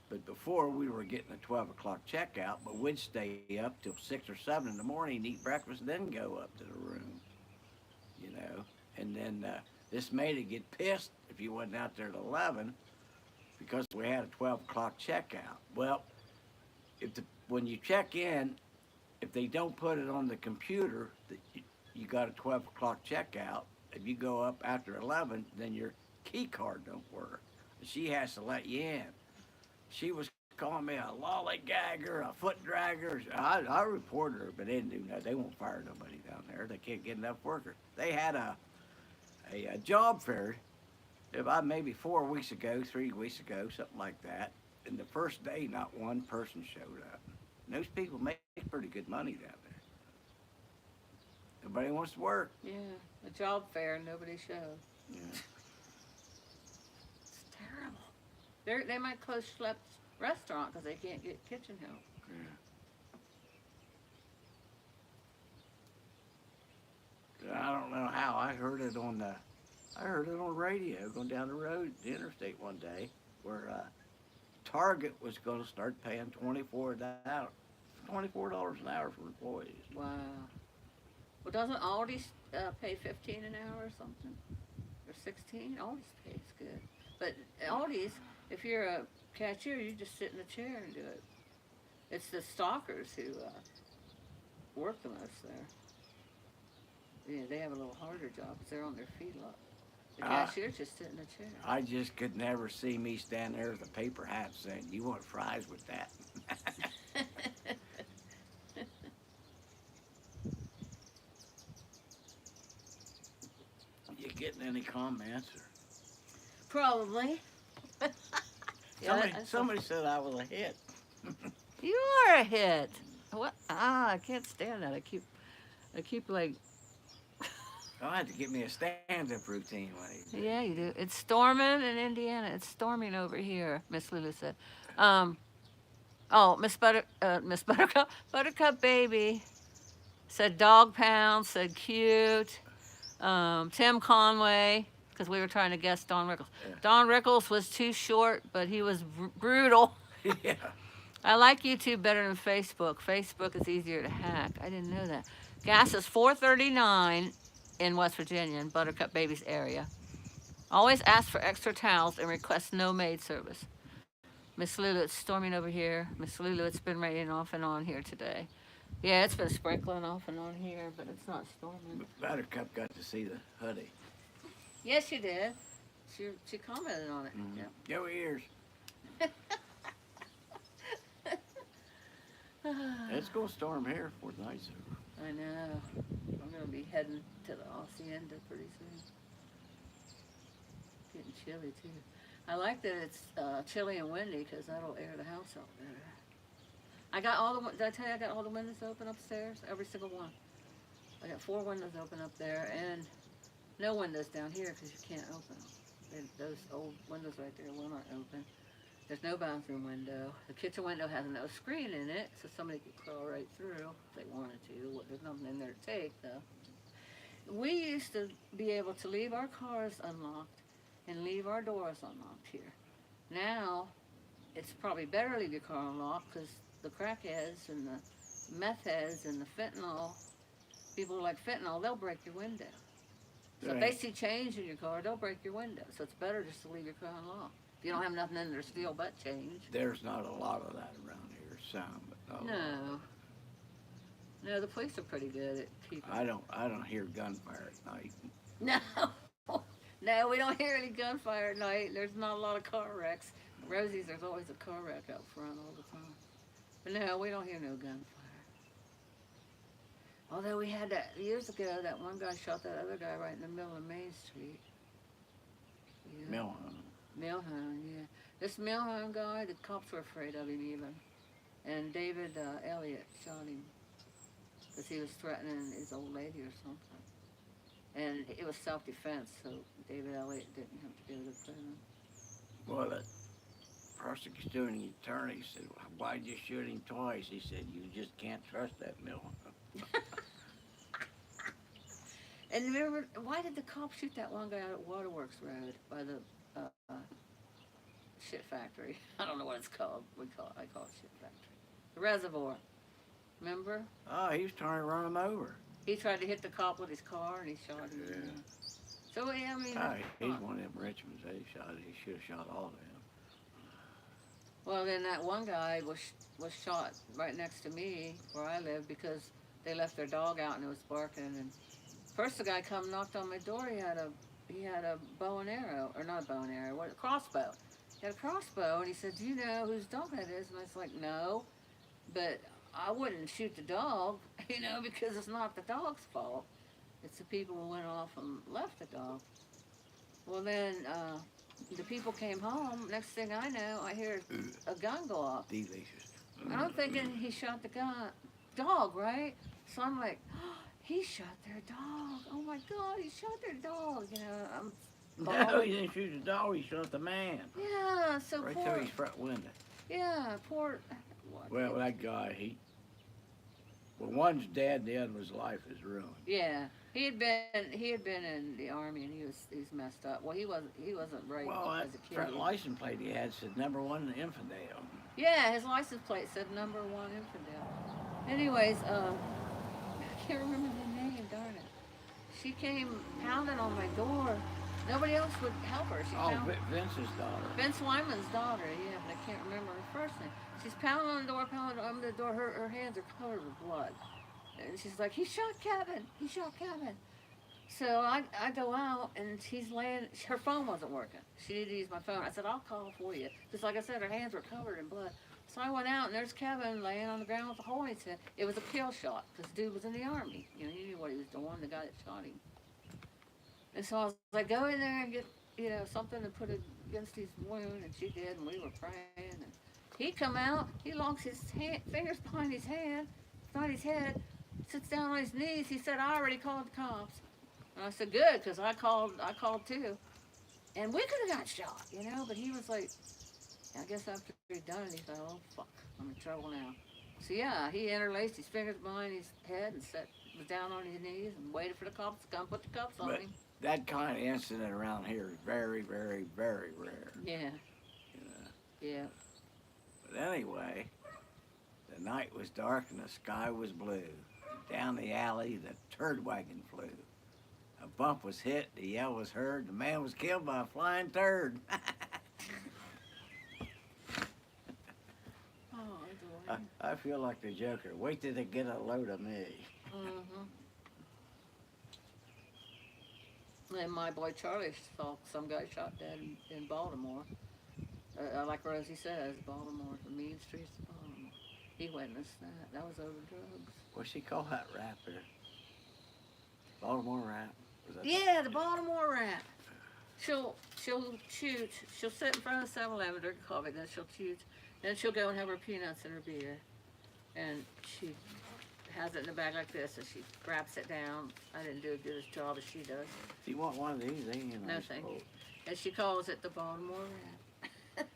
But before, we were getting a 12 o'clock checkout, but we'd stay up till 6 or 7 in the morning, eat breakfast, and then go up to the room, you know. And then this maid would get pissed if you wasn't out there at 11 because we had a 12 o'clock checkout. Well, when you check in, if they don't put it on the computer that you got a 12 o'clock checkout, if you go up after 11, then your key card don't work. She has to let you in. She was calling me a lollygagger, a foot dragger. I reported her, but they didn't do nothing. They won't fire nobody down there. They can't get enough workers. They had a job fair about maybe 4 weeks ago, 3 weeks ago, something like that. And the first day, not one person showed up. And those people make pretty good money down there. Nobody wants to work. Yeah, a job fair and nobody showed. Yeah. It's terrible. They might close restaurant because they can't get kitchen help. I don't know how. I heard it on radio going down the road, the interstate one day, where Target was going to start paying $24 an hour for employees. Wow. Well, doesn't Aldi's pay 15 an hour or something? Or 16? Aldi's pays good. But Aldi's, if you're a cashier, you just sit in the chair and do it. It's the stalkers who work the most there. Yeah, they have a little harder job because they're on their feet a lot. The cashier's just sit in a chair. I just could never see me stand there with a paper hat saying, "You want fries with that?" You getting any comments? Or? Probably. Somebody said I was a hit. You are a hit. What? I can't stand that. I keep like. I had to get me a stand-up routine. Yeah, you do. It's storming in Indiana. It's storming over here, Miss Lulu said. Miss Buttercup baby said dog pound, said cute. Tim Conway, because we were trying to guess Don Rickles. Yeah. Don Rickles was too short, but he was brutal. Yeah. I like YouTube better than Facebook. Facebook is easier to hack. I didn't know that. Gas is $4.39 in West Virginia, in Buttercup Baby's area. Always ask for extra towels and request no maid service. Miss Lulu, it's storming over here. Miss Lulu, it's been raining off and on here today. Yeah, it's been sprinkling off and on here, but it's not storming. Buttercup got to see the hoodie. Yes, she did. She commented on it. Mm-hmm. Yeah. Go ears. It's gonna storm here before the night's over. I know. I'm gonna be heading to the Hacienda pretty soon. Getting chilly too. I like that it's chilly and windy because that'll air the house out better. I got did I tell you I got all the windows open upstairs? Every single one. I got 4 windows open up there and no windows down here because you can't open them. Those old windows right there will not open. There's no bathroom window. The kitchen window has no screen in it, so somebody could crawl right through if they wanted to. There's nothing in there to take, though. We used to be able to leave our cars unlocked and leave our doors unlocked here. Now, it's probably better to leave your car unlocked because the crackheads and the meth heads and the fentanyl, people who like fentanyl, they'll break your window. So if they see change in your car, they'll break your window. So it's better just to leave your car unlocked. If you don't have nothing in there to steal but change. There's not a lot of that around here. Some, but not a lot. No, the police are pretty good at keeping. I don't hear gunfire at night. No. No, we don't hear any gunfire at night. There's not a lot of car wrecks. Rosie's, there's always a car wreck out front all the time. But no, we don't hear no gunfire. Although we had that, years ago, that one guy shot that other guy right in the middle of Main Street. Yeah. Milhone, yeah. This Milhone guy, the cops were afraid of him even. And David Elliott shot him because he was threatening his old lady or something. And it was self-defense, so David Elliott didn't have to go to prison. Well, the prosecuting attorney said, "Why'd you shoot him twice?" He said, "You just can't trust that Milhone." And remember, why did the cops shoot that one guy out at Waterworks Road by the shit factory? I don't know what it's called. I call it shit factory. The reservoir. Remember? Oh, he was trying to run him over. He tried to hit the cop with his car and he shot him. Yeah. So, yeah, I mean. Oh, he's one of them Richmonds. He should have shot all of them. Well, then that one guy was shot right next to me where I live because they left their dog out and it was barking. And first the guy come knocked on my door. He had a bow and arrow, or not a bow and arrow, a crossbow. He had a crossbow and he said, "Do you know whose dog that is?" And I was like, "No, but I wouldn't shoot the dog, because it's not the dog's fault. It's the people who went off and left the dog." Well, then the people came home. Next thing I know, I hear a gun go off. Delicious. And I'm thinking he shot the dog, right? So I'm like, oh, he shot their dog. Oh my God, he shot their dog. No, he didn't shoot the dog. He shot the man. Yeah, so Right poor. through his front window. Yeah, poor. What? Well, that guy, well, one's dead, the other one's life is ruined. Yeah, he had been in the army and he's messed up. Well, he wasn't right Well, that as a kid. front license plate he had said #1 infidel. Yeah, his license plate said #1 infidel. Anyways, I can't remember the name. Darn it. She came pounding on my door. Nobody else would help her. She Oh, pounded. Vince's daughter. Vince Wyman's daughter, yeah, but I can't remember her first name. She's pounding on the door, pounding on the door. Her hands are covered with blood. And she's like, he shot Kevin. He shot Kevin. So I go out and she's laying, her phone wasn't working. She needed to use my phone. I said, I'll call for you. Because like I said, her hands were covered in blood. So I went out and there's Kevin laying on the ground with a hole in his head. It was a kill shot because the dude was in the army. You know, he knew what he was doing, the guy that shot him. And so I was like, go in there and get, something to put against his wound. And she did, and we were praying. And he come out, he locks his fingers behind his head, sits down on his knees. He said, I already called the cops. And I said, good, because I called too. And we could have got shot, but he was like, I guess after he'd done it, he thought, oh, fuck, I'm in trouble now. So yeah, he interlaced his fingers behind his head and was down on his knees and waited for the cops to come put the cuffs on But him. that kind of incident around here is very, very, very rare. Yeah, You know. yeah. But anyway, the night was dark and the sky was blue. Down the alley, the turd wagon flew. A bump was hit, the yell was heard, the man was killed by a flying turd. Oh, I do. I feel like the Joker. Wait till they get a load of me. Mm-hmm. And my boy Charlie saw some guy shot dead in Baltimore. Like Rosie says, Baltimore, the mean streets of Baltimore. He witnessed that. That was over drugs. What's she call that rap there? Baltimore rap? Was that Yeah, the Baltimore rat. She'll shoot. She'll sit in front of the 7-Eleven, drink coffee, then she'll shoot. Then she'll go and have her peanuts in her beer. And she has it in the bag like this, and she wraps it down. I didn't do as good a job as she does. If you want one of these, they ain't No, thank you. And she calls it the Baltimore rat.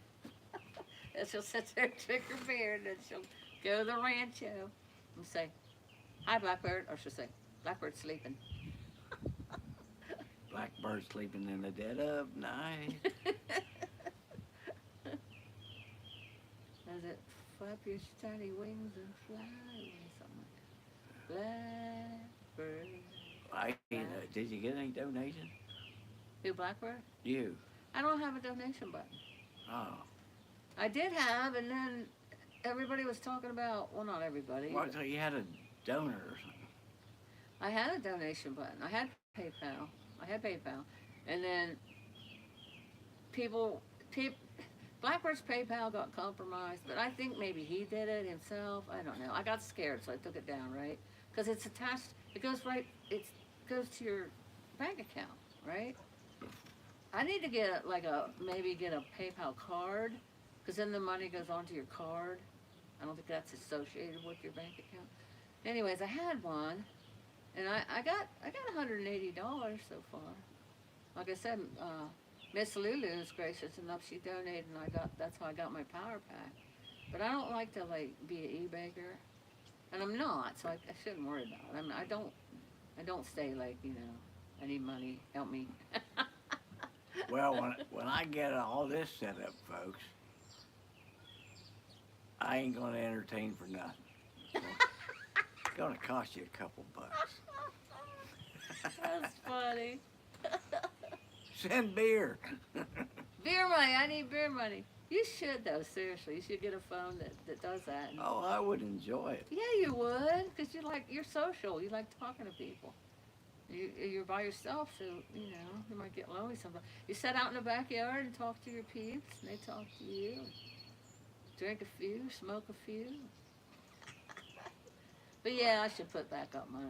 And she'll sit there and drink her beer, and then she'll go to the rancho and say, hi, Blackbird. Or she'll say, Blackbird's sleeping. Blackbird sleeping in the dead of night. Does it flap your tiny wings and fly away? Something like that. Blackbird. Did you get any donation? Who, Blackbird? You. I don't have a donation button. Oh. I did have, and then everybody was talking about, well, not everybody. Well, I thought you had a donor or something. I had a donation button. I had PayPal. And then Blackbird's PayPal got compromised, but I think maybe he did it himself. I don't know. I got scared, so I took it down, right? Because it's attached, it goes goes to your bank account, right? I need to get maybe get a PayPal card, because then the money goes onto your card. I don't think that's associated with your bank account. Anyways, I had one, and I got $180 so far. Like I said, Miss Lulu is gracious enough. She donated, and that's how I got my power pack. But I don't like to be an e-baker, and I'm not, so I shouldn't worry about it. I don't say I need money, help me. Well, when I get all this set up, folks, I ain't gonna entertain for nothing. It's gonna cost you a couple bucks. That's funny. Send beer. Beer money. I need beer money. You should, though, seriously. You should get a phone that does that. Oh, I would enjoy it. Yeah, you would, because you're social. You like talking to people. You're by yourself, so, you might get lonely sometimes. You sit out in the backyard and talk to your peeps, and they talk to you. Drink a few, smoke a few. But yeah, I should put back up my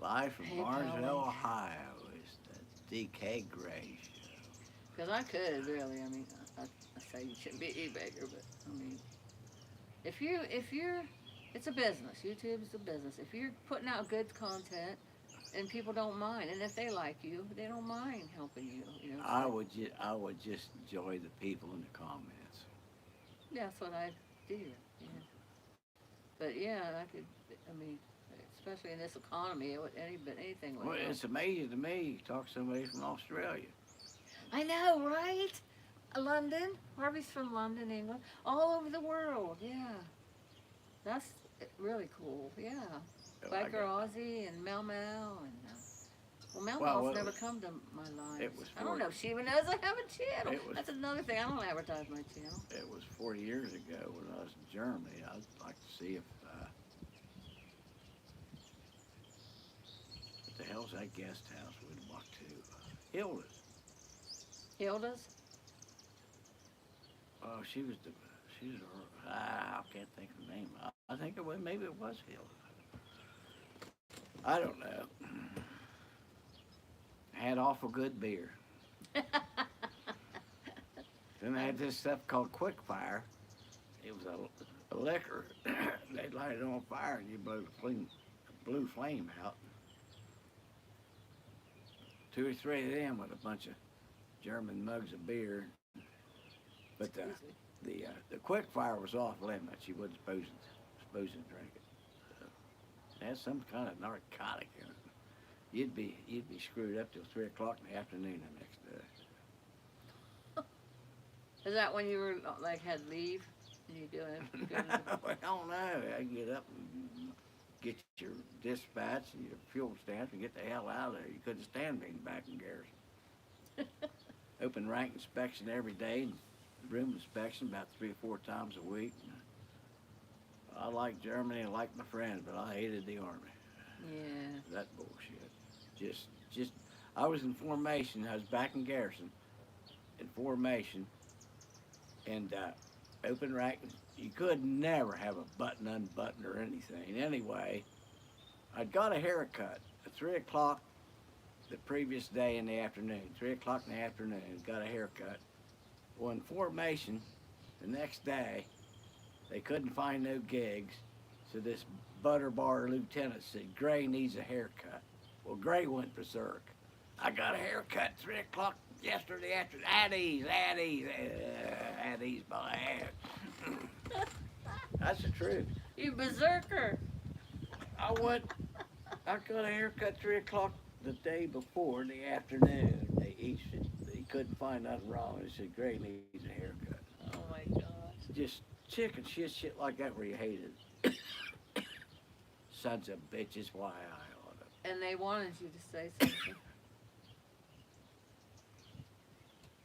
Live from PayPal Barnesville, link. Ohio is the DK Gray Show. Because I could, really. I mean, I say you shouldn't be an e-baker, but, I mean, if you're, it's a business. YouTube is a business. If you're putting out good content, and people don't mind, and if they like you, they don't mind helping you, I would just enjoy the people in the comments. That's what I do, yeah. But yeah, I could, I mean, especially in this economy, it would, anything would Well, help. it's amazing to me. You talk to somebody from Australia. I know, right? London. Harvey's from London, England. All over the world, yeah. That's really cool, yeah. Oh, I Biker got- Aussie and Mau Mau and well, Mau Well, Mau's well, never come to my live. it was I don't 40 know if she even knows I have a channel. It was- That's another thing. I don't advertise my channel. It was 40 years ago when I was in Germany. I'd like to see if, what the hell's that guest house we'd walk to? Hilda's. Hilda's? Oh, she was, I can't think of the name. I think it was, maybe it was Hilda's. I don't know. Had awful good beer. Then they had this stuff called Quick Fire. It was a liquor. They'd light it on fire and you blow the blue flame out. 2 or 3 of them with a bunch of German mugs of beer. But the Quick Fire was off limits. You wasn't supposed to drink it. It had some kind of narcotic in it. You'd be screwed up till 3 o'clock in the afternoon the next day. Is that when you were like had leave? And you go I don't know. I get up and get your dispatch and your fuel stamps and get the hell out of there. You couldn't stand being back in Garrison. Open rank inspection every day and room inspection about 3 or 4 times a week. I liked Germany, I liked my friends, but I hated the Army. Yeah. That bullshit. Just, I was in formation. I was back in Garrison, in formation, and open rack. You could never have a button unbuttoned or anything. Anyway, I'd got a haircut at 3 o'clock the previous day in the afternoon. 3 o'clock in the afternoon, got a haircut. Well, in formation, the next day, they couldn't find no gigs, so this butter bar lieutenant said, Gray needs a haircut. Well, Gray went berserk. I got a haircut 3 o'clock yesterday afternoon. At ease by ass. That's the truth. You berserker. I got a haircut 3 o'clock the day before in the afternoon. He couldn't find nothing wrong. He said, Gray needs a haircut. Oh my gosh. Just chicken shit like that where you hated it. Sons of bitches, why I ought to. And they wanted you to say something.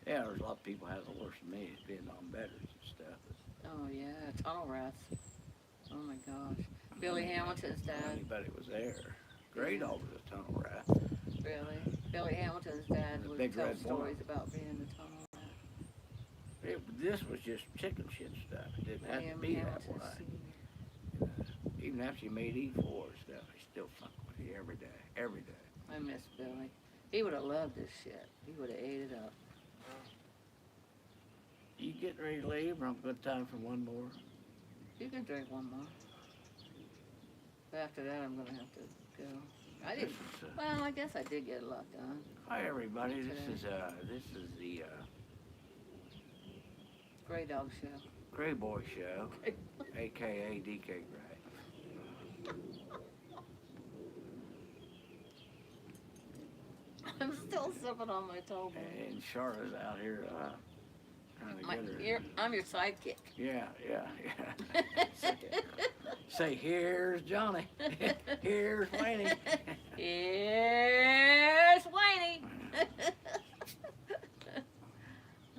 Yeah, there's a lot of people had it worse than me, Vietnam veterans and stuff. Oh yeah, tunnel rats. Oh my gosh. Billy Hamilton's But dad. anybody was there. Great old was a tunnel rat. Really? Billy Hamilton's dad The would big tell red one. stories about being the tunnel rat. This was just chicken shit stuff. It didn't have to William be that Hamilton way. Sr. Even after you made E4 and stuff, he still fuck with you every day. Every day. I miss Billy. He would have loved this shit. He would have ate it up. You getting ready to leave or I'm good time for one more? You can drink one more. But after that, I'm gonna have to go. I This did. is, Well, I guess I did get a lot done. hi everybody, this is the Gray Dog Show. Gray Boy Show, aka DK Gray. I'm still sipping on my Toblerone. And Charlotte's out here trying to get her. I'm your sidekick. Yeah. Say, here's Johnny. Here's Wayne. Here's Wayne.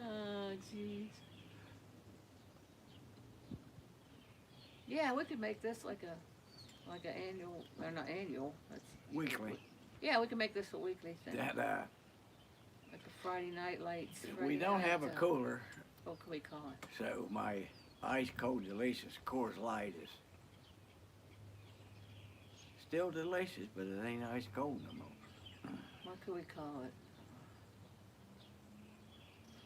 Oh, jeez. Yeah, we could make this like an annual, or not annual. That's Weekly. Yeah, we can make this a weekly thing. That Like a Friday night lights. we Friday don't night, have a cooler, What can we call it? so my ice cold delicious Coors Light is still delicious, but it ain't ice cold no more. What could we call it?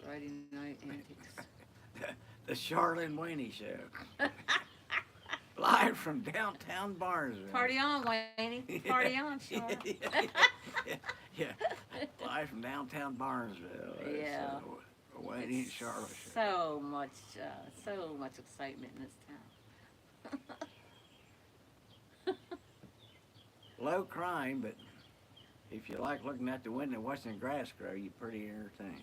Friday night antics. The Charlotte and Wayne Show. Live from downtown Barnesville. Party on, Wayne. Party on, Sean. yeah. Live from downtown Barnesville. Yeah. Waiting in Charlotte. So much excitement in this town. Low crime, but if you like looking out the window watching the grass grow, you're pretty entertained.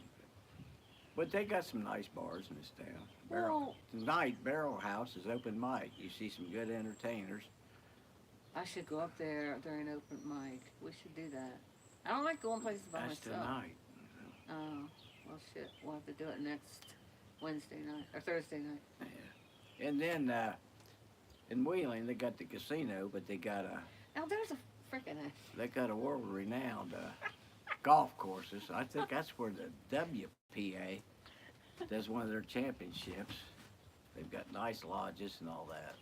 But they got some nice bars in this town. Well, Tonight, Barrel House is open mic. You see some good entertainers. I should go up there during open mic. We should do that. I don't like going places by That's myself. tonight. Oh, well, shit. We'll have to do it next Wednesday night or Thursday night. Yeah. And then in Wheeling, they got the casino, but they got Now there's a freaking a world-renowned golf courses. I think that's where the WPA does one of their championships. They've got nice lodges and all that.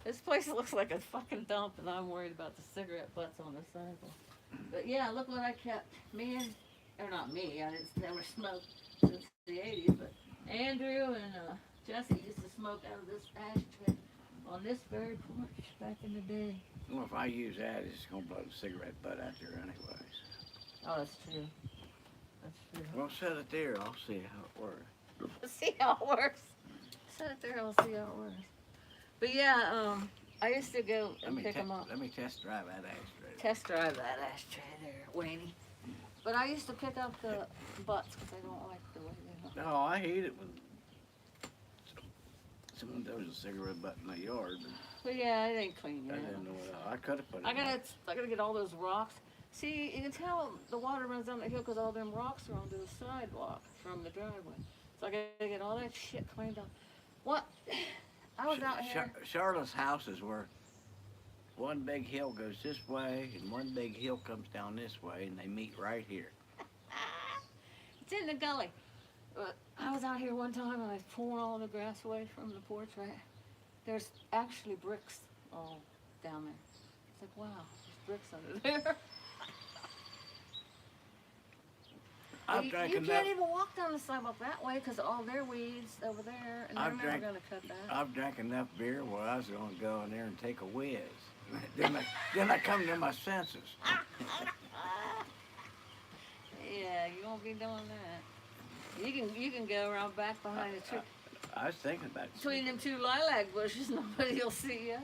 This place looks like a fucking dump, and I'm worried about the cigarette butts on the sidewalk. But yeah, look what I kept. Me and, or not me, I didn't never smoked since the 80s, but Andrew and Jesse used to smoke out of this ashtray on this very porch back in the day. Well, if I use that, it's gonna blow the cigarette butt out there anyways. Oh, that's true. That's true. Well, set it there. I'll see how it works. See how it works. Set it there, I'll see how it works. But yeah, I used to go and pick them up. Let me test drive that ashtray. Test drive that ashtray there, Wayne. But I used to pick up the butts because I don't like the way they look. No, I hate it when someone throws a cigarette butt in my yard. But yeah, it ain't clean I yet. didn't know what I could have put it. I in. gotta get all those rocks. See, you can tell the water runs down the hill because all them rocks are onto the sidewalk from the driveway. So I gotta get all that shit cleaned up. What? I was out here. Charlotte's house is where one big hill goes this way and one big hill comes down this way, and they meet right here. It's in the gully. I was out here one time and I was pulling all the grass away from the porch, right? There's actually bricks all down there. It's like, wow, there's bricks under there. I've You drank can't enough. even walk down the sidewalk that way because all their weeds over there, and they're I've never drank- gonna cut that. I've drank enough beer where I was gonna go in there and take a whiz. then I come to my senses. Yeah, you won't be doing that. You can go around back behind the tree. I was thinking about it. Between them two lilac bushes, nobody will see you.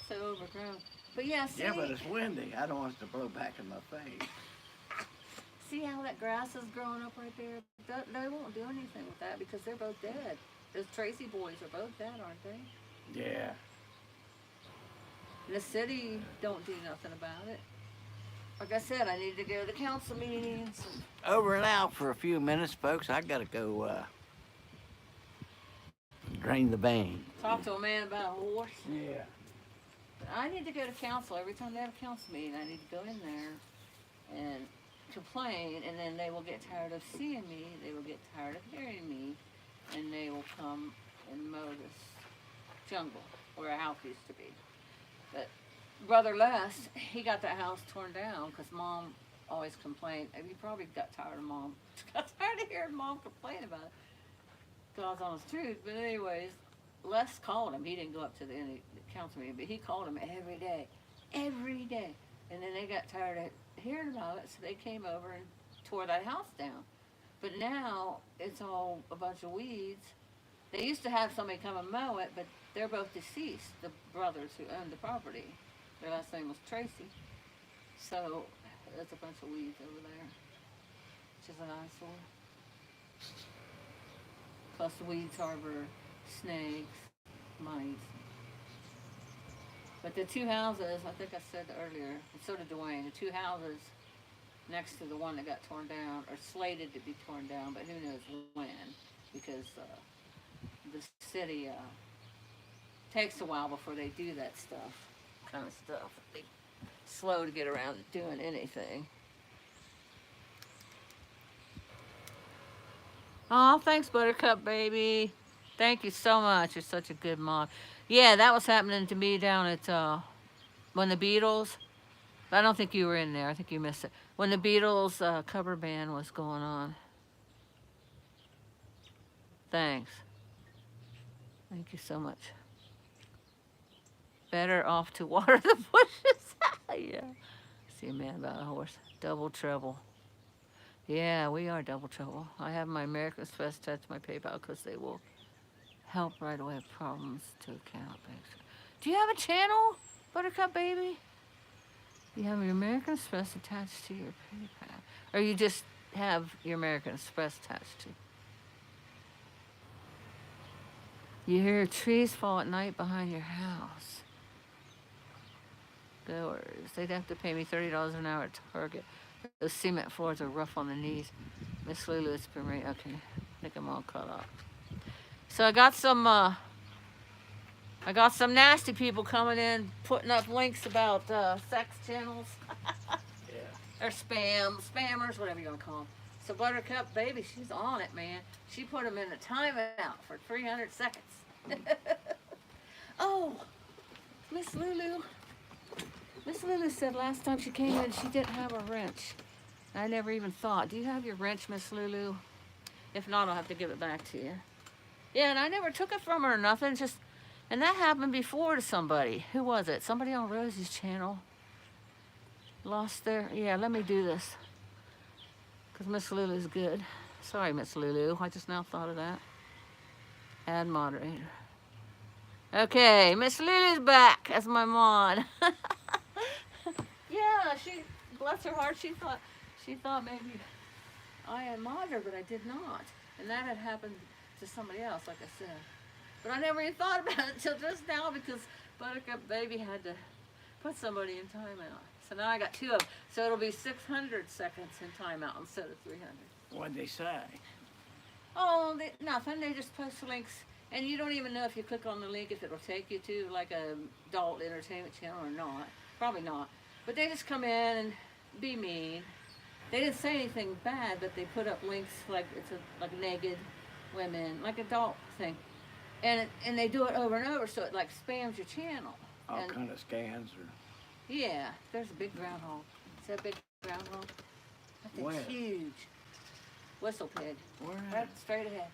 So overgrown. But yeah, see, Yeah, but it's windy. I don't want it to blow back in my face. see how that grass is growing up right there? They won't do anything with that because they're both dead. Those Tracy boys are both dead, aren't they? Yeah. The city don't do nothing about it. Like I said, I need to go to the council meetings. Over and out for a few minutes, folks. I gotta go drain the vein. Talk to a man about a horse. Yeah. But I need to go to council. Every time they have a council meeting, I need to go in there and complain, and then they will get tired of seeing me, they will get tired of hearing me, and they will come and mow this jungle where our house used to be. But Brother Les, he got that house torn down because Mom always complained. And he probably got tired of Mom. Got tired of hearing Mom complain about it. God's honest truth. But anyways, Les called him. He didn't go up to the council meeting, but he called him every day. Every day. And then they got tired of hearing about it, so they came over and tore that house down. But now it's all a bunch of weeds. They used to have somebody come and mow it, but they're both deceased, the brothers who owned the property. Their last name was Tracy. So there's a bunch of weeds over there, which is an eyesore. Plus the weeds harbor snakes, mice. But the two houses, I think I said earlier, and so did Dwayne, the two houses next to the one that got torn down are slated to be torn down, but who knows when, because the city takes a while before they do that kind of stuff. They're slow to get around to doing anything. Oh, thanks, Buttercup, baby. Thank you so much. You're such a good mom. Yeah, that was happening to me down at when the Beatles. I don't think you were in there. I think you missed it. When the Beatles cover band was going on. Thanks. Thank you so much. Better off to water the bushes. Yeah. See a man about a horse. Double trouble. Yeah, we are double trouble. I have my American Express touch my PayPal because they will help right away with problems to account. Do you have a channel, Buttercup baby? You have your American Express attached to your PayPal, or you just have your American Express attached to? You hear trees fall at night behind your house. Goers, they'd have to pay me $30 an hour at Target. Those cement floors are rough on the knees. Miss Lulu, it's been raining. Okay, I think I'm all caught up. So I got some nasty people coming in, putting up links about sex channels. Or spammers, whatever you want to call them. So Buttercup baby, she's on it, man. She put them in a timeout for 300 seconds. Oh, Miss Lulu. Miss Lulu said last time she came in she didn't have a wrench. I never even thought. Do you have your wrench, Miss Lulu? If not, I'll have to give it back to you. Yeah, and I never took it from her or nothing. Just, and that happened before to somebody. Who was it? Somebody on Rosie's channel. Lost their, yeah, let me do this. Because Miss Lulu's good. Sorry, Miss Lulu. I just now thought of that. Add moderator. Okay, Miss Lulu's back as my mod. Yeah, she, bless her heart, she thought maybe I had modded her, but I did not. And that had happened to somebody else, like I said. But I never even thought about it until just now because Buttercup baby had to put somebody in timeout. So now I got 2 of them. So it'll be 600 seconds in timeout instead of 300. What'd they say? Oh, nothing. They just post links. And you don't even know if you click on the link if it'll take you to like a adult entertainment channel or not. Probably not. But they just come in and be mean. They didn't say anything bad, but they put up links like it's like naked women, like adult thing. And they do it over and over, so it like spams your channel. All And kind of scans or yeah, there's a big groundhog. Is that a big groundhog? That thing's Where? huge. Whistle pig. where Right at? straight ahead.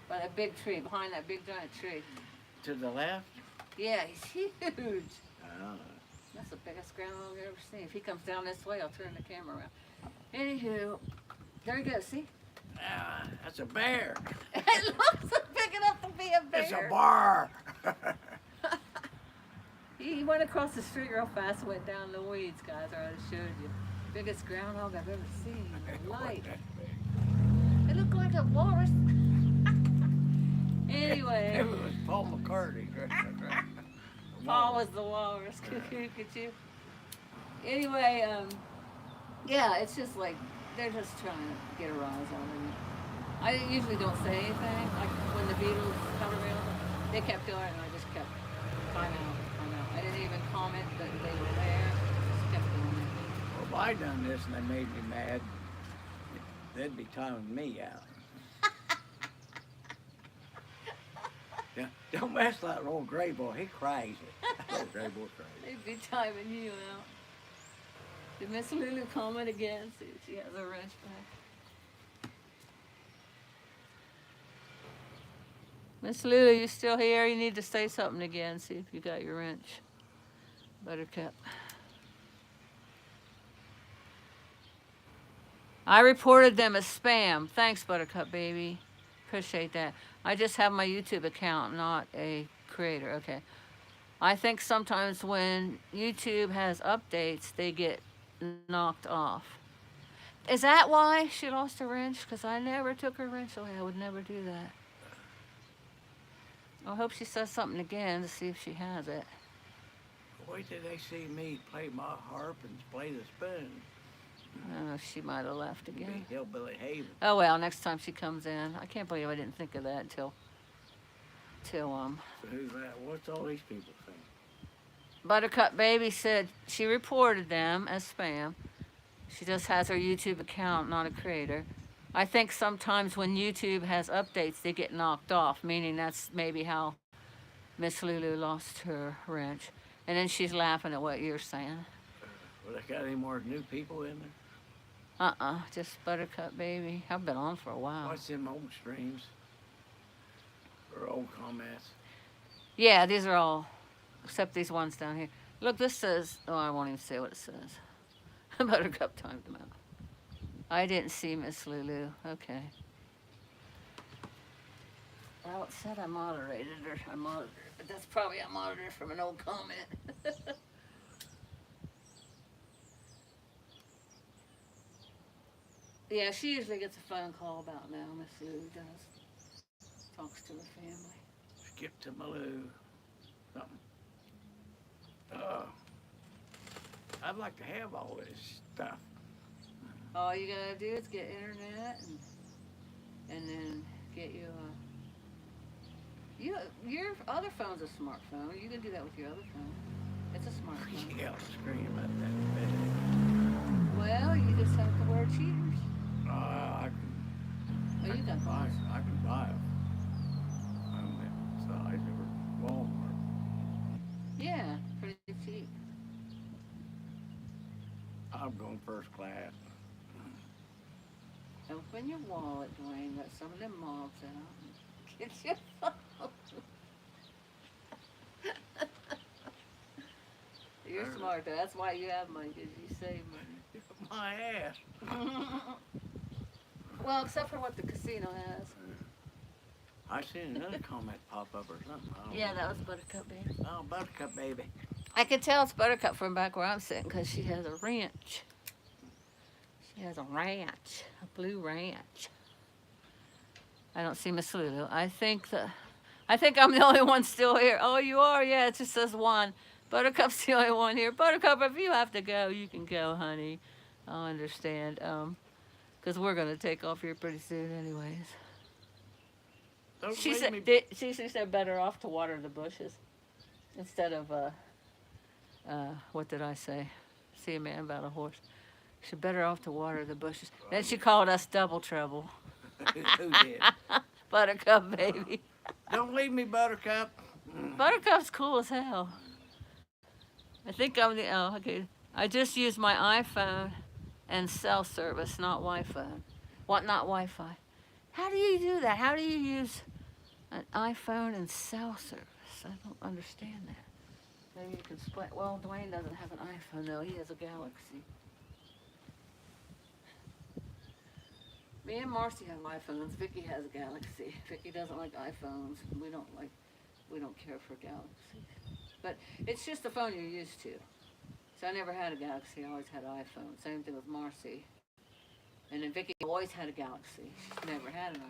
By that big tree, behind that big giant tree. To the left? Yeah, he's huge. Oh. That's the biggest groundhog I've ever seen. If he comes down this way, I'll turn the camera around. Anywho, there he goes, see? Ah, that's a bear. It looks big enough to be a bear. It's a bar. He went across the street real fast, went down the weeds, guys. I already showed you. Biggest groundhog I've ever seen in my life. It looked like a walrus. Anyway, It was Paul McCartney. Paul was the walrus. Cuckoo, could you? Anyway, yeah, it's just like they're just trying to get a rise out of me. I usually don't say anything. Like when the Beatles got around, they kept going, and I just kept time out. I didn't even comment that they were there. Just kept going. Well, if I done this and they made me mad, they'd be timing me out. Yeah, don't mess with that old gray boy. He crazy. Old gray boy crazy. They'd be timing you out. Did Miss Lulu comment again? See if she has her wrench back. Miss Lulu, you still here? You need to say something again. See if you got your wrench. Buttercup. I reported them as spam. Thanks, Buttercup baby. Appreciate that. I just have my YouTube account, not a creator. Okay. I think sometimes when YouTube has updates, they get knocked off. Is that why she lost her wrench? Because I never took her wrench away. I would never do that. I hope she says something again to see if she has it. Wait till they see me play my harp and play the spoon. I don't know if she might have left again. Be Hillbilly Haven. Oh well, next time she comes in. I can't believe I didn't think of that till So who's that? What's all these people think? Buttercup baby said she reported them as spam. She just has her YouTube account, not a creator. I think sometimes when YouTube has updates, they get knocked off, meaning that's maybe how Miss Lulu lost her wrench. And then she's laughing at what you're saying. Well, they got any more new people in there? Just Buttercup baby. I've been on for a while. What's them old streams? Or old comments? Yeah, these are all, except these ones down here. Look, this says, oh, I won't even say what it says. Buttercup timed them out. I didn't see Miss Lulu. Okay. Well, it said I moderated her. I monitored her, but that's probably I monitored her from an old comment. Yeah, she usually gets a phone call about now. Miss Lulu does. Talks to her family. Skip to Malou. Something. I'd like to have all this stuff. All you gotta do is get internet and then get you a. Your other phone's a smartphone. You can do that with your other phone. It's a smartphone. Yeah, scream at that bed. Well, you just have to wear cheaters. I Oh, you got buy. those. I can buy them on that side or Walmart. Yeah, pretty cheap. I'm going first class. Open your wallet, Dwayne. Let some of them mobs out. Get your phone. You're smart, though. That's why you have money, because you save money. My ass. Well, except for what the casino has. I seen another comment pop up or something. I don't Yeah, know. that was Buttercup, baby. Oh, Buttercup baby. I can tell it's Buttercup from back where I'm sitting, because she has a ranch. She has a ranch, a blue ranch. I don't see Miss Lulu. I think I'm the only one still here. Oh, you are? Yeah, it just says one. Buttercup's the only one here. Buttercup, if you have to go, you can go, honey. I'll understand. Because we're going to take off here pretty soon anyways. Don't She leave said, me. she said better off to water the bushes instead of, what did I say? See a man about a horse. She better off to water the bushes. Then she called us double trouble. Who did? Buttercup, baby. Don't leave me, Buttercup. Buttercup's cool as hell. I think I'm the, oh, okay. I just use my iPhone and cell service, not Wi-Fi. What, not Wi-Fi? How do you do that? How do you use an iPhone and cell service? I don't understand that. Maybe you can split. Well, Dwayne doesn't have an iPhone though. He has a Galaxy. Me and Marcy have iPhones. Vicky has a Galaxy. Vicky doesn't like iPhones. We don't care for Galaxies. But it's just the phone you're used to. So I never had a Galaxy. I always had an iPhone. Same thing with Marcy. And then Vicky always had a Galaxy. She's never had an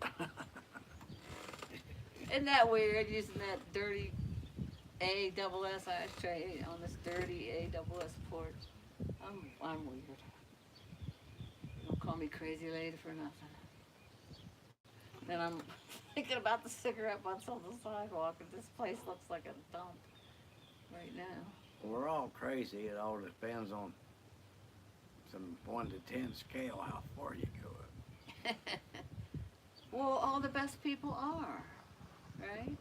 iPhone. So. Isn't that weird, using that dirty ASS ashtray on this dirty ASS port? I'm weird. Don't call me crazy lady for nothing. Then I'm thinking about the cigarette butts on the sidewalk, and this place looks like a dump right now. We're all crazy. It all depends on some 1 to 10 scale how far you go up. Well, all the best people are, right?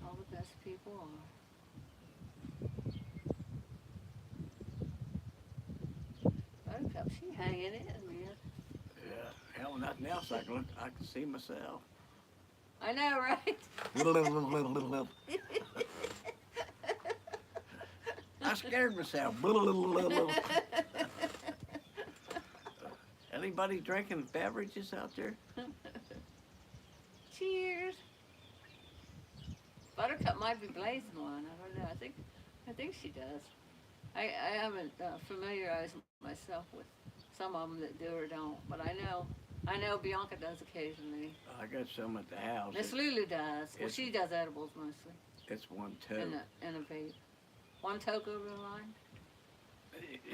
All the best people are. Buttercup, she hanging in, man. Yeah. Hell, nothing else. I can see myself. I know, right? I scared myself. Anybody drinking beverages out there? Cheers. Buttercup might be blazing one. I don't know. I think she does. I haven't familiarized myself with some of them that do or don't, but I know Bianca does occasionally. I got some at the house. Miss Lulu does. Well, it's- she does edibles mostly, It's one tote. and a vape. One toke over the line.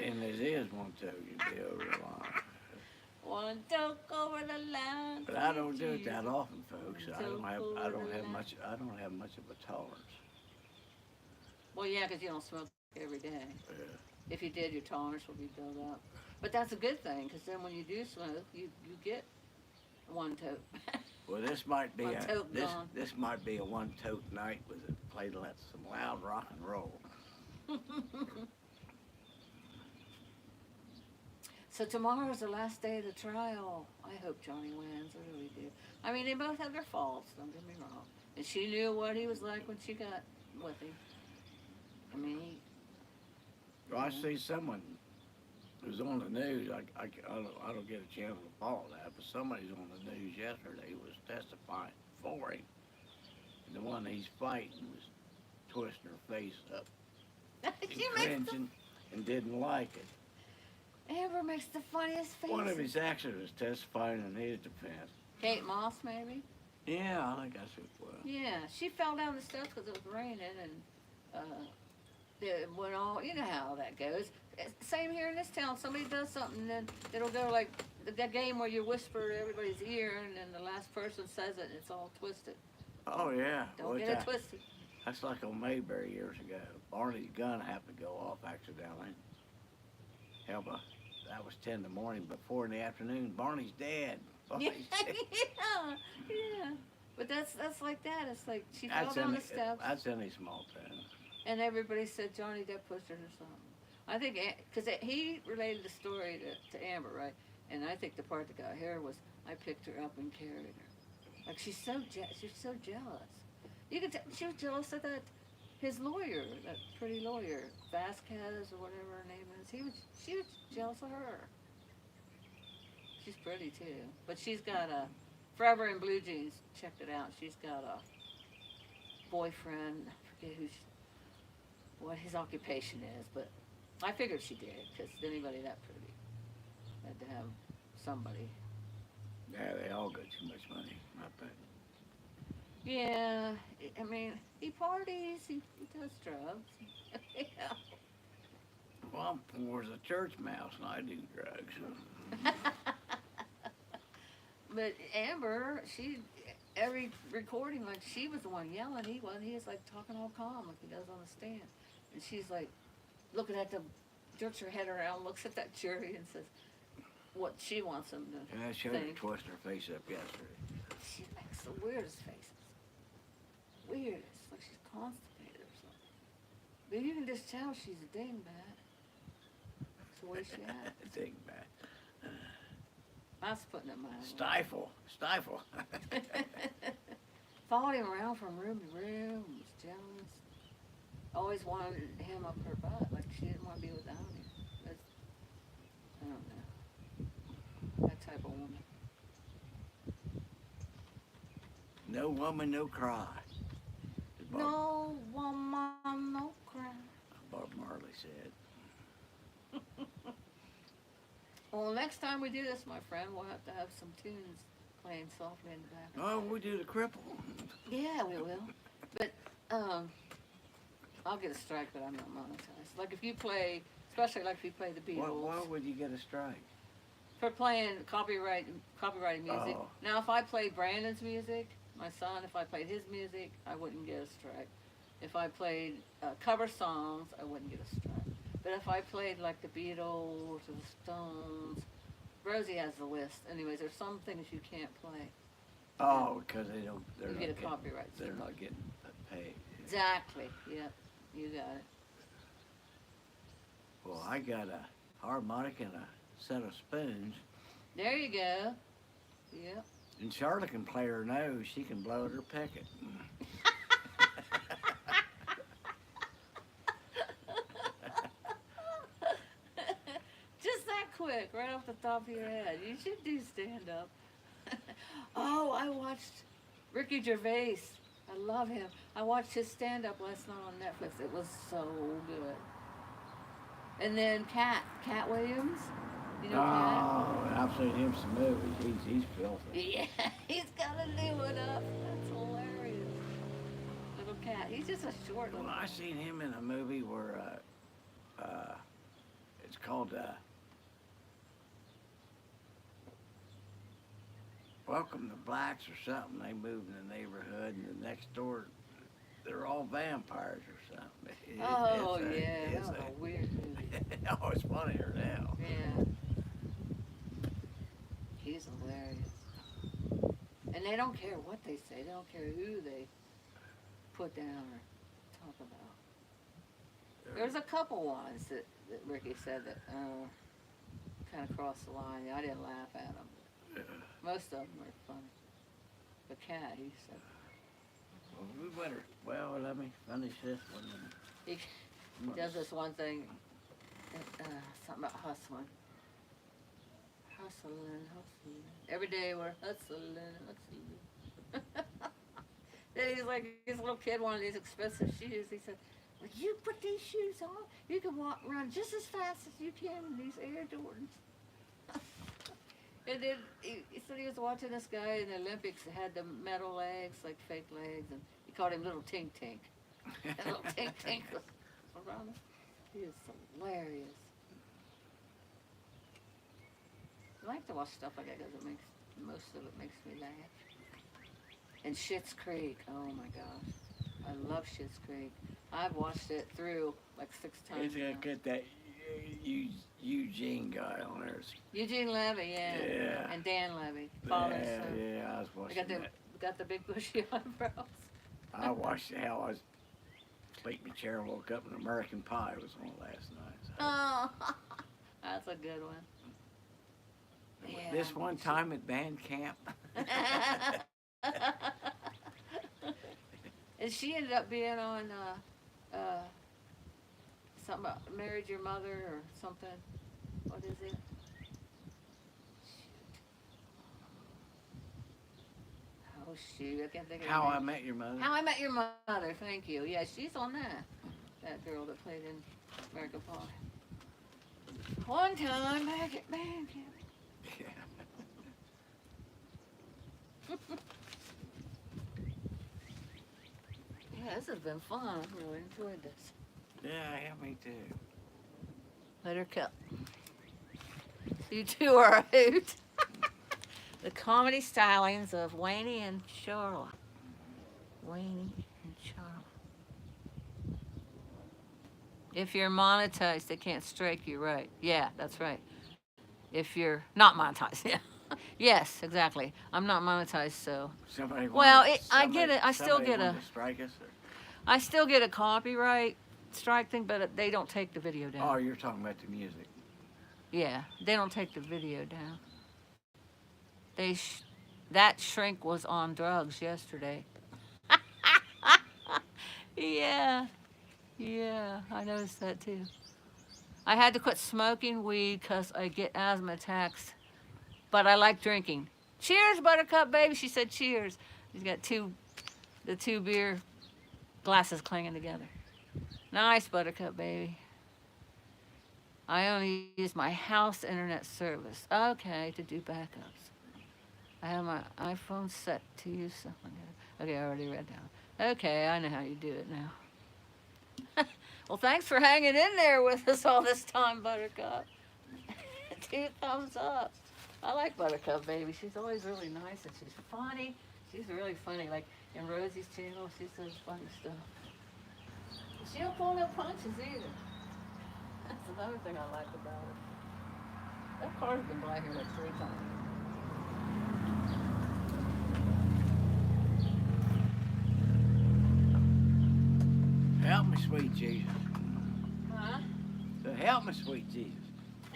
And it is one tote you be over the line. One toke over the line. But I don't do it sweet that Jesus. often, folks. I don't have much of a tolerance. Well, yeah, 'cause you don't smoke every day. Yeah. If you did, your tolerance will be built up. But that's a good thing, because then when you do smoke, you get one toke. Well, this might be One tote gone. this might be a one tote night with it played some loud rock and roll. So tomorrow's the last day of the trial. I hope Johnny wins. I really do. I mean, they both have their faults, don't get me wrong. And she knew what he was like when she got with him. I mean, Well, I see someone was on the news. I don't get a chance to follow that, but somebody's on the news yesterday was testifying for him. And the one he's fighting was twisting her face up and She makes cringing and didn't like it. Amber makes the funniest faces. One of his actors was testifying in his defense. Kate Moss, maybe? Yeah, I think that's who it was. Yeah, she fell down the steps because it was raining and it went all, you know how that goes. Same here in this town. Somebody does something, then it'll go like that game where you whisper to everybody's ear and then the last person says it and it's all twisted. Oh yeah. Don't Well, get it twisted. That's like on Mayberry years ago. Barney's gun happened to go off accidentally. Hell, but that was 10 in the morning. Before in the afternoon, Barney's dead. Yeah, Barney's dead. yeah. But that's like that. It's like she fell That's down any, the steps that's any small town. and everybody said Johnny Depp pushed her or something. I think, because he related the story to Amber, right? And I think the part that got her was I picked her up and carried her. Like she's so jealous. You could tell she was jealous of that his lawyer, that pretty lawyer, Vasquez or whatever her name is. She was jealous of her. She's pretty too, but she's got a Forever in Blue Jeans. Checked it out. She's got a boyfriend. I forget what his occupation is, but I figured she did because anybody that pretty had to have somebody. Yeah, they all got too much money. I bet. Yeah, I mean, he parties, he does drugs. Yeah. Well, I'm poor as a church mouse and I do drugs. But Amber, every recording, like she was the one yelling, he wasn't. He was like talking all calm like he does on the stand. And she's like looking at jerks her head around, looks at that jury and says what she wants them to And I showed her think. twisting her face up yesterday. She makes the weirdest faces. Weirdest, like she's constipated or something. But you can just tell she's a dingbat. That's the way she acts. Think back. That's putting it mildly. Stifle. Followed him around from room to room, was jealous. Always wanted him up her butt, like she didn't want to be without him. That's, I don't know. That type of woman. No woman, no cry. As No woman, no cry. Bob Marley said. Well, next time we do this, my friend, we'll have to have some tunes playing softly in the background. Oh, we do the cripple. Yeah, we will. But I'll get a strike, but I'm not monetized. Like if you play, especially like if you play the Beatles, Why would you get a strike? for playing copyrighted music. Oh. Now, if I played Brandon's music, my son, if I played his music, I wouldn't get a strike. If I played cover songs, I wouldn't get a strike. But if I played like the Beatles or the Stones, Rosie has the list. Anyways, there's some things you can't play. Oh, because they're You not get a getting, copyright they're strike. not getting paid. Exactly. Yep. You got it. Well, I got a harmonica and a set of spoons, There you go. Yep. and Charlotte can play her nose. She can blow at her picket. Just that quick, right off the top of your head. You should do stand up. Oh, I watched Ricky Gervais. I love him. I watched his stand up last night on Netflix. It was so good. And then Cat Williams. You know Oh, I've seen him some movies. He's filthy. Cat? Yeah, he's got a new one up. That's hilarious. Little Cat. He's just a short Well, little. I seen him in a movie where it's called Welcome to Blacks or something. They moved in the neighborhood, and the next door, they're all vampires or something. Oh, It's a- yeah. it's That was a- a weird movie. Oh, it's funnier now. Yeah. He's hilarious. And they don't care what they say. They don't care who they put down or talk about. There's a couple ones that Ricky said that kind of crossed the line. I didn't laugh at them. Yeah. Most of them were funny. The Cat, he said. Well, we better. Well, let me finish this one. He does this one thing, something about hustling. hustling. Every day we're hustling. Then he's like, this little kid wanted these expensive shoes. He said, "Well, you put these shoes on, you can walk around just as fast as you can in these Air Jordans." And then he said he was watching this guy in the Olympics that had the metal legs, like fake legs, and he called him Little Tink Tink. And Little Tink Tink was around him. He is hilarious. I like to watch stuff like that because most of it makes me laugh. And Schitt's Creek, oh my gosh. I love Schitt's Creek. I've watched it through like 6 times It's now. got that Eugene guy on there. Eugene Levy, yeah. Yeah. And Dan Levy, father and son. Yeah, I was They watching that. got the big bushy eyebrows. I watched how I was sleeping in my chair, woke up and American Pie was on last night. So. Oh, that's a good one. Yeah, This one time at band camp. And she ended up being on something about Married Your Mother or something. What is it? Oh shoot, I can't think of How her I name. Met Your Mother. How I Met Your Mother, thank you. Yeah, she's on that. That girl that played in American Pie. One time back at band camp. Yeah, this has been fun. I've really enjoyed this. Yeah, me too. Buttercup. You two are a hoot. The comedy stylings of Wayne and Charla. Wayne and Charla. If you're monetized, they can't strike you right. Yeah, that's right. If you're not monetized, yeah. Yes, exactly. I'm not monetized, so Somebody Well, wanted- I get it. I still somebody get a- wanted to strike us. Or, I still get a copyright strike thing, but they don't take the video down. oh, you're talking about the music. Yeah, they don't take the video down. That shrink was on drugs yesterday. Yeah, I noticed that too. I had to quit smoking weed because I get asthma attacks, but I like drinking. Cheers, Buttercup, baby. She said cheers. She's got the two beer glasses clanging together. Nice, Buttercup, baby. I only use my house internet service. Okay, to do backups. I have my iPhone set to use something. Okay, I already read down. Okay, I know how you do it now. Well, thanks for hanging in there with us all this time, Buttercup. 2 thumbs up. I like Buttercup, baby. She's always really nice and she's funny. She's really funny. Like in Rosie's channel, she says funny stuff. She don't pull no punches either. That's another thing I like about her. That car's been by here like 3 times. Help me, sweet Jesus. Huh? So help me, sweet Jesus.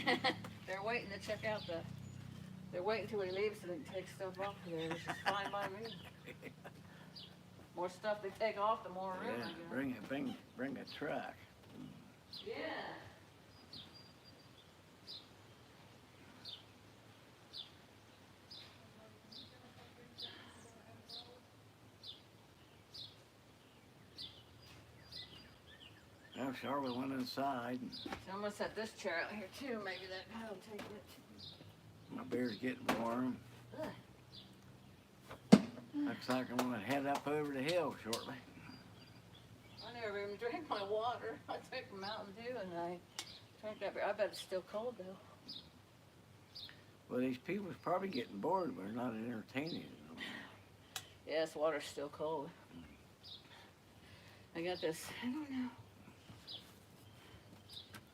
They're waiting to check out they're waiting till he leaves so they can take stuff off of there. This is fine by me. More stuff they take off, the more room Yeah, I got. bring a truck. Yeah. Oh, Charlotte went inside. So I'm gonna set this chair out here too. Maybe that guy will take it. My beer's getting warm. Ugh. Looks like I'm gonna head up over the hill shortly. I never even drink my water. I drink Mountain Dew and I drink that beer. I bet it's still cold though. Well, these people's probably getting bored. We're not entertaining them. Yes, water's still cold. I got this, I don't know.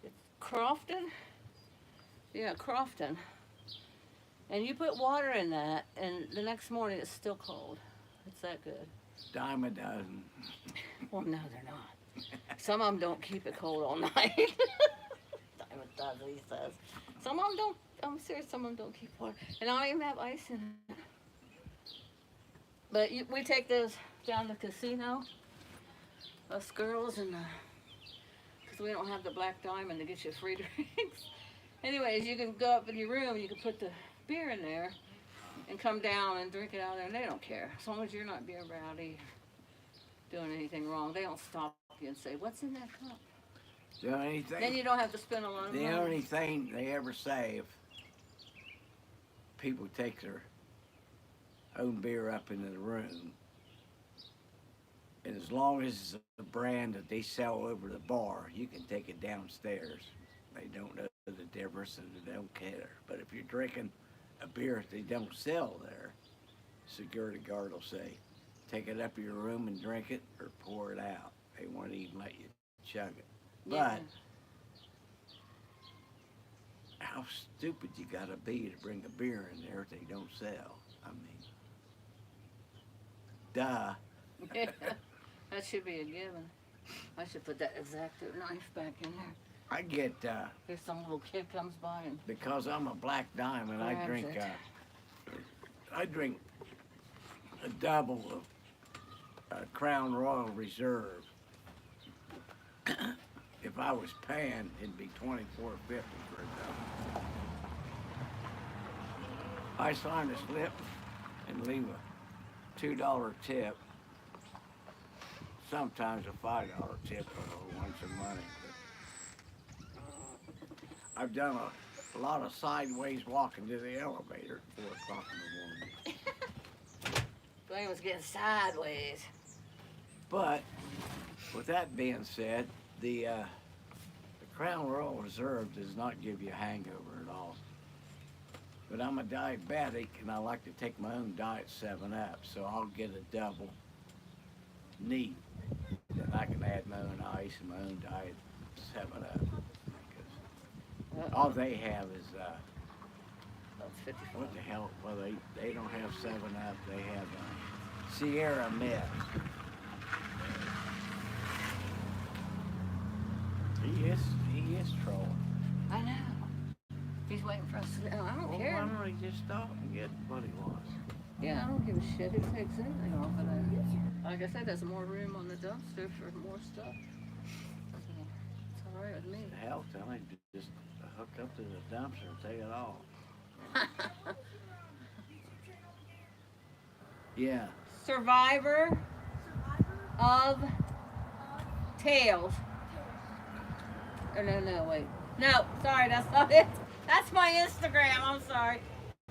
It's Crofton? Yeah, Crofton. And you put water in that, and the next morning it's still cold. It's that good. Dime a dozen. Well, no, they're not. Some of them don't keep it cold all night. Dime a dozen, he says. Some of them don't, I'm serious, some of them don't keep water. And I don't even have ice in it. But we take those down to the casino, us girls, and because we don't have the Black Diamond to get you free drinks. Anyways, you can go up in your room, you can put the beer in there and come down and drink it out there, and they don't care. As long as you're not being rowdy, doing anything wrong, they don't stop you and say, "What's in that cup?" The only Then thing, you don't have to spend a lot of the money. only thing they ever say if people take their own beer up into the room, and as long as it's a brand that they sell over the bar, you can take it downstairs. They don't know the difference and they don't care. But if you're drinking a beer that they don't sell there, security guard will say, take it up to your room and drink it or pour it out. They won't even let you chug it. Yeah. But how stupid you gotta be to bring a beer in there they don't sell. I mean, duh. That should be a given. I should put that X-Acto knife back in there. I get, If some little kid comes by and because I'm a black diamond, I Grabs drink, it. I drink a double of Crown Royal Reserve. If I was paying, it'd be $24.50 for a double. I sign a slip and leave a $2 tip. Sometimes a $5 tip or once a money. But I've done a lot of sideways walking to the elevator at 4 o'clock in the morning. Blaine was getting sideways. But with that being said, the Crown Royal Reserve does not give you a hangover at all. But I'm a diabetic and I like to take my own diet 7-Up, so I'll get a double neat. Then I can add my own ice and my own diet 7-Up. Because all they have is That's 54. what the hell? Well, they don't have 7-Up. They have Sierra Mist. He is trolling. I know. He's waiting for us to know. I don't Well, care. why don't he just stop and get what he wants? Yeah, I don't give a shit who takes anything off of there. Like I said, there's more room on the dumpster for more stuff. So, it's all right with me. Hell, tell him to just hook up to the dumpster and take it all. Yeah. Survivor of Tales. Oh, no, wait. No, sorry, that's not it. That's my Instagram, I'm sorry.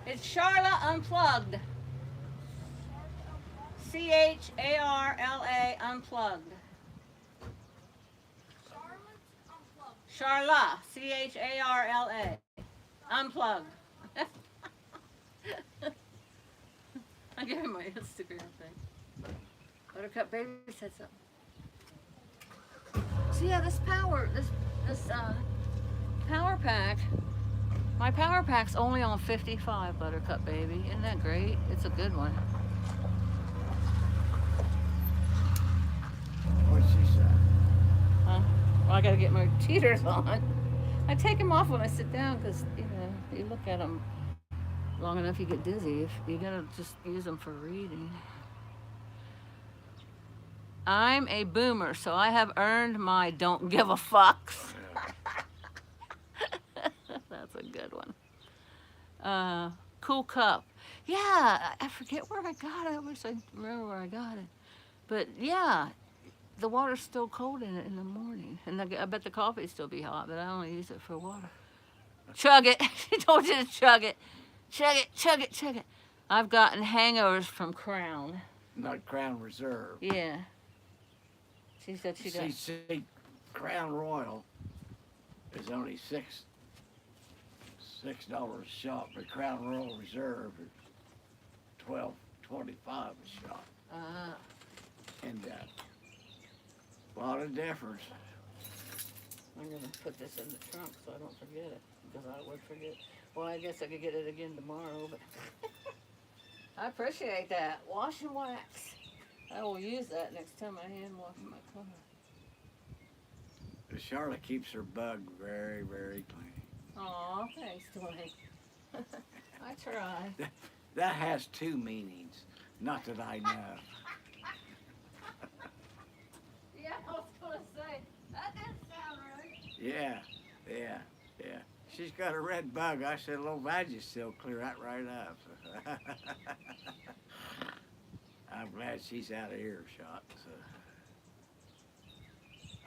It's Charla Unplugged. Charla Unplugged. Charla, Charla, Unplugged. I gave him my Instagram thing. Buttercup Baby said something. So yeah, this power pack, my power pack's only on 55, Buttercup Baby. Isn't that great? It's a good one. What'd she say? Well, I gotta get my cheaters on. I take them off when I sit down because, you look at them long enough, you get dizzy. If you gotta just use them for reading. I'm a boomer, so I have earned my don't give a fucks. That's a good one. Cool cup. Yeah, I forget where I got it. I wish I remember where I got it. But yeah, the water's still cold in it in the morning. And I bet the coffee'd still be hot, but I only use it for water. Chug it. She told you to chug it. Chug it, chug it, chug it. I've gotten hangovers from Crown. Not Crown Reserve. Yeah. She said she got... See, Crown Royal is only $6 a shot, but Crown Royal Reserve is $12.25 a shot. And a lot of difference. I'm gonna put this in the trunk so I don't forget it, because I would forget. Well, I guess I could get it again tomorrow, but I appreciate that. Wash and wax. I will use that next time I hand wash my car. Charlotte keeps her bug very, very clean. Aw, thanks, Dwayne. I try. That has 2 meanings, not that I know. Yeah, I was gonna say, that didn't sound right. Yeah. she's got a red bug. I said, little Vagisil, clear that right up. I'm glad she's out of earshot. So.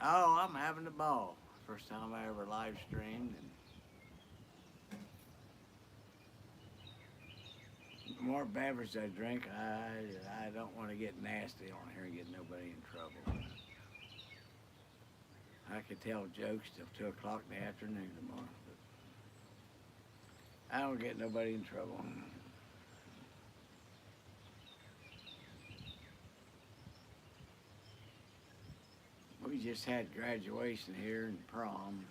Oh, I'm having a ball. First time I ever live streamed. And the more beverage I drink, I don't want to get nasty on here and get nobody in trouble. I could tell jokes till 2 o'clock in the afternoon tomorrow. But I don't get nobody in trouble. We just had graduation here and prom.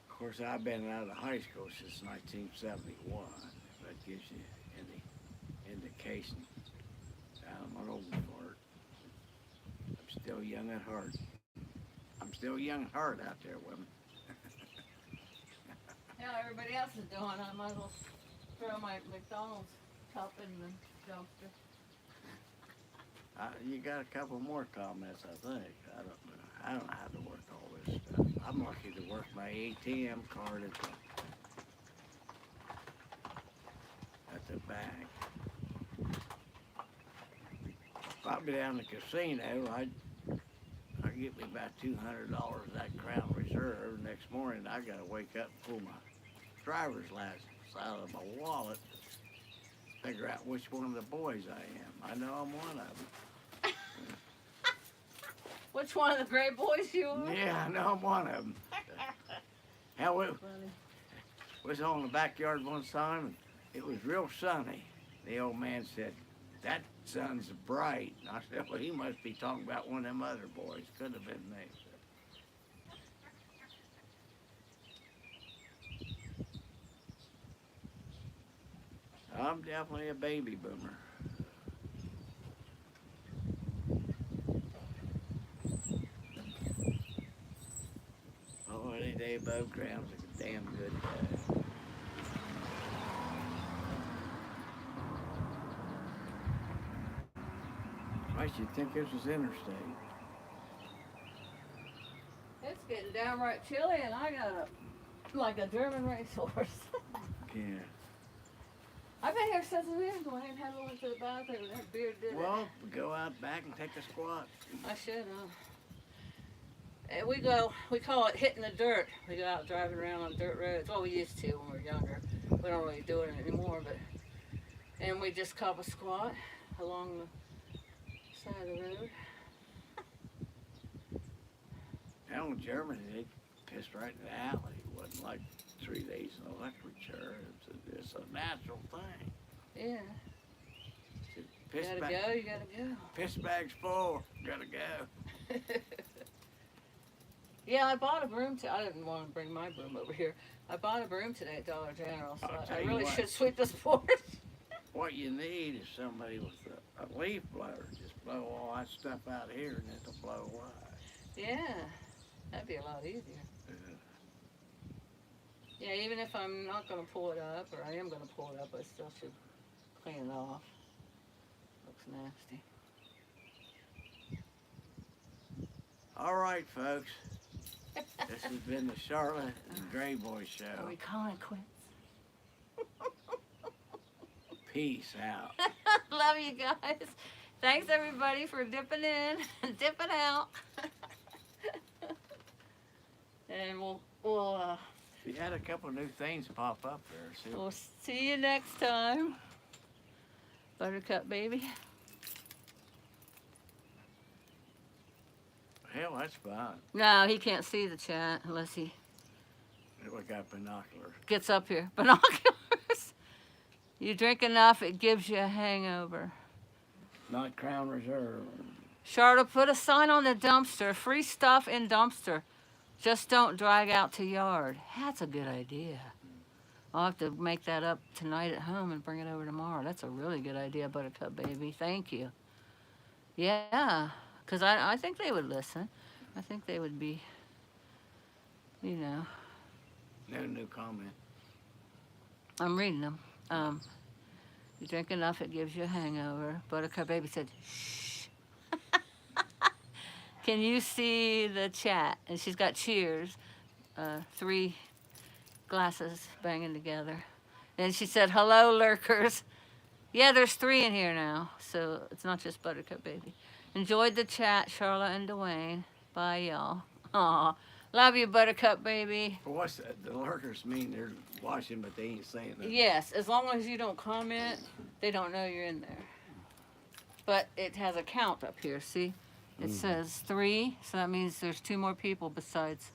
Of course, I've been out of high school since 1971. If that gives you any indication. I'm an old fart. I'm still young at heart. I'm still young at heart out there, women. Yeah, everybody else is doing. I might as well throw my McDonald's cup in the dumpster. You got a couple more comments, I think. I don't know. I don't know how to work all this stuff. I'm lucky to work my ATM card at the bank. If I'd be down the casino, I'd get me about $200 of that Crown Reserve. Next morning, I gotta wake up and pull my driver's license out of my wallet, figure out which one of the boys I am. I know I'm one of them. Which one of the great boys you are? Yeah, I know I'm one of them. Hell, it was on the backyard one time, and it was real sunny. The old man said, "That sun's bright." And I said, "Well, he must be talking about one of them other boys. Could have been me." I'm definitely a baby boomer. Oh, any day above ground's a damn good day. I should think this was interstate. It's getting downright chilly, and I got like a German racehorse. Yeah. I've been here since the beginning. I ain't had one to the bathroom. That beard did it. Well, go out back and take a squat. I should have. And we call it hitting the dirt. We go out driving around on dirt roads. Well, we used to when we were younger. We don't really do it anymore, and we just cop a squat along the side of the road. Down in Germany, they pissed right in the alley. It wasn't like 3 days in the electric chair. It's a natural thing. Yeah. You Piss gotta bag, go, you gotta go. piss bag's full. Gotta go. Yeah, I bought a broom I didn't want to bring my broom over here. I bought a broom today at Dollar General, so I'll I tell you really what. should sweep this porch. What you need is somebody with a leaf blower. Just blow all that stuff out here and it'll blow away. Yeah, that'd be a lot easier. Yeah, even if I'm not going to pull it up, or I am going to pull it up, I still should clean it off. Looks nasty. All right, folks. This has been the Charlotte and Gray Boy Are Show. we calling it quits? Peace out. Love you guys. Thanks everybody for dipping in and dipping out. And we'll You had a couple new things pop up there. See? we'll see you next time. Buttercup baby. Hell, that's fine. No, he can't see the chat unless he We got binoculars. gets up here. Binoculars. You drink enough, it gives you a hangover. Not Crown Reserve. Charlotte, put a sign on the dumpster. Free stuff in dumpster. Just don't drag out to yard. That's a good idea. I'll have to make that up tonight at home and bring it over tomorrow. That's a really good idea, Buttercup baby. Thank you. Yeah, because I think they would listen. I think they would be, you know. No new comment. I'm reading them. You drink enough, it gives you a hangover. Buttercup baby said, shh. Can you see the chat? And she's got cheers. 3 glasses banging together. And she said, hello, lurkers. Yeah, there's 3 in here now, so it's not just Buttercup Baby. Enjoyed the chat, Charlotte and Dwayne. Bye, y'all. Aw, love you, Buttercup Baby. What's that? The lurkers mean they're watching, but they ain't saying nothing. Yes, as long as you don't comment, they don't know you're in there. But it has a count up here, see? It says 3, so that means there's 2 more people besides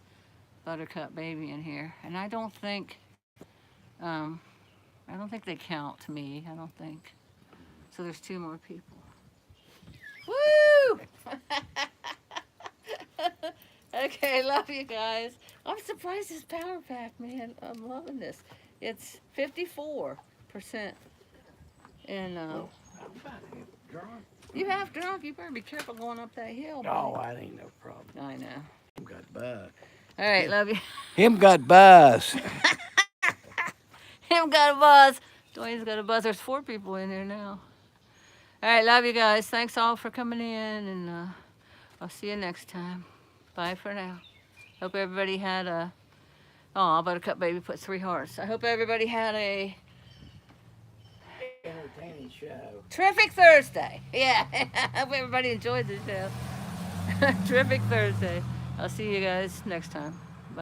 Buttercup Baby in here. And I don't think they count me, I don't think. So there's 2 more people. Woo! Okay, love you guys. I'm surprised this power pack, man. I'm loving this. It's 54%. And I'm about to get drunk. you have drunk. You better be careful going up that hill. Oh, buddy. that ain't no problem. I know. Him got buzz. All right, love you. Him got buzz. Him got a buzz. Dwayne's got a buzz. There's 4 people in here now. All right, love you guys. Thanks all for coming in, and I'll see you next time. Bye for now. Hope everybody had a... Oh, Buttercup Baby put 3 hearts. I hope everybody had a Entertaining show. terrific Thursday. Yeah, I hope everybody enjoyed the show. Terrific Thursday. I'll see you guys next time.